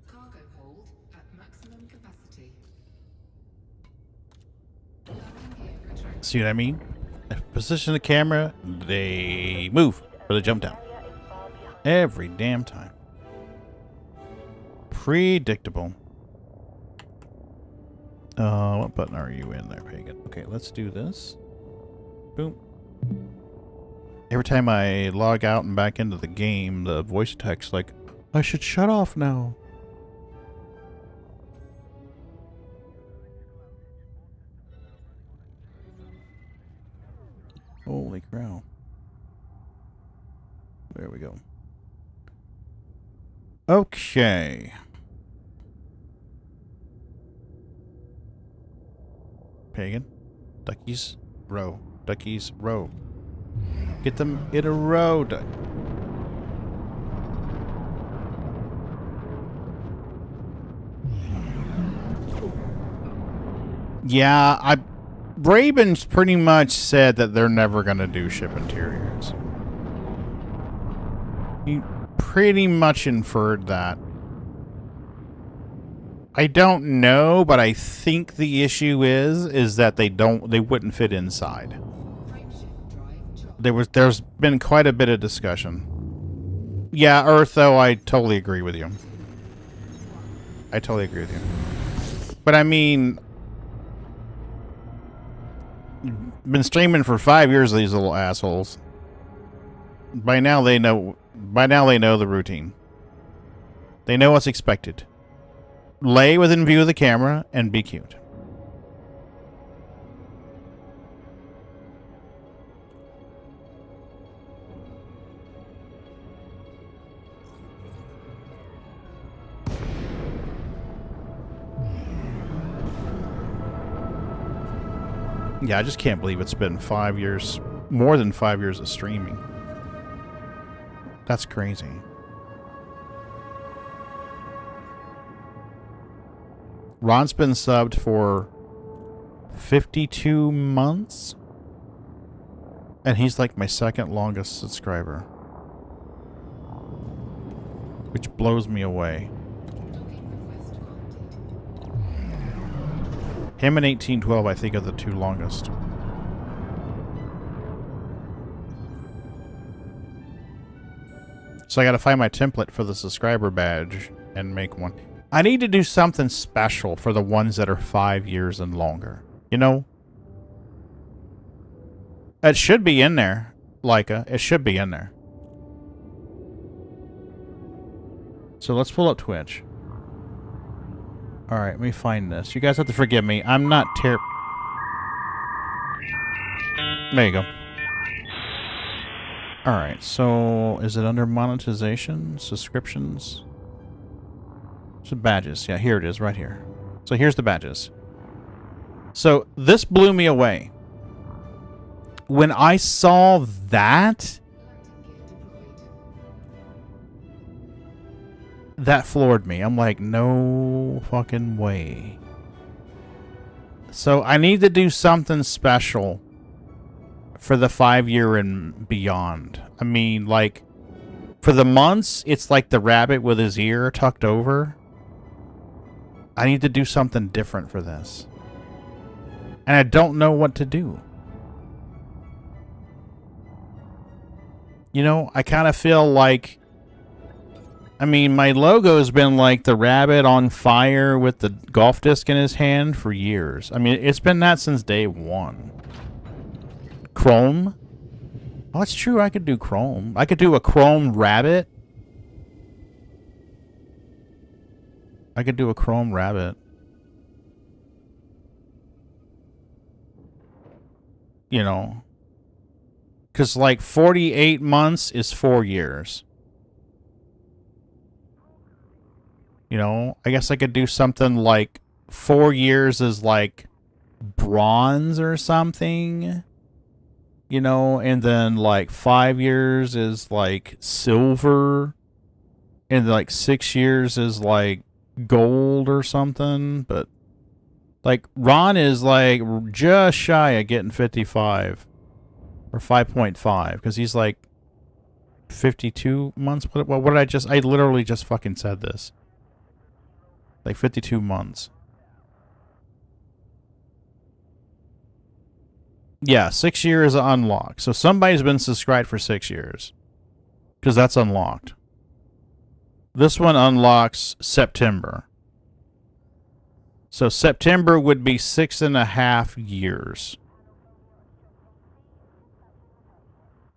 Cargo hold at maximum capacity. See what I mean? I position the camera, they move, or they jump down. Every damn time. Predictable. What button are you in there, Pagan? Okay, let's do this. Boom. Every time I log out and back into the game, the voice text like, I should shut off now. Holy crow. There we go. Okay. Pagan. Duckies, row. Duckies, row. Get them in a row, duck. Yeah, Raven's pretty much said that they're never going to do ship interiors. He pretty much inferred that. I don't know, but I think the issue is that they wouldn't fit inside. There's been quite a bit of discussion. Yeah, Earth, though, I totally agree with you. I totally agree with you. But I mean, been streaming for 5 years, these little assholes. By now they know the routine. They know what's expected. Lay within view of the camera and be cute. Yeah, I just can't believe it's been 5 years, more than 5 years of streaming. That's crazy. Ron's been subbed for 52 months. And he's like my second longest subscriber. Which blows me away. Him and 1812, I think, are the two longest. So I gotta find my template for the subscriber badge and make one. I need to do something special for the ones that are 5 years and longer. You know? It should be in there, Leica. It should be in there. So let's pull up Twitch. Alright, let me find this. You guys have to forgive me. I'm not There you go. Alright, so is it under monetization? Subscriptions? So badges. Yeah, here it is, right here. So here's the badges. So this blew me away. When I saw that, that floored me. I'm like, no fucking way. So I need to do something special for the 5 year and beyond. I mean, like, for the months, it's like the rabbit with his ear tucked over. I need to do something different for this. And I don't know what to do. You know, I kind of feel like, I mean, my logo's been like the rabbit on fire with the golf disc in his hand for years. I mean, it's been that since day one. Chrome? Oh, it's true, I could do Chrome. I could do a Chrome rabbit. I could do a Chrome Rabbit. You know, because like 48 months is 4 years. You know, I guess I could do something like 4 years is like bronze or something. You know, and then like 5 years is like silver. And like 6 years is like gold or something. But like Ron is like just shy of getting 55 or 5.5 because he's like 52 months. What did I just? I literally just fucking said this. Like 52 months. Yeah, 6 years unlocked. So somebody's been subscribed for 6 years. Because that's unlocked. This one unlocks September. So September would be 6.5 years.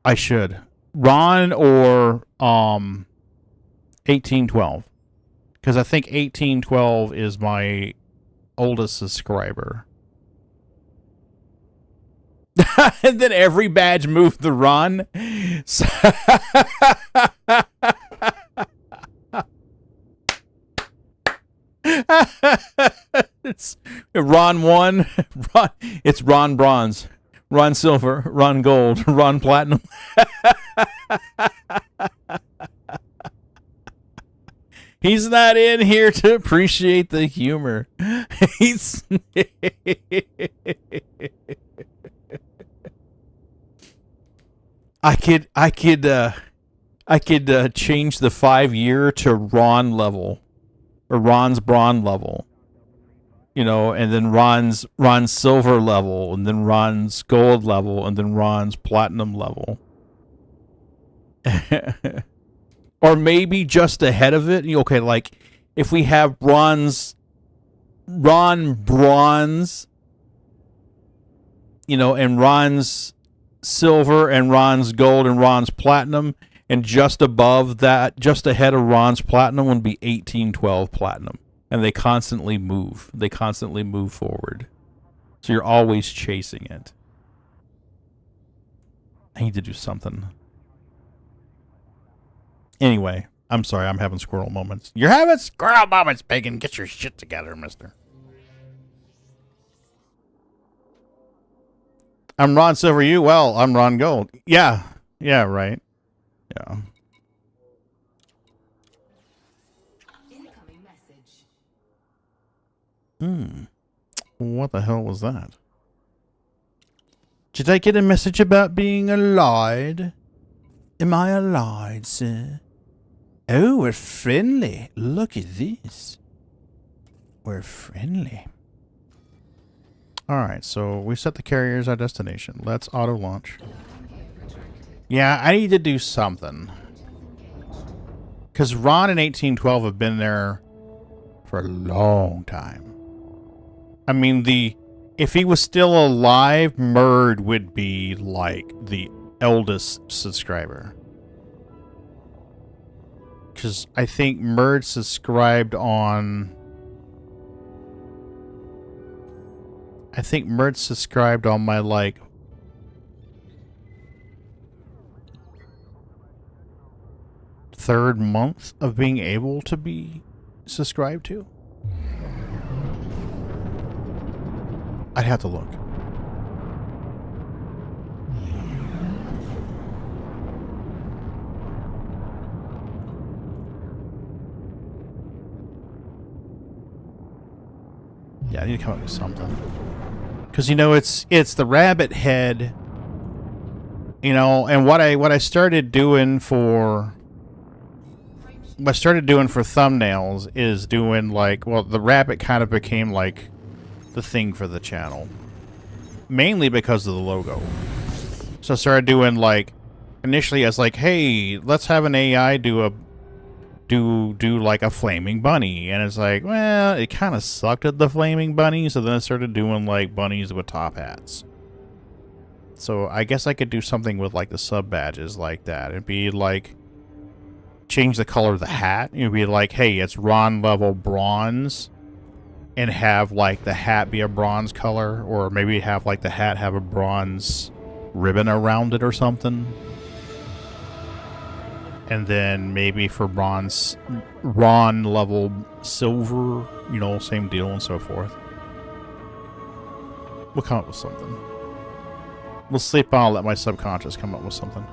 I should. Ron or 1812. Because I think 1812 is my oldest subscriber. And then every badge moved the Ron. So it's Ron 1. It's Ron Bronze, Ron Silver, Ron Gold, Ron Platinum. He's not in here to appreciate the humor. He's I could change the 5 year to Ron level or Ron's bronze level. You know, and then Ron's silver level, and then Ron's gold level, and then Ron's platinum level. Or maybe just ahead of it. Okay, like if we have Ron bronze, you know, and Ron's silver and Ron's gold and Ron's platinum, and just above that, just ahead of Ron's platinum would be 1812 platinum. And they constantly move. They constantly move forward. So you're always chasing it. I need to do something. Anyway, I'm sorry, I'm having squirrel moments. You're having squirrel moments, Pagan. Get your shit together, mister. I'm Ron Silver, you? Well, I'm Ron Gold. Yeah. Yeah, right. Yeah. What the hell was that? Did I get a message about being allied? Am I allied, sir? Oh, we're friendly. Look at this. We're friendly. Alright, so we set the carrier as our destination. Let's auto launch. Yeah, I need to do something. Because Ron and 1812 have been there for a long time. I mean, if he was still alive, Murd would be like the eldest subscriber. Because I think Murd subscribed on... I think Murd subscribed on my, like... third month of being able to be subscribed to. I'd have to look. Yeah, I need to come up with something. Because, you know, it's the rabbit head, you know, and what I started doing for... What I started doing for thumbnails is doing, like, well, the rabbit kind of became, like, the thing for the channel. Mainly because of the logo. So I started doing, like, initially I was like, hey, let's have an AI do like a flaming bunny. And it's like, well, it kind of sucked at the flaming bunny, so then I started doing, like, bunnies with top hats. So I guess I could do something with, like, the sub badges like that. It'd be, like, change the color of the hat. You'd be like, hey, it's Ron level bronze, and have like the hat be a bronze color, or maybe have like the hat have a bronze ribbon around it or something. And then maybe for bronze, Ron level silver, you know, same deal and so forth. We'll come up with something. We'll sleep on, I'll let my subconscious come up with something.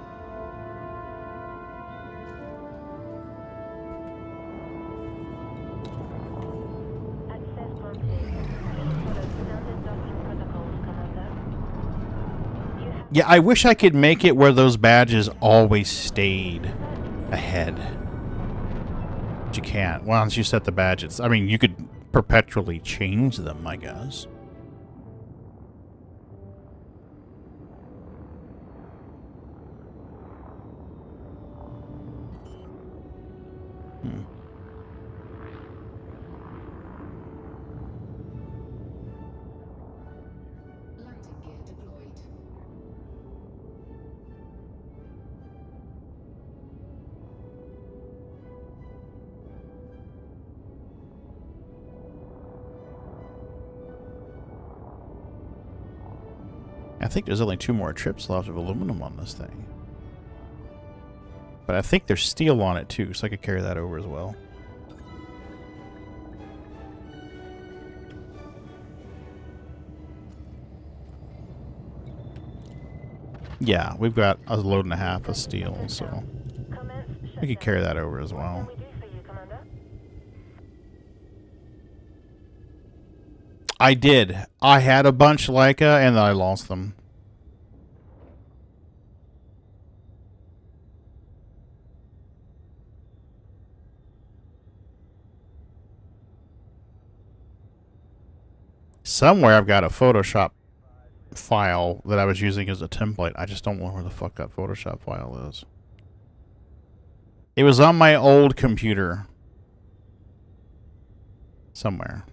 Yeah, I wish I could make it where those badges always stayed ahead. But you can't. Once you set the badges, I mean, you could perpetually change them, I guess. I think there's only 2 more trips left of aluminum on this thing. But I think there's steel on it too, so I could carry that over as well. Yeah, we've got a load and a half of steel, so we could carry that over as well. I did. I had a bunch Leica, and then I lost them. Somewhere I've got a Photoshop file that I was using as a template. I just don't know where the fuck that Photoshop file is. It was on my old computer. Somewhere.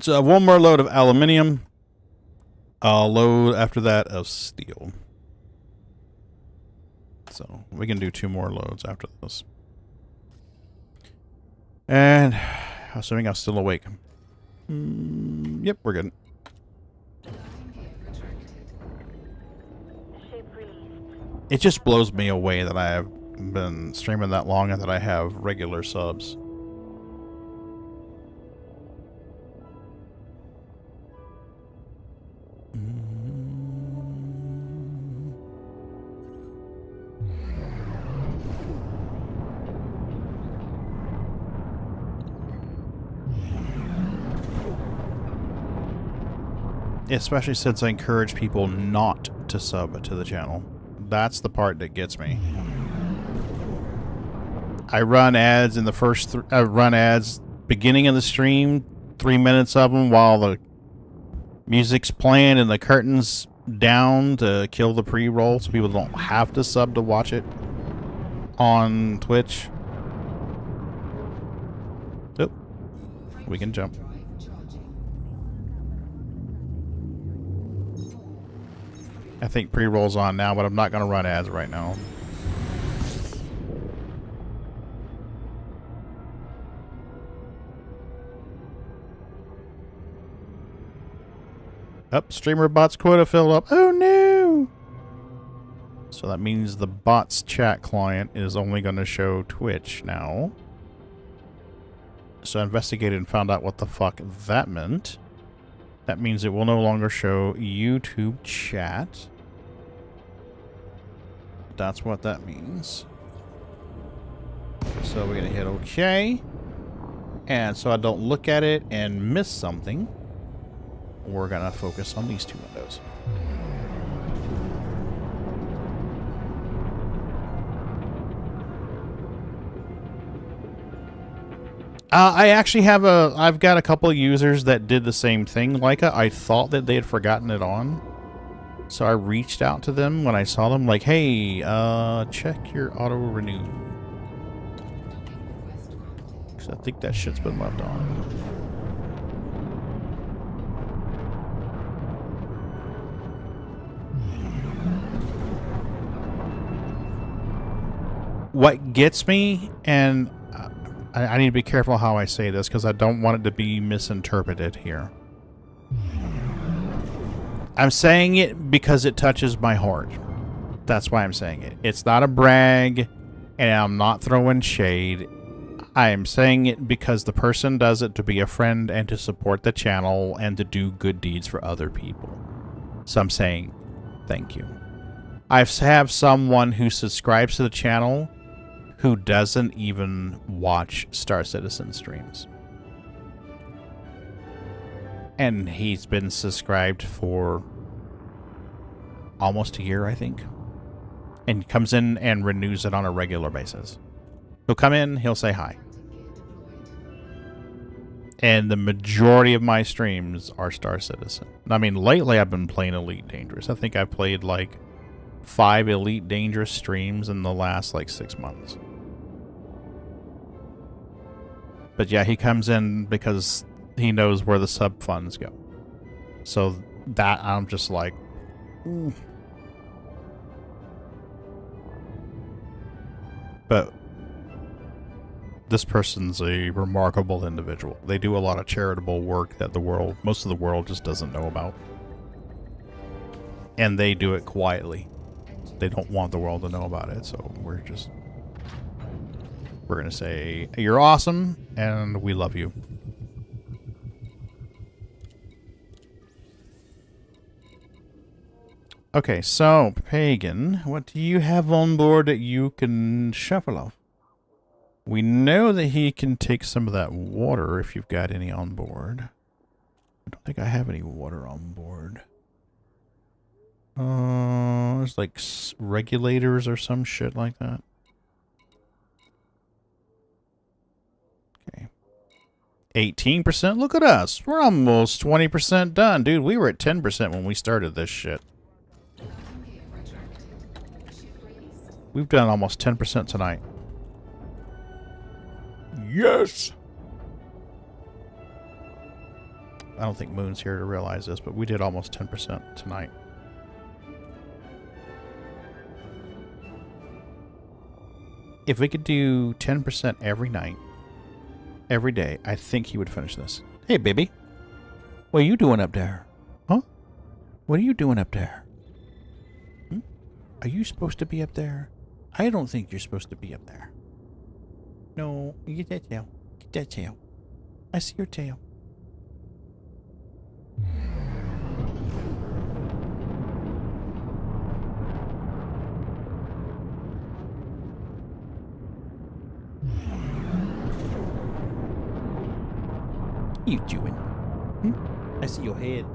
So one more load of aluminium. A load after that of steel. So we can do 2 more loads after this. And assuming I'm still awake. Yep, we're good. It just blows me away that I have been streaming that long and that I have regular subs. Especially since I encourage people not to sub to the channel. That's the part that gets me. I run ads in the first... I run ads beginning of the stream, 3 minutes of them, while the music's playing and the curtain's down to kill the pre-roll, so people don't have to sub to watch it on Twitch. Oop. We can jump. I think pre-roll's on now, but I'm not going to run ads right now. Up, streamer bots quota filled up. Oh no! So that means the bots chat client is only going to show Twitch now. So I investigated and found out what the fuck that meant. That means it will no longer show YouTube chat. That's what that means. So we're going to hit OK. And so I don't look at it and miss something, we're going to focus on these 2 windows. I actually have I've got a couple of users that did the same thing. Like I thought that they had forgotten it on. So I reached out to them when I saw them, like, hey, check your auto renew. Because I think that shit's been left on. what gets me, and I need to be careful how I say this because I don't want it to be misinterpreted here. I'm saying it because it touches my heart. That's why I'm saying it. It's not a brag, and I'm not throwing shade. I am saying it because the person does it to be a friend and to support the channel and to do good deeds for other people. So I'm saying thank you. I have someone who subscribes to the channel who doesn't even watch Star Citizen streams. And he's been subscribed for almost a year, I think. And comes in and renews it on a regular basis. He'll come in, he'll say hi. And the majority of my streams are Star Citizen. I mean, lately I've been playing Elite Dangerous. I think I've played like 5 Elite Dangerous streams in the last like 6 months. But yeah, he comes in because he knows where the sub funds go. So that I'm just like, ooh. But this person's a remarkable individual. They do a lot of charitable work that most of the world just doesn't know about. And they do it quietly. They don't want the world to know about it, so we're going to say, you're awesome, and we love you. Okay, so, Pagan, what do you have on board that you can shuffle off? We know that he can take some of that water if you've got any on board. I don't think I have any water on board. There's like regulators or some shit like that. Okay. 18%? Look at us. We're almost 20% done. Dude, we were at 10% when we started this shit. We've done almost 10% tonight. Yes! I don't think Moon's here to realize this, but we did almost 10% tonight. If we could do 10% every night, every day, I think he would finish this. Hey, baby. What are you doing up there? Huh? What are you doing up there? Hmm? Are you supposed to be up there? I don't think you're supposed to be up there. No, you get that tail. Get that tail. I see your tail. What are you doing? Hmm? I see your head.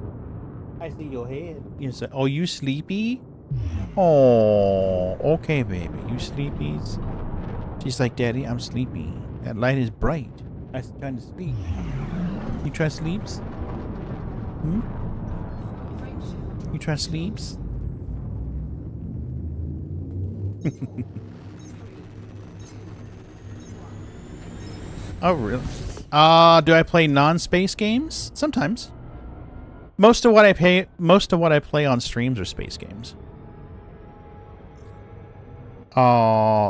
I see your head. You say, oh, you sleepy? Oh, okay, baby. You sleepies? She's like, Daddy, I'm sleepy. That light is bright. I'm trying to sleep. You try sleeps? Hmm? You try sleeps? Oh, really? Do I play non-space games? Sometimes. Most of what I play on streams are space games.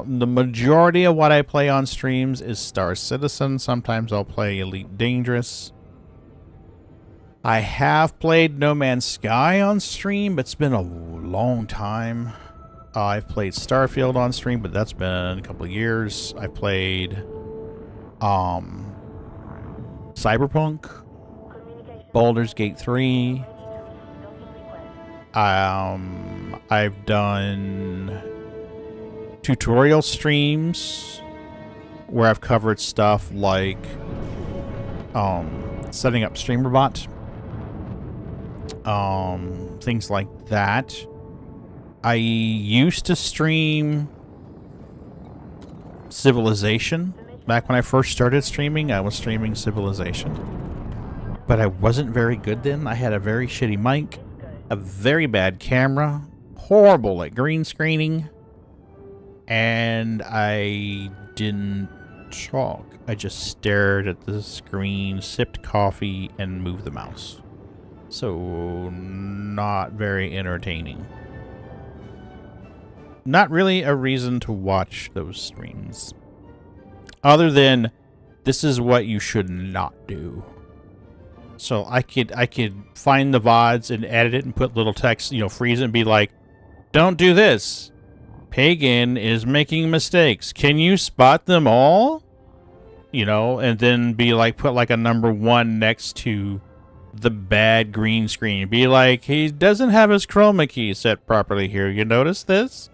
The majority of what I play on streams is Star Citizen. Sometimes I'll play Elite Dangerous. I have played No Man's Sky on stream, but it's been a long time. I've played Starfield on stream, but that's been a couple of years. I played Cyberpunk, Baldur's Gate 3. I've done tutorial streams where I've covered stuff like setting up StreamerBot, things like that. I used to stream Civilization. Back when I first started streaming, I was streaming Civilization. But I wasn't very good then. I had a very shitty mic, a very bad camera, horrible at green screening, and I didn't talk. I just stared at the screen, sipped coffee, and moved the mouse. So, not very entertaining. not really a reason to watch those streams. Other than, this is what you should not do. So I could find the VODs and edit it and put little text, freeze it and be like, don't do this. Pagan is making mistakes. Can you spot them all? And then be like, put like a number 1 next to the bad green screen. Be like, he doesn't have his chroma key set properly here. You notice this?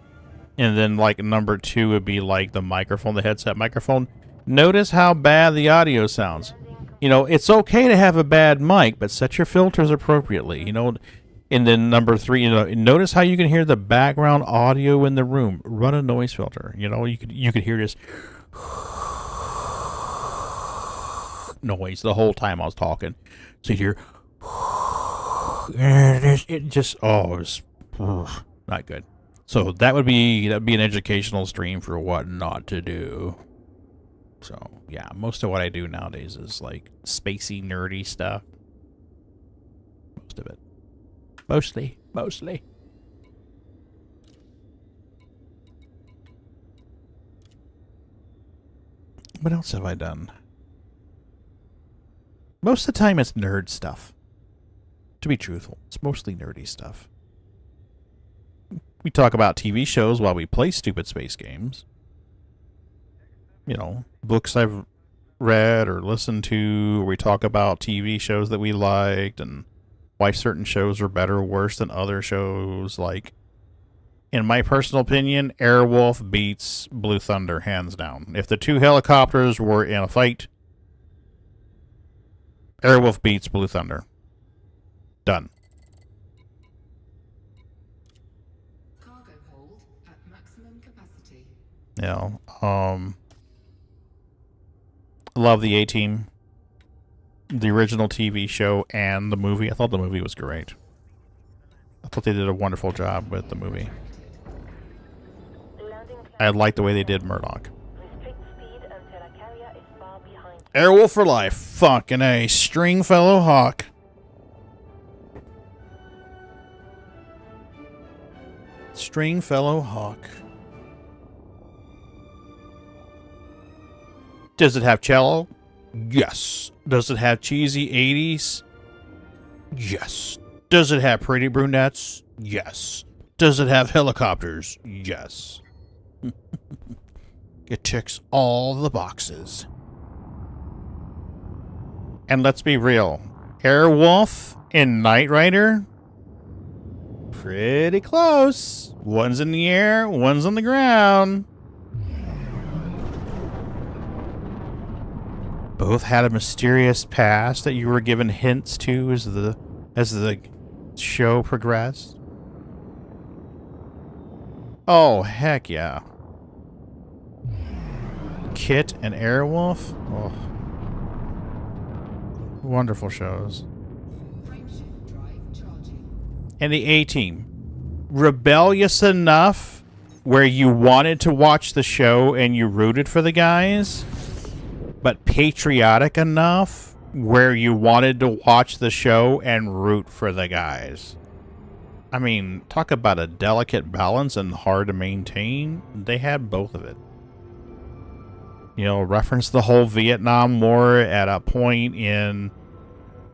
And then like number 2 would be like the microphone, the headset microphone. Notice how bad the audio sounds. It's okay to have a bad mic, but set your filters appropriately. And then number 3, notice how you can hear the background audio in the room. Run a noise filter. You could hear this noise the whole time I was talking. So you hear, it just, it's not good. So that'd be an educational stream for what not to do. So yeah, most of what I do nowadays is like spacey, nerdy stuff. Most of it. Mostly. What else have I done? Most of the time it's nerd stuff. To be truthful, it's mostly nerdy stuff. We talk about TV shows while we play stupid space games. Books I've read or listened to. Or we talk about TV shows that we liked and why certain shows are better or worse than other shows. Like, in my personal opinion, Airwolf beats Blue Thunder hands down. If the 2 helicopters were in a fight, Airwolf beats Blue Thunder. Done. Cargo hold at maximum capacity. Love the A-Team. The original TV show and the movie. I thought the movie was great. I thought they did a wonderful job with the movie. I liked the way they did Murdoch. Airwolf for life. Fucking A. Stringfellow Hawk. Stringfellow Hawk. Does it have cello? Yes. Does it have cheesy 80s? Yes. Does it have pretty brunettes? Yes. Does it have helicopters? Yes. It ticks all the boxes. And let's be real. Airwolf and Knight Rider? Pretty close. One's in the air, one's on the ground. Both had a mysterious past that you were given hints to as the show progressed. Oh, heck yeah. Kit and Airwolf? Oh. Wonderful shows. And the A-Team. Rebellious enough where you wanted to watch the show and you rooted for the guys, but patriotic enough where you wanted to watch the show and root for the guys. I mean, talk about a delicate balance and hard to maintain. They had both of it. Reference the whole Vietnam War at a point in,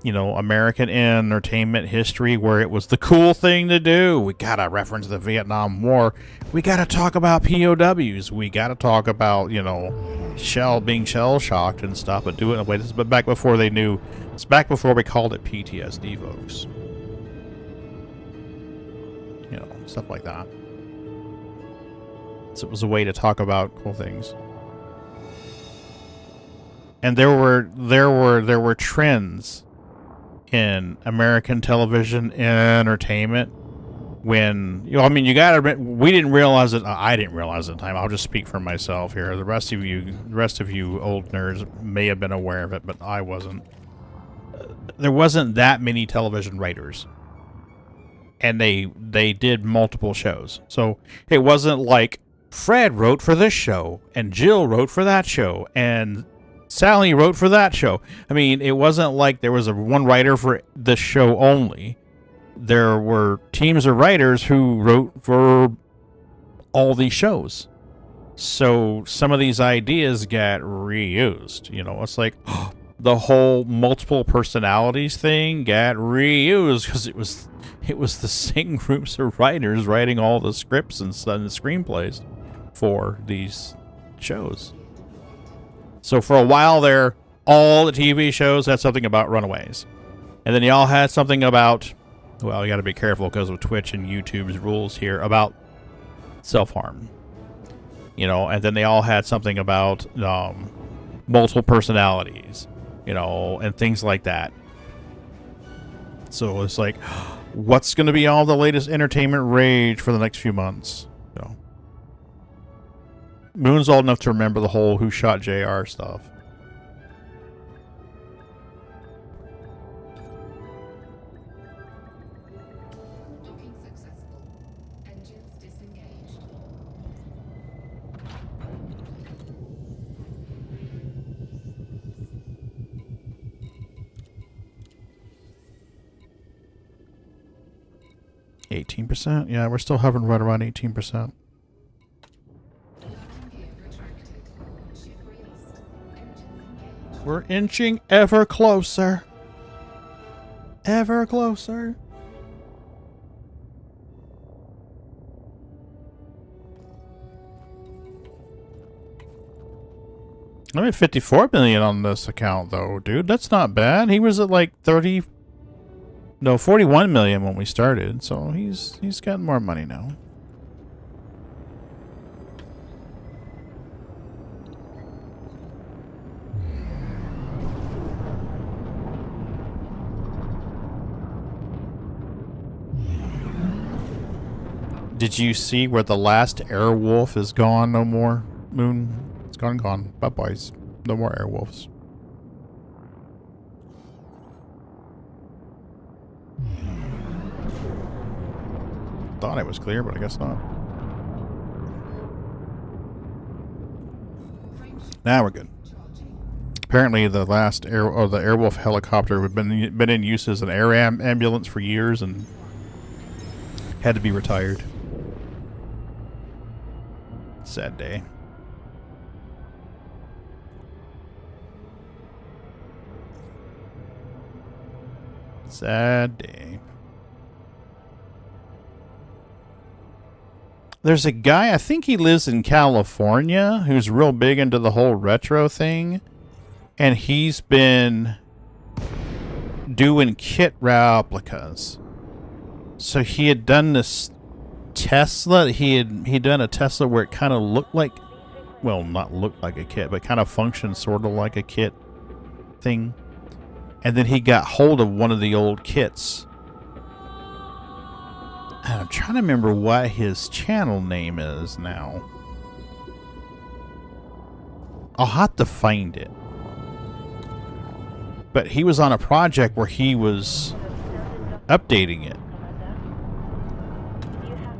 American entertainment history where it was the cool thing to do. We gotta reference the Vietnam War. We gotta talk about POWs. We gotta talk about, being shell-shocked and stuff, but do it in a way. But back before they knew, it's back before we called it PTSD, folks. Stuff like that. So it was a way to talk about cool things. And there were trends in American television entertainment when we didn't realize it. I didn't realize it at the time. I'll just speak for myself here. The rest of you old nerds may have been aware of it, but I wasn't. There wasn't that many television writers, and they did multiple shows. So it wasn't like Fred wrote for this show and Jill wrote for that show and Sally wrote for that show. I mean, it wasn't like there was one writer for this show only. There were teams of writers who wrote for all these shows. So some of these ideas get reused. You know, it's like the whole multiple personalities thing got reused because it was the same groups of writers writing all the scripts and the screenplays for these shows. So for a while there, all the TV shows had something about runaways. And then y'all had something about, well, you got to be careful because of Twitch and YouTube's rules here, about self-harm. You know, and then they all had something about multiple personalities, you know, and things like that. So it's like, what's going to be all the latest entertainment rage for the next few months? You know, Moon's old enough to remember the whole Who Shot JR stuff. Docking successful. Engines disengaged. %? Yeah, we're still hovering right around 18%. We're inching ever closer. Ever closer. I'm at 54 million on this account, though, dude. That's not bad. He was at like 41 million when we started, so he's got more money now. Did you see where the last Airwolf is gone? No more, Moon. It's gone. Bye-bye. No more Airwolves. Thought it was clear, but I guess not. Now we're good. Apparently, the last the Airwolf helicopter had been in use as an air ambulance for years and had to be retired. Sad day. Sad day. There's a guy, I think he lives in California, who's real big into the whole retro thing. And he's been doing kit replicas. So he had done this Tesla. He'd done a Tesla where it kind of looked like, well, not looked like a kit, but kind of functioned sort of like a kit thing. And then he got hold of one of the old kits. And I'm trying to remember what his channel name is now. I'll have to find it. But he was on a project where he was updating it.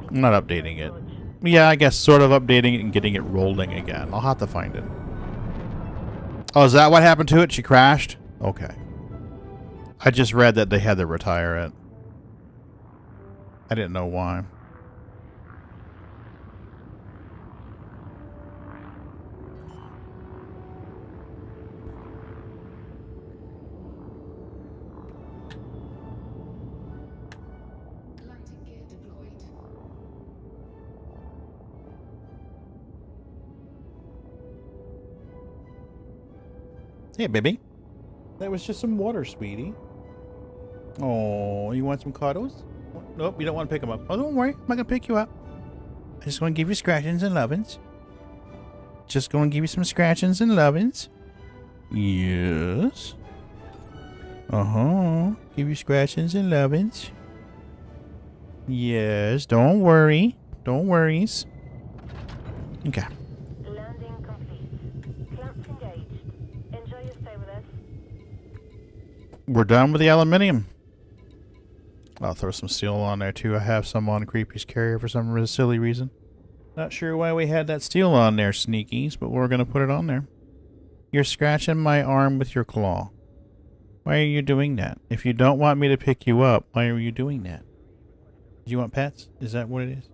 Not updating it. Yeah, I guess sort of updating it and getting it rolling again. I'll have to find it. Oh, is that what happened to it? She crashed? Okay. I just read that they had to retire it. I didn't know why. Landing gear deployed. Hey, baby. That was just some water, sweetie. Oh, you want some cuddles? Nope, you don't want to pick them up. Oh, don't worry. I'm not going to pick you up. I just want to give you scratchings and lovins. Just going to give you some scratchings and lovins. Yes. Uh-huh. Give you scratchings and lovins. Yes, don't worry. Don't worries. Okay. Landing complete. Clamps engaged. Enjoy your stay with us. We're done with the aluminium. I'll throw some steel on there too. I have some on Creepy's carrier for some silly reason. Not sure why we had that steel on there, sneakies, but we're going to put it on there. You're scratching my arm with your claw. Why are you doing that? If you don't want me to pick you up, why are you doing that? Do you want pets? Is that what it is?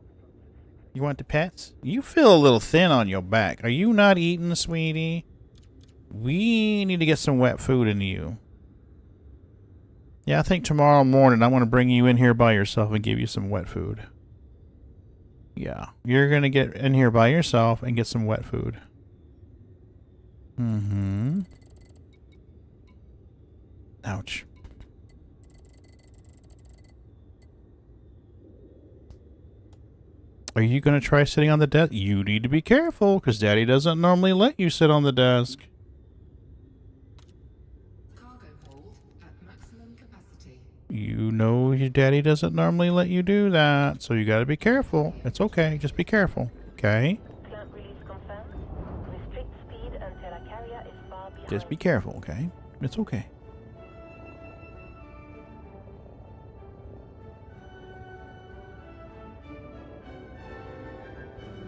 You want the pets? You feel a little thin on your back. Are you not eating, sweetie? We need to get some wet food into you. Yeah, I think tomorrow morning I want to bring you in here by yourself and give you some wet food. Yeah, you're going to get in here by yourself and get some wet food. Mm-hmm. Ouch. Are you going to try sitting on the desk? You need to be careful, because Daddy doesn't normally let you sit on the desk. Cargo hold at maximum capacity. You know your Daddy doesn't normally let you do that, so you got to be careful. It's okay, just be careful, okay? Clamp release confirmed. Restrict speed until a carrier is far behind. Just be careful, okay? It's okay.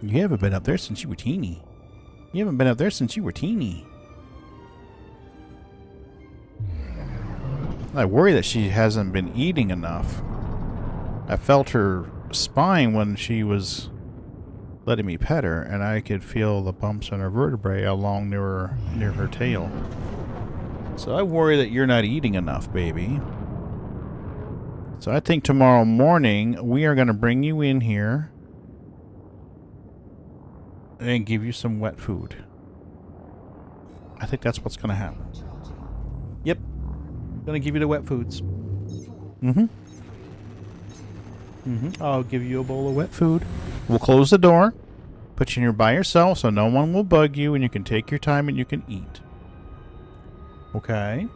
You haven't been up there since you were teeny. You haven't been up there since you were teeny. I worry that she hasn't been eating enough. I felt her spine when she was letting me pet her, and I could feel the bumps in her vertebrae along near her tail. So I worry that you're not eating enough, baby. So I think tomorrow morning we are going to bring you in here and give you some wet food. I think that's what's going to happen. Yep. Going to give you the wet foods. Mm-hmm. Mm-hmm. I'll give you a bowl of wet food. We'll close the door. Put you in here by yourself so no one will bug you, and you can take your time and you can eat. Okay?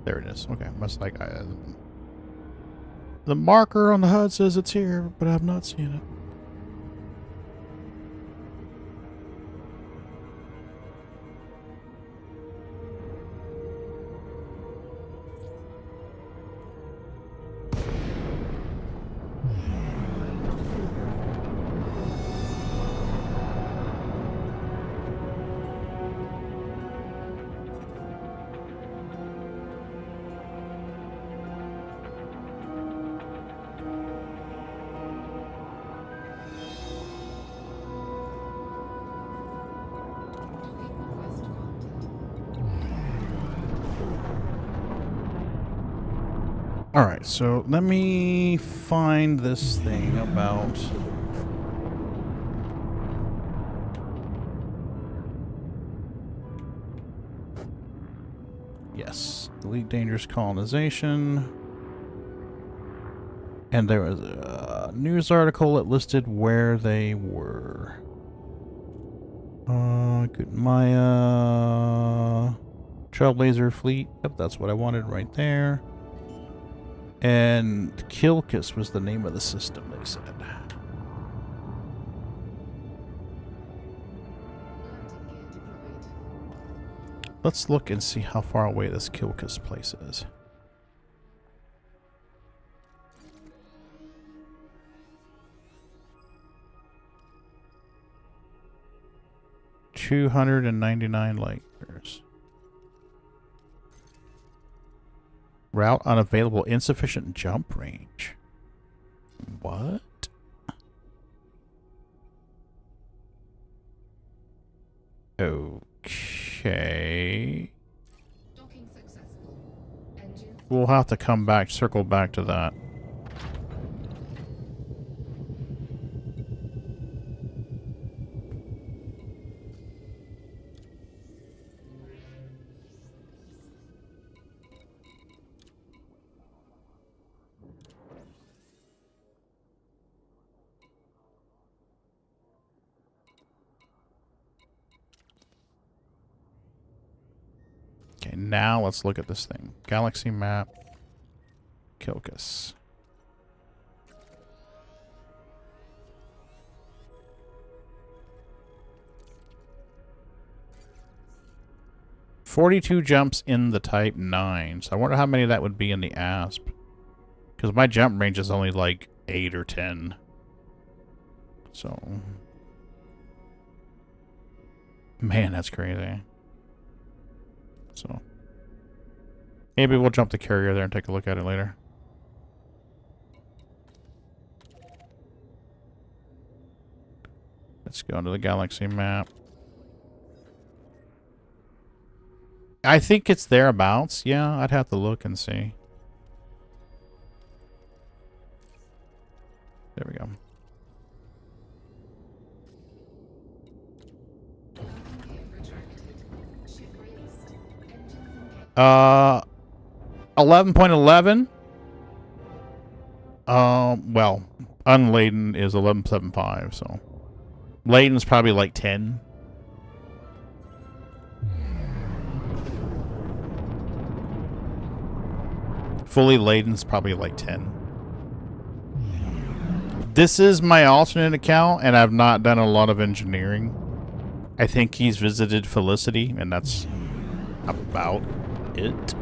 There it is. Okay, must like the marker on the HUD says it's here, but I've not seen it. Alright, so let me find this thing about... Yes, delete dangerous colonization. And there was a news article that listed where they were. Good Maya... Trailblazer Fleet. Yep, that's what I wanted right there. And Kilkus was the name of the system, they said. Let's look and see how far away this Kilkus place is. $299 light years. Route unavailable. Insufficient jump range. What? Okay. We'll have to come back, circle back to that. Okay, now let's look at this thing. Galaxy map. Kilkus. $42 jumps in the Type 9. So I wonder how many that would be in the ASP. Because my jump range is only like 8 or 10. So... Man, that's crazy. So maybe we'll jump the carrier there and take a look at it later. Let's go into the galaxy map. I think it's thereabouts. Yeah, I'd have to look and see. There we go. 11.11. Well, unladen is 11.75, so laden's probably like 10. Fully laden's probably like 10. This is my alternate account, and I've not done a lot of engineering. I think he's visited Felicity, and that's about it.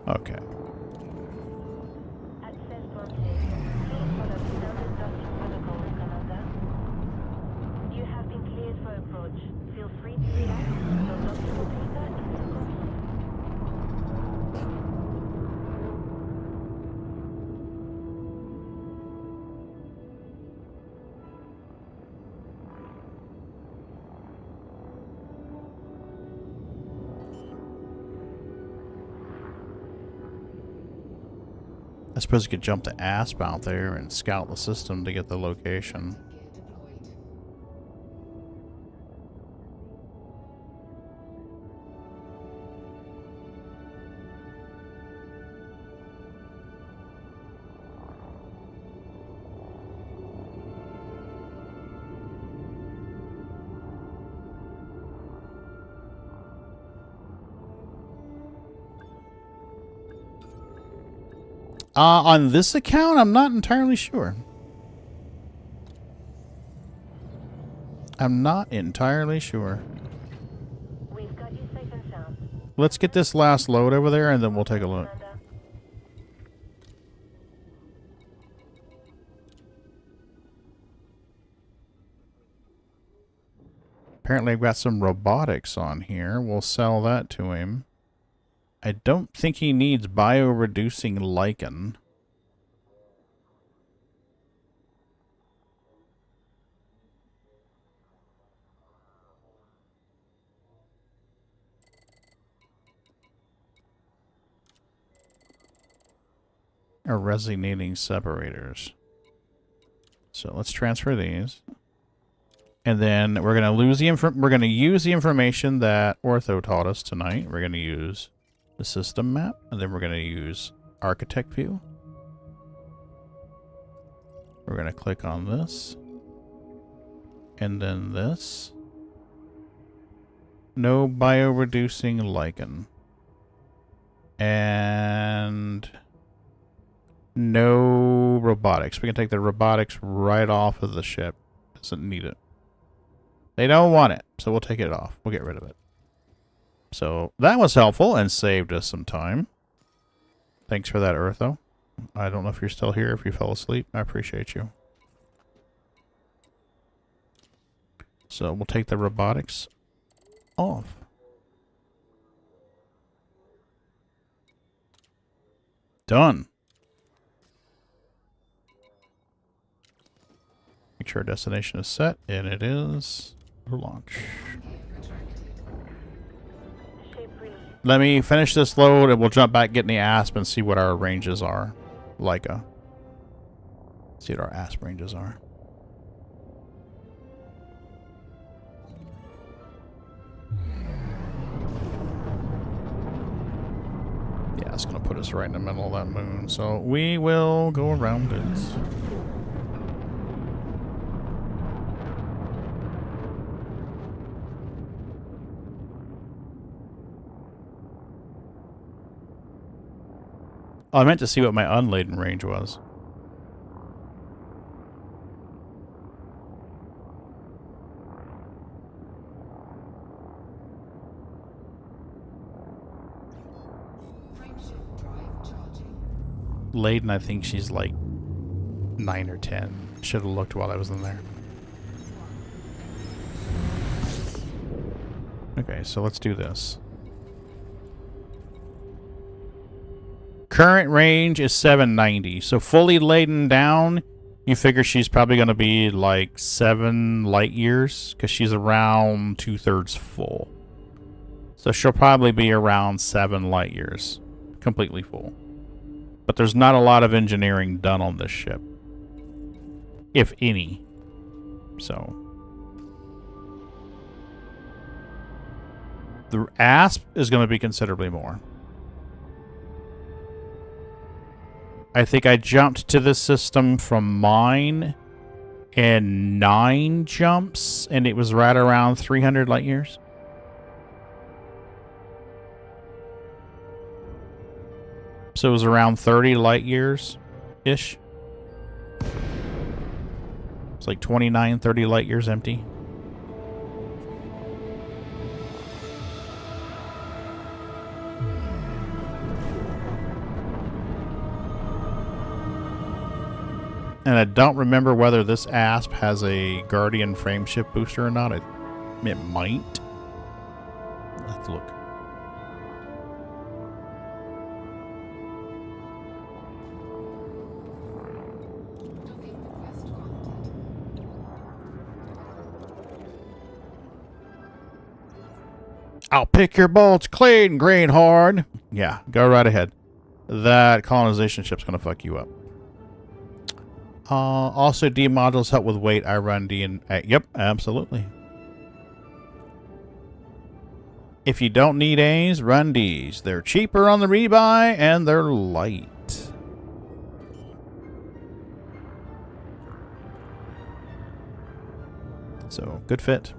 Okay. You have been cleared for approach. Feel free to relax. Your docking computer is in I suppose you could jump to ASP out there and scout the system to get the location. On this account, I'm not entirely sure. I'm not entirely sure. We've got you safe and sound. Let's get this last load over there, and then we'll take a look. Apparently, I've got some robotics on here. We'll sell that to him. I don't think he needs bio-reducing lichen. Or resonating separators. So let's transfer these. And then we're gonna use the information that Ortho taught us tonight. We're gonna use the system map, and then we're going to use architect view. We're going to click on this, and then this. No bio-reducing lichen. And no robotics. We can take the robotics right off of the ship. Doesn't need it. They don't want it, so we'll take it off. We'll get rid of it. So that was helpful and saved us some time. Thanks for that, Eartho. I don't know if you're still here, if you fell asleep. I appreciate you. So we'll take the robotics off. Done. Make sure our destination is set, and it is. Launch. Let me finish this load and we'll jump back, get in the ASP, and see what our ranges are. Leica. See what our ASP ranges are. Yeah, it's going to put us right in the middle of that moon. So we will go around it. Oh, I meant to see what my unladen range was. Laden, I think she's like 9 or 10. Should have looked while I was in there. Okay, so let's do this. Current range is 790. So fully laden down, you figure she's probably going to be like 7 light years because she's around 2/3 full. So she'll probably be around 7 light years, completely full. But there's not a lot of engineering done on this ship, if any. So the ASP is going to be considerably more. I think I jumped to this system from mine in 9 jumps, and it was right around 300 light years. So it was around 30 light years-ish. It's like 29, 30 light years empty. And I don't remember whether this ASP has a Guardian frameshift booster or not. It might. Let's look. I'll pick your bolts clean, Greenhorn. Yeah, go right ahead. That colonization ship's going to fuck you up. Also, D modules help with weight. I run D and A. Yep, absolutely. If you don't need A's, run D's. They're cheaper on the rebuy and they're light. So, good fit.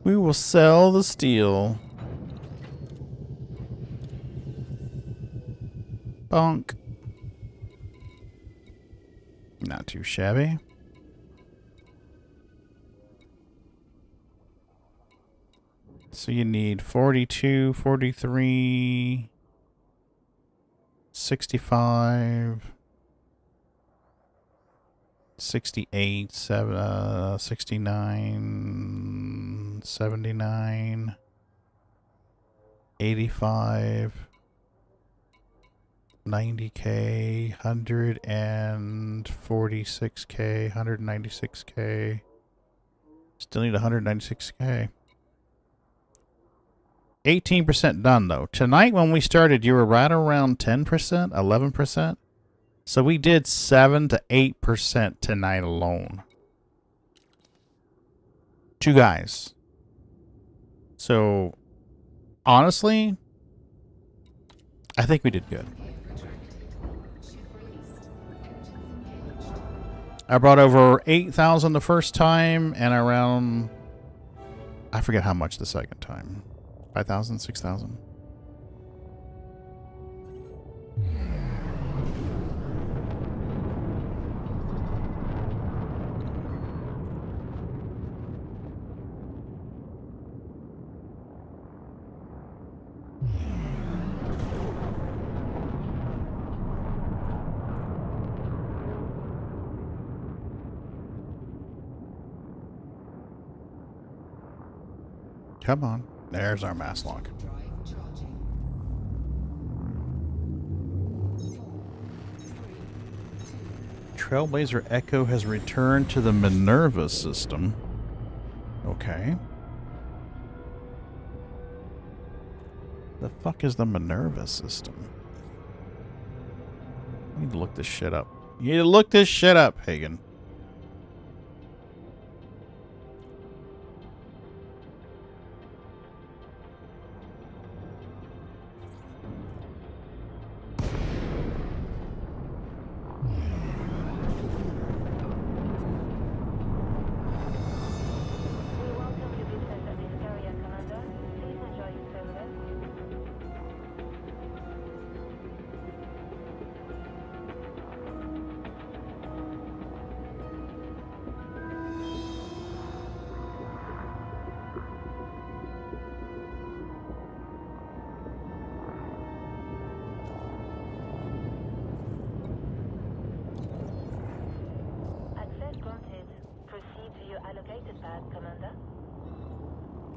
We will sell the steel. Bonk. Not too shabby. So you need 42, 43, 65, 68, 69, 79, 85, 90K, 146K, 196K. Still need 196K. 18% done, though. Tonight, when we started, you were right around 10%, 11%. So we did 7 to 8% tonight alone. 2 guys. So, honestly, I think we did good. I brought over 8,000 the first time and around, I forget how much the second time. 5,000, 6,000. Come on. There's our mass lock. Trailblazer Echo has returned to the Minerva system. Okay. The fuck is the Minerva system? I need to look this shit up. You need to look this shit up, Hagen.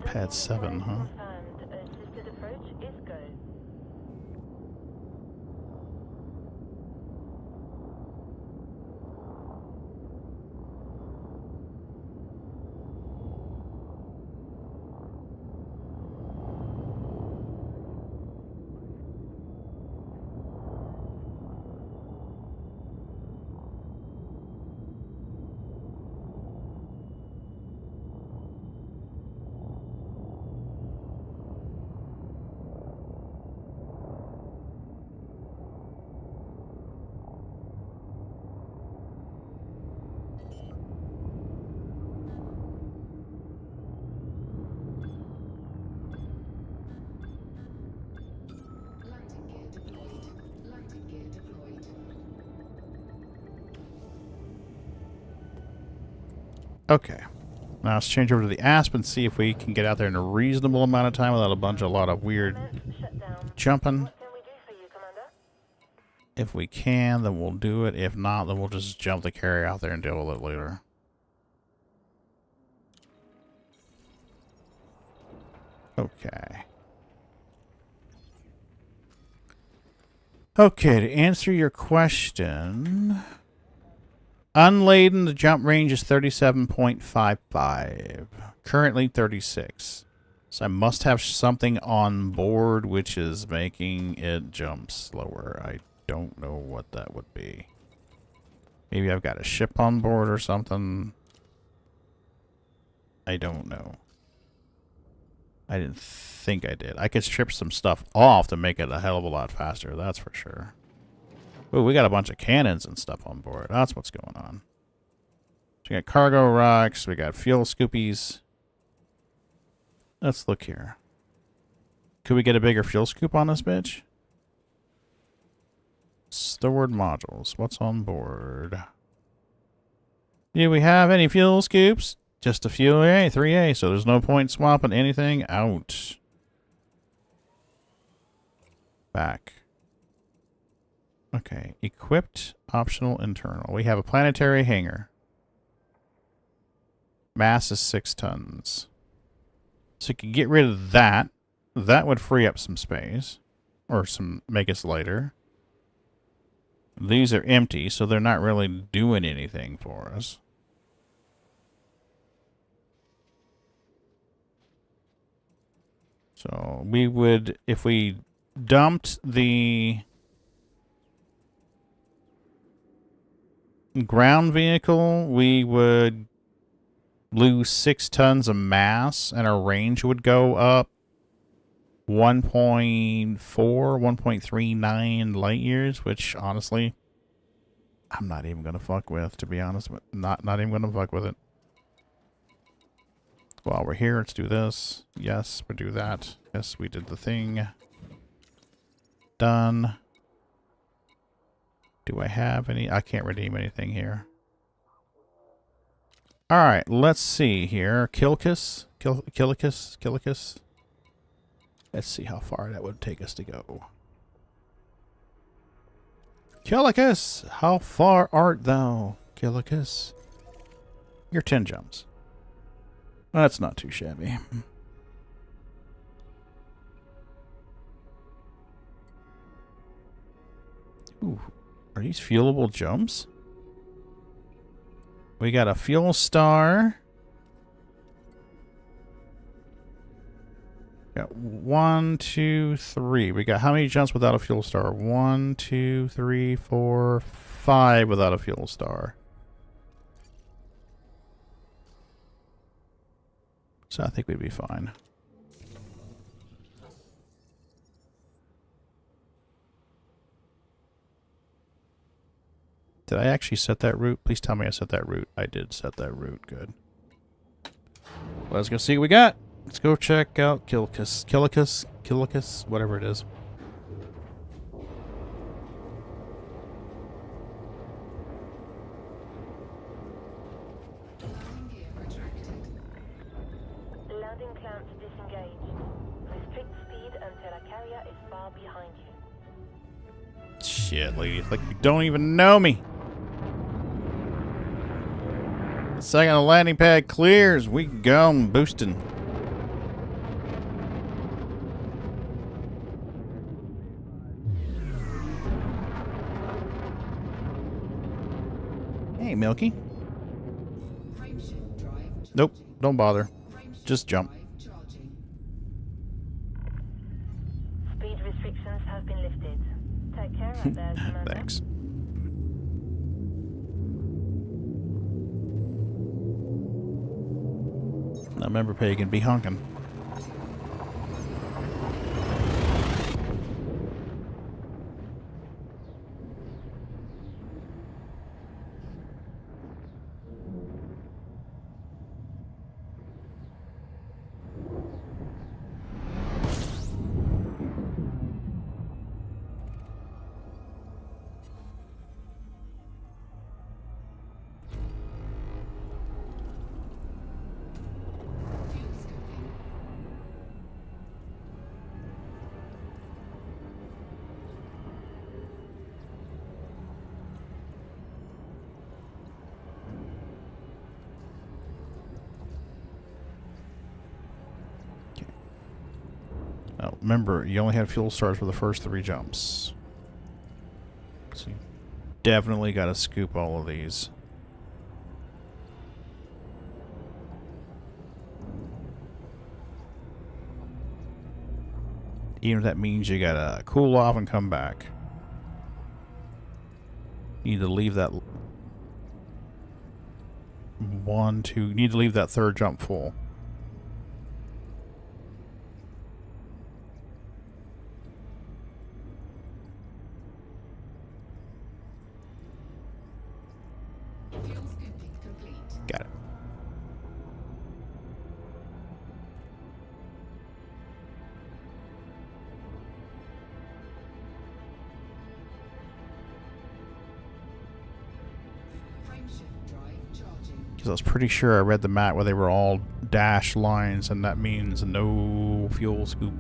Pad 7, huh? Assisted approach is go. Okay. Now let's change over to the ASP and see if we can get out there in a reasonable amount of time without a lot of weird jumping. If we can, then we'll do it. If not, then we'll just jump the carrier out there and deal with it later. Okay. Okay, to answer your question... Unladen, the jump range is 37.55. Currently 36. So I must have something on board which is making it jump slower. I don't know what that would be. Maybe I've got a ship on board or something. I don't know. I didn't think I did. I could strip some stuff off to make it a hell of a lot faster, that's for sure. Ooh, we got a bunch of cannons and stuff on board. That's what's going on. So we got cargo rocks. We got fuel scoopies. Let's look here. Could we get a bigger fuel scoop on this bitch? Stored modules. What's on board? Do we have any fuel scoops? Just a few 3A, so there's no point swapping anything out. Back. Okay, equipped, optional, internal. We have a planetary hangar. Mass is 6 tons. So you can get rid of that. That would free up some space. Or make us lighter. These are empty, so they're not really doing anything for us. So we would, if we dumped the ground vehicle, we would lose 6 tons of mass and our range would go up 1.4, 1.39 light years, which honestly I'm not even gonna fuck with, to be honest. Not even gonna fuck with it. While we're here, let's do this. Yes, we do that. Yes, we did the thing. Done. Do I have any? I can't redeem anything here. Alright, let's see here. Killicus? Killicus? Let's see how far that would take us to go. Killicus! How far art thou, Killicus? You're 10 jumps. That's not too shabby. Ooh, are these fuelable jumps? We got a fuel star. Got 1, 2, 3. We got how many jumps without a fuel star? 1, 2, 3, 4, 5 without a fuel star. So I think we'd be fine. Did I actually set that route? Please tell me I set that route. I did set that route. Good. Well, let's go see what we got. Let's go check out Killicus, whatever it is. Landing clamps disengaged. Restrict speed until a carrier is far behind you. Shit, lady. It's like you don't even know me. The second the landing pad clears, we go boosting. Hey, Milky. Nope, don't bother. Just jump. Speed restrictions have been lifted. Take care out there, Commander. Thanks. Now remember, Pagan, be honking. Now, remember, you only had fuel stars for the first 3 jumps. So you definitely got to scoop all of these. Even if that means you got to cool off and come back. You need to leave that... You need to leave that 3rd jump full. Got it. Because I was pretty sure I read the map where they were all dashed lines, and that means no fuel scoop.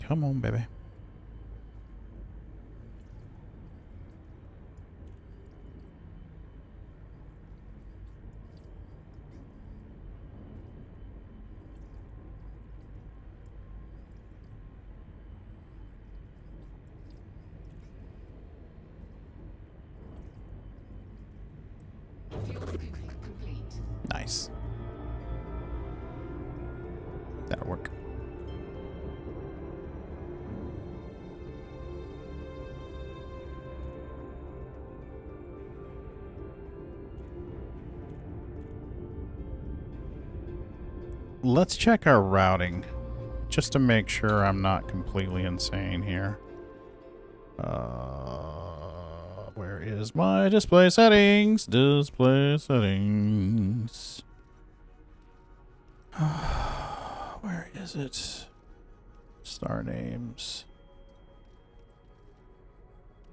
Come on, baby. Nice. That'll work. let's check our routing. Just to make sure I'm not completely insane here. Where is my display settings? Display settings. Where is it? Star names.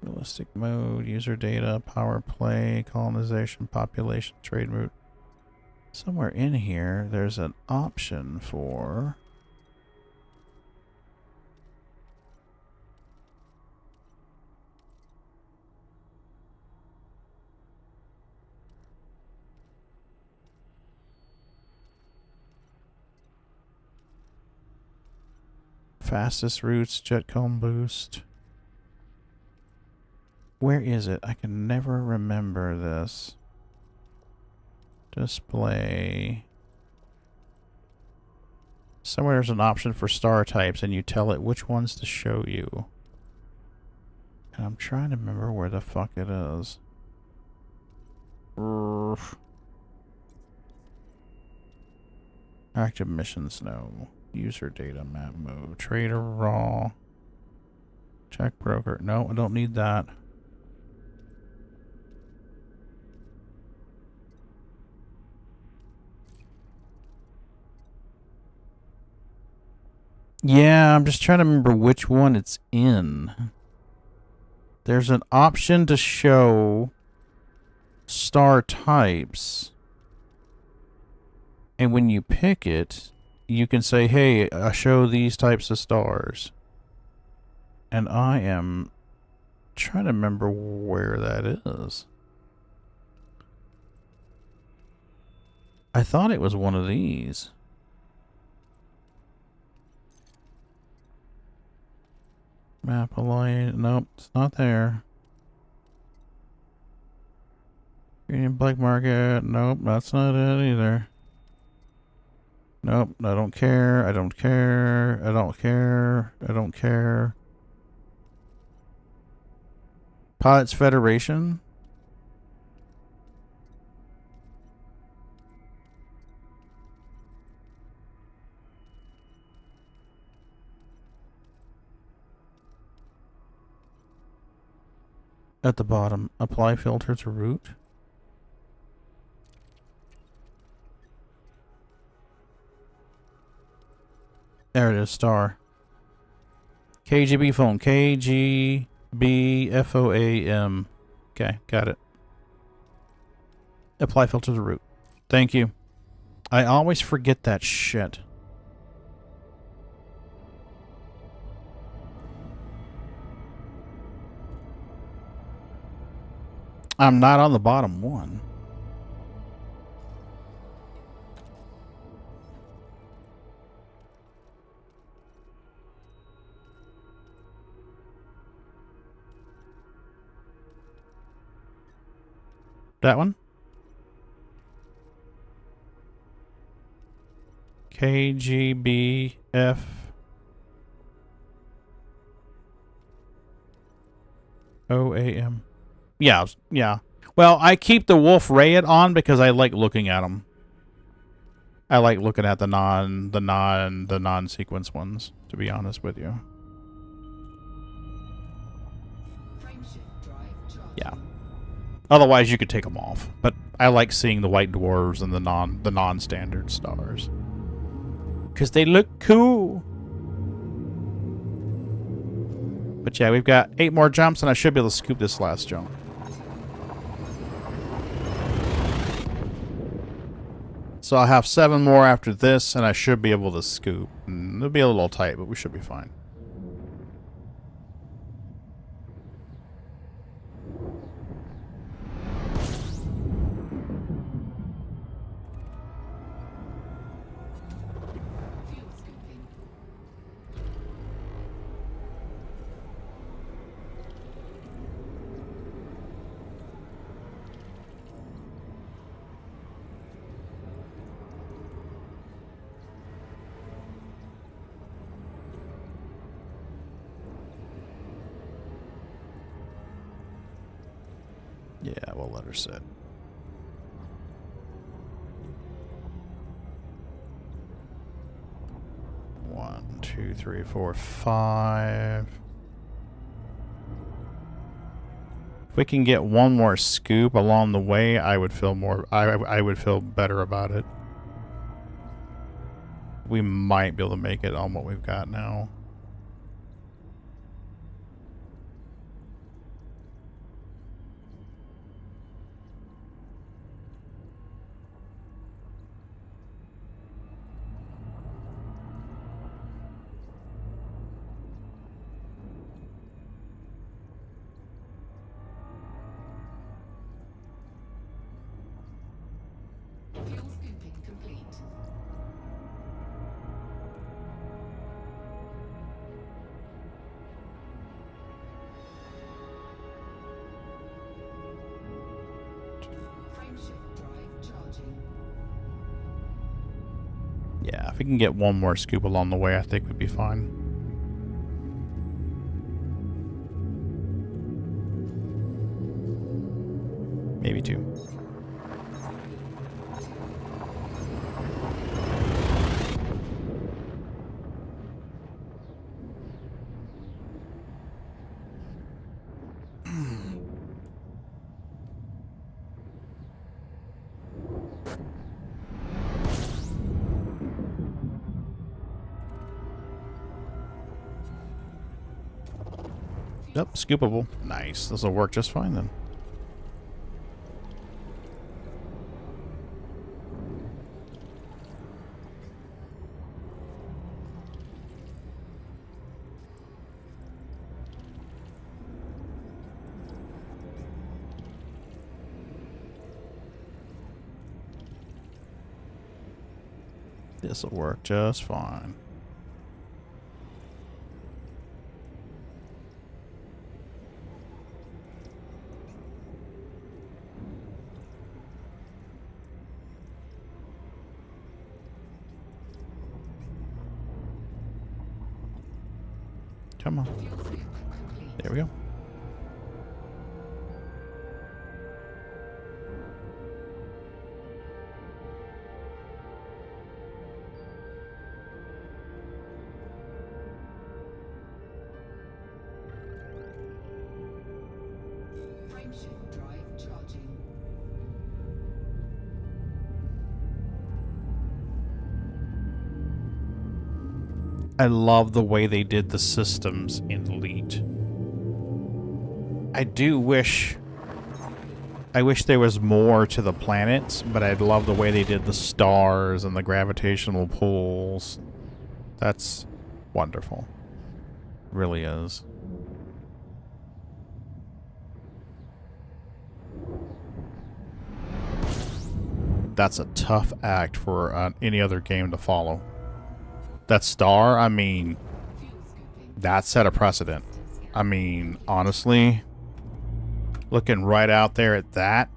Realistic mode, user data, power play, colonization, population, trade route. Somewhere in here, there's an option for... fastest routes, jet comb boost. Where is it? I can never remember this. Display. Somewhere there's an option for star types and you tell it which ones to show you. And I'm trying to remember where the fuck it is. Active missions, no. User data map move. Trader raw. Check broker. No, I don't need that. Yeah, I'm just trying to remember which one it's in. There's an option to show star types. And when you pick it, you can say, hey, I show these types of stars. And I am trying to remember where that is. I thought it was one of these. Map align. Nope, it's not there. Union Black Market. Nope, that's not it either. Nope, I don't care. I don't care. I don't care. I don't care. Pilots Federation. At the bottom, apply filter to route. There it is, star. KGB phone. KGBFOAM. Okay, got it. Apply filter to route. Thank you. I always forget that shit. I'm not on the bottom one. That one? KGBF. OAM. Yeah, yeah. Well, I keep the Wolf Rayet on because I like looking at them. I like looking at the non-sequence ones, to be honest with you. Yeah. Otherwise, you could take them off. But I like seeing the white dwarves and the non-standard stars, because they look cool. But yeah, we've got 8 more jumps, and I should be able to scoop this last jump. So I'll have 7 more after this, and I should be able to scoop. And it'll be a little tight, but we should be fine. Yeah, we'll let her sit. 2, 3, 4, 5. If we can get one more scoop along the way, I would feel more. I would feel better about it. We might be able to make it on what we've got now. Fuel scooping complete. Frameshift drive charging. Yeah, if we can get one more scoop along the way, I think we'd be fine. Maybe 2. Yep, scoopable. Nice. This will work just fine then. This will work just fine. Come on. There we go. Frameshift drive charging. I love the way they did the systems in Elite. I wish there was more to the planets, but I love the way they did the stars and the gravitational pulls. That's wonderful. It really is. That's a tough act for any other game to follow. That star, I mean, that set a precedent. I mean, honestly, looking right out there at that,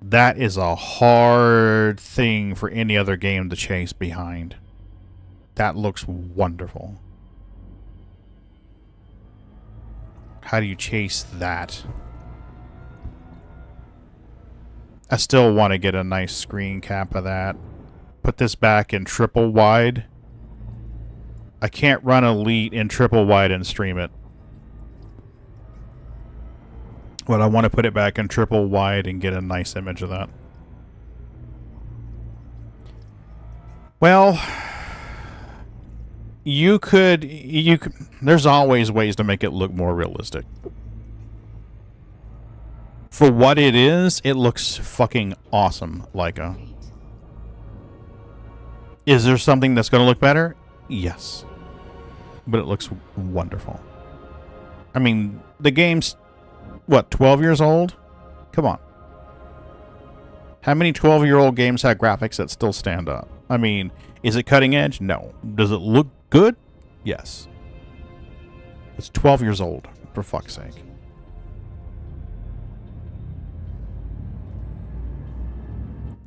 that is a hard thing for any other game to chase behind. That looks wonderful. How do you chase that? I still want to get a nice screen cap of that. Put this back in triple wide. I can't run Elite in triple wide and stream it. But I want to put it back in triple wide and get a nice image of that. Well, you could there's always ways to make it look more realistic. For what it is, it looks fucking awesome, Leica. Is there something that's going to look better? Yes. But it looks wonderful. I mean, the game's, what, 12 years old? Come on. How many 12-year-old games have graphics that still stand up? I mean, is it cutting edge? No. Does it look good? Yes. It's 12 years old, for fuck's sake.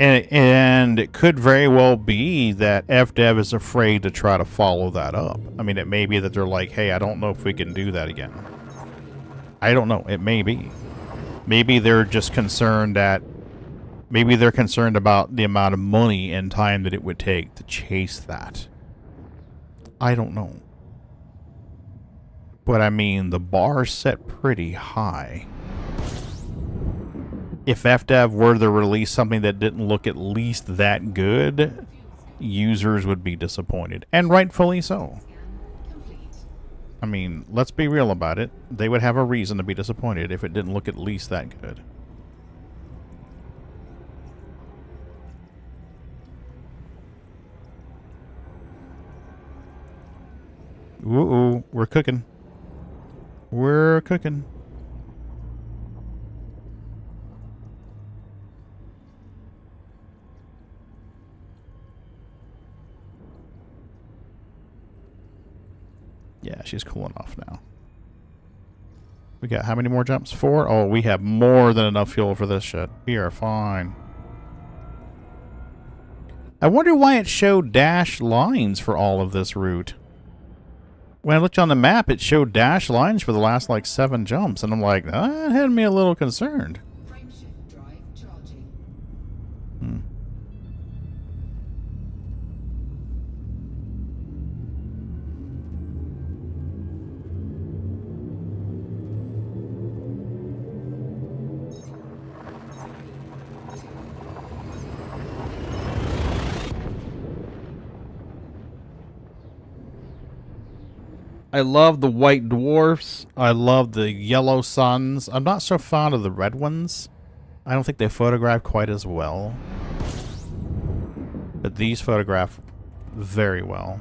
And it could very well be that FDev is afraid to try to follow that up. I mean, it may be that they're like, hey, I don't know if we can do that again. I don't know. It may be. Maybe they're just concerned that... Maybe they're concerned about the amount of money and time that it would take to chase that. I don't know. But I mean, the bar's set pretty high. If FDev were to release something that didn't look at least that good, users would be disappointed. And rightfully so. I mean, let's be real about it. They would have a reason to be disappointed if it didn't look at least that good. Ooh, we're cooking. We're cooking. Yeah, she's cooling off now. We got how many more jumps? 4? Oh, we have more than enough fuel for this shit. We are fine. I wonder why it showed dashed lines for all of this route. When I looked on the map, it showed dashed lines for the last, like, 7 jumps. And I'm like, that had me a little concerned. I love the white dwarfs. I love the yellow suns. I'm not so fond of the red ones. I don't think they photograph quite as well. But these photograph very well.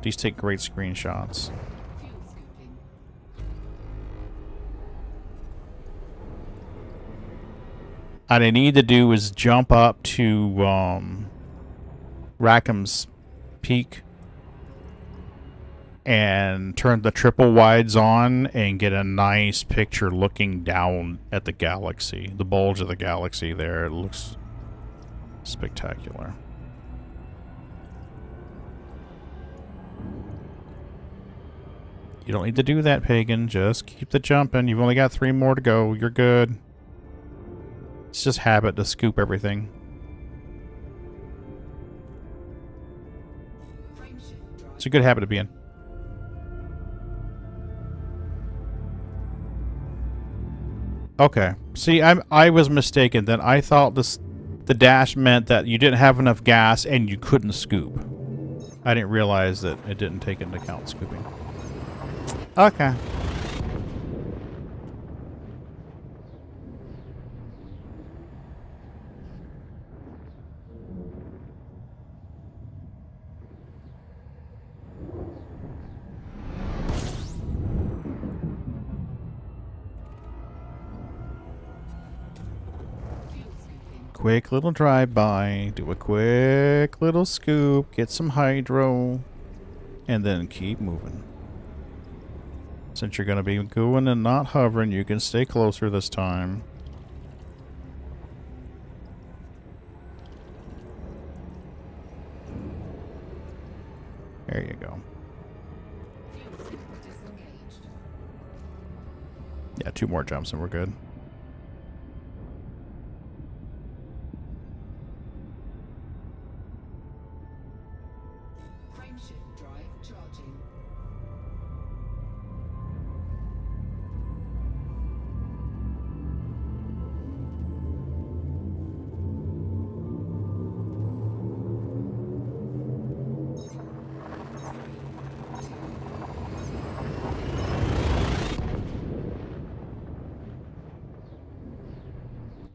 These take great screenshots. All I need to do is jump up to Rackham's Peak and turn the triple wides on and get a nice picture looking down at the galaxy. The bulge of the galaxy there. It looks spectacular. You don't need to do that, Pagan. Just keep the jumping. You've only got 3 more to go. You're good. It's just habit to scoop everything. It's a good habit to be in. Okay. See, I was mistaken then. I thought the dash meant that you didn't have enough gas and you couldn't scoop. I didn't realize that it didn't take into account scooping. Okay. Quick little drive-by, do a quick little scoop, get some hydro, and then keep moving. Since you're going to be going and not hovering, you can stay closer this time. There you go. Yeah, 2 more jumps and we're good.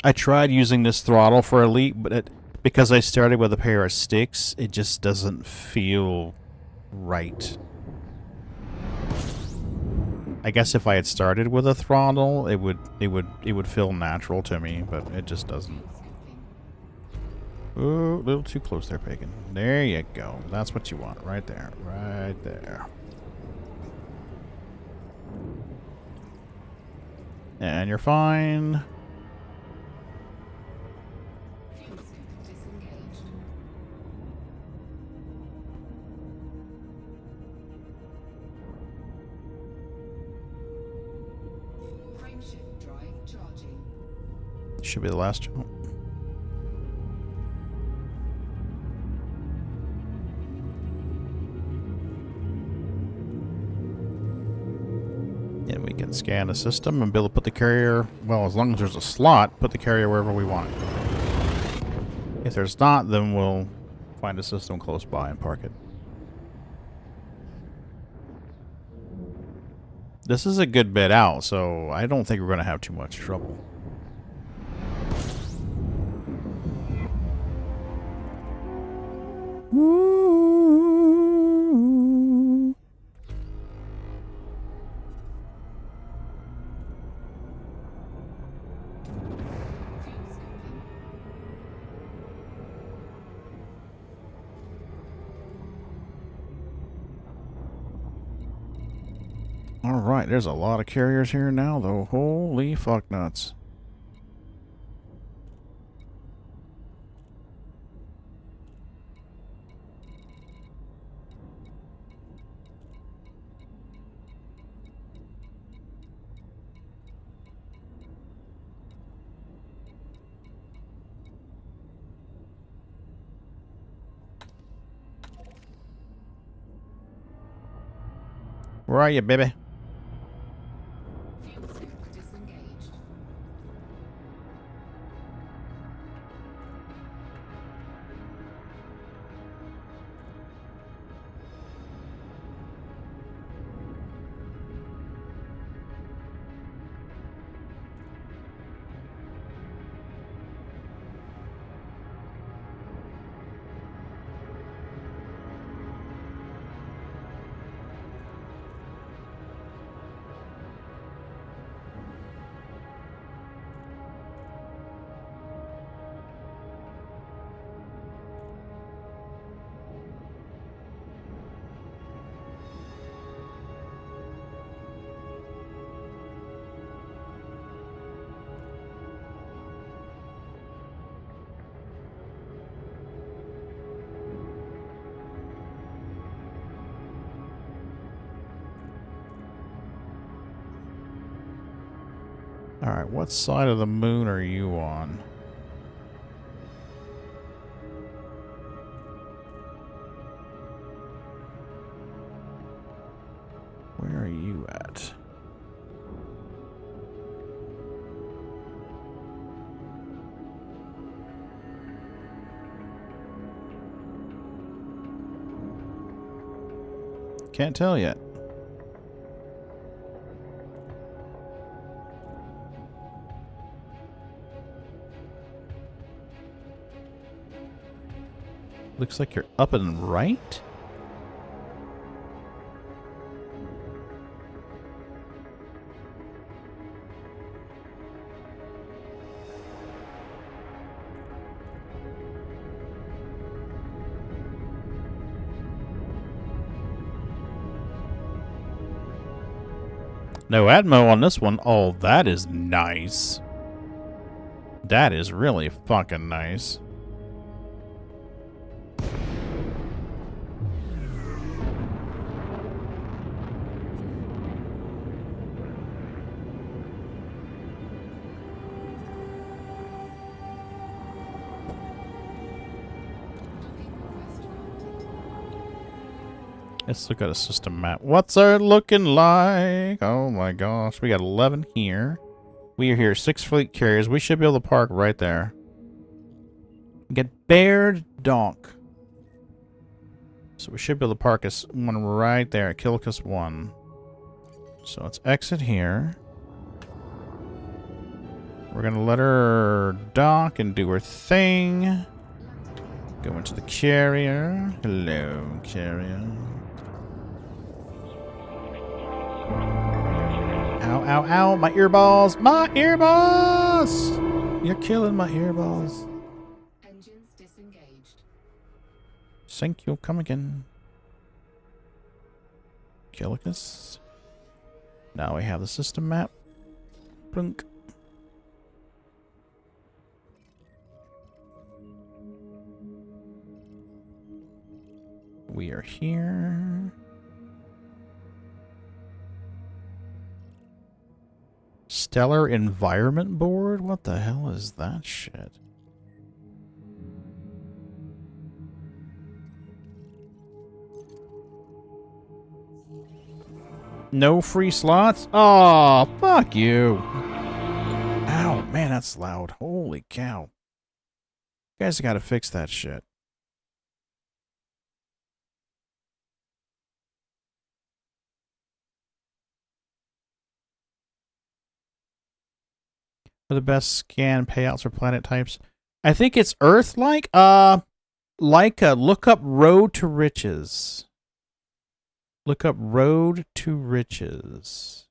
I tried using this throttle for Elite, but because I started with a pair of sticks, it just doesn't feel right. I guess if I had started with a throttle, it would feel natural to me, but it just doesn't. Ooh, a little too close there, Pagan. There you go. That's what you want, right there, right there. And you're fine. Should be the last jump. We can scan the system and be able to put the carrier, well, as long as there's a slot, put the carrier wherever we want. If there's not, then we'll find a system close by and park it. This is a good bit out, so I don't think we're going to have too much trouble. Alright, there's a lot of carriers here now, though. Holy fuck nuts. Where are you, baby? Alright, what side of the moon are you on? Where are you at? Can't tell yet. Looks like you're up and right? No Atmo on this one. Oh, that is nice. That is really fucking nice. Let's look at a system map. What's our looking like? Oh my gosh. We got 11 here. We are here 6 fleet carriers. We should be able to park right there. Get Baird Donk. So we should be able to park us one right there. Killicus 1. So let's exit here. We're going to let her dock and do her thing. Go into the carrier. Hello, carrier. Ow, ow, ow, my earballs! My earballs! You're killing my earballs. Engines disengaged. Thank you, come again. Killicus. Now we have the system map. Blunk. We are here. Stellar Environment Board? What the hell is that shit? No free slots? Oh, fuck you. Ow, man, that's loud. Holy cow. You guys gotta fix that shit. For the best scan payouts for planet types. I think it's Earth-like. Look up Road to Riches. Look up Road to Riches.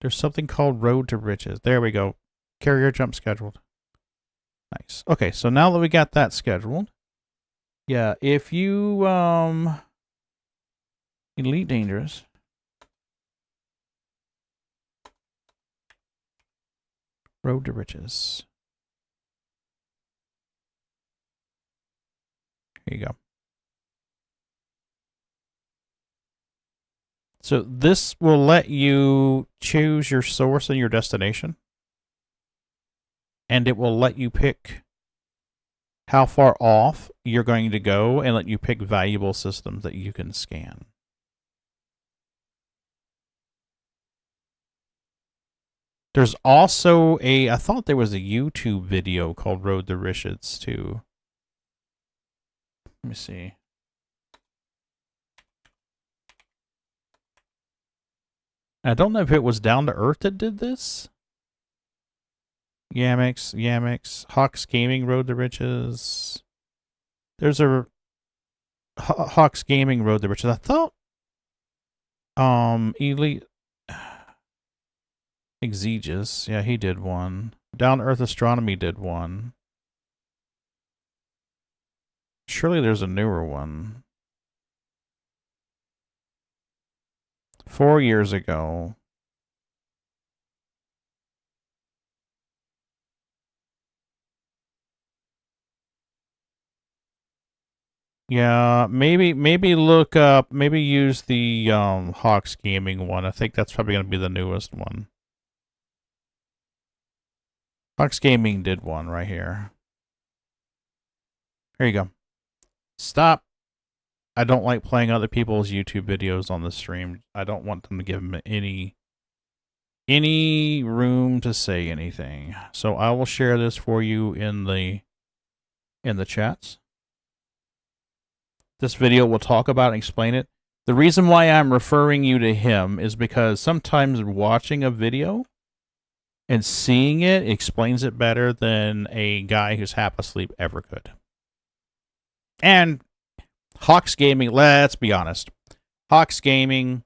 There's something called Road to Riches. There we go. Carrier jump scheduled. Nice. Okay, so now that we got that scheduled, yeah, if you Elite Dangerous. Road to Riches. Here you go. So this will let you choose your source and your destination. And it will let you pick how far off you're going to go and let you pick valuable systems that you can scan. There's also I thought there was a YouTube video called Road to Riches too. Let me see. I don't know if it was Down to Earth that did this. Yamix, Hawks Gaming Road to Riches. There's a Hawks Gaming Road to Riches. I thought Elite Exeges, yeah, he did one. Down to Earth Astronomy did one. Surely there's a newer one. 4 years ago. Yeah, maybe look up, maybe use the Hawks Gaming one. I think that's probably going to be the newest one. Hawks Gaming did one right here. Here you go. Stop. I don't like playing other people's YouTube videos on the stream. I don't want them to give them any room to say anything. So I will share this for you in the chats. This video will talk about and explain it. The reason why I'm referring you to him is because sometimes watching a video and seeing it explains it better than a guy who's half asleep ever could. And Hawks Gaming, let's be honest. Hawks Gaming,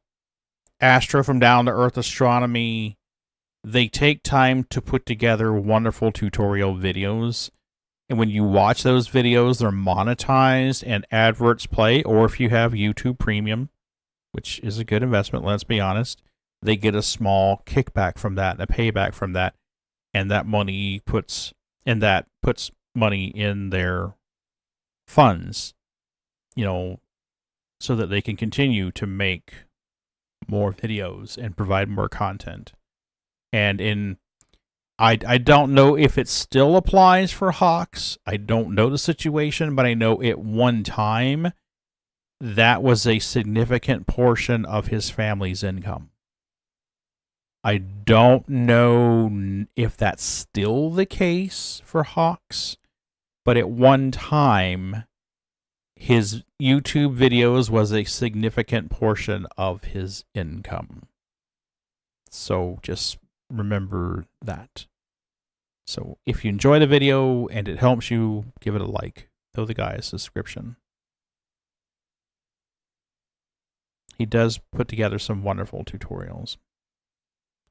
Astro from Down to Earth Astronomy, they take time to put together wonderful tutorial videos. And when you watch those videos, they're monetized and adverts play. Or if you have YouTube Premium, which is a good investment, let's be honest, they get a small kickback from that and a payback from that. And that money puts money in their funds, you know, so that they can continue to make more videos and provide more content. And I don't know if it still applies for Hawks. I don't know the situation, but I know at one time that was a significant portion of his family's income. I don't know if that's still the case for Hawks, but at one time his YouTube videos was a significant portion of his income. So just remember that. So if you enjoy the video and it helps you, give it a like. Throw the guy a subscription. He does put together some wonderful tutorials.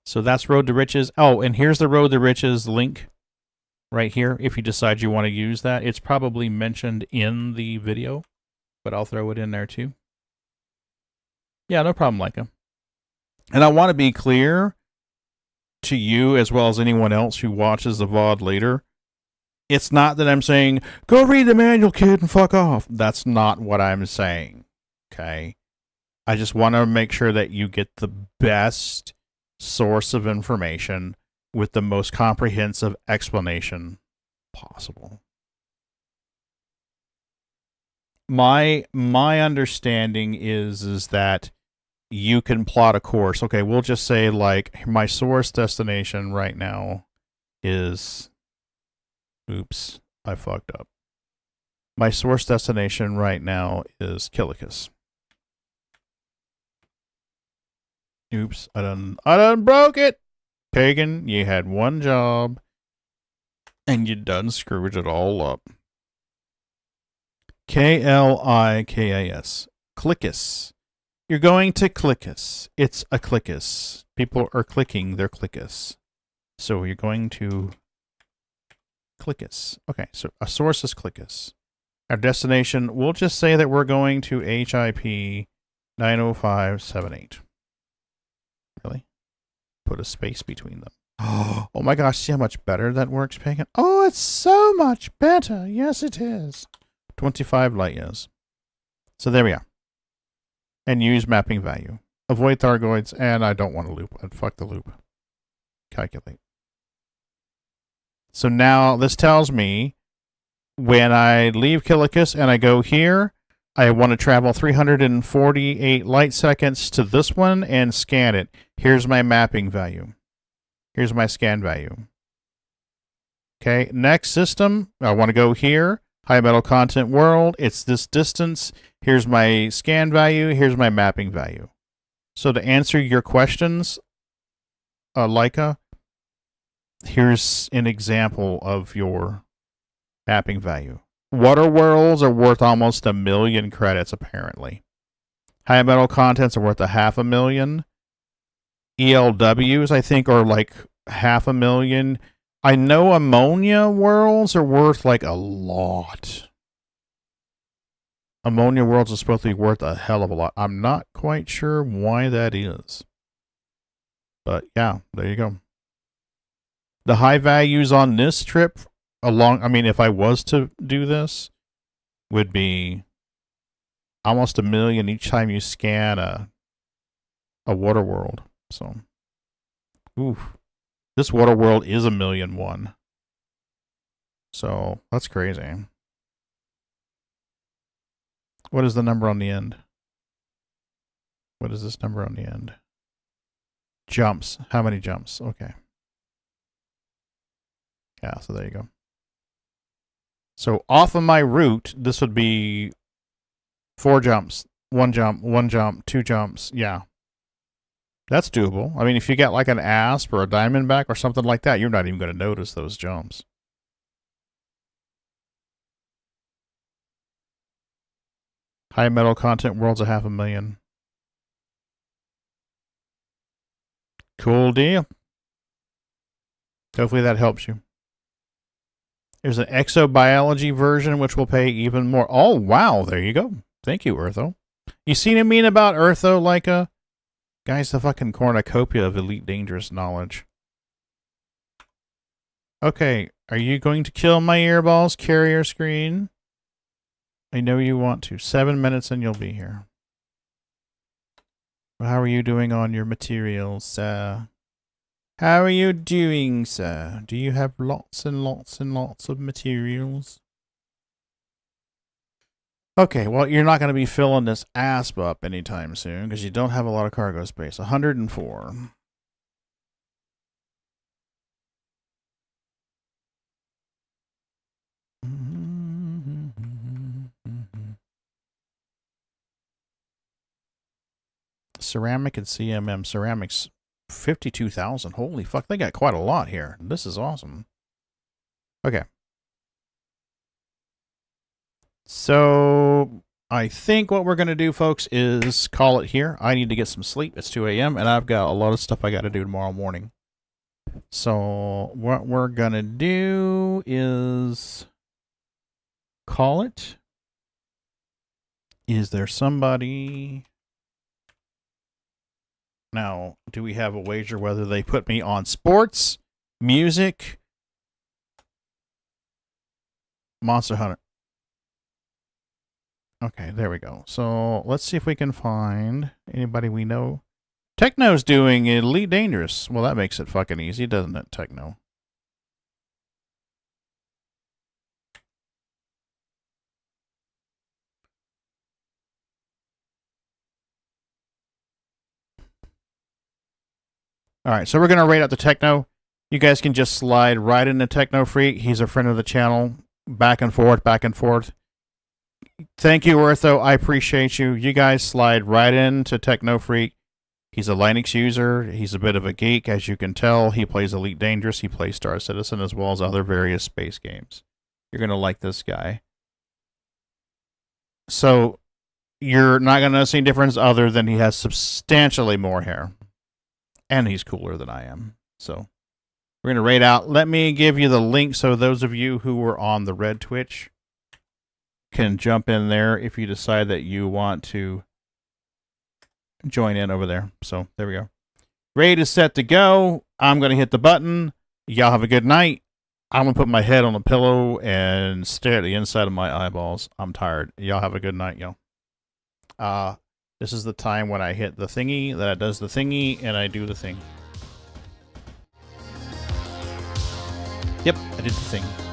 So that's Road to Riches. Oh, and here's the Road to Riches link right here. If you decide you want to use that, it's probably mentioned in the video, but I'll throw it in there too. Yeah, no problem, Leica. And I want to be clear to you as well as anyone else who watches the VOD later. It's not that I'm saying, go read the manual, kid, and fuck off. That's not what I'm saying. Okay? I just want to make sure that you get the best source of information with the most comprehensive explanation possible. My understanding is that you can plot a course. Okay, we'll just say like my source destination right now is, oops, I fucked up. My source destination right now is Killicus. Oops, I done broke it. Pagan, you had one job and you done screwed it all up. Klikkas. Clickus. You're going to Clickus. It's a Clickus. People are clicking their Clickus. So you're going to Clickus. Okay, so a source is Clickus. Our destination, we'll just say that we're going to HIP 90578. Really? Put a space between them. Oh my gosh, see how much better that works, Pagan? Oh, it's so much better. Yes, it is. 25 light years. So there we are. And use mapping value. Avoid Thargoids, and I don't want to loop. Fuck the loop. Calculate. So now this tells me when I leave Killicus and I go here, I want to travel 348 light seconds to this one and scan it. Here's my mapping value. Here's my scan value. Okay, next system, I want to go here. High metal content world, it's this distance. Here's my scan value. Here's my mapping value. So to answer your questions, Leica, here's an example of your mapping value. Water worlds are worth almost 1 million credits, apparently. High metal contents are worth 500,000. ELWs, I think, are like 500,000. I know ammonia worlds are worth like a lot. Ammonia worlds are supposed to be worth a hell of a lot. I'm not quite sure why that is. But yeah, there you go. The high values on this trip if I was to do this, would be almost 1 million each time you scan a water world. So, oof. This water world is 1,000,001. So, that's crazy. What is the number on the end? What is this number on the end? Jumps. How many jumps? Okay. Yeah, so there you go. So off of my route, this would be 4 jumps. 1 jump, 1 jump, 2 jumps. Yeah. That's doable. I mean, if you get like an asp or a diamondback or something like that, you're not even going to notice those jumps. High metal content worlds 500,000. Cool deal. Hopefully that helps you. There's an exobiology version, which will pay even more. Oh, wow. There you go. Thank you, Eartho. You seen what I mean about Eartho, Leica? Guy's the fucking cornucopia of elite dangerous knowledge. Okay, are you going to kill my earballs, carrier screen? I know you want to. 7 minutes and you'll be here. How are you doing on your materials, sir? How are you doing, sir? Do you have lots and lots and lots of materials? Okay, well, you're not going to be filling this asp up anytime soon because you don't have a lot of cargo space. 104. Ceramic and CMM. Ceramics, 52,000. Holy fuck, they got quite a lot here. This is awesome. Okay. So, I think what we're going to do, folks, is call it here. I need to get some sleep. It's 2 a.m. and I've got a lot of stuff I got to do tomorrow morning. So, what we're going to do is call it. Is there somebody... Now, do we have a wager whether they put me on sports, music, Monster Hunter? Okay, there we go. So let's see if we can find anybody we know. Techno's doing Elite Dangerous. Well, that makes it fucking easy, doesn't it, Techno? Alright, so we're going to rate out the Techno. You guys can just slide right into Techno Freak. He's a friend of the channel. Back and forth, back and forth. Thank you, Ortho. I appreciate you. You guys slide right into Techno Freak. He's a Linux user. He's a bit of a geek, as you can tell. He plays Elite Dangerous. He plays Star Citizen, as well as other various space games. You're going to like this guy. So, you're not going to notice any difference other than he has substantially more hair. And he's cooler than I am. So, we're going to rate out. Let me give you the link so those of you who were on the Red Twitch can jump in there if you decide that you want to join in over there. So, there we go. Raid is set to go. I'm going to hit the button. Y'all have a good night. I'm going to put my head on a pillow and stare at the inside of my eyeballs. I'm tired. Y'all have a good night, y'all. This is the time when I hit the thingy, that does the thingy, and I do the thing. Yep, I did the thing.